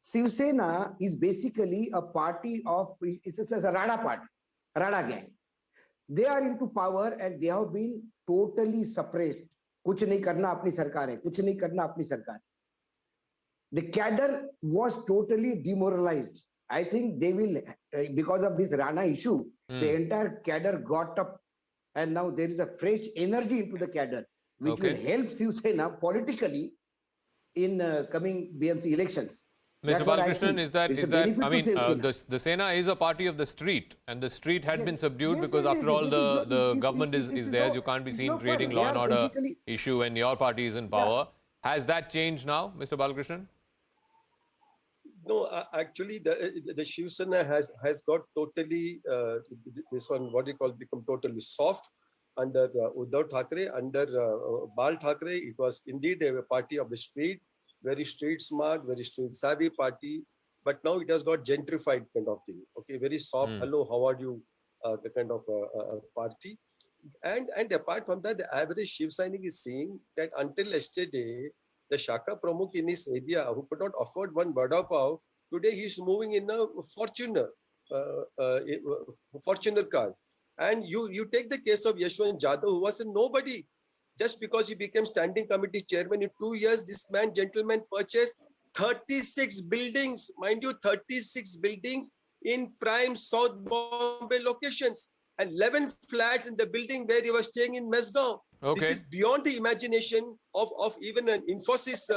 Shiv Sena is basically a party of, it's a Rana party, Rana gang. They are into power and they have been totally suppressed. कुछ नहीं करना अपनी सरकार है, कुछ नहीं करना अपनी सरकार. The cadre was totally demoralized. I think they will, because of this Rana issue, the entire cadre got up, and now there is a fresh energy into the cadre, which will help Shiv Sena politically in coming BMC elections. Mr. Balakrishnan, is that I mean, the Sena is a party of the street, and the street had been subdued because after all the government is theirs. You can't be seen creating law and order issue when your party is in power. Has that changed now, Mr. Balakrishnan? No, actually, the Shiv Sena has got totally, this one, what you call, become totally soft under Uddhav Thackeray. Under Bal Thackeray, it was indeed a party of the street, very street smart, very street savvy party. But now it has got gentrified kind of thing. Okay, very soft, hello, how are you, the kind of party. And apart from that, the average Shiv Sainik is seeing that until yesterday, the Shaka Pramukh in his area who could not afford one vada pav, today he is moving in a Fortuner car. And you take the case of Yashwant Jadhav, who was a nobody. Just because he became standing committee chairman in 2 years, this gentleman purchased 36 buildings, mind you, 36 buildings in prime South Bombay locations, and 11 flats in the building where he was staying in Mesgaon. Okay. This is beyond the imagination of even an Infosys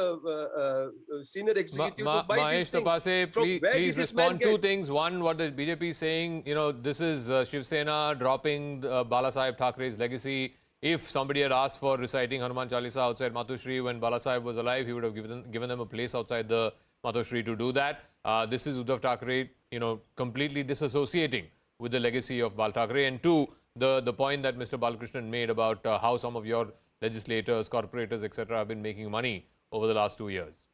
senior executive to buy this thing. Tapase, please respond to 2 things. One, what the BJP is saying, you know, this is Shiv Sena dropping Balasaheb Thackeray's legacy. If somebody had asked for reciting Hanuman Chalisa outside Matushri when Balasaheb was alive, he would have given them a place outside the Matushri to do that. This is Uddhav Thackeray, you know, completely disassociating with the legacy of Bal Thackeray. And 2, the point that Mr. Balakrishnan made about how some of your legislators, corporators, etc. have been making money over the last 2 years.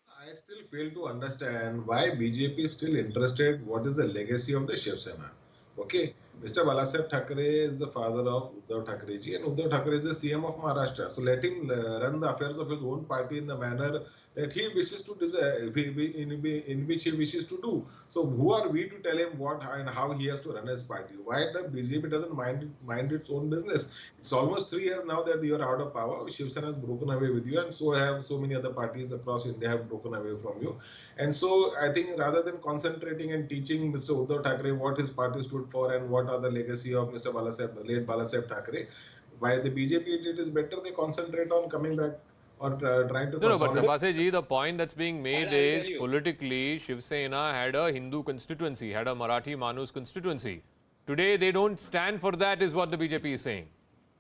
I still fail to understand why BJP is still interested. What is the legacy of the Shiv Sena? Okay, Mr. Balasaheb Thackeray is the father of Uddhav Thackeray ji, and Uddhav Thackeray is the CM of Maharashtra. So let him run the affairs of his own party in the manner that he wishes to in which he wishes to do. So who are we to tell him what and how he has to run his party? Why the BJP doesn't mind its own business? It's almost 3 years now that you are out of power. Shiv Sena has broken away with you, and so have so many other parties across India have broken away from you. And so I think rather than concentrating and teaching Mr. Uddhav Thackeray what his party stood for and what are the legacy of Mr. late Balasaheb Thackeray, why the BJP it is better they concentrate on coming back or trying to... No, but Tapase ji, the point that's being made is politically Shiv Sena had a Hindu constituency, had a Marathi Manus constituency. Today they don't stand for that is what the BJP is saying.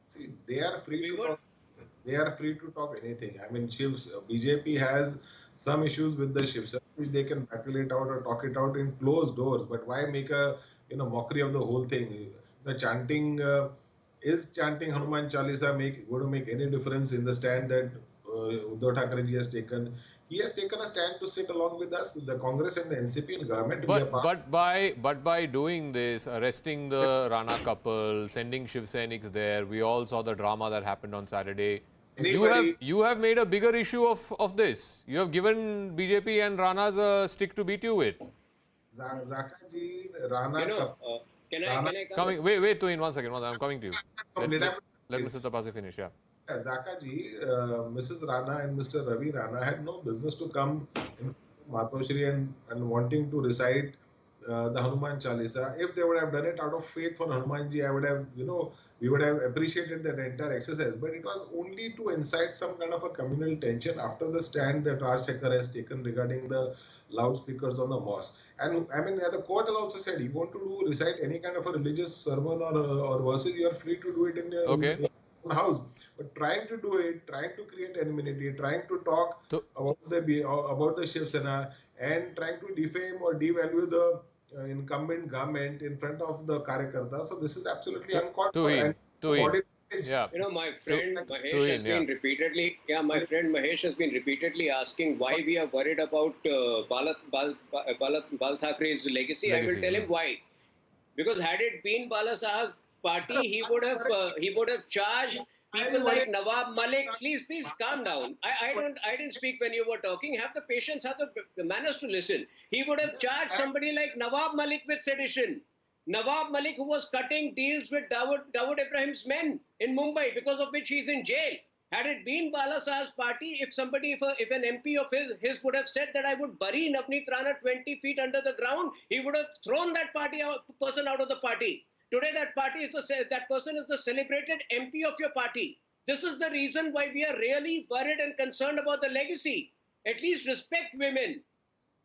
See, they are free to talk. They are free to talk anything. I mean, BJP has some issues with the Shiv Sena, which they can battle it out or talk it out in closed doors. But why make a mockery of the whole thing? The chanting is chanting Hanuman Chalisa going to make any difference in the stand that Uddhav Thackeray has taken? He has taken a stand to sit along with us, the Congress and the NCP and government. But by doing this, arresting the Rana couple, sending Shiv Seniks there, we all saw the drama that happened on Saturday. You have made a bigger issue of this. You have given BJP and Ranas a stick to beat you with. Zakaji, Rana... Can I come? Wait, Tuin, 1 second. I'm coming to you. Let Mr. Tapase finish, yeah. Zakaji, Mrs. Rana and Mr. Ravi Rana had no business to come in Matoshri and wanting to recite the Hanuman Chalisa. If they would have done it out of faith for Hanumanji, I would have, we would have appreciated that entire exercise. But it was only to incite some kind of a communal tension after the stand that Raj Thakur has taken regarding the loudspeakers on the mosque. And I mean, the court has also said, you want to recite any kind of a religious sermon or verses, you are free to do it in your own house. But trying to do it, trying to create enmity, trying to talk about the Shiv Sena, and trying to defame or devalue the incumbent government in front of the Karyakarta. So this is absolutely uncalled for. Yeah. You know, my friend Mahesh has been repeatedly, my friend Mahesh has been repeatedly asking why we are worried about Bal Thakere's legacy. I will tell him why. Because had it been Bala Sahab's party, he would have charged people like Nawab Malik. Please calm down. I didn't speak when you were talking. Have the patience, have the manners to listen. He would have charged somebody like Nawab Malik with sedition. Nawab Malik, who was cutting deals with Dawood Ibrahim's men in Mumbai, because of which he's in jail. Had it been Bala Sahab's party, if an MP of his would have said that I would bury Navneet Rana 20 feet under the ground, he would have thrown that person out of the party. Today, that person is the celebrated MP of your party. This is the reason why we are really worried and concerned about the legacy. At least respect women.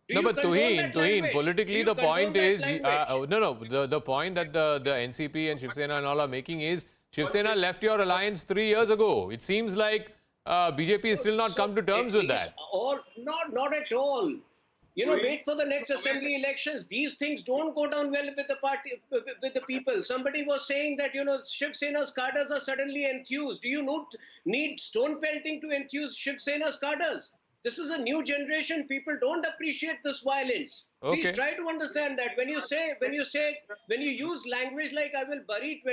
No, but Tuhin, politically the point is, the point that the NCP and Shiv Sena and all are making is, Shiv Sena left your alliance 3 years ago. It seems like BJP is still not come to terms with that. Not at all. You know, wait for the next assembly elections. These things don't go down well with the party, with the people. Somebody was saying that, you know, Shiv Sena's cadres are suddenly enthused. Do you need stone pelting to enthuse Shiv Sena's cadres? This is a new generation. People don't appreciate this violence. Okay. Please try to understand that. When you use language like I will bury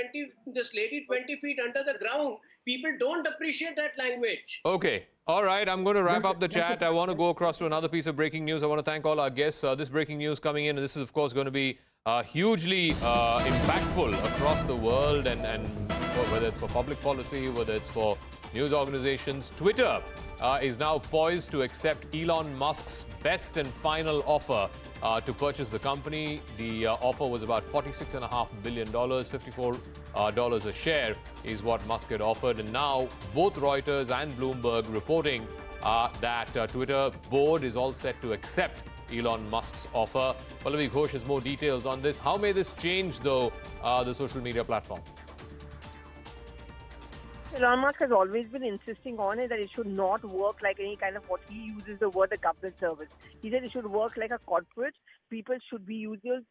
this lady 20 feet under the ground, people don't appreciate that language. Okay. All right. I'm going to wrap up the chat. I want to go across to another piece of breaking news. I want to thank all our guests. This breaking news coming in, and this is, of course, going to be hugely impactful across the world, and whether it's for public policy, whether it's for news organizations. Twitter is now poised to accept Elon Musk's best and final offer to purchase the company. The offer was about $46.5 billion, $54 a share is what Musk had offered. And now both Reuters and Bloomberg reporting that Twitter board is all set to accept Elon Musk's offer. Pallavi Ghosh has more details on this. How may this change, though, the social media platform? Elon Musk has always been insisting on it that it should not work like any kind of what he uses the word a government service. He said it should work like a corporate. People should be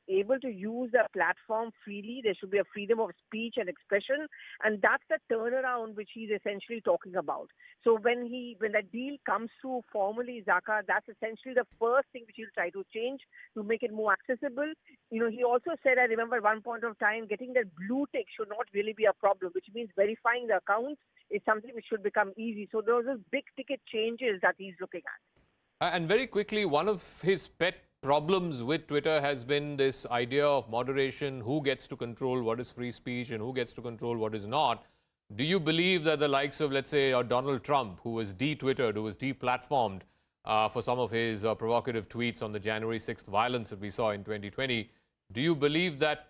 able to use their platform freely. There should be a freedom of speech and expression. And that's the turnaround which he's essentially talking about. So when that deal comes through formally, Zaka, that's essentially the first thing which he'll try to change to make it more accessible. You know, he also said, I remember at one point of time, getting that blue tick should not really be a problem, which means verifying the accounts is something which should become easy. So those are big ticket changes that he's looking at. And very quickly, one of his pet problems with Twitter has been this idea of moderation, who gets to control what is free speech and who gets to control what is not. Do you believe that the likes of, let's say, Donald Trump, who was de-Twittered, who was de-platformed for some of his provocative tweets on the January 6th violence that we saw in 2020, do you believe that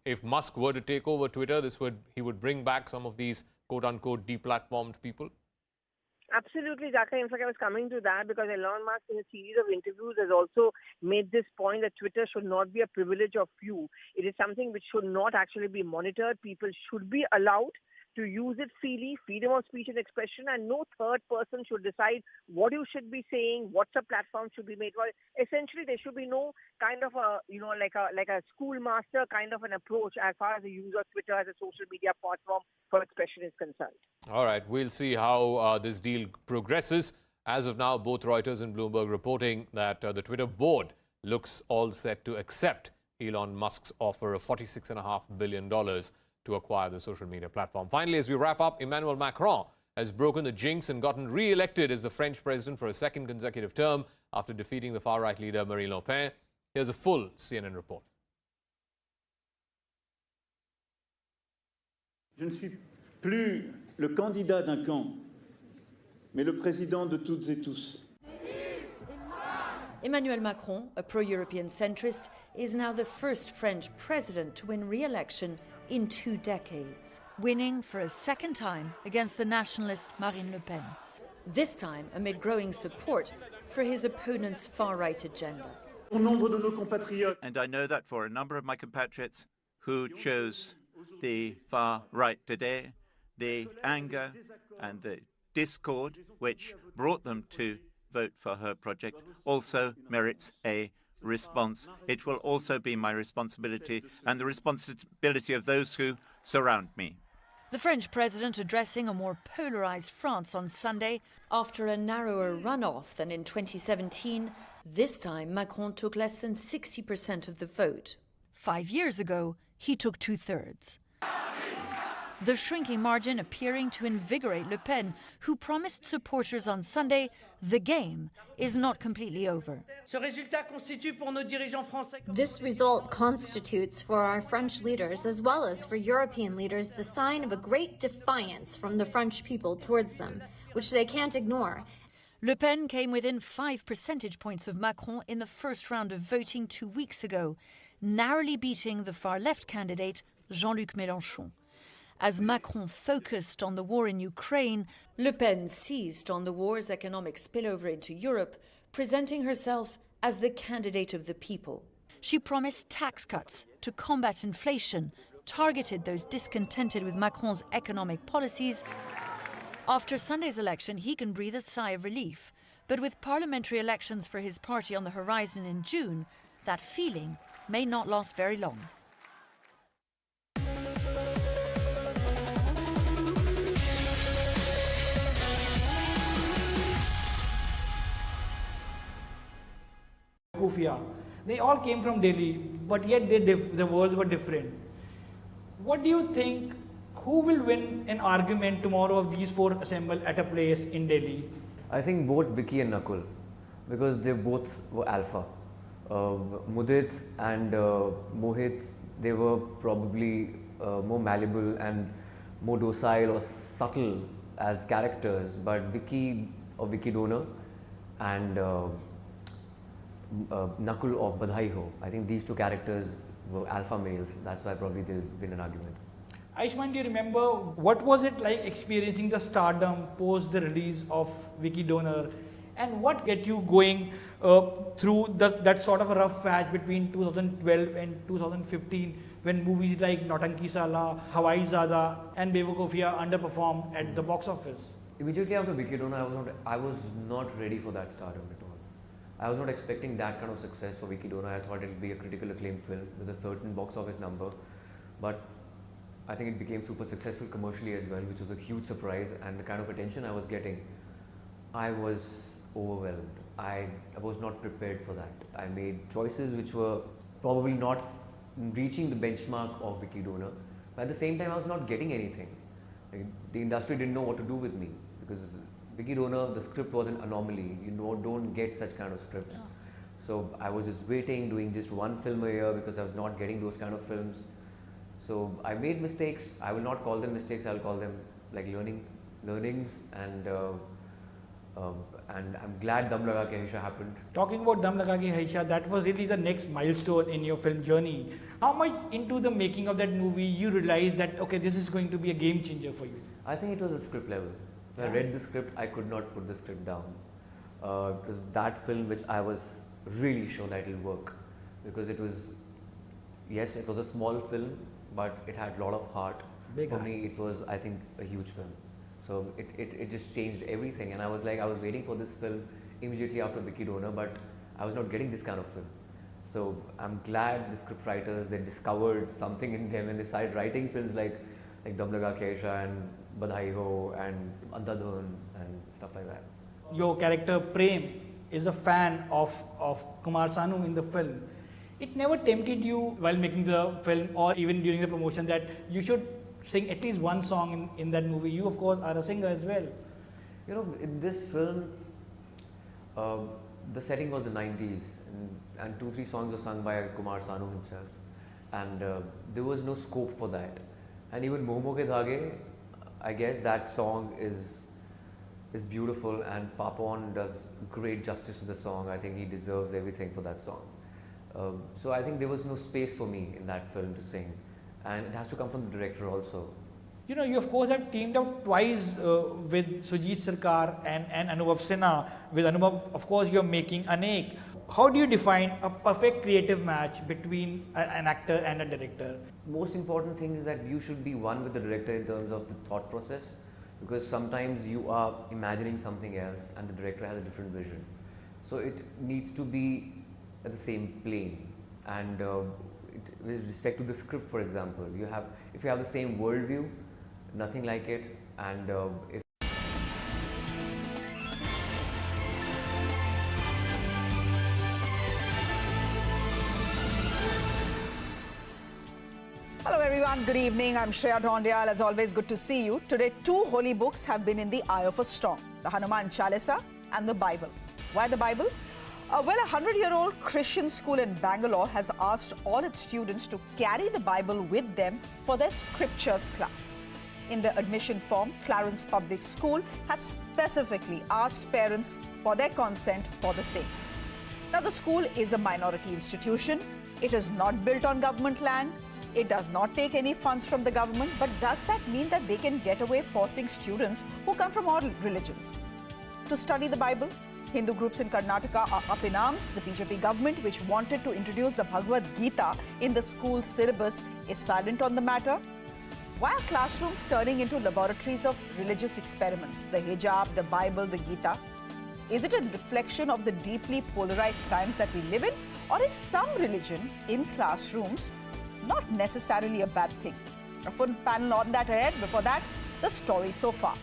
if Musk were to take over Twitter, he would bring back some of these quote-unquote de-platformed people? Absolutely, Zaka. In fact, I was coming to that because Elon Musk in a series of interviews has also made this point that Twitter should not be a privilege of few. It is something which should not actually be monitored. People should be allowed to use it freely, freedom of speech and expression, and no third person should decide what you should be saying, what the platform should be made. Well, essentially, there should be no kind of a, like a schoolmaster kind of an approach as far as the use of Twitter as a social media platform for expression is concerned. All right, we'll see how this deal progresses. As of now, both Reuters and Bloomberg reporting that the Twitter board looks all set to accept Elon Musk's offer of $46.5 billion to acquire the social media platform. Finally, as we wrap up, Emmanuel Macron has broken the jinx and gotten re-elected as the French president for a second consecutive term after defeating the far-right leader Marine Le Pen. Here's a full CNN report. Je ne suis plus le candidat d'un camp, mais le président de toutes et tous. Emmanuel Macron, a pro-European centrist, is now the first French president to win re-election in 2 decades. winning for a second time against the nationalist Marine Le Pen. This time amid growing support for his opponent's far-right agenda. And I know that for a number of my compatriots who chose the far right today, the anger and the discord which brought them to vote for her project also merits a response. It will also be my responsibility and the responsibility of those who surround me. The French president addressing a more polarized France on Sunday. After a narrower runoff than in 2017, this time Macron took less than 60% of the vote. 5 years ago, he took 2/3. The shrinking margin appearing to invigorate Le Pen, who promised supporters on Sunday the game is not completely over. This result constitutes for our French leaders, as well as for European leaders, the sign of a great defiance from the French people towards them, which they can't ignore. Le Pen came within 5 percentage points of Macron in the first round of voting 2 weeks ago, narrowly beating the far-left candidate Jean-Luc Mélenchon. As Macron focused on the war in Ukraine, Le Pen seized on the war's economic spillover into Europe, presenting herself as the candidate of the people. She promised tax cuts to combat inflation, targeted those discontented with Macron's economic policies. After Sunday's election, he can breathe a sigh of relief. But with parliamentary elections for his party on the horizon in June, that feeling may not last very long. Kufia. They all came from Delhi, but yet the worlds were different. What do you think? Who will win an argument tomorrow if these four assemble at a place in Delhi? I think both Vicky and Nakul, because they both were alpha. Mudit and Mohit, they were probably more malleable and more docile or subtle as characters, but Vicky or Vicky Donor and Nakul of Badhai Ho, I think these two characters were alpha males. That's why probably they'll win an argument. Aishman, do you remember what was it like experiencing the stardom post the release of Vicky Donor, and what get you going through that sort of a rough patch between 2012 and 2015 when movies like Nautanki Sala, Hawai Zada and Bewakufia underperformed at the box office? Immediately after Vicky Donor, I was not ready for that stardom at all. I was not expecting that kind of success for Vicky Donor. I thought it would be a critical acclaim film with a certain box office number, but I think it became super successful commercially as well, which was a huge surprise, and the kind of attention I was getting, I was overwhelmed. I was not prepared for that. I made choices which were probably not reaching the benchmark of Vicky Donor, but at the same time I was not getting anything. Like, the industry didn't know what to do with me, because Vicky Donor, the script was an anomaly. You don't get such kind of scripts. Yeah. So I was just waiting, doing just one film a year because I was not getting those kind of films. So I made mistakes. I will not call them mistakes. I'll call them like learnings, and I'm glad Dum Laga Ke Haisha happened. Talking about Dum Laga Ke Haisha, that was really the next milestone in your film journey. How much into the making of that movie you realized that okay, this is going to be a game changer for you? I think it was at script level. When I read the script, I could not put the script down. It was that film which I was really sure that it will work, because it was, yes, it was a small film, but it had a lot of heart. For me, it was, I think, a huge film. So it just changed everything, and I was waiting for this film immediately after Vicky Donor, but I was not getting this kind of film. So I'm glad the script writers, they discovered something in them and they started writing films like Dum Laga Ke Haisha and Badhai Ho and Andhadhun and stuff like that. Your character Prem is a fan of Kumar Sanu in the film. It never tempted you while making the film or even during the promotion that you should sing at least one song in that movie? You of course are a singer as well. You know, in this film, the setting was the 90s and 2-3 songs were sung by Kumar Sanu himself, and there was no scope for that. And even Momo Ke Dhage, I guess that song is beautiful, and Papon does great justice to the song. I think he deserves everything for that song. So I think there was no space for me in that film to sing, and it has to come from the director also. You know, you of course have teamed up twice with Sujit Sarkar and Anubhav Sinha. With Anubhav, of course, you're making Anek. How do you define a perfect creative match between an actor and a director? Most important thing is that you should be one with the director in terms of the thought process, because sometimes you are imagining something else and the director has a different vision. So it needs to be at the same plane. And with respect to the script, for example, if you have the same worldview, nothing like it, and Hello everyone, good evening. I'm Shreya Dhondial. As always, good to see you. Today, two holy books have been in the eye of a storm: the Hanuman Chalisa and the Bible. Why the Bible? Well, a 100-year-old Christian school in Bangalore has asked all its students to carry the Bible with them for their scriptures class. In the admission form, Clarence Public School has specifically asked parents for their consent for the same. Now, the school is a minority institution. It is not built on government land. It does not take any funds from the government. But does that mean that they can get away forcing students who come from all religions to study the Bible? Hindu groups in Karnataka are up in arms. The BJP government, which wanted to introduce the Bhagavad Gita in the school syllabus, is silent on the matter. Why are classrooms turning into laboratories of religious experiments? The hijab, the Bible, the Gita. Is it a reflection of the deeply polarized times that we live in? Or is some religion in classrooms not necessarily a bad thing? A full panel on that ahead. Before that, the story so far.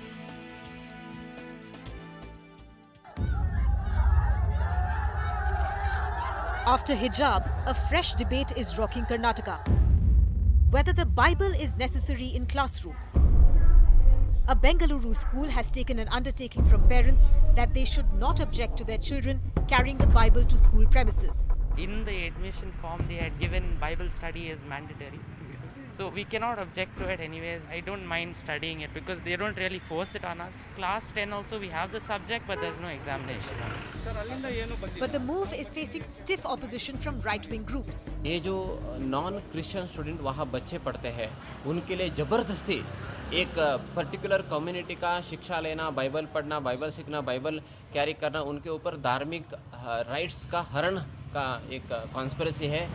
After hijab, a fresh debate is rocking Karnataka. Whether the Bible is necessary in classrooms. A Bengaluru school has taken an undertaking from parents that they should not object to their children carrying the Bible to school premises. In the admission form, they had given Bible study as mandatory. So we cannot object to it anyways. I don't mind studying it because they don't really force it on us. Class 10 also we have the subject, but there's no examination. But the move is facing stiff opposition from right-wing groups. ये जो non-Christian student वहाँ बच्चे पढ़ते हैं, उनके लिए जबरदस्ती एक पर्टिकुलर कम्युनिटी का शिक्षा लेना, बाइबल पढ़ना, बाइबल सीखना, बाइबल कैरी करना, उनके ऊपर धार्मिक राइट्स का हरण का एक conspiracy है.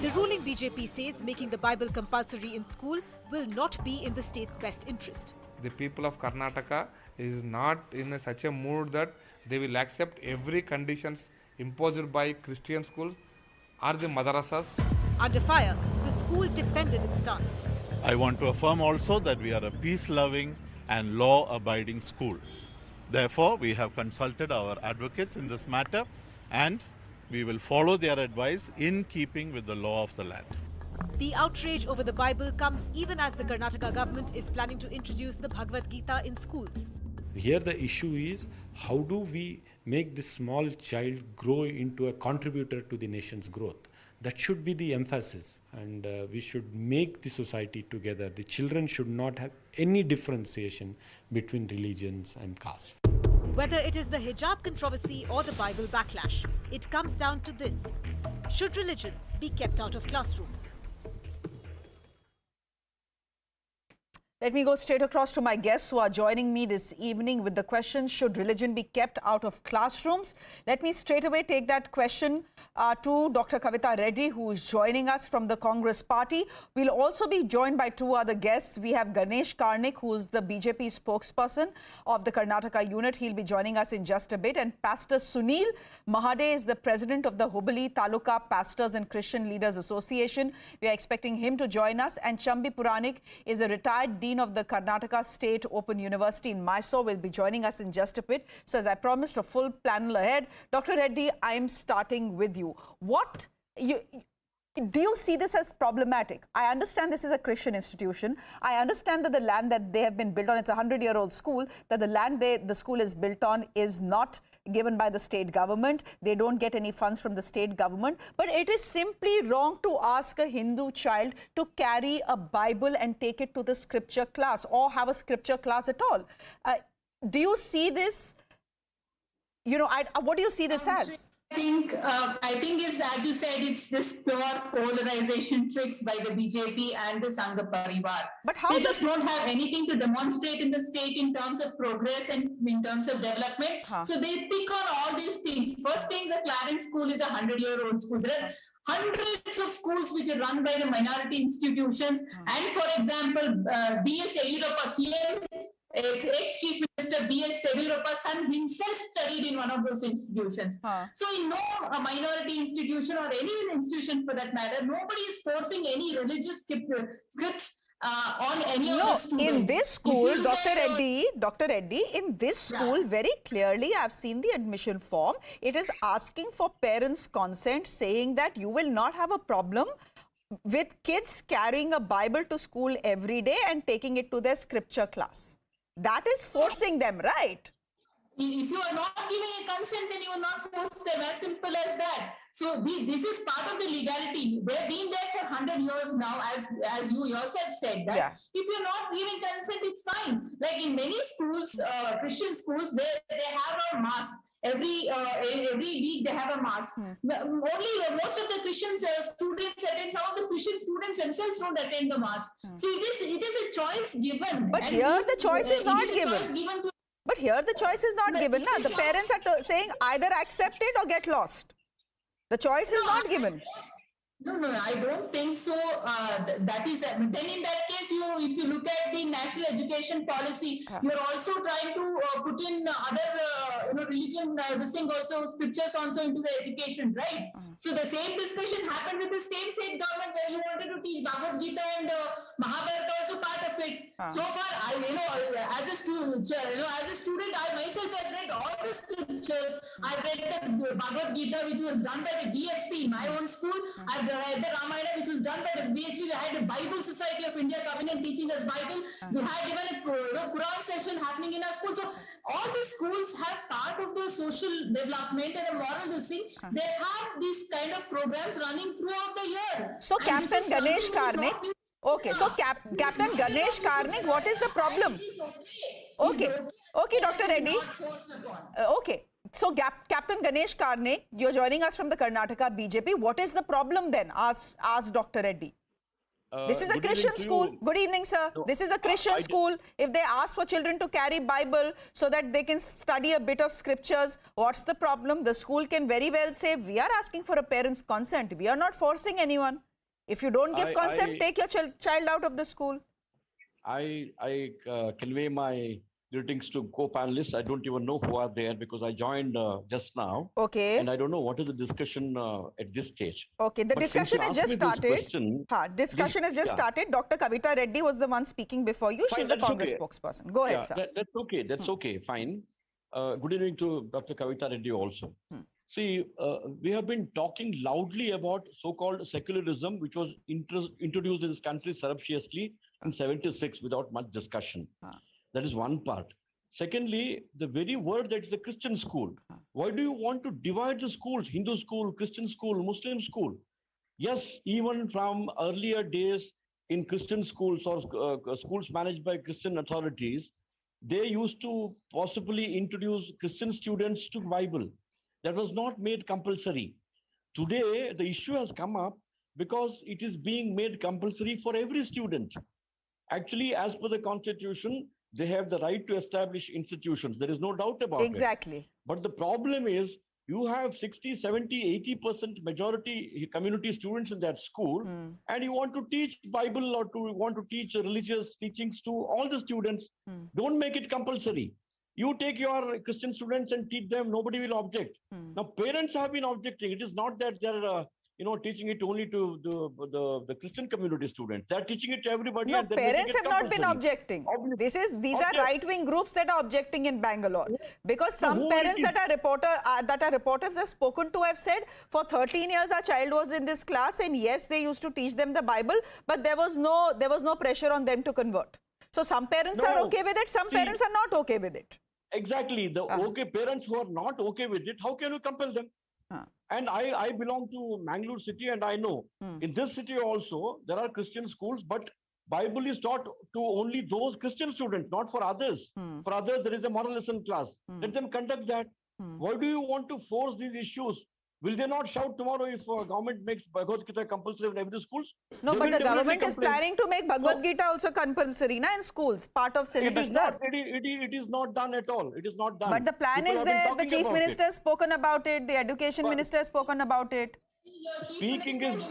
The ruling BJP says making the Bible compulsory in school will not be in the state's best interest. The people of Karnataka is not in such a mood that they will accept every conditions imposed by Christian schools or the madrasas. Under fire, the school defended its stance. I want to affirm also that we are a peace-loving and law-abiding school. Therefore, we have consulted our advocates in this matter and we will follow their advice in keeping with the law of the land. The outrage over the Bible comes even as the Karnataka government is planning to introduce the Bhagavad Gita in schools. Here the issue is, how do we make this small child grow into a contributor to the nation's growth? That should be the emphasis, and we should make the society together. The children should not have any differentiation between religions and caste. Whether it is the hijab controversy or the Bible backlash, it comes down to this: should religion be kept out of classrooms? Let me go straight across to my guests who are joining me this evening with the question, should religion be kept out of classrooms? Let me straight away take that question to Dr. Kavita Reddy, who is joining us from the Congress Party. We'll also be joined by two other guests. We have Ganesh Karnik, who is the BJP spokesperson of the Karnataka unit. He'll be joining us in just a bit. And Pastor Sunil Mahade is the president of the Hubballi Taluka Pastors and Christian Leaders Association. We are expecting him to join us. And Chambi Puranik is a retired Dean of the Karnataka State Open University in Mysore, will be joining us in just a bit. So as I promised, a full panel ahead. Dr. Reddy, I am starting with you. Do you see this as problematic? I understand this is a Christian institution. I understand that the land that they have been built on, it's a 100-year-old school, that the land the school is built on is not given by the state government. They don't get any funds from the state government. But it is simply wrong to ask a Hindu child to carry a Bible and take it to the scripture class or have a scripture class at all. Do you see this? What do you see this as? I think is, as you said, it's just pure polarization tricks by the BJP and the Sangha Parivar. But how they just don't have anything to demonstrate in the state in terms of progress and in terms of development. So they pick on all these things. First thing, the Clarence School is a 100-year-old school. There are hundreds of schools which are run by the minority institutions. And for example, B.S. Yediyurappa, CM, ex-Chief Minister B.S. Yediyurappa's son himself studied in one of those institutions. So in no minority institution or any institution for that matter, nobody is forcing any religious scripts on any of the students. In this school, Dr. Reddy, in this school, very clearly, I've seen the admission form. It is asking for parents' consent, saying that you will not have a problem with kids carrying a Bible to school every day and taking it to their scripture class. That is forcing them, right? If you are not giving a consent, then you will not force them, as simple as that. So this is part of the legality. They've been there for 100 years now, as you yourself said. That if you're not giving consent, it's fine. Like in many schools, Christian schools, they have a mass. Every week they have a mass. Only most of the Christian students attend. Some of the Christian students themselves don't attend the mass. So it is a choice given. But here the choice is not given. But here the choice is not given. The parents are saying either accept it or get lost. The choice is not given. No, I don't think so. That is, then in that case, if you look at the national education policy, you're also trying to put in other, religion, this thing also, scriptures also into the education, right? So the same discussion happened with the state government where you wanted to teach Bhagavad Gita and Mahabharata also part of it. So far, as a student, I myself have read all the scriptures. I read the Bhagavad Gita, which was done by the BHP in my own school. I've read the Ramayana, which was done by the BHP. We had the Bible Society of India coming and teaching us Bible. We had even a Quran session happening in our school. So all these schools have part of the social development and a moral thing. They have these kind of programs running throughout the year. So Captain Ganesh Karnik, Captain Ganesh Karnik, what is the problem? Okay, Dr. Reddy. Okay. So, Captain Ganesh Karnik, you're joining us from the Karnataka BJP. What is the problem then? Ask Dr. Reddy. This is a Christian school. Good evening, sir. No, this is a Christian school. If they ask for children to carry Bible so that they can study a bit of scriptures, what's the problem? The school can very well say, we are asking for a parent's consent. We are not forcing anyone. If you don't give consent, take your child out of the school. I convey my greetings to co-panelists. I don't even know who are there because I joined just now. Okay. And I don't know what is the discussion at this stage. Okay, the discussion has just started. Discussion has just started. Dr. Kavita Reddy was the one speaking before you. She's the Congress spokesperson. Go ahead, sir. That's okay. That's okay. Fine. Good evening to Dr. Kavita Reddy also. See, we have been talking loudly about so-called secularism, which was introduced in this country surreptitiously in '76 without much discussion. That is one part. Secondly, the very word that is the Christian school. Why do you want to divide the schools? Hindu school, Christian school, Muslim school? Yes, even from earlier days in Christian schools or schools managed by Christian authorities, they used to possibly introduce Christian students to Bible. That was not made compulsory. Today, the issue has come up because it is being made compulsory for every student. Actually, as per the Constitution, they have the right to establish institutions. There is no doubt about it. Exactly. But the problem is you have 60, 70, 80% majority community students in that school, and you want to teach Bible or want to teach religious teachings to all the students. Don't make it compulsory. You take your Christian students and teach them, nobody will object. Now, parents have been objecting. It is not that they're teaching it only to the Christian community students. They're teaching it to everybody. No, parents have not been objecting. These are right-wing groups that are objecting in Bangalore. Because some parents that are reporters have spoken to have said, for 13 years our child was in this class, and yes, they used to teach them the Bible, but there was no pressure on them to convert. So some parents are okay with it, some parents are not okay with it. Exactly. The parents who are not okay with it, how can you compel them? And I belong to Mangalore city, and I know in this city also there are Christian schools, but Bible is taught to only those Christian students, not for others. For others, there is a moral lesson class. Let them conduct that. Why do you want to force these issues Will they not shout tomorrow if government makes Bhagavad Gita compulsory in every schools? No, but the government is planning to make Bhagavad Gita also compulsory in schools, part of syllabus. It is not done at all. It is not done. But the plan is there. The Chief Minister has spoken about it. The Education Minister has spoken about it. Speaking is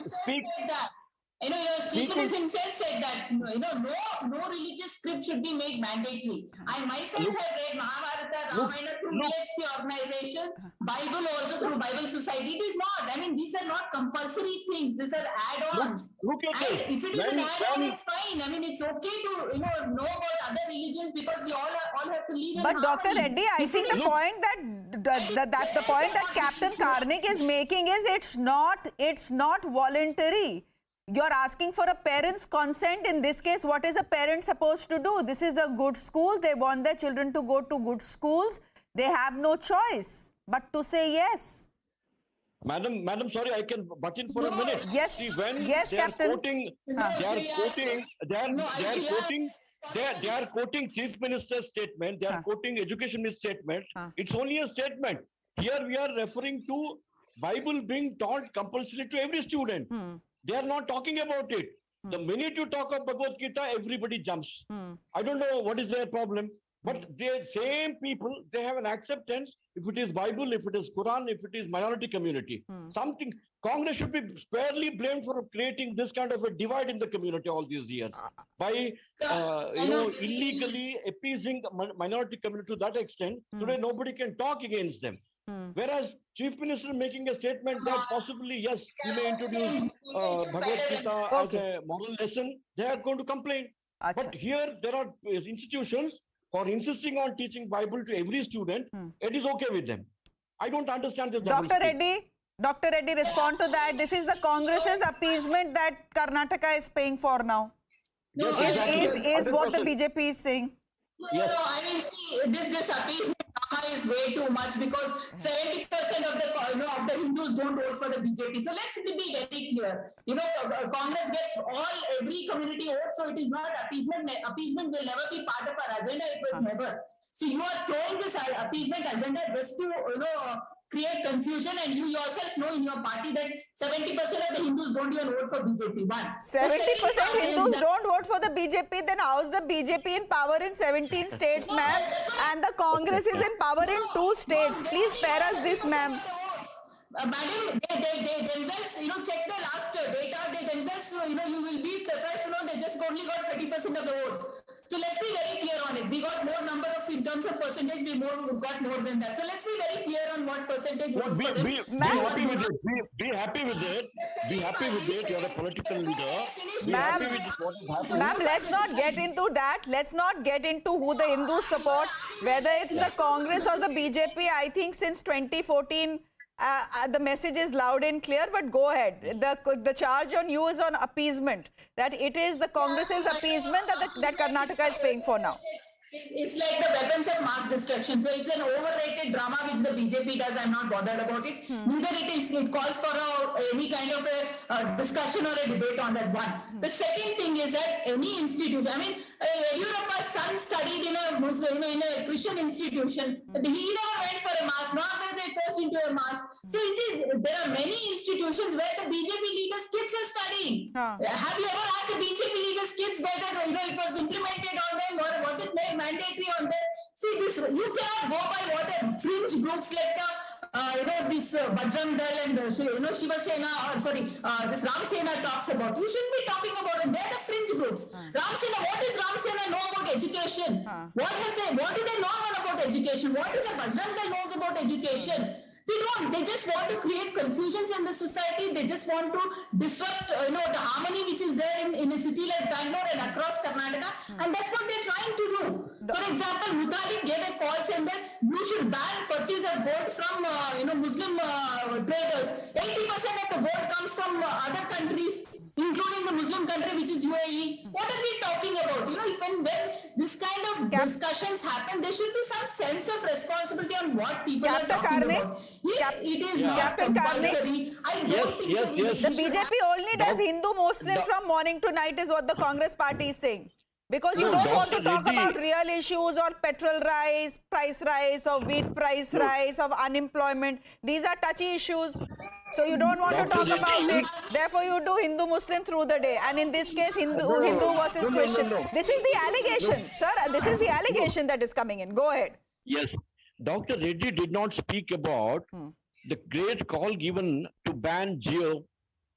You know, your Chief Minister himself said that no religious script should be made mandatory. I myself have read Mahabharata, Ramayana through BHP organization, Bible also through Bible Society. It is not. I mean, these are not compulsory things. These are add-ons. Look at this. If it is an add-on, it's fine. I mean, it's okay to know about other religions because we all have to live in But Dr. harmony. Reddy, I think the point the point that Captain Karnik is making is it's not voluntary. You're asking for a parent's consent. In this case, what is a parent supposed to do? This is a good school. They want their children to go to good schools. They have no choice but to say yes. Madam, sorry, I can butt in for a minute. Yes. See, when yes, they Captain. They are quoting Chief Minister's statement. They are quoting Education Minister's statement. It's only a statement. Here we are referring to Bible being taught compulsory to every student. They are not talking about it. The minute you talk of Bhagavad Gita, everybody jumps. I don't know what is their problem. But the same people, they have an acceptance if it is Bible, if it is Quran, if it is minority community. Something, Congress should be squarely blamed for creating this kind of a divide in the community all these years by, illegally appeasing minority community to that extent. Today, nobody can talk against them. Whereas Chief Minister making a statement that possibly, yes, he may introduce Bhagavad Gita as a moral lesson, they are going to complain. But here there are institutions for insisting on teaching Bible to every student. It is okay with them. I don't understand this. Dr. Reddy, respond to that. This is the Congress's appeasement that Karnataka is paying for now. Yes, is what the BJP is saying. No, I mean, see, this appeasement is way too much because 70% of the Hindus don't vote for the BJP. So let's be very clear. Congress gets every community vote, so it is not appeasement. Appeasement will never be part of our agenda. It was never. So you are throwing this appeasement agenda just to create confusion, and you yourself know in your party that 70% of the Hindus don't even vote for BJP. 70% Hindus don't vote for the BJP, then how is the BJP in power in 17 states, ma'am? And the Congress is in power in 2 states. Please spare us this, ma'am. Madam, they themselves, check the last data. They themselves, you will be surprised to know they just only got 30% of the vote. So let's be very clear on it. We got more number of, in terms of percentage, we got more than that. So let's be very clear on what percentage votes for them. Be happy with it. Be happy with it. Be happy with it. You're a political leader. Be happy with what is happening. Ma'am, let's not get into that. Let's not get into who the Hindus support, whether it's the Congress or the BJP. I think since 2014, the message is loud and clear, but go ahead. The charge on you is on appeasement, that it is the Congress's appeasement that Karnataka is paying for now. It's like the weapons of mass destruction. So it's an overrated drama which the BJP does. I'm not bothered about it. Neither it calls for any kind of a discussion or a debate on that one. The second thing is that any institution, I mean, Yediyurappa's son studied in a Christian institution. He never went for a mass, nor were they forced into a mass. So there are many institutions where the BJP leaders' kids are studying. Have you ever asked the BJP leaders' kids whether it was implemented on them or was it made mandatory on them? See, you cannot go by what a fringe groups like this Bajrang Dal and Shiv Sena, this Ram Sena talks about. You shouldn't be talking about them. They're the fringe groups. Ram Sena, what does Ram Sena know about education? What do they know about education? What does a Bajrang Dal knows about education? They don't. They just want to create confusions in the society. They just want to disrupt, the harmony which is there in a city like Bangalore and across Karnataka. And that's what they're trying to do. For example, Mutali gave a call saying that you should ban purchase of gold from, Muslim traders. 80% of the gold comes from other countries, including the Muslim country, which is UAE. What are we talking about? When this kind of discussions happen, there should be some sense of responsibility on what people are talking about. It is not compulsory. I don't think so. The BJP only does Hindu-Muslim from morning to night is what the Congress party is saying. Because you don't want to talk about real issues or petrol price rise, or wheat price rise, of unemployment. These are touchy issues. So you don't want to talk about it. Therefore, you do Hindu-Muslim through the day. And in this case, Hindu versus Christian. This is the allegation, sir. This is the allegation that is coming in. Go ahead. Yes. Dr. Reddy did not speak about the great call given to ban Jio,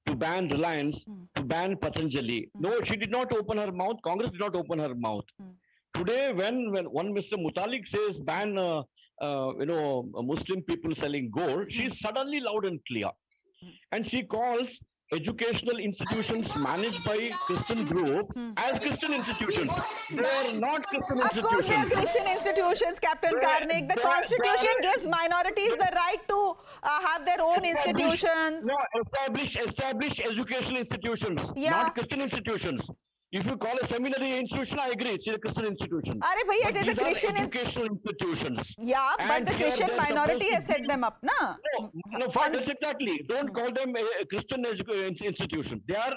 to ban Reliance, to ban Patanjali. No, she did not open her mouth. Congress did not open her mouth. Today, when one Mr. Mutalik says ban, Muslim people selling gold, she's suddenly loud and clear. And she calls educational institutions managed by Christian group as Christian institutions. They are not Christian institutions. Of course, they are Christian institutions, Captain Karnik. The Constitution gives minorities the right to have their own institutions. No, established educational institutions, not Christian institutions. If you call a seminary institution, I agree, it's a Christian institution. It is a Christian educational institutions. Yeah, but the Christian minority has set them up, na? No, fine, that's exactly. Don't call them a Christian institution. They are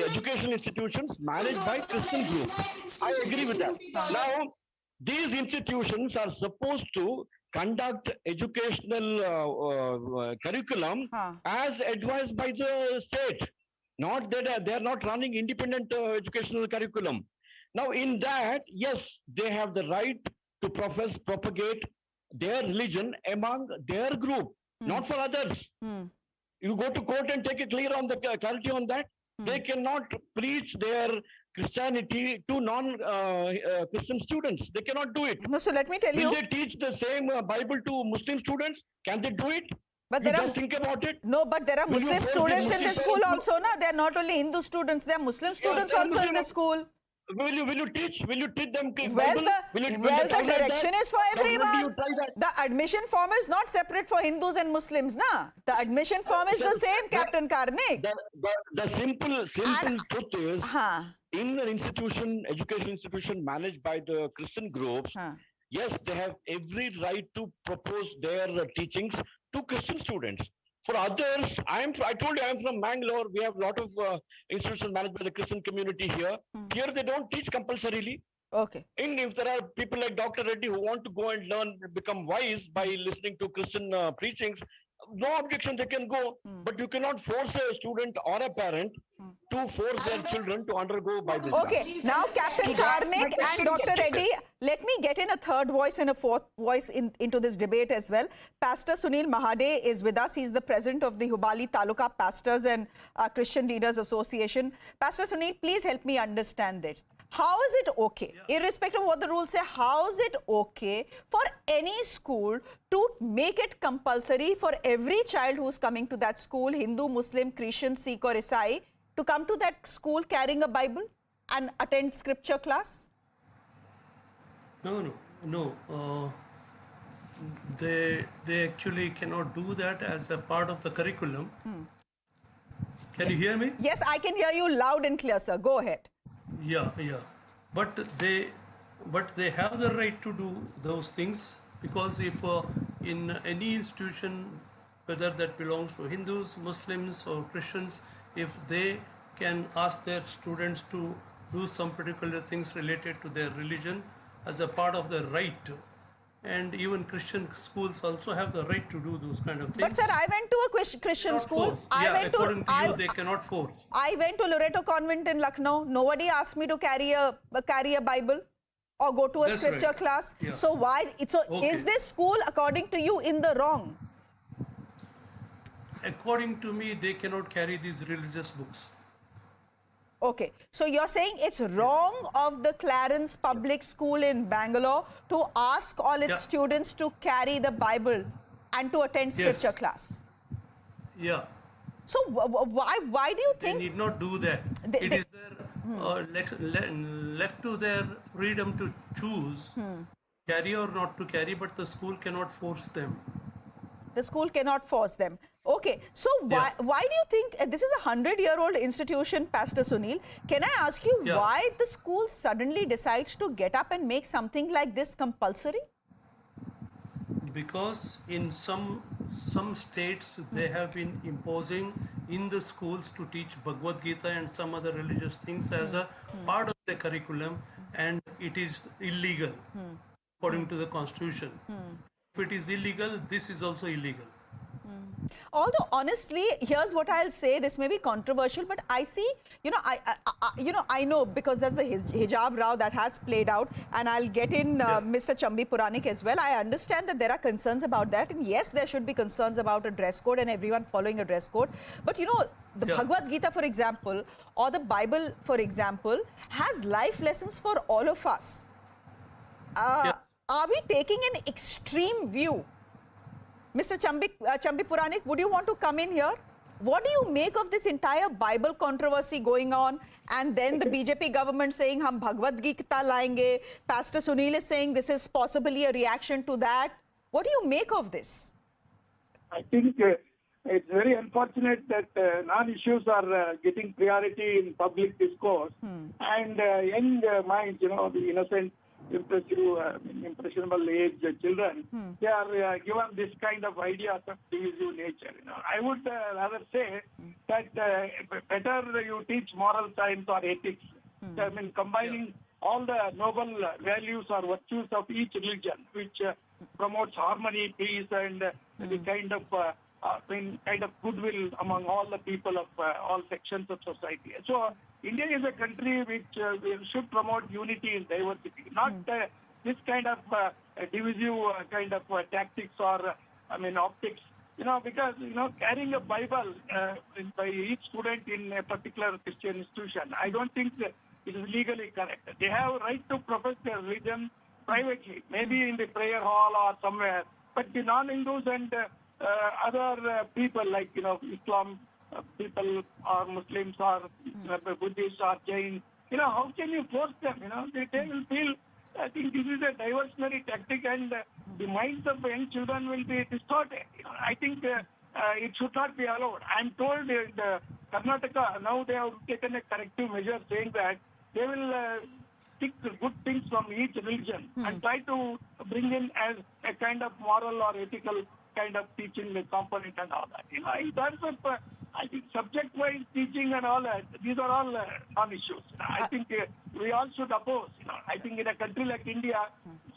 educational institutions managed by Christian groups. I agree with that. Now, these institutions are supposed to conduct educational curriculum as advised by the state. Not that they are not running independent educational curriculum. Now, in that, yes, they have the right to propagate their religion among their group, not for others. You go to court and take a clarity on that. They cannot preach their Christianity to non-Christian students. They cannot do it. No, so let me tell you. Will they teach the same Bible to Muslim students? Can they do it? But there just think about it. No, but there are Muslim students in the school also, na? They are not only Hindu students, they are Muslim students also in the school. Will you teach them Bible? Well, the direction is for everyone. The admission form is not separate for Hindus and Muslims, na? The admission form is the same, Captain Karnik. The simple truth is, in an education institution managed by the Christian groups, yes, they have every right to propose their teachings to Christian students. For others, I told you I am from Bangalore. We have a lot of institutions managed by the Christian community here. Here they don't teach compulsorily. Okay. And if there are people like Dr. Reddy who want to go and learn, become wise by listening to Christian preachings, no objection, they can go. But you cannot force a student or a parent to force their children to undergo Bible study. Okay, now Captain Karnik and Dr. Reddy, let me get in a third voice and a fourth voice into this debate as well. Pastor Sunil Mahade is with us. He's the president of the Hubali Taluka Pastors and Christian Leaders Association. Pastor Sunil, please help me understand this. How is it okay, irrespective of what the rules say, how is it okay for any school to make it compulsory for every child who's coming to that school, Hindu, Muslim, Christian, Sikh or Isai, to come to that school carrying a Bible and attend scripture class? No. They actually cannot do that as a part of the curriculum. Can you hear me? Yes, I can hear you loud and clear, sir. Go ahead. Yeah. But they have the right to do those things, because if in any institution, whether that belongs to Hindus, Muslims or Christians, if they can ask their students to do some particular things related to their religion as a part of their right, and even Christian schools also have the right to do those kind of things. But sir, I went to a Christian school. According to you, they cannot force. I went to Loreto Convent in Lucknow. Nobody asked me to carry a Bible or go to a scripture class. Yeah. So is this school, according to you, in the wrong? According to me, they cannot carry these religious books. Okay, so you're saying it's wrong of the Clarence Public School in Bangalore to ask all its students to carry the Bible and to attend scripture class? Yeah. So why do you think... They need not do that. It is their left to their freedom to choose carry or not to carry, but the school cannot force them. The school cannot force them. Okay, so why do you think, this is a 100-year-old institution, Pastor Sunil. Can I ask you why the school suddenly decides to get up and make something like this compulsory? Because in some states, they have been imposing in the schools to teach Bhagavad Gita and some other religious things as a part of a curriculum and it is illegal according to the constitution. If it is illegal, this is also illegal. Although honestly, here's what I'll say. This may be controversial, but I see, I know because there's the hijab row that has played out, and I'll get in Mr. Chambi Puranik as well. I understand that there are concerns about that, and yes, there should be concerns about a dress code and everyone following a dress code. But the Bhagavad Gita, for example, or the Bible, for example, has life lessons for all of us. Are we taking an extreme view? Mr. Chambi Puranik, would you want to come in here? What do you make of this entire Bible controversy going on, and then the BJP government saying, "Hum Bhagavad Gita laenge"? Pastor Sunil is saying this is possibly a reaction to that. What do you make of this? I think it's very unfortunate that non-issues are getting priority in public discourse, and young minds, the innocent, impressionable age children, they are given this kind of ideas of divisive nature. I would rather say that better you teach moral science or ethics. Combining all the noble values or virtues of each religion, which promotes harmony, peace, and the kind of goodwill among all the people of all sections of society. So India is a country which should promote unity in diversity, not this kind of divisive kind of tactics or optics. Because carrying a Bible by each student in a particular Christian institution, I don't think it is legally correct. They have a right to profess their religion privately, maybe in the prayer hall or somewhere. But the non-Hindus and other people like Islam people or Muslims or Buddhists or Jain, how can you force them? They will feel. I think this is a diversionary tactic, and the minds of young children will be distorted. I think it should not be allowed. I'm told that Karnataka now they have taken a corrective measure, saying that they will pick good things from each religion and try to bring in as a kind of moral or ethical kind of teaching component and all that. In terms of I think subject-wise teaching and all that, these are all non-issues. I think we all should oppose. I think in a country like India,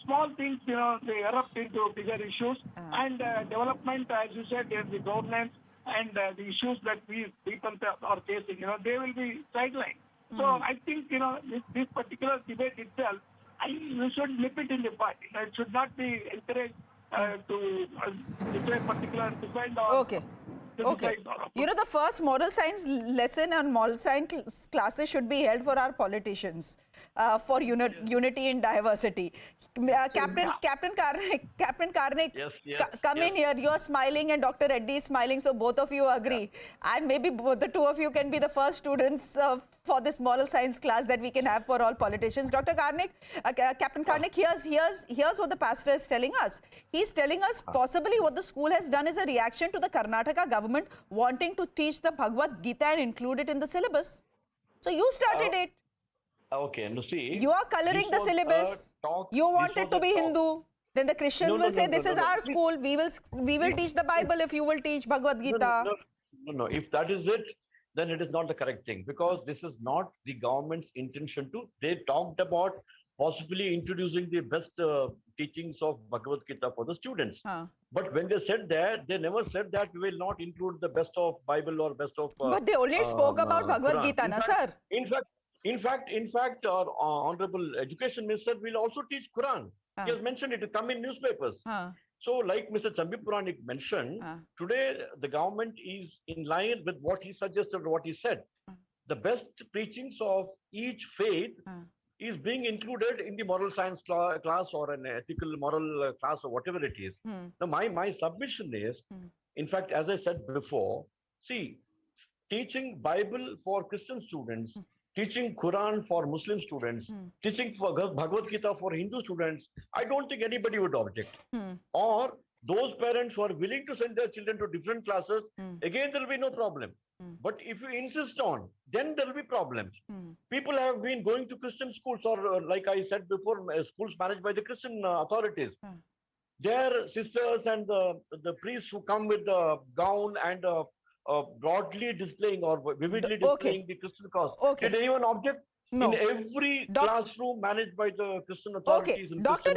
small things, they erupt into bigger issues. And development, as you said, the governance and the issues that we people are facing, they will be sidelined. So I think, this particular debate itself, we should nip it in the bud. It should not be encouraged to a particular defend or... Okay. The first moral science lesson and moral science classes should be held for our politicians for unity in diversity. Captain Karnik, come in here. You are smiling and Dr. Reddy is smiling, so both of you agree. And maybe the two of you can be the first students for this moral science class that we can have for all politicians. Dr. Karnik, Captain Karnik, here's what the pastor is telling us. He's telling us possibly what the school has done is a reaction to the Karnataka government wanting to teach the Bhagavad Gita and include it in the syllabus. So you started it. Okay, no, see. You are coloring the syllabus. You want it to be Hindu. Then the Christians will say, this is our school. We will teach the Bible if you will teach Bhagavad Gita. No. If that is it, then it is not the correct thing, because this is not the government's intention to. They talked about possibly introducing the best teachings of Bhagavad Gita for the students. But when they said that, they never said that we will not include the best of Bible or best of But they only spoke about Bhagavad Quran. Gita, sir. In fact, our Honorable Education Minister will also teach Quran. He has mentioned it to come in newspapers. So, like Mr. Chambi Puranik mentioned, today the government is in line with what he suggested, what he said. The best preachings of each faith is being included in the moral science class or an ethical moral class or whatever it is. Now, my submission is, in fact, as I said before, see, teaching Bible for Christian students, teaching Quran for Muslim students, teaching for Bhagavad Gita for Hindu students, I don't think anybody would object. Or those parents who are willing to send their children to different classes, again, there will be no problem. But if you insist on, then there will be problems. People have been going to Christian schools, or like I said before, schools managed by the Christian authorities. Their sisters and the priests who come with the gown and broadly displaying or vividly displaying the Christian cause. Did anyone object? No. In every classroom managed by the Christian authorities and Christian Dr.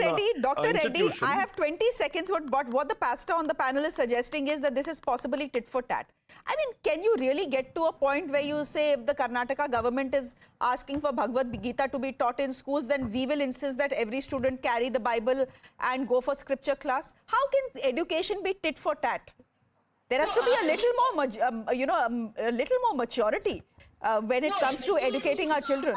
Reddy, institutions. I have 20 seconds. What the pastor on the panel is suggesting is that this is possibly tit for tat. I mean, can you really get to a point where you say if the Karnataka government is asking for Bhagavad Gita to be taught in schools, then we will insist that every student carry the Bible and go for scripture class? How can education be tit for tat? There has to be a little more, a little more maturity when it comes to educating our children.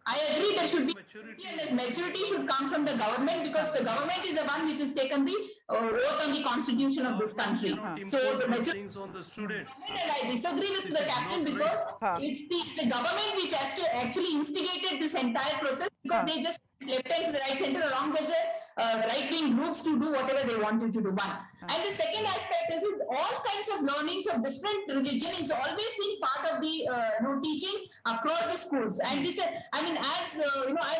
I agree there should be maturity, and that maturity should come from the government, because the government is the one which has taken the oath on the constitution of this country. So the maturity on the students. And I disagree with the captain, because it's the government which has to actually instigated this entire process, because they just left hand to the right center along with the right-wing groups to do whatever they wanted to do. One. And the second aspect is all kinds of learnings of different religion is always been part of the teachings across the schools. And this, I mean, as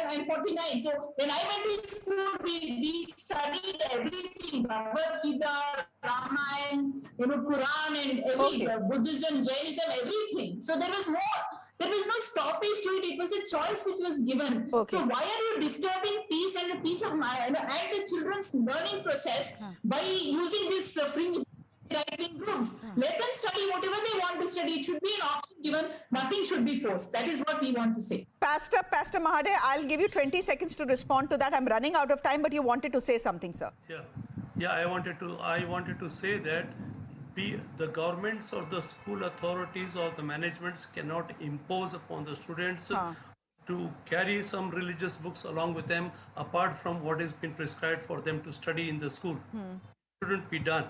I'm 49, so when I went to school, we studied everything: Bhagavad Gita, Ramayana, Quran, and every Buddhism, Jainism, everything. So there was no stoppage to it. It was a choice which was given. So why are you disturbing peace and the peace of mind and the children's learning process by using this fringe right-wing groups? Let them study whatever they want to study. It should be an option given. Nothing should be forced. That is what we want to say. Pastor Mahade, I'll give you 20 seconds to respond to that. I'm running out of time, but you wanted to say something, sir. Yeah. I wanted to say that the governments or the school authorities or the managements cannot impose upon the students to carry some religious books along with them apart from what has been prescribed for them to study in the school. Shouldn't be done.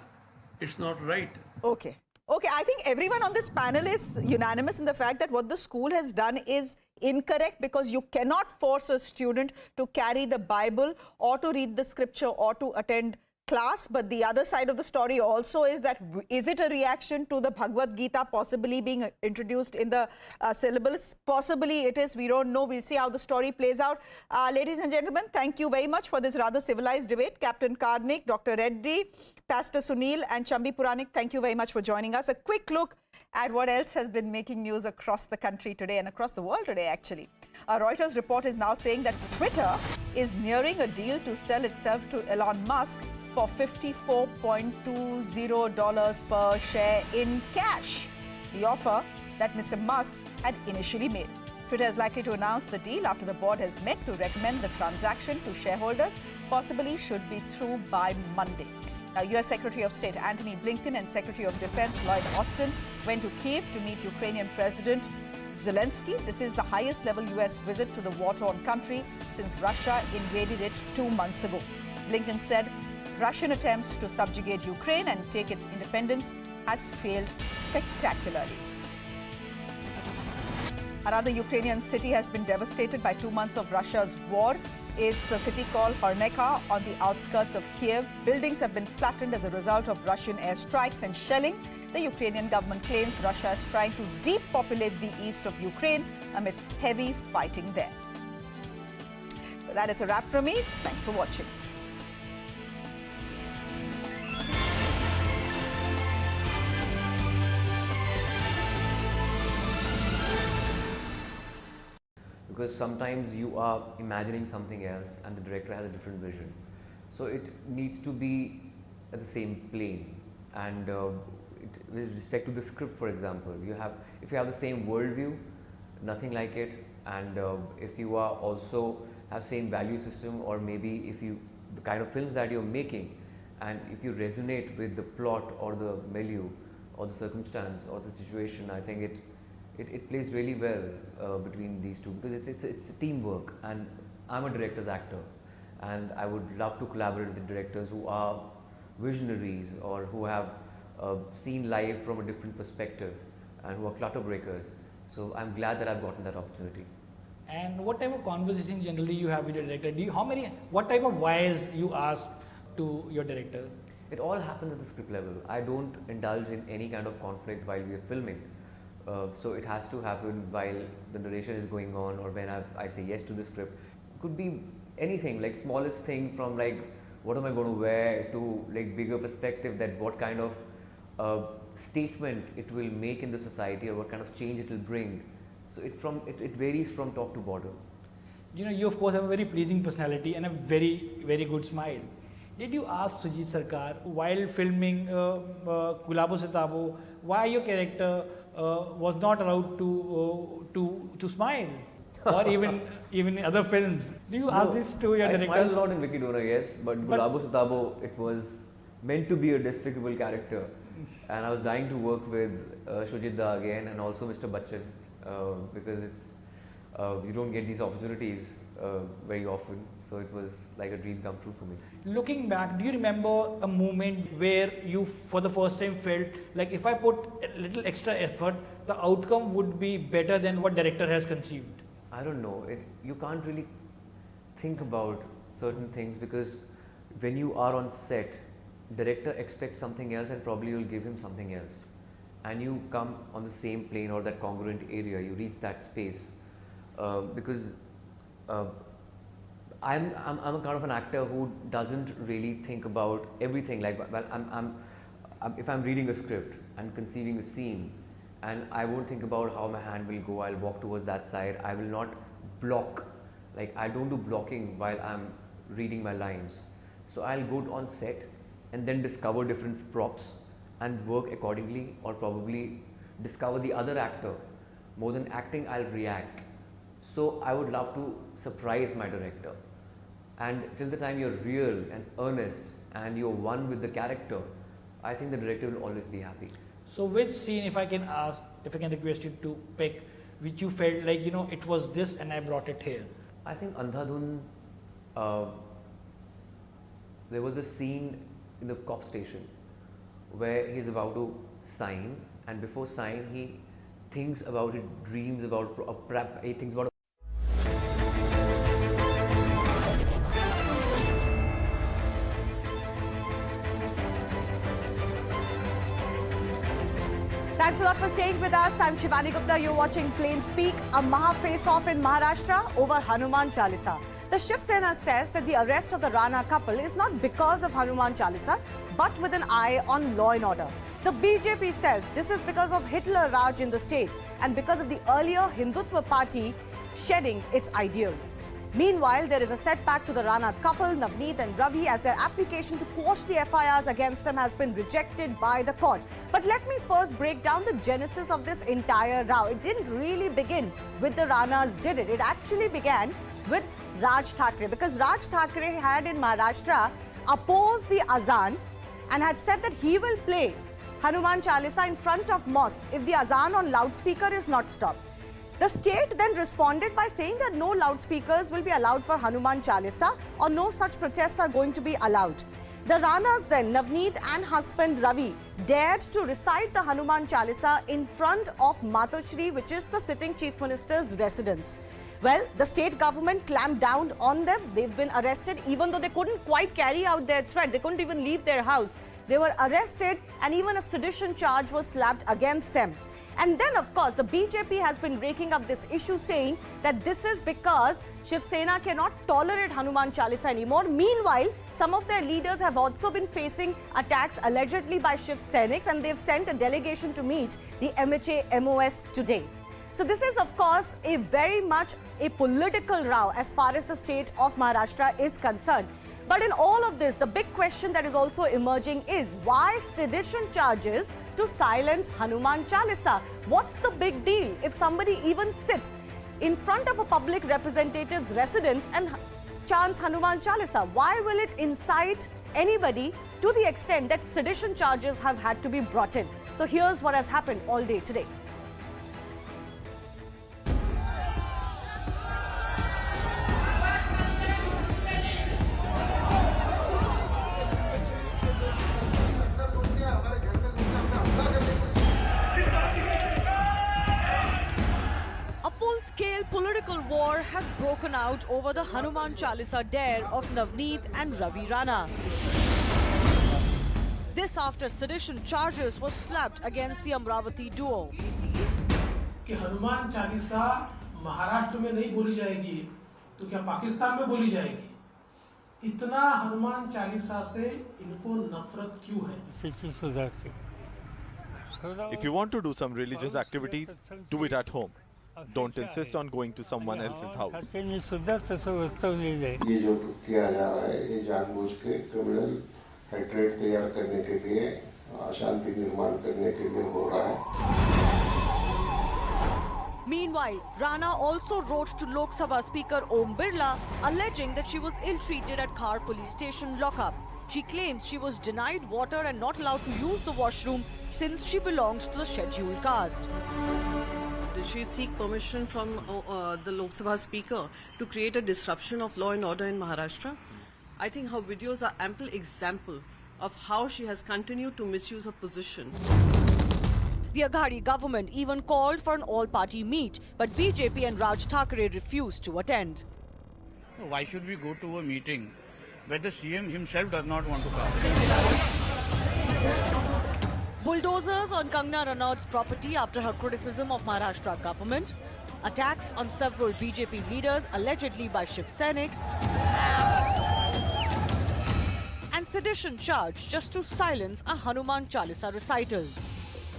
It's not right. Okay, I think everyone on this panel is unanimous in the fact that what the school has done is incorrect, because you cannot force a student to carry the Bible or to read the scripture or to attend class. But the other side of the story also is that, is it a reaction to the Bhagavad Gita possibly being introduced in the syllabus? Possibly it is. We don't know. We'll see how the story plays out. Ladies and gentlemen, thank you very much for this rather civilized debate. Captain Karnik, Dr. Reddy, Pastor Sunil, and Chambi Puranik, thank you very much for joining us. A quick look at what else has been making news across the country today and across the world today, actually. A Reuters report is now saying that Twitter is nearing a deal to sell itself to Elon Musk for $54.20 per share in cash, the offer that Mr. Musk had initially made. Twitter is likely to announce the deal after the board has met to recommend the transaction to shareholders, possibly should be through by Monday. Now, U.S. Secretary of State Antony Blinken and Secretary of Defense Lloyd Austin went to Kyiv to meet Ukrainian President Zelensky. This is the highest level U.S. visit to the war-torn country since Russia invaded it 2 months ago. Blinken said Russian attempts to subjugate Ukraine and take its independence has failed spectacularly. Another Ukrainian city has been devastated by 2 months of Russia's war. It's a city called Horneka on the outskirts of Kiev. Buildings have been flattened as a result of Russian airstrikes and shelling. The Ukrainian government claims Russia is trying to depopulate the east of Ukraine amidst heavy fighting there. With that, it's a wrap from me. Thanks for watching. Because sometimes you are imagining something else and the director has a different vision. So it needs to be at the same plane. And with respect to the script, for example, if you have the same worldview, nothing like it, and if you are also have same value system, or maybe the kind of films that you're making, and if you resonate with the plot or the milieu or the circumstance or the situation, I think it plays really well between these two, because it's a teamwork, and I'm a director's actor, and I would love to collaborate with the directors who are visionaries or who have seen life from a different perspective and who are clutter breakers. So I'm glad that I've gotten that opportunity. And what type of conversation generally you have with your director? What type of whys you ask to your director? It all happens at the script level. I don't indulge in any kind of conflict while we are filming. So it has to happen while the narration is going on, or when I say yes to the script. It could be anything, like smallest thing from like what am I going to wear to like bigger perspective, that what kind of statement it will make in the society or what kind of change it will bring. So it varies from top to bottom. You know, you of course have a very pleasing personality and a very, very good smile. Did you ask Sujit Sarkar while filming Gulabo Se Tabo why your character was not allowed to smile, or even in other films? Do you ask this to your directors? I smiled a lot in Vicky Dona, yes, but Gulabo Se Tabo, it was meant to be a despicable character, and I was dying to work with Shujit Da again, and also Mr. Bachchan, because you don't get these opportunities very often. So it was like a dream come true for me. Looking back, do you remember a moment where you for the first time felt like if I put a little extra effort, the outcome would be better than what director has conceived? I don't know. You can't really think about certain things, because when you are on set, director expects something else and probably you'll give him something else. And you come on the same plane or that congruent area, you reach that space. Because I'm a kind of an actor who doesn't really think about everything. Like, well, if I'm reading a script and conceiving a scene, and I won't think about how my hand will go, I'll walk towards that side. I will not block. Like, I don't do blocking while I'm reading my lines. So I'll go on set and then discover different props and work accordingly, or probably discover the other actor. More than acting, I'll react. So I would love to surprise my director. And till the time you're real and earnest and you're one with the character, I think the director will always be happy. So which scene, if I can request you to pick, which you felt like, you know, it was this and I brought it here? I think Andhadhun, there was a scene in the cop station where he's about to sign, and before sign he thinks about it, dreams about a prep, he thinks about Thanks a lot for staying with us. I'm Shivani Gupta. You're watching Plain Speak. A Maha face-off in Maharashtra over Hanuman Chalisa. The Shiv Sena says that the arrest of the Rana couple is not because of Hanuman Chalisa, but with an eye on law and order. The BJP says this is because of Hitler Raj in the state and because of the earlier Hindutva party shedding its ideals. Meanwhile, there is a setback to the Rana couple, Navneet and Ravi, as their application to quash the FIRs against them has been rejected by the court. But let me first break down the genesis of this entire row. It didn't really begin with the Ranas, did it? It actually began with Raj Thackeray, because Raj Thackeray had in Maharashtra opposed the Azan and had said that he will play Hanuman Chalisa in front of mosque if the Azan on loudspeaker is not stopped. The state then responded by saying that no loudspeakers will be allowed for Hanuman Chalisa or no such protests are going to be allowed. The Ranas then, Navneet and husband Ravi, dared to recite the Hanuman Chalisa in front of Matoshri, which is the sitting Chief Minister's residence. Well, the state government clamped down on them. They've been arrested even though they couldn't quite carry out their threat. They couldn't even leave their house. They were arrested and even a sedition charge was slapped against them. And then, of course, the BJP has been raking up this issue, saying that this is because Shiv Sena cannot tolerate Hanuman Chalisa anymore. Meanwhile, some of their leaders have also been facing attacks allegedly by Shiv Senics, and they've sent a delegation to meet the MHA MOS today. So this is, of course, a very much a political row as far as the state of Maharashtra is concerned. But in all of this, the big question that is also emerging is why sedition charges to silence Hanuman Chalisa? What's the big deal if somebody even sits in front of a public representative's residence and chants Hanuman Chalisa? Why will it incite anybody to the extent that sedition charges have had to be brought in? So here's what has happened all day today. Political war has broken out over the Hanuman Chalisa dare of Navneet and Ravi Rana. This after sedition charges were slapped against the Amravati duo. कि हनुमान चालीसा महाराष्ट्र में नहीं बोली जाएगी तो क्या पाकिस्तान में बोली जाएगी? इतना हनुमान चालीसा से इनको नफरत क्यों है? If you want to do some religious activities, do it at home. don't insist on going to someone else's house. ये जो किया जा रहा है ये जानबूझ के क्रिमिनल हेट्रेड तैयार करने के लिए, अशांति निर्माण करने के लिए हो रहा है। Meanwhile, Rana also wrote to Lok Sabha Speaker Om Birla alleging that she was ill-treated at Khar police station lockup. She claims she was denied water and not allowed to use the washroom since she belongs to the scheduled caste. Did she seek permission from the Lok Sabha Speaker to create a disruption of law and order in Maharashtra? I think her videos are ample example of how she has continued to misuse her position. The Aghadi government even called for an all-party meet, but BJP and Raj Thackeray refused to attend. Why should we go to a meeting where the CM himself does not want to come? Bulldozers on Kangana Ranaut's property after her criticism of Maharashtra government. Attacks on several BJP leaders allegedly by Shiv Senics. And sedition charge just to silence a Hanuman Chalisa recital.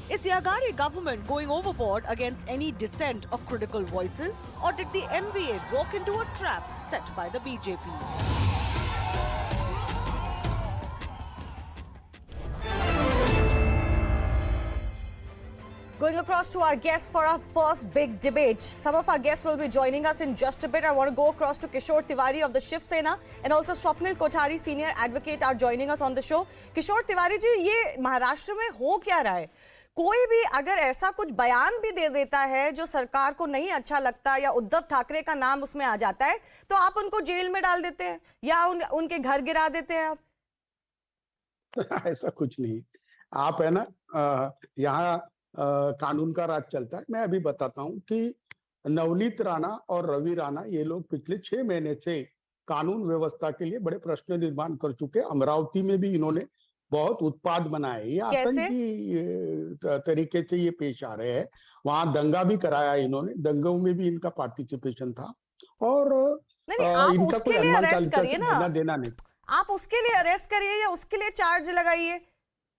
Is the Aghadi government going overboard against any dissent or critical voices? Or did the MVA walk into a trap set by the BJP? Going across to our guests for our first big debate. Some of our guests will be joining us in just a bit. I want to go across to Kishore Tiwari of the Shiv Sena and also Swapnil Kothari, senior advocate, are joining us on the show. Kishore Tiwari ji, ये महाराष्ट्र में हो क्या रहा है? कोई भी अगर ऐसा कुछ बयान भी दे देता है जो सरकार को नहीं अच्छा लगता या उद्धव ठाकरे का नाम उसमें आ जाता है तो आप उनको जेल में डाल देते हैं या उनके घर गिरा देते हैं आप? ऐसा कुछ नहीं। आप है ना, यहाँ कानून का राज चलता है। मैं अभी बताता हूँ कि नवनीत राणा और रवि राणा ये लोग पिछले 6 महीने से कानून व्यवस्था के लिए बड़े प्रश्न निर्माण कर चुके। अमरावती में भी इन्होंने बहुत उत्पाद बनाए। ये आतंकी तरीके से ये पेश आ रहे हैं। वहां दंगा भी कराया इन्होंने, दंगों में भी इनका पार्टिसिपेशन था। और इनका कोई हनुमान चालीसा से लेना देना नहीं। आप उसके लिए अरेस्ट करिए या उसके लिए चार्ज लगाइए।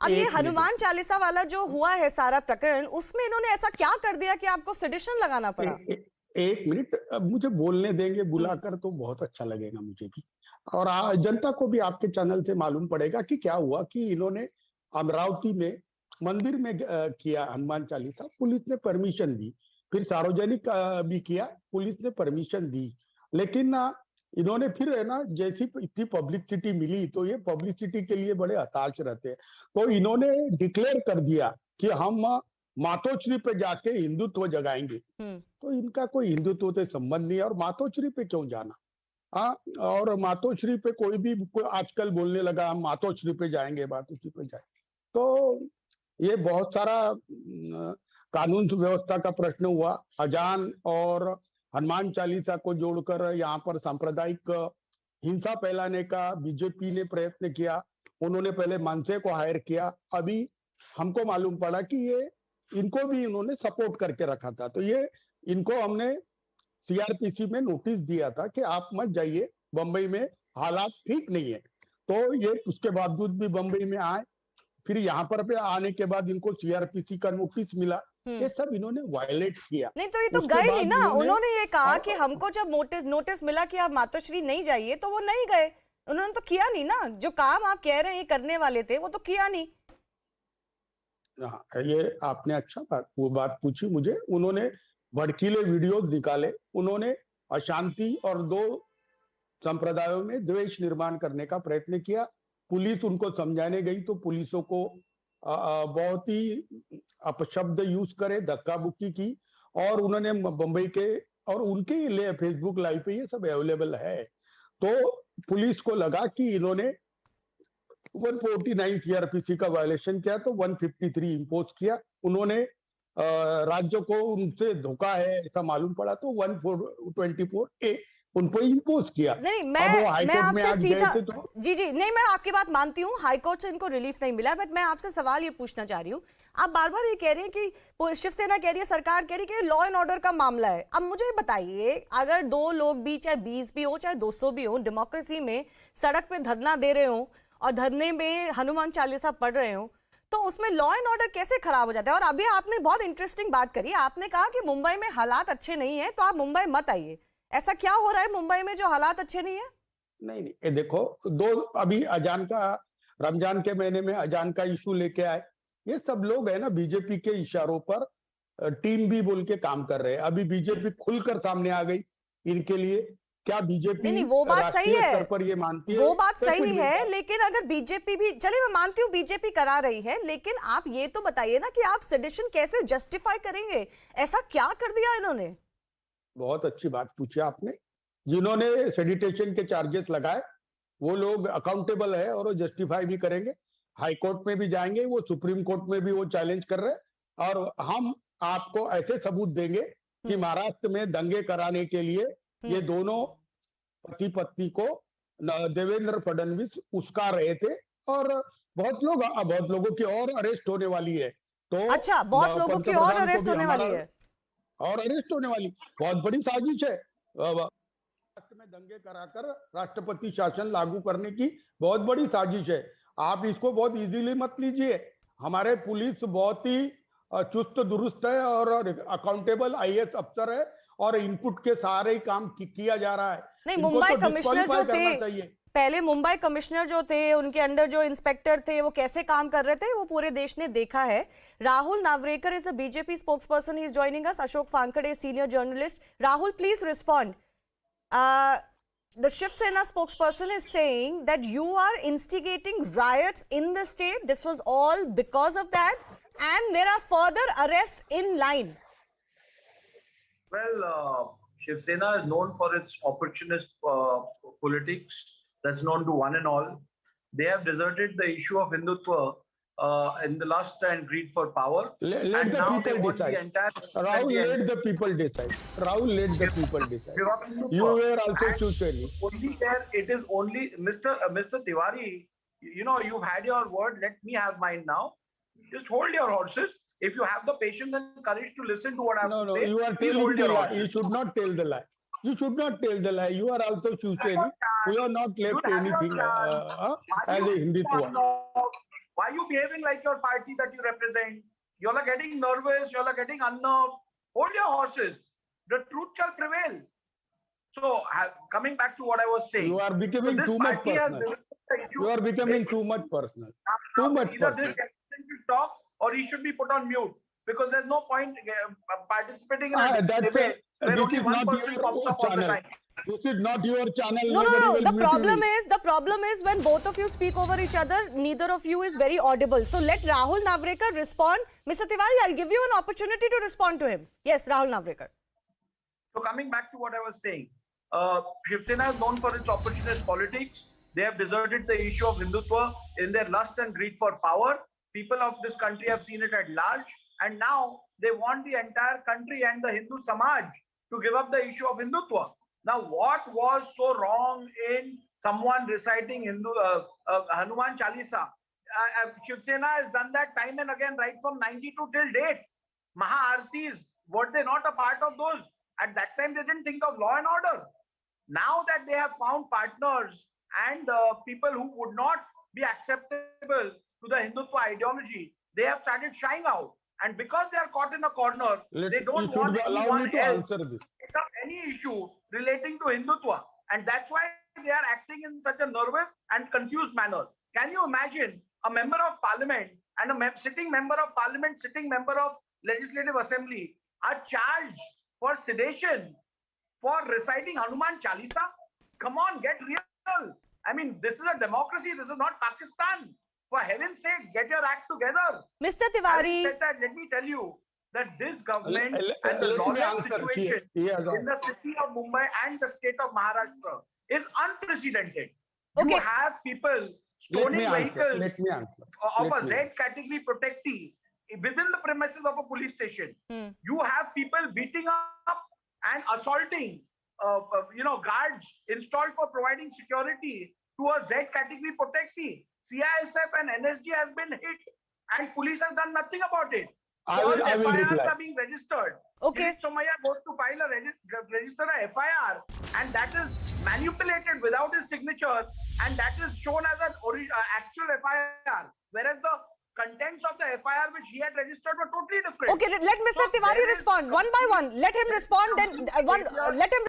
अब ये हनुमान चालीसा वाला जो हुआ है सारा प्रकरण, उसमें इन्होंने ऐसा क्या कर दिया कि आपको सेडिशन लगाना पड़ा? एक मिनट, मुझे बोलने देंगे बुलाकर तो बहुत अच्छा लगेगा मुझे भी, और जनता को भी आपके चैनल से मालूम पड़ेगा कि क्या हुआ। कि इन्होंने अमरावती में मंदिर में किया हनुमान चालीसा, पुलिस ने परमिशन दी। फिर सार्वजनिक भी किया, पुलिस ने परमिशन दी। लेकिन इन्होंने फिर है ना, जैसी इतनी पब्लिसिटी मिली तो ये पब्लिसिटी के लिए बड़े हताश रहते हैं। तो इन्होंने डिक्लेयर कर दिया कि हम मातोश्री पे जाके हिंदुत्व जगाएंगे। तो इनका कोई हिंदुत्व से संबंध नहीं है, और मातोश्री पे क्यों जाना? और मातोश्री पे कोई आजकल बोलने लगा हम मातोश्री पे जाएंगे, मातोश्री पे जाएंगे। तो ये बहुत सारा कानून व्यवस्था का प्रश्न हुआ। अजान और हनुमान चालीसा को जोड़कर यहाँ पर सांप्रदायिक हिंसा फैलाने का बीजेपी ने प्रयत्न किया। उन्होंने पहले मनसे को हायर किया, अभी हमको मालूम पड़ा कि ये इनको भी इन्होंने सपोर्ट करके रखा था। तो ये इनको हमने सीआरपीसी में नोटिस दिया था कि आप मत जाइए, बंबई में हालात ठीक नहीं है। तो ये उसके बावजूद भी बंबई में आए। फिर यहाँ पर आने के बाद इनको सीआरपीसी का नोटिस मिला। ये सब इन्होंने वायलेट किया। नहीं तो ये तो गए नहीं ना। उन्होंने ये कहा कि हमको जब नोटिस मिला कि आप मातोश्री नहीं जाइए तो वो नहीं गए। उन्होंने तो किया नहीं ना, जो काम आप कह रहे हैं करने वाले थे वो तो किया नहीं। ये आपने अच्छा वो बात पूछी मुझे। उन्होंने भड़कीले वीडियो निकाले, उन्होंने अशांति और 2 संप्रदायों में द्वेष निर्माण करने का प्रयत्न किया। पुलिस उनको समझाने गई तो पुलिसों को बहुत ही अपशब्द यूज करे, धक्का बुक्की की। और उन्होंने बंबई के, और उनके लिए फेसबुक लाइव पे ये सब अवेलेबल है। तो पुलिस को लगा कि इन्होंने 149 सीआरपीसी का वायलेशन किया तो 153 इम्पोज किया। उन्होंने राज्य को उनसे धोखा है ऐसा मालूम पड़ा तो 124A उन पर इम्पोज किया। नहीं, मैं आपसे सीधा जी नहीं, मैं आपकी बात मानती हूँ, हाईकोर्ट से इनको रिलीफ नहीं मिला। बट मैं आपसे सवाल ये पूछना चाह रही हूँ, आप बार बार ये कह रहे हैं कि शिवसेना कह रही है, सरकार कह रही है कि लॉ एंड ऑर्डर का मामला है। अब मुझे बताइए, अगर 2 लोग भी, चाहे 20 भी हो चाहे 200 भी हो, डेमोक्रेसी में सड़क पे धरना दे रहे हो और धरने में हनुमान चालीसा पढ़ रहे हो, तो उसमें लॉ एंड ऑर्डर कैसे खराब हो जाता है? और अभी आपने बहुत इंटरेस्टिंग बात करी, आपने कहा कि मुंबई में हालात अच्छे नहीं है तो आप मुंबई मत आइए। ऐसा क्या हो रहा है मुंबई में जो हालात अच्छे नहीं है? नहीं नहीं, ये देखो, अभी अजान का, रमजान के महीने में अजान का इशू लेके आए। ये सब लोग है ना बीजेपी के इशारों पर टीम भी बोल के काम कर रहे हैं। अभी बीजेपी खुलकर सामने आ गई इनके लिए। क्या बीजेपी नहीं, वो बात सही राष्ट्रीय है, स्तर पर ये मानती है? वो बात सही कुछ है, मिलता। लेकिन अगर बीजेपी भी, चलिए मैं मानती हूँ बीजेपी करा रही है, लेकिन आप ये तो बताइए ना कि आप सेडिशन कैसे जस्टिफाई करेंगे? ऐसा क्या कर दिया इन्होंने? बहुत अच्छी बात पूछी आपने। जिन्होंने सेडिटेशन के चार्जेस लगाए वो लोग अकाउंटेबल है और वो जस्टिफाई भी करेंगे। हाई कोर्ट में भी जाएंगे, वो सुप्रीम कोर्ट में भी वो चैलेंज कर रहे हैं। और हम आपको ऐसे सबूत देंगे कि महाराष्ट्र में दंगे कराने के लिए ये दोनों पति पत्नी को देवेंद्र फडणवीस उसका रहे थे। और बहुत लोगों की और अरेस्ट होने वाली है। तो अच्छा, बहुत लोगों की और अरेस्ट होने वाली है? और अरेस्ट होने वाली, बहुत बड़ी साजिश है राष्ट्र में दंगे कराकर राष्ट्रपति शासन लागू करने की बहुत बड़ी साजिश है। आप इसको बहुत इजीली मत लीजिए। हमारे पुलिस बहुत ही चुस्त दुरुस्त है और अकाउंटेबल आईएएस अफसर है और इनपुट के सारे ही काम किया जा रहा है। नहीं, इनको मुंबई तो कमिश्नर जो disqualify करना थे, चाहिए। पहले मुंबई कमिश्नर जो थे, उनके अंडर जो इंस्पेक्टर थे, वो कैसे काम कर रहे थे वो पूरे देश ने देखा है। Rahul Navrekar is the BJP spokesperson, he is joining us. Ashok Phankade, senior journalist. Rahul, please respond. The Shiv Sena spokesperson is saying that you are instigating riots in the state. This was all because of that, and there are further arrests in line. Well, Shiv Sena is known for its opportunist politics. That's known to one and all. They have deserted the issue of Hindutva in the lust and greed for power. Let the people decide. Rahul, let the people decide. Rahul, let the people decide. You were also Shiv Only there, it is only Mr. Tiwari. You know, you've had your word. Let me have mine now. Just hold your horses. If you have the patience and courage to listen to what I have to say, you are telling the lie. You should not tell the lie. You should not tell the lie. You are also Shiv Sena. We have not left anything as a Hindutva. Why are you behaving like your party that you represent? You all are getting nervous. You all are getting unnerved. Hold your horses. The truth shall prevail. So, coming back to what I was saying. You are becoming too much personal. You are becoming too much personal. Too much Either personal. this candidate should talk or he should be put on mute. Because there's no point participating in a debate where This only is one not person your pops up all the channel. time. This is not your channel. No. Nobody will The mute problem is when both of you speak over each other, neither of you is very audible. So let Rahul Navrekar respond. Mr. Tiwari, I'll give you an opportunity to respond to him. Yes, Rahul Navrekar. So coming back to what I was saying, Shiv Sena is known for its opportunist politics. They have deserted the issue of Hindutva in their lust and greed for power. People of this country have seen it at large, and now they want the entire country and the Hindu Samaj to give up the issue of Hindutva. Now, what was so wrong in someone reciting Hanuman Chalisa? Shiv Sena has done that time and again, right from 92 till date. Maha-Aartis, were they not a part of those? At that time, they didn't think of law and order. Now that they have found partners and people who would not be acceptable to the Hindutva ideology, they have started shying out. And because they are caught in a corner, they don't want anyone else to pick up any issue relating to Hindutva. And that's why they are acting in such a nervous and confused manner. Can you imagine a member of parliament and a sitting member of parliament, sitting member of legislative assembly are charged for sedition, for reciting Hanuman Chalisa? Come on, get real. I mean, this is a democracy. This is not Pakistan. For heaven's sake, get your act together. Mr. Tiwari. Let me tell you that this government and the lawless situation in the city of Mumbai and the state of Maharashtra is unprecedented. You have people stoning vehicles of a Z category protectee within the premises of a police station. You have people beating up and assaulting guards installed for providing security to a Z category protectee. CISF and NSG has been hit and police has done nothing about it. All FIRs are being registered. Somaya goes to file register a FIR and that is manipulated without his signature and that is shown as an actual FIR. Whereas the contents of the FIR which he had registered were totally different. Okay, let Mr. So Tiwari there is respond one by one. Let him respond. Then let him